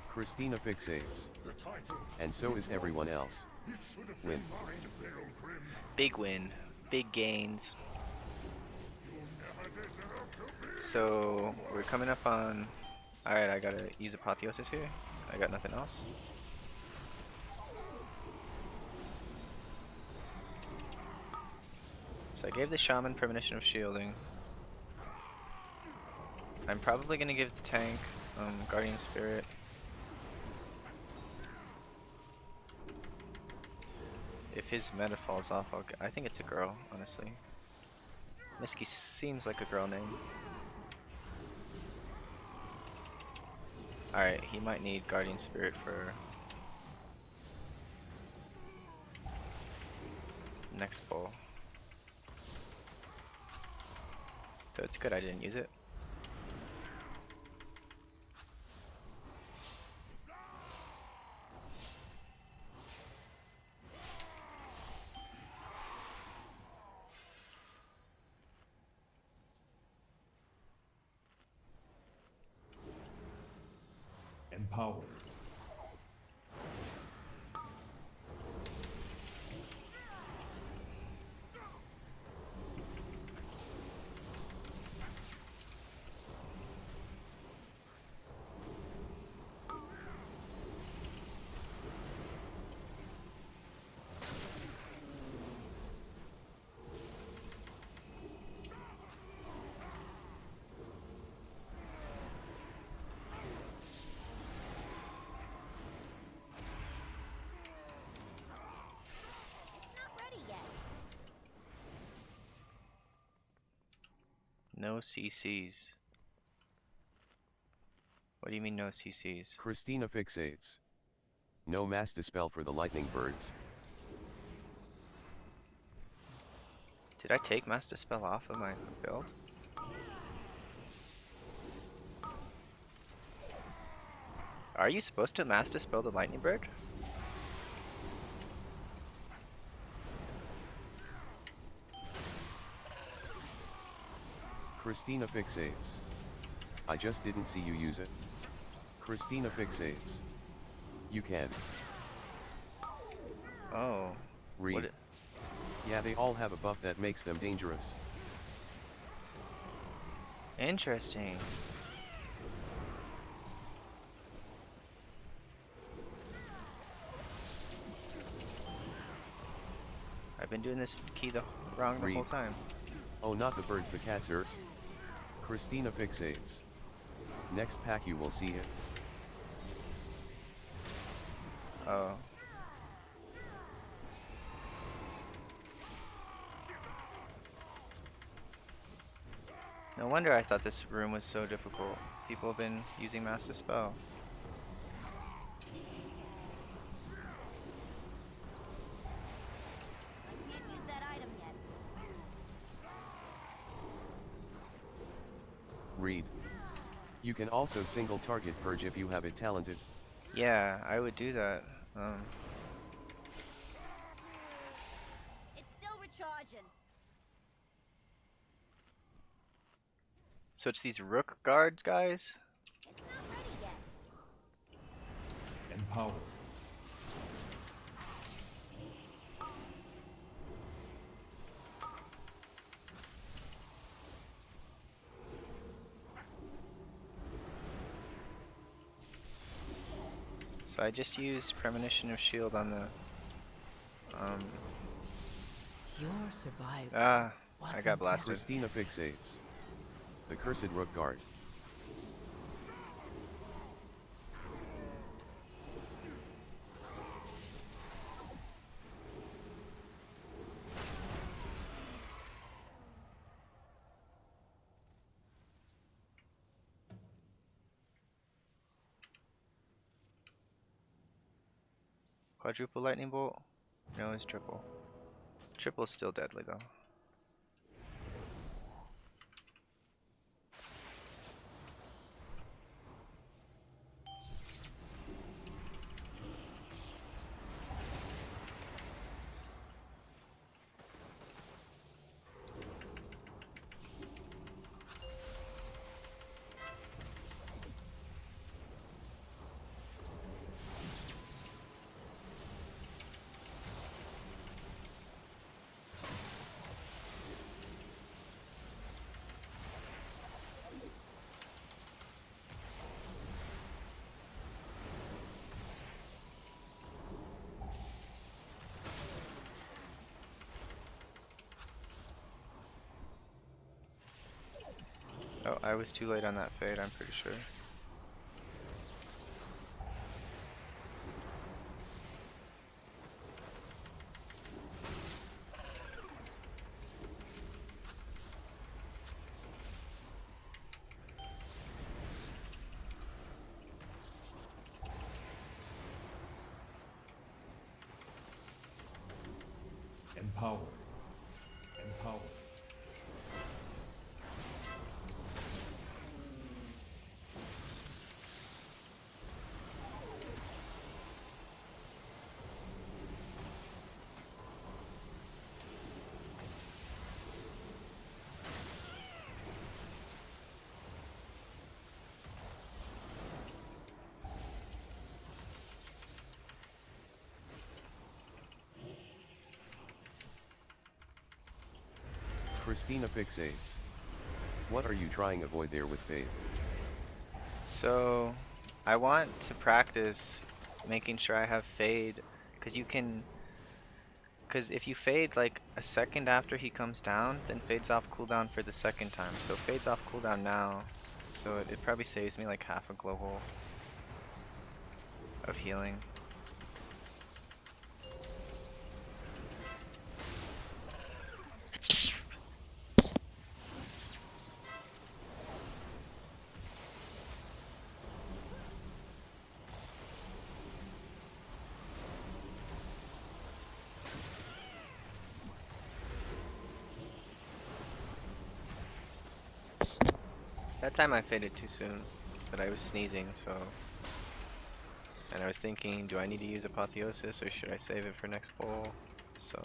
Christina fixates. The title. And so is everyone else. It should have Win. been mine, Pilgrim. Big win. Big gains. You never deserved to be. So, we're coming up on... Alright, I gotta use Apotheosis here. I got nothing else. So I gave the Shaman Premonition of Shielding. I'm probably gonna give the tank Guardian Spirit. If his meta falls off, I think it's a girl, honestly. Misky seems like a girl name. Alright, he might need Guardian Spirit for next bowl. So it's good I didn't use it. Empowered. Not ready yet. No CCs. What do you mean no CCs? Christina fixates. No mass dispel for the lightning birds. Did I take Mass Dispel off of my build? Are you supposed to Mass Dispel the lightning bird? Christina fixates. I just didn't see you use it. Christina fixates. You can. Oh. Read. What Yeah, they all have a buff that makes them dangerous. Interesting. I've been doing this key wrong the whole time. Oh, not the birds, the catsers. Christina fixates. Next pack you will see it. Oh. No wonder I thought this room was so difficult. People have been using Mass Dispel. I can't use that item yet. Read. You can also single target purge if you have it talented. Yeah, I would do that. It's still recharging. So it's these Rook guard guys? It's not ready yet. Empowered. So I just used Premonition of Shield on the Your survival. I wasn't got blasted. Christina fixates. The cursed rook guard. Quadruple lightning bolt? No, it's triple. Triple's still deadly though. Oh, I was too late on that fade, I'm pretty sure. Empower. Empower. Christina fixates. What are you trying to avoid there with Fade? So, I want to practice making sure I have Fade, because you can, because if you Fade like a second after he comes down, then Fade's off cooldown for the second time. So Fade's off cooldown now, so it probably saves me like half a global of healing. That time I faded too soon, but I was sneezing, so... And I was thinking, do I need to use Apotheosis or should I save it for next bowl? So...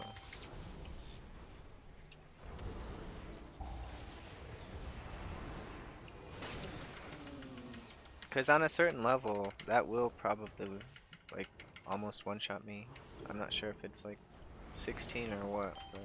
Because on a certain level, that will probably, like, almost one-shot me. I'm not sure if it's, like, 16 or what, but...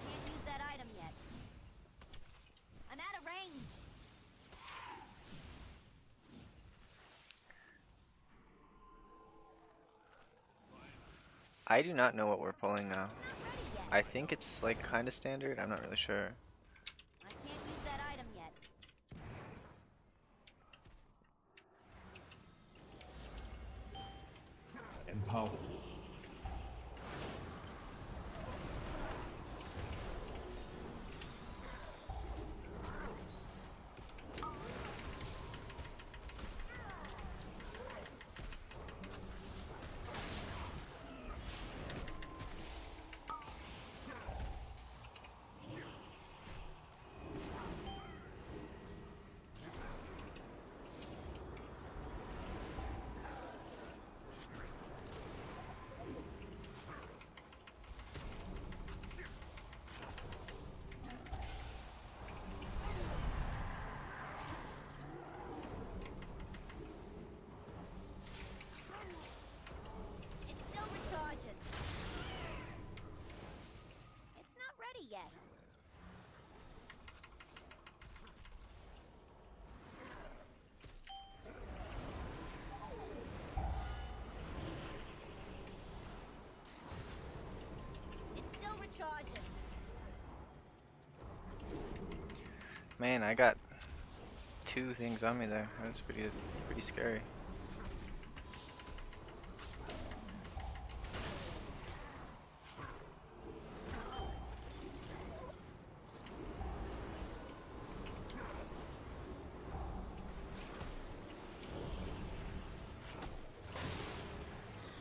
Can't use that item yet. I'm out of range. I do not know what we're pulling now. Not ready yet. I think it's, like, kinda standard, I'm not really sure. I can't use that item yet. Empower. It still recharges. It's not ready yet. It's still recharging. Man, I got 2 things on me there. That was pretty scary.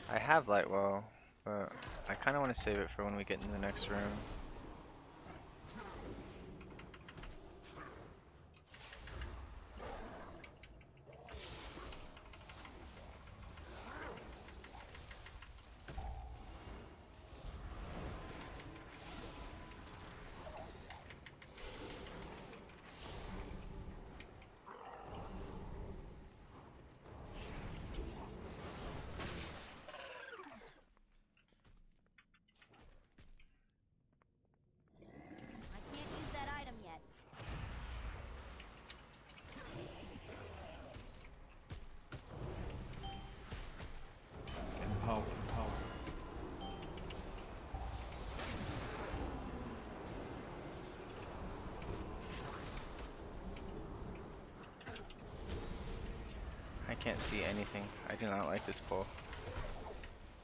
I have Lightwell, but I kind of want to save it for when we get in the next room. can't see anything. I do not like this pull.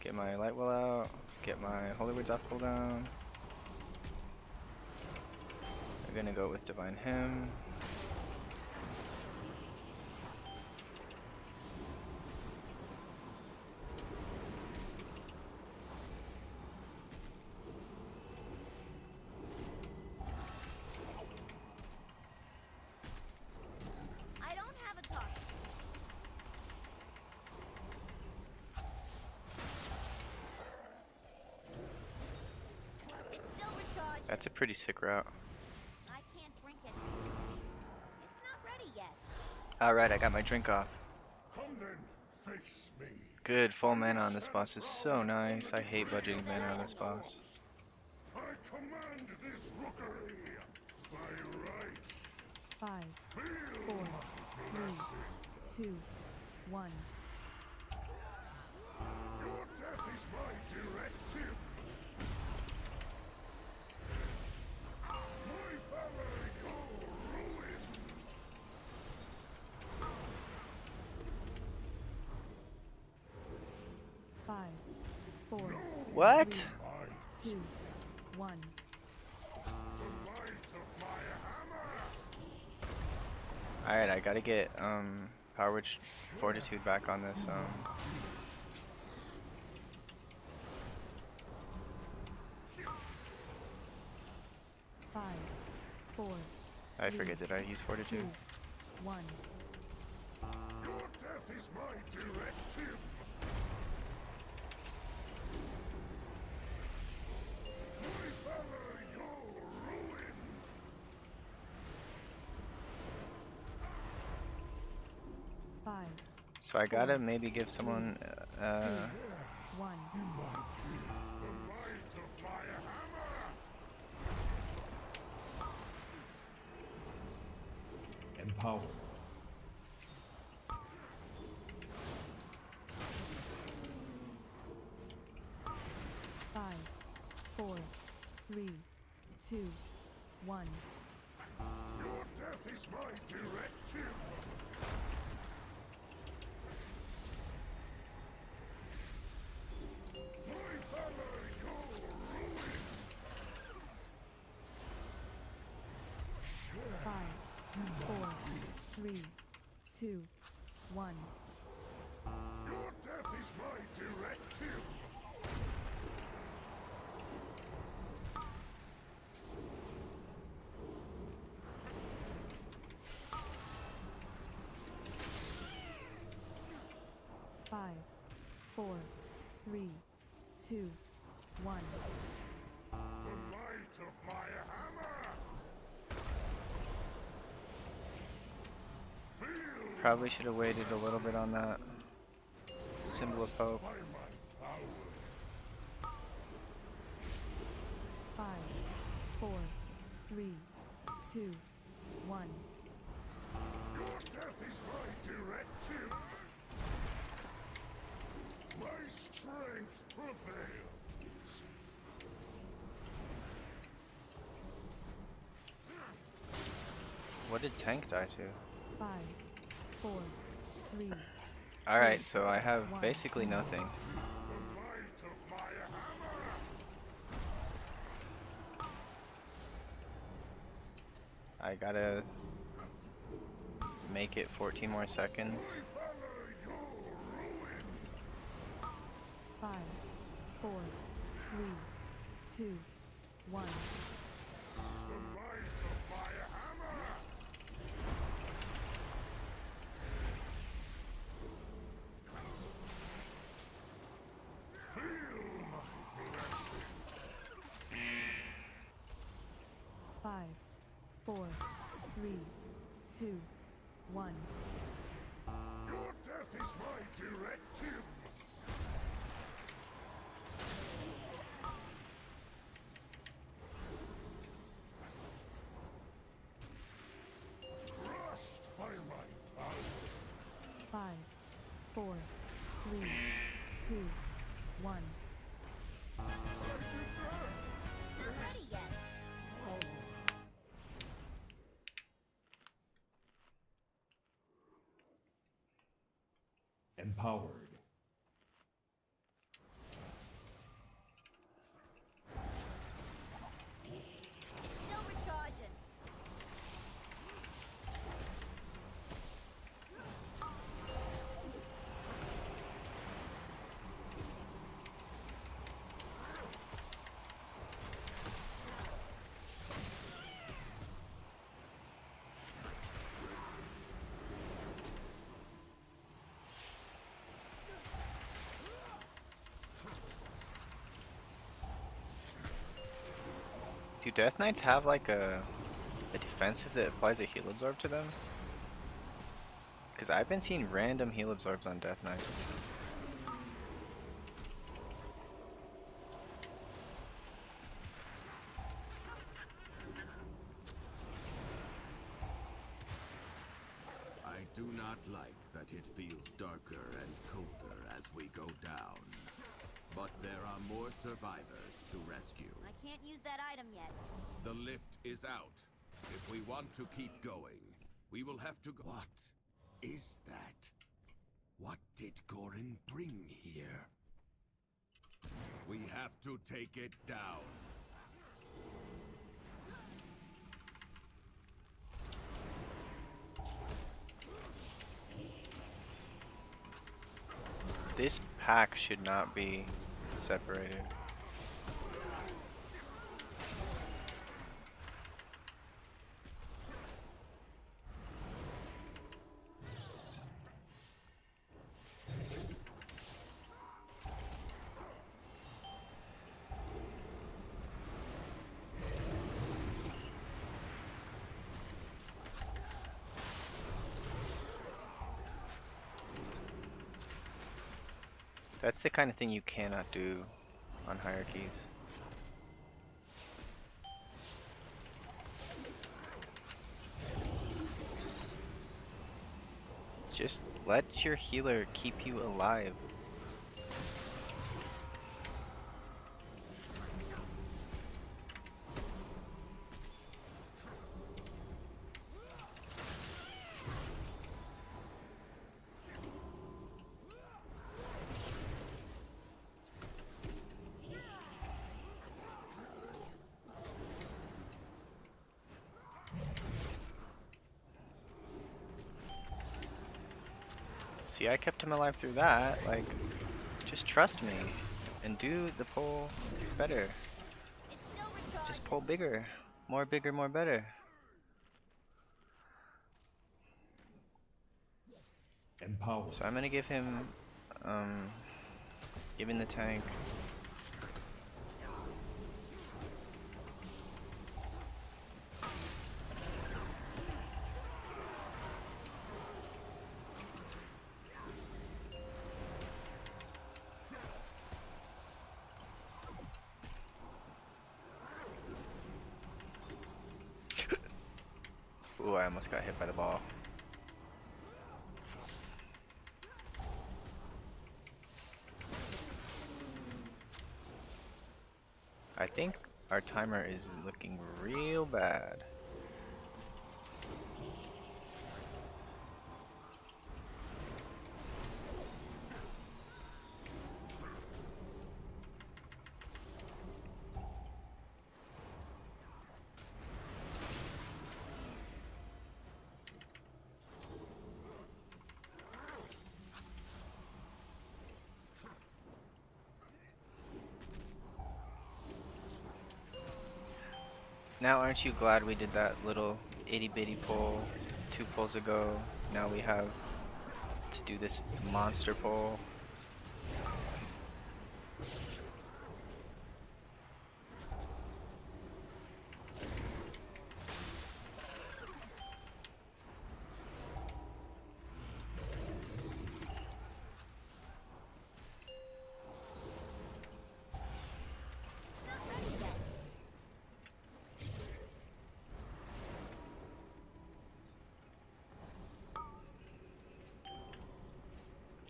Get my light well out. Get my holy words off cooldown. We're gonna go with divine hymn. I don't have a target. It's still recharged. That's a pretty sick route. I can't drink it. It's not ready yet. Alright, I got my drink off. Come then, face me. Good, full mana on this boss is so nice. I hate budgeting mana on this boss. I command this rookery by right. 5, Feel 4, my 3, blessing. 2, 1. Your death is my directive. My valor, your ruin. 5, 4, What? 3, 2, 1. The might of my hammer. Alright, I gotta get Power Witch Fortitude back on this. 5, 4, I forget, did I use Fortitude? 2, 1. Your death is my directive. My valor, your ruin. 5, So I gotta maybe give someone 1. The might of my hammer. Empower. 5, 4, 3, 2, 1. Your death is my directive. My valor, your ruin. 5, 4, 3, 2, 1. Your death is my directive. Five, 4, 3, 2, 1. The might of my hammer. Feel Probably should have waited a little bit on that symbol of hope. by my power. 5, 4, 3, 2, 1. Your death is my directive. My strength prevails. What did tank die to? 5, 4, 3. Alright, so I have basically nothing. The might of my hammer. I gotta make it 14 more seconds. Valor, your ruin. 5, 4, 3, 2, 1. The might of my hammer. Feel my blessing. 5, 4, 3, 2, 1. Your death is my directive. Crushed by my power. 5, 4, 3, 2, 1. Not ready yet. Empowered. Still recharging. Do Death Knights have like a defensive that applies a heal absorb to them? Because I've been seeing random heal absorbs on Death Knights. I do not like that it feels darker and colder as we go down. But there are more survivors to rescue. I can't use that item yet. The lift is out. If we want to keep going, we will have to go. What is that? What did Gorin bring here? We have to take it down. This pack should not be separated. That's the kind of thing you cannot do on hierarchies. Just let your healer keep you alive. See, I kept him alive through that. Like, just trust me and do the pull better. Just pull bigger. More bigger, more better. Empowered. So I'm gonna give him, giving the tank. Ooh, I almost got hit by the ball. I think our timer is looking real bad. Now aren't you glad we did that little itty bitty pull 2 pulls ago? Now we have to do this monster pull.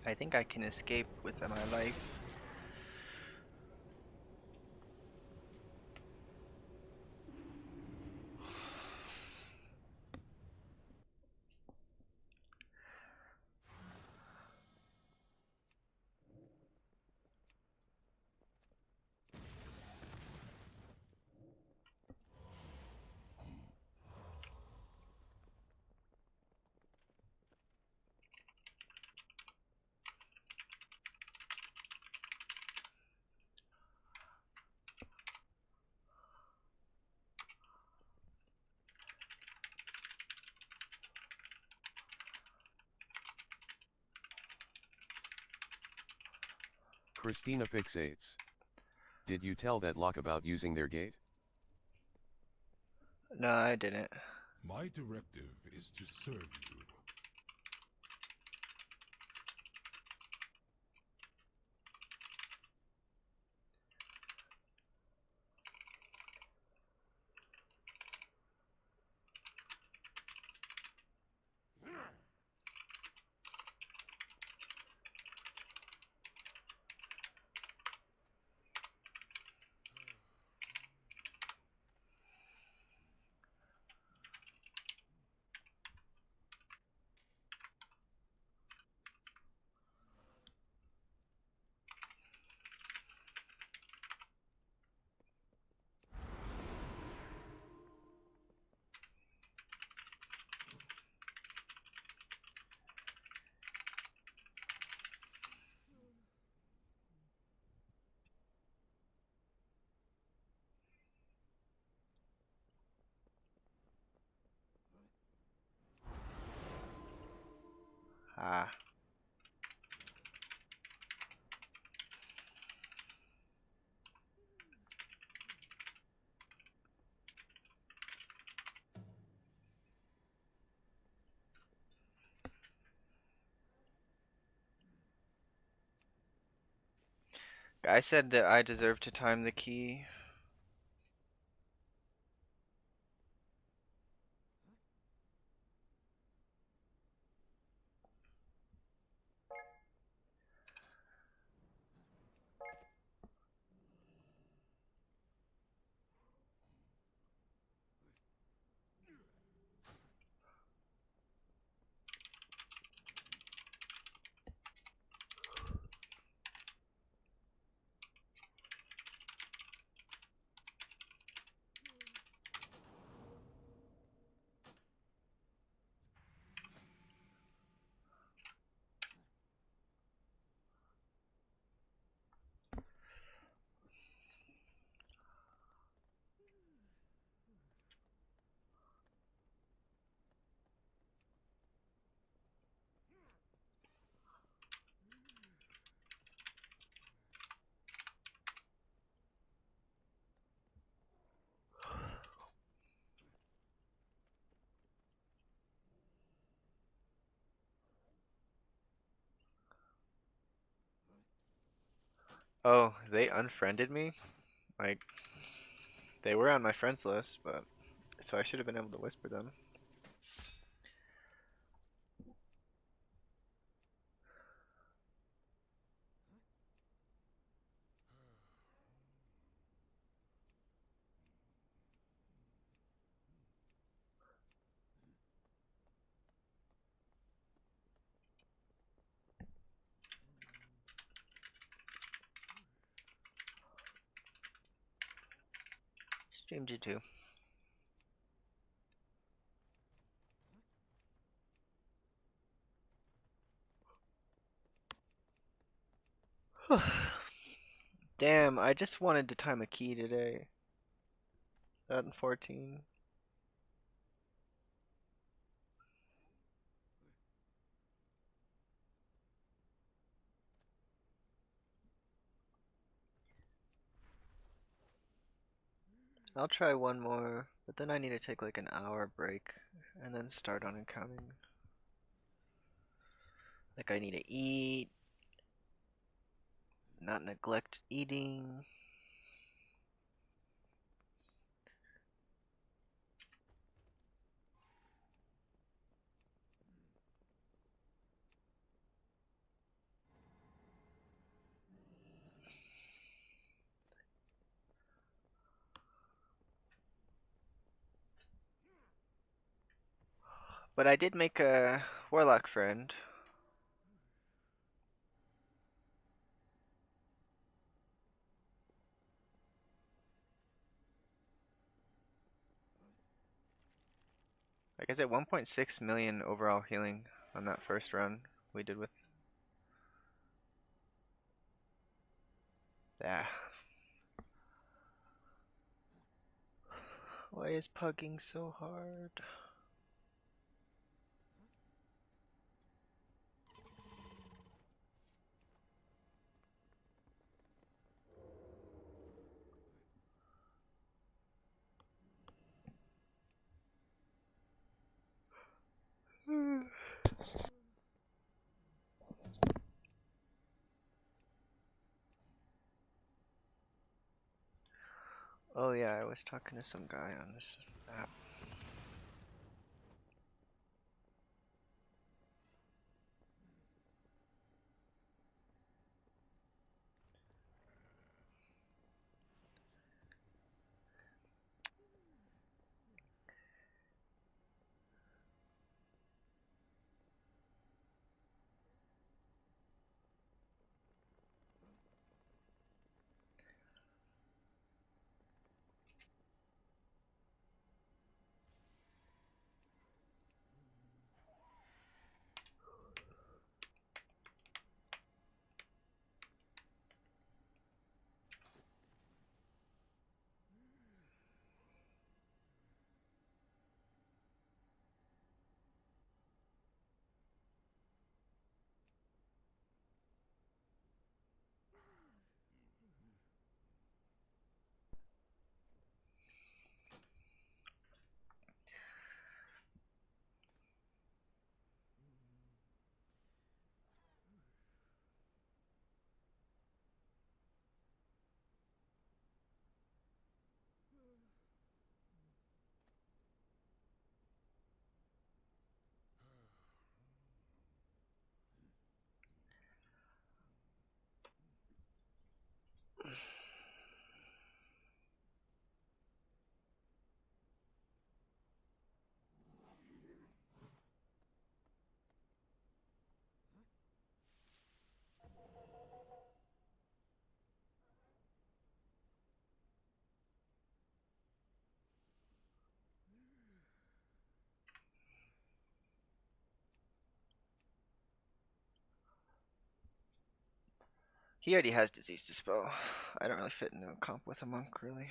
I think I can escape with my life. Christina fixates. Did you tell that lock about using their gate? No, I didn't. My directive is to serve you. Ah. Guy said that I deserve to time the key. Oh, they unfriended me? Like, they were on my friends list, but so I should have been able to whisper them. Streamed you too. Damn, I just wanted to time a key today. That in 14. I'll try one more, but then I need to take like an hour break and then start on accounting. Like I need to eat, not neglect eating. But I did make a warlock friend. Like I said, 1.6 million overall healing on that first run we did with. Yeah. Why is pugging so hard? Oh yeah, I was talking to some guy on this app. He already has Disease Dispel. I don't really fit into a comp with a monk, really.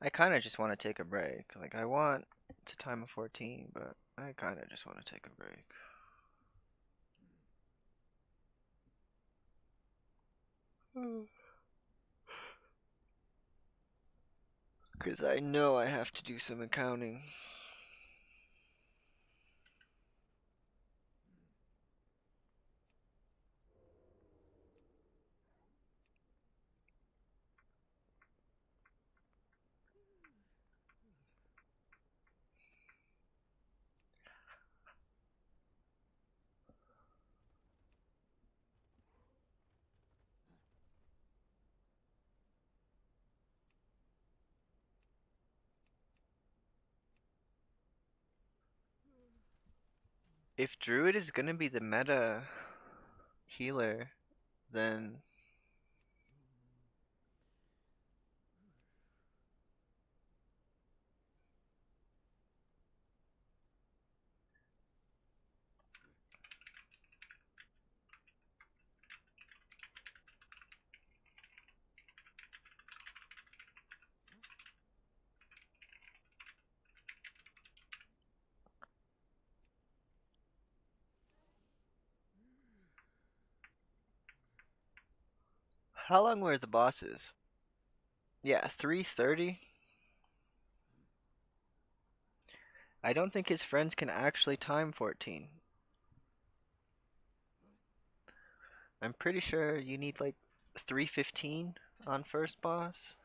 I kind of just want to take a break. Like, I want to time a 14, but I kind of just want to take a break. Because I know I have to do some accounting. If Druid is gonna be the meta healer, then how long were the bosses? Yeah, 3:30. I don't think his friends can actually time 14. I'm pretty sure you need like 3:15 on first boss.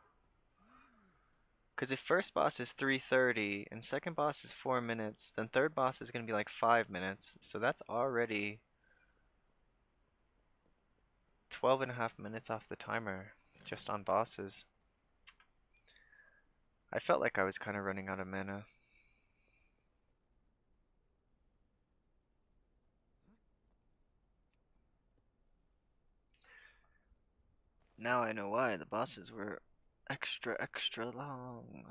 Because if first boss is 3:30 and second boss is 4 minutes, then third boss is going to be like 5 minutes. So that's already 12.5 minutes off the timer just on bosses. I felt like I was kind of running out of mana. Now I know why the bosses were extra long.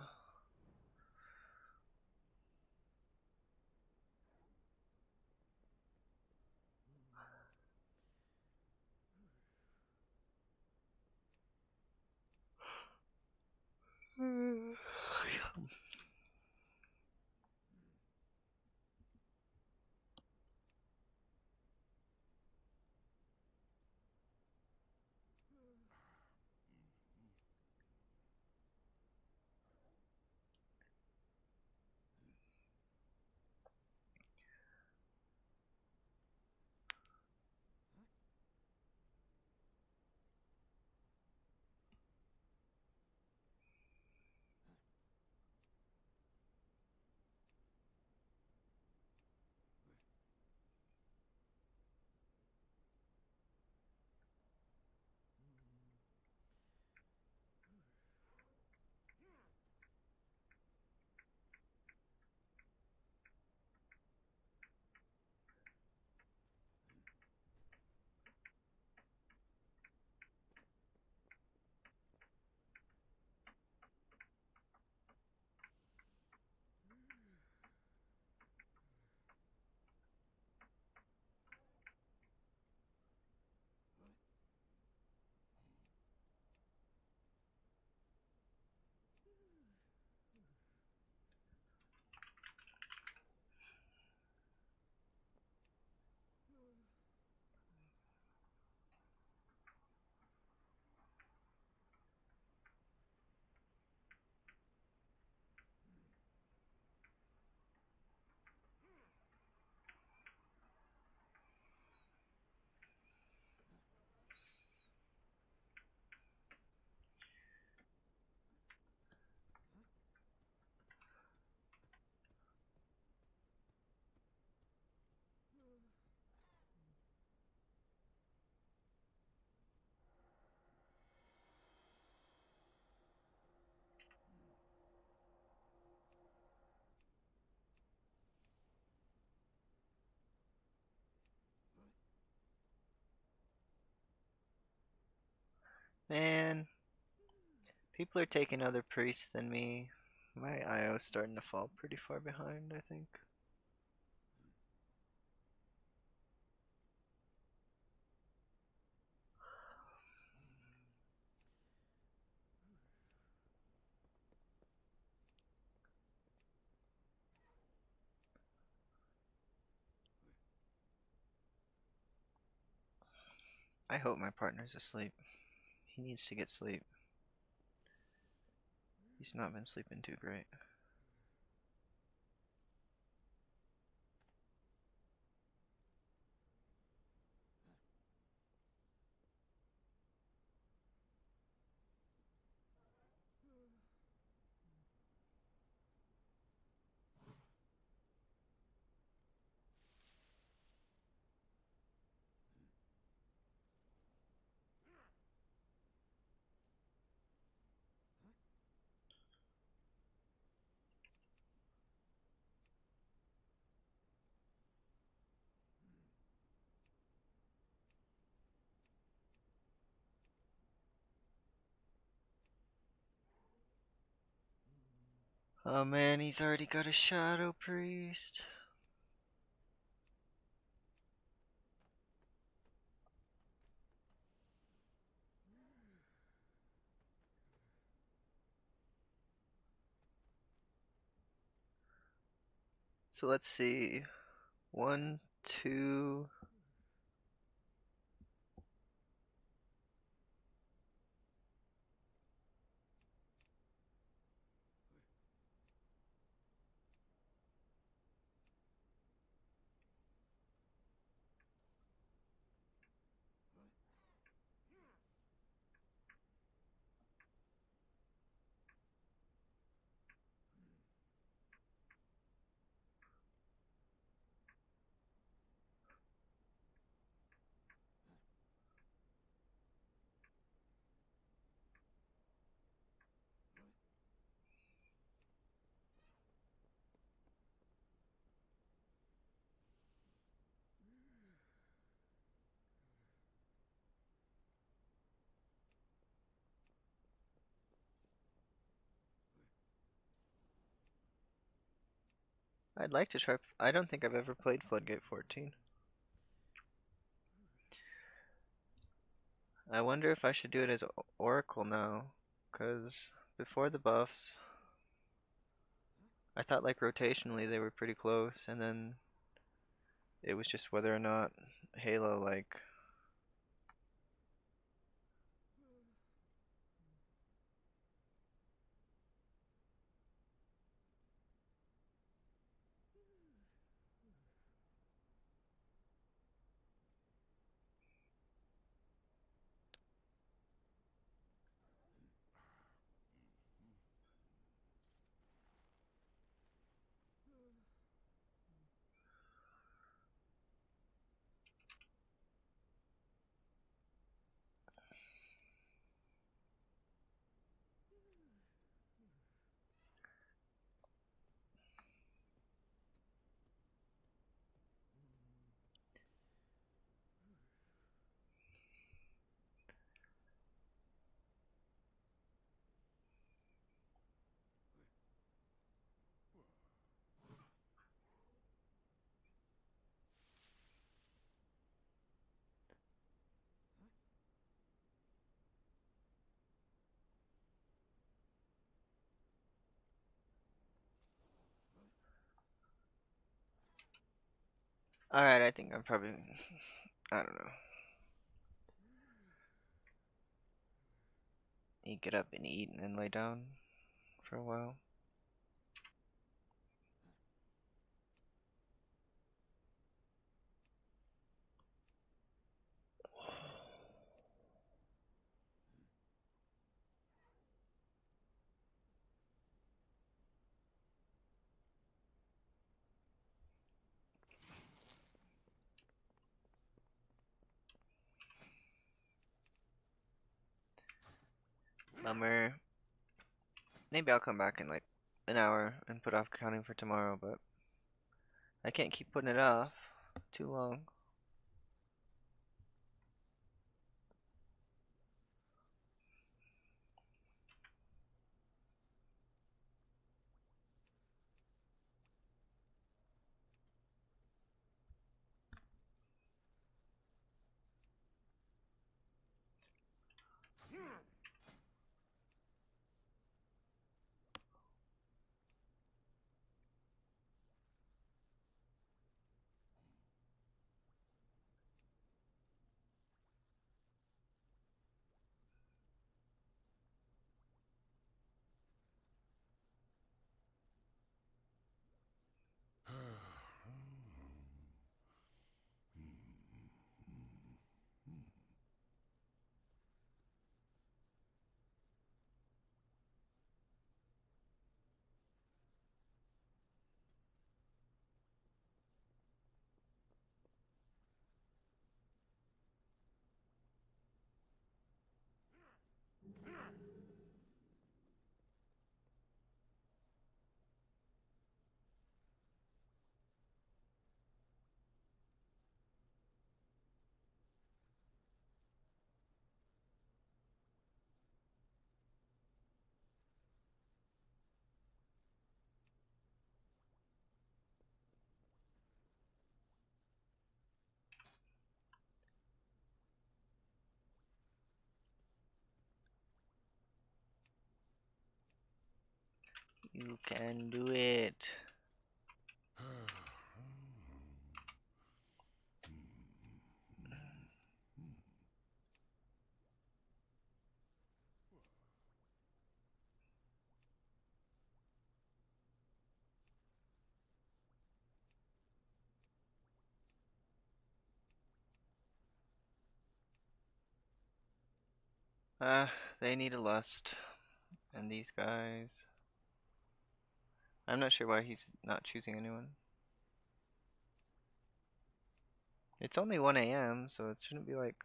Man, people are taking other priests than me. My IO's starting to fall pretty far behind, I think. I hope my partner's asleep. He needs to get sleep. He's not been sleeping too great. Oh man, he's already got a Shadow Priest. So let's see. 1, 2. I'd like to try. I don't think I've ever played Floodgate 14. I wonder if I should do it as Oracle now, because before the buffs, I thought like rotationally they were pretty close, and then it was just whether or not Halo like. Alright, I think I'm probably. I don't know. You get up and eat and then lay down for a while. Bummer. Maybe I'll come back in like an hour and put off counting for tomorrow, but I can't keep putting it off too long. You can do it. They need a lust. And these guys. I'm not sure why he's not choosing anyone. It's only 1 a.m., so it shouldn't be like.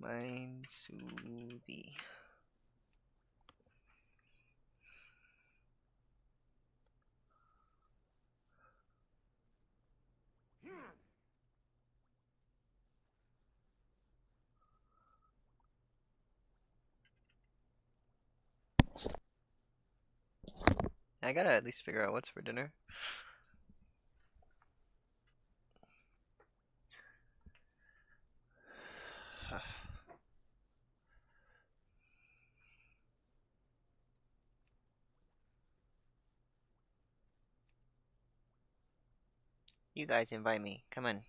Mind Soothie. I gotta at least figure out what's for dinner. You guys invite me. Come on.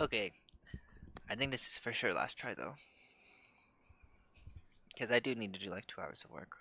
Okay, I think this is for sure last try though. Because I do need to do like 2 hours of work.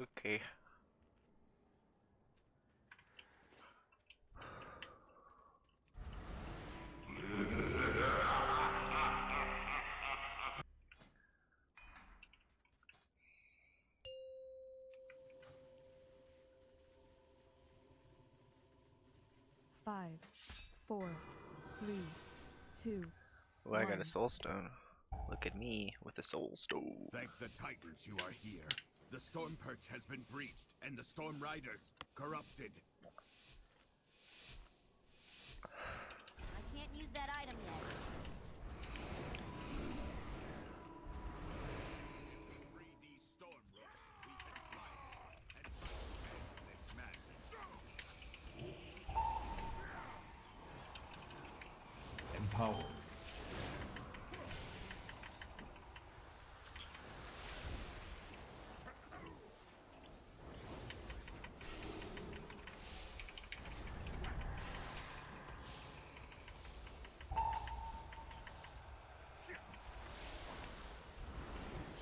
Okay. Five, four, three, two, Oh, I got a one. soul stone. Look at me with a soul stone. Thank the Titans you are here. The Storm Perch has been breached, and the Storm Riders corrupted. I can't use that item yet. Free these Storm Rooks, we can fly and end this madness. Empowered.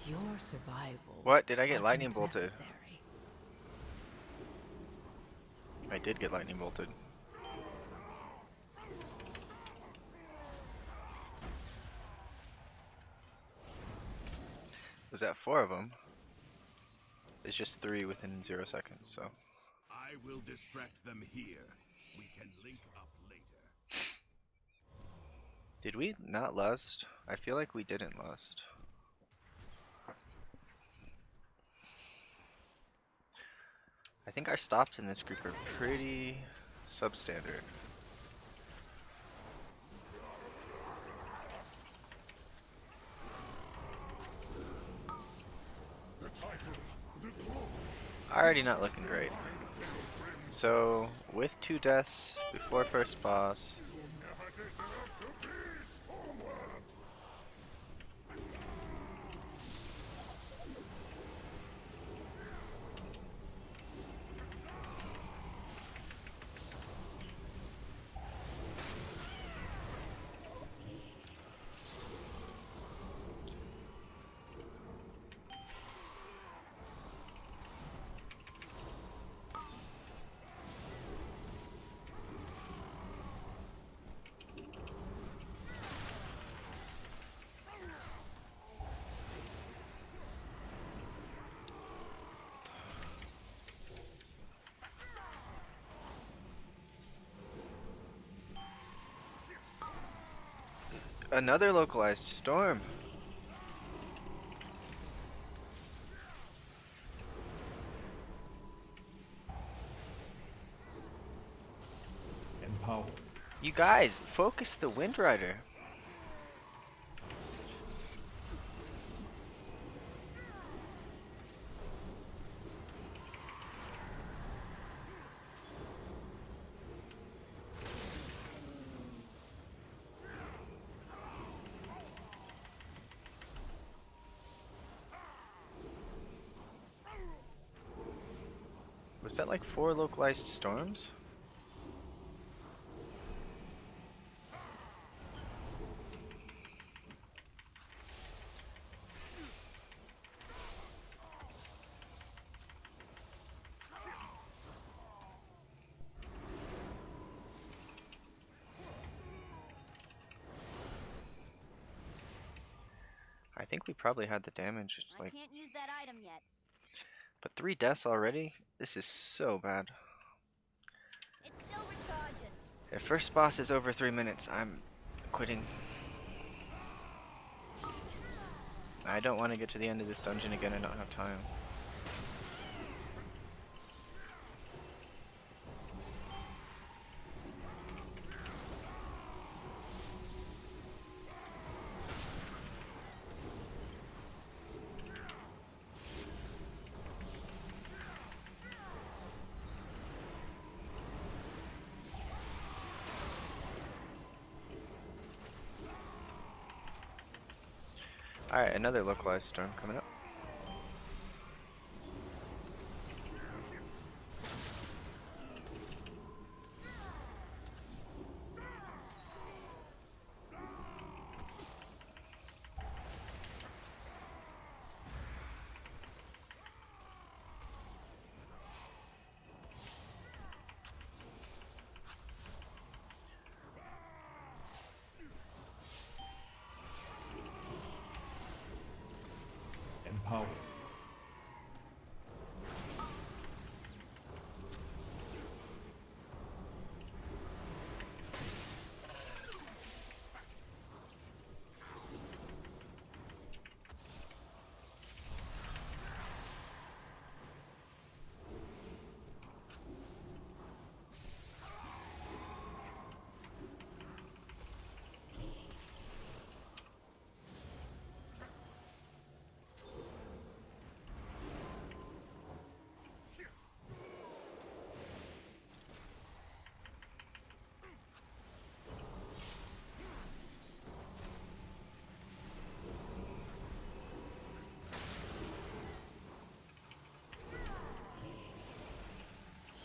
Your survival. What? Did I get wasn't lightning bolted? necessary. I did get lightning bolted. Was that 4 of them? It's just 3 within 0 seconds, so. I will distract them here. We can link up later. Did we not lust? I feel like we didn't lust. I think our stops in this group are pretty substandard. Already not looking great. So, with 2 deaths before first boss, another localized storm. Empowered. You guys, focus the Wind Rider. Was that like 4 localized storms? I think we probably had the damage. It's I like can't use that item yet. But 3 deaths already? This is so bad. It's still recharging. If first boss is over 3 minutes, I'm quitting. I don't want to get to the end of this dungeon again, I don't have time. Alright, another localized storm coming up. Empower.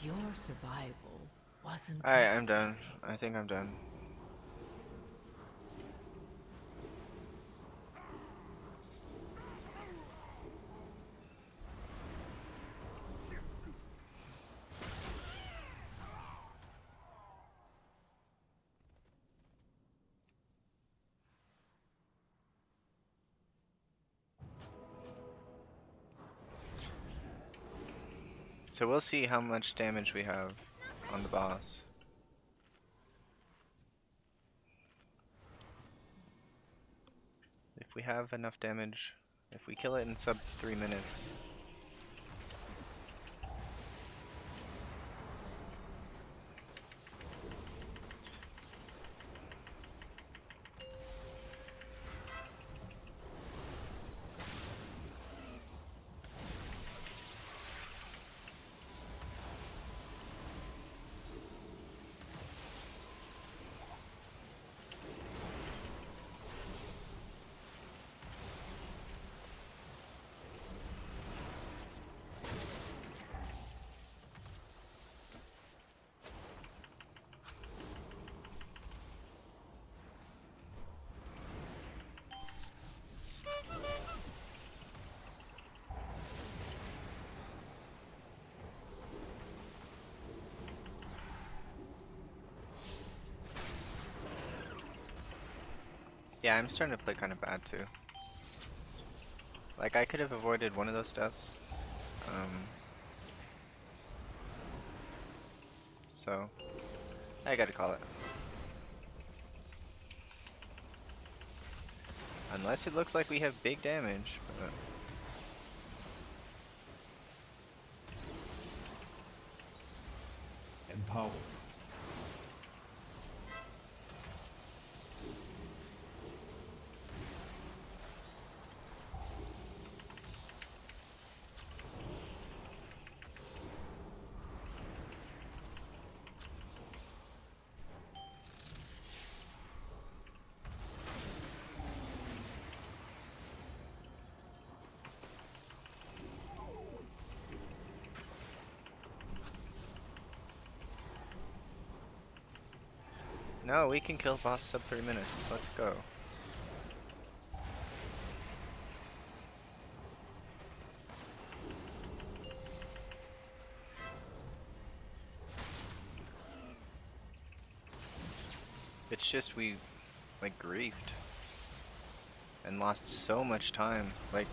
Your survival wasn't. Alright, I'm done. I think I'm done. So we'll see how much damage we have on the boss. If we have enough damage, if we kill it in sub 3 minutes. Yeah, I'm starting to play kind of bad too. Like, I could have avoided one of those deaths. So, I gotta call it. Unless it looks like we have big damage, but... Empower. No, we can kill boss sub 3 minutes. Let's go. It's just we, like, griefed. And lost so much time. Like,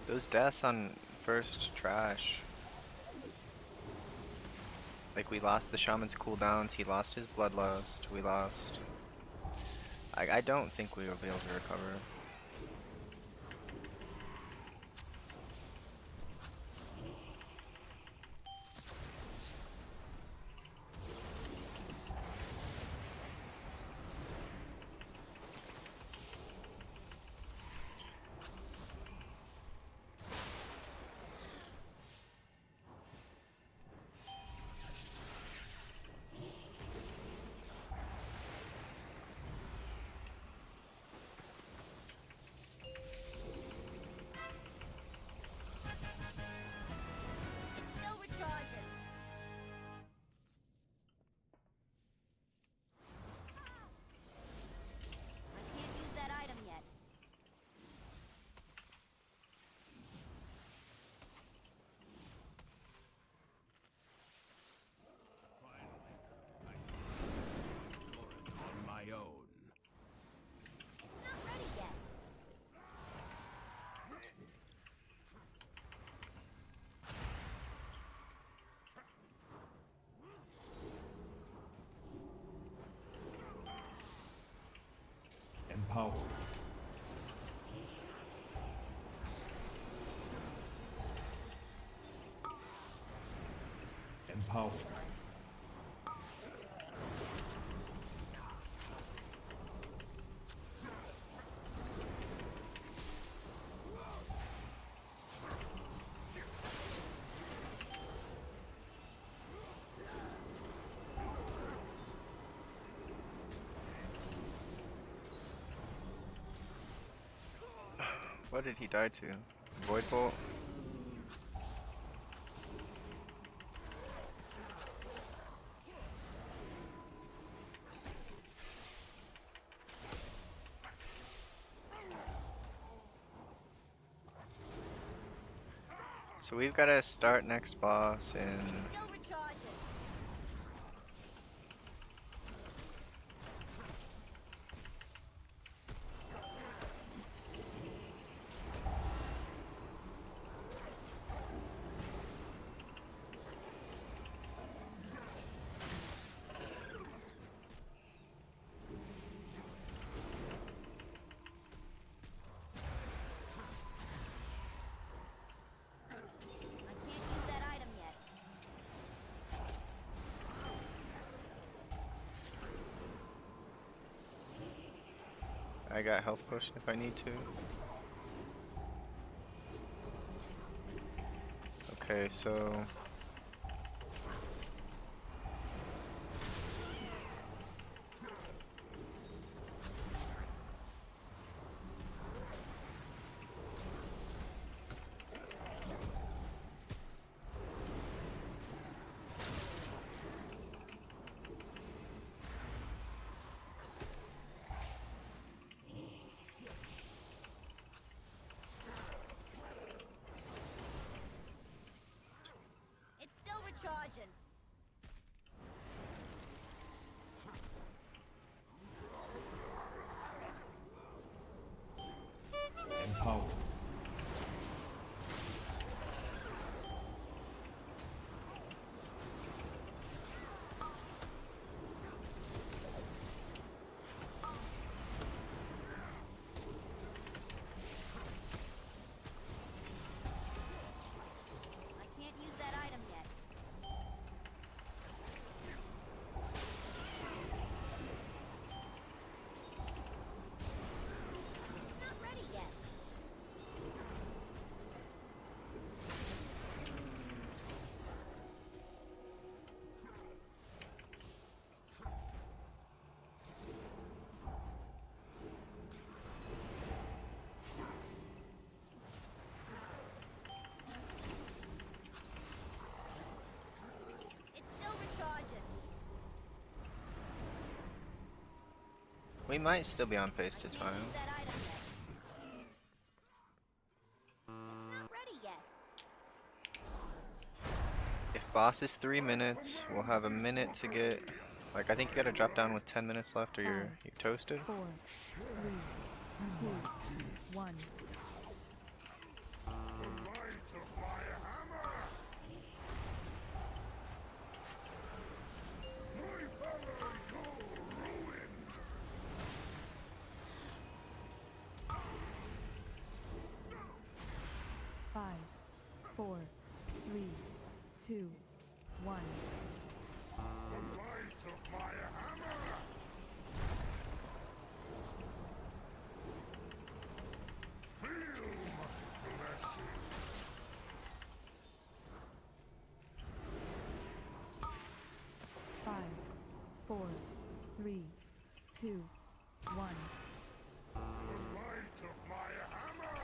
those deaths on first trash. Like, we lost the shaman's cooldowns, he lost his bloodlust, we lost... I don't think we will be able to recover. Still recharging. I can't use that item yet. On my own. It's not ready yet. Empower. Empower. What did he die to? Void Bolt? So we've got to start next boss in... Still recharging. I can't use that item yet. I got health potion if I need to. Okay, so... It's still recharging. Empower. I can't use that item yet. It's not ready yet. It's still recharging. We might still be on pace to time. Use that item yet. It's not ready yet. If boss is 3 minutes, we'll have a minute to get... Like, I think you gotta drop down with 10 minutes left or you're toasted. 4, 3, 2, 1. The light of my 2, 1. The might of my hammer! Feel my blessing! 5, 4, 3, 2, 1. The might of my hammer!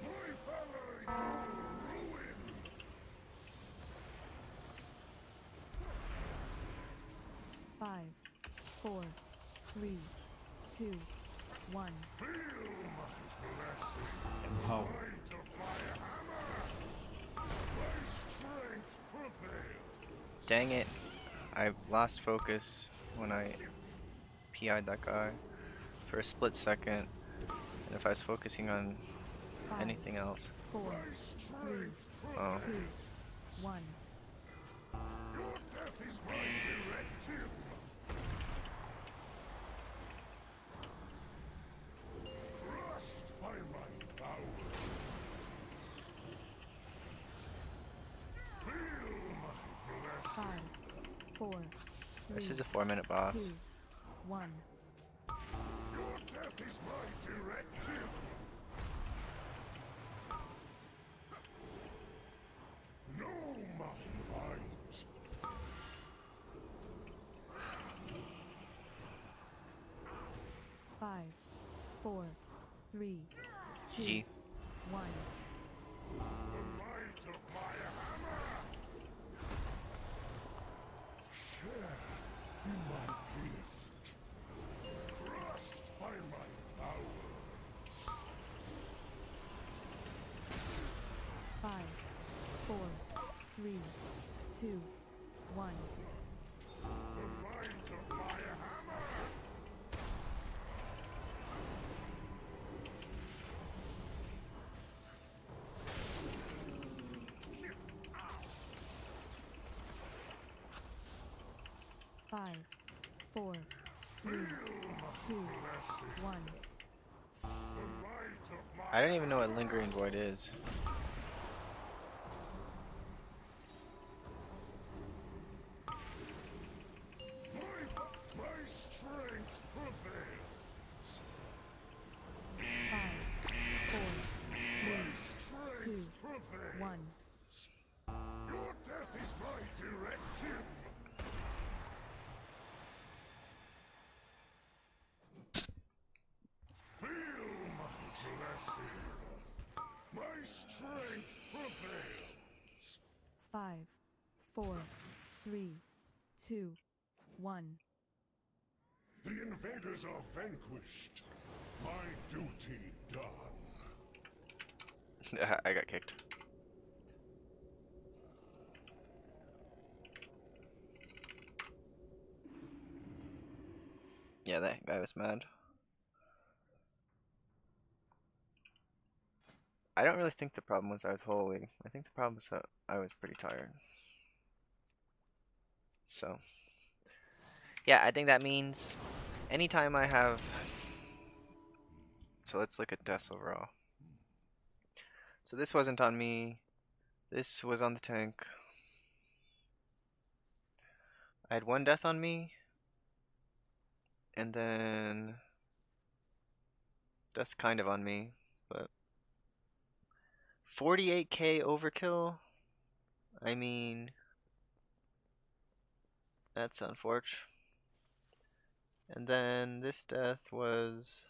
My valor you ruin! 5, 4, 3, 2, 1. Feel my blessing! Empower. Might of my hammer! My strength prevails! Dang it. I lost focus when I PI'd that guy for a split second. And if I was focusing on 5, anything else. 4, 3, 2, Oh. 1. Your death is my directive! Crushed by my power! Feel my 5, blessing! 4, 3, This is a 4-minute boss. 2, 1. Your death is my directive! Know my might! 5, 4, 3, 2, GG. 1. The might of my hammer! Share in my gift! Crushed by my power! 5, 4, 3, 2, 1. The might of my hammer! 5, 4, 3, 2, 1. The might of my I don't even know what Lingering Void is. my strength prevails! 5, 4, 3, 2, Strength prevails! 1. Your death is my directive! Feel my blessing! My strength prevails! 5, 4, 3, 2, 1. The invaders are vanquished. My duty done. I got kicked. Yeah, that guy was mad. I don't really think the problem was I was holy. I think the problem was that I was pretty tired. So, yeah, I think that means anytime I have. So let's look at deaths overall. So this wasn't on me. This was on the tank. I had 1 death on me. And then that's kind of on me, but 48k overkill. I mean, that's unfortunate. And then this death was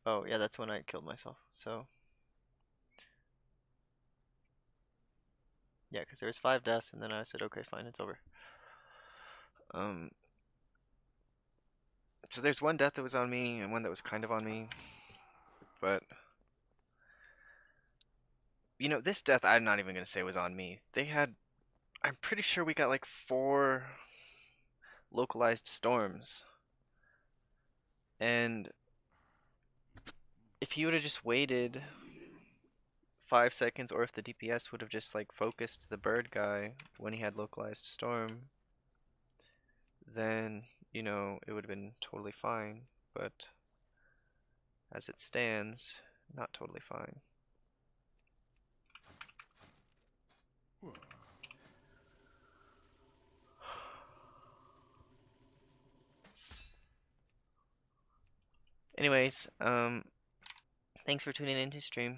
oh yeah, that's when I killed myself. So yeah, because there was 5 deaths, and then I said, okay, fine, it's over. So there's 1 death that was on me, and 1 that was kind of on me, but you know, this death I'm not even gonna say was on me. They had, I'm pretty sure we got like 4 localized storms, and if he would have just waited 5 seconds, or if the DPS would have just like focused the bird guy when he had localized storm, then, you know, it would have been totally fine. But as it stands, not totally fine. Anyways, thanks for tuning into stream.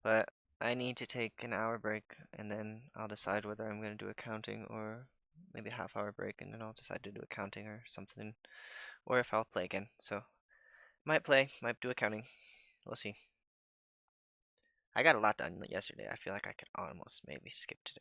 But I need to take an hour break and then I'll decide whether I'm going to do accounting or maybe a half-hour break and then I'll decide to do accounting or something. Or if I'll play again. So, might play, might do accounting. We'll see. I got a lot done yesterday. I feel like I could almost maybe skip today.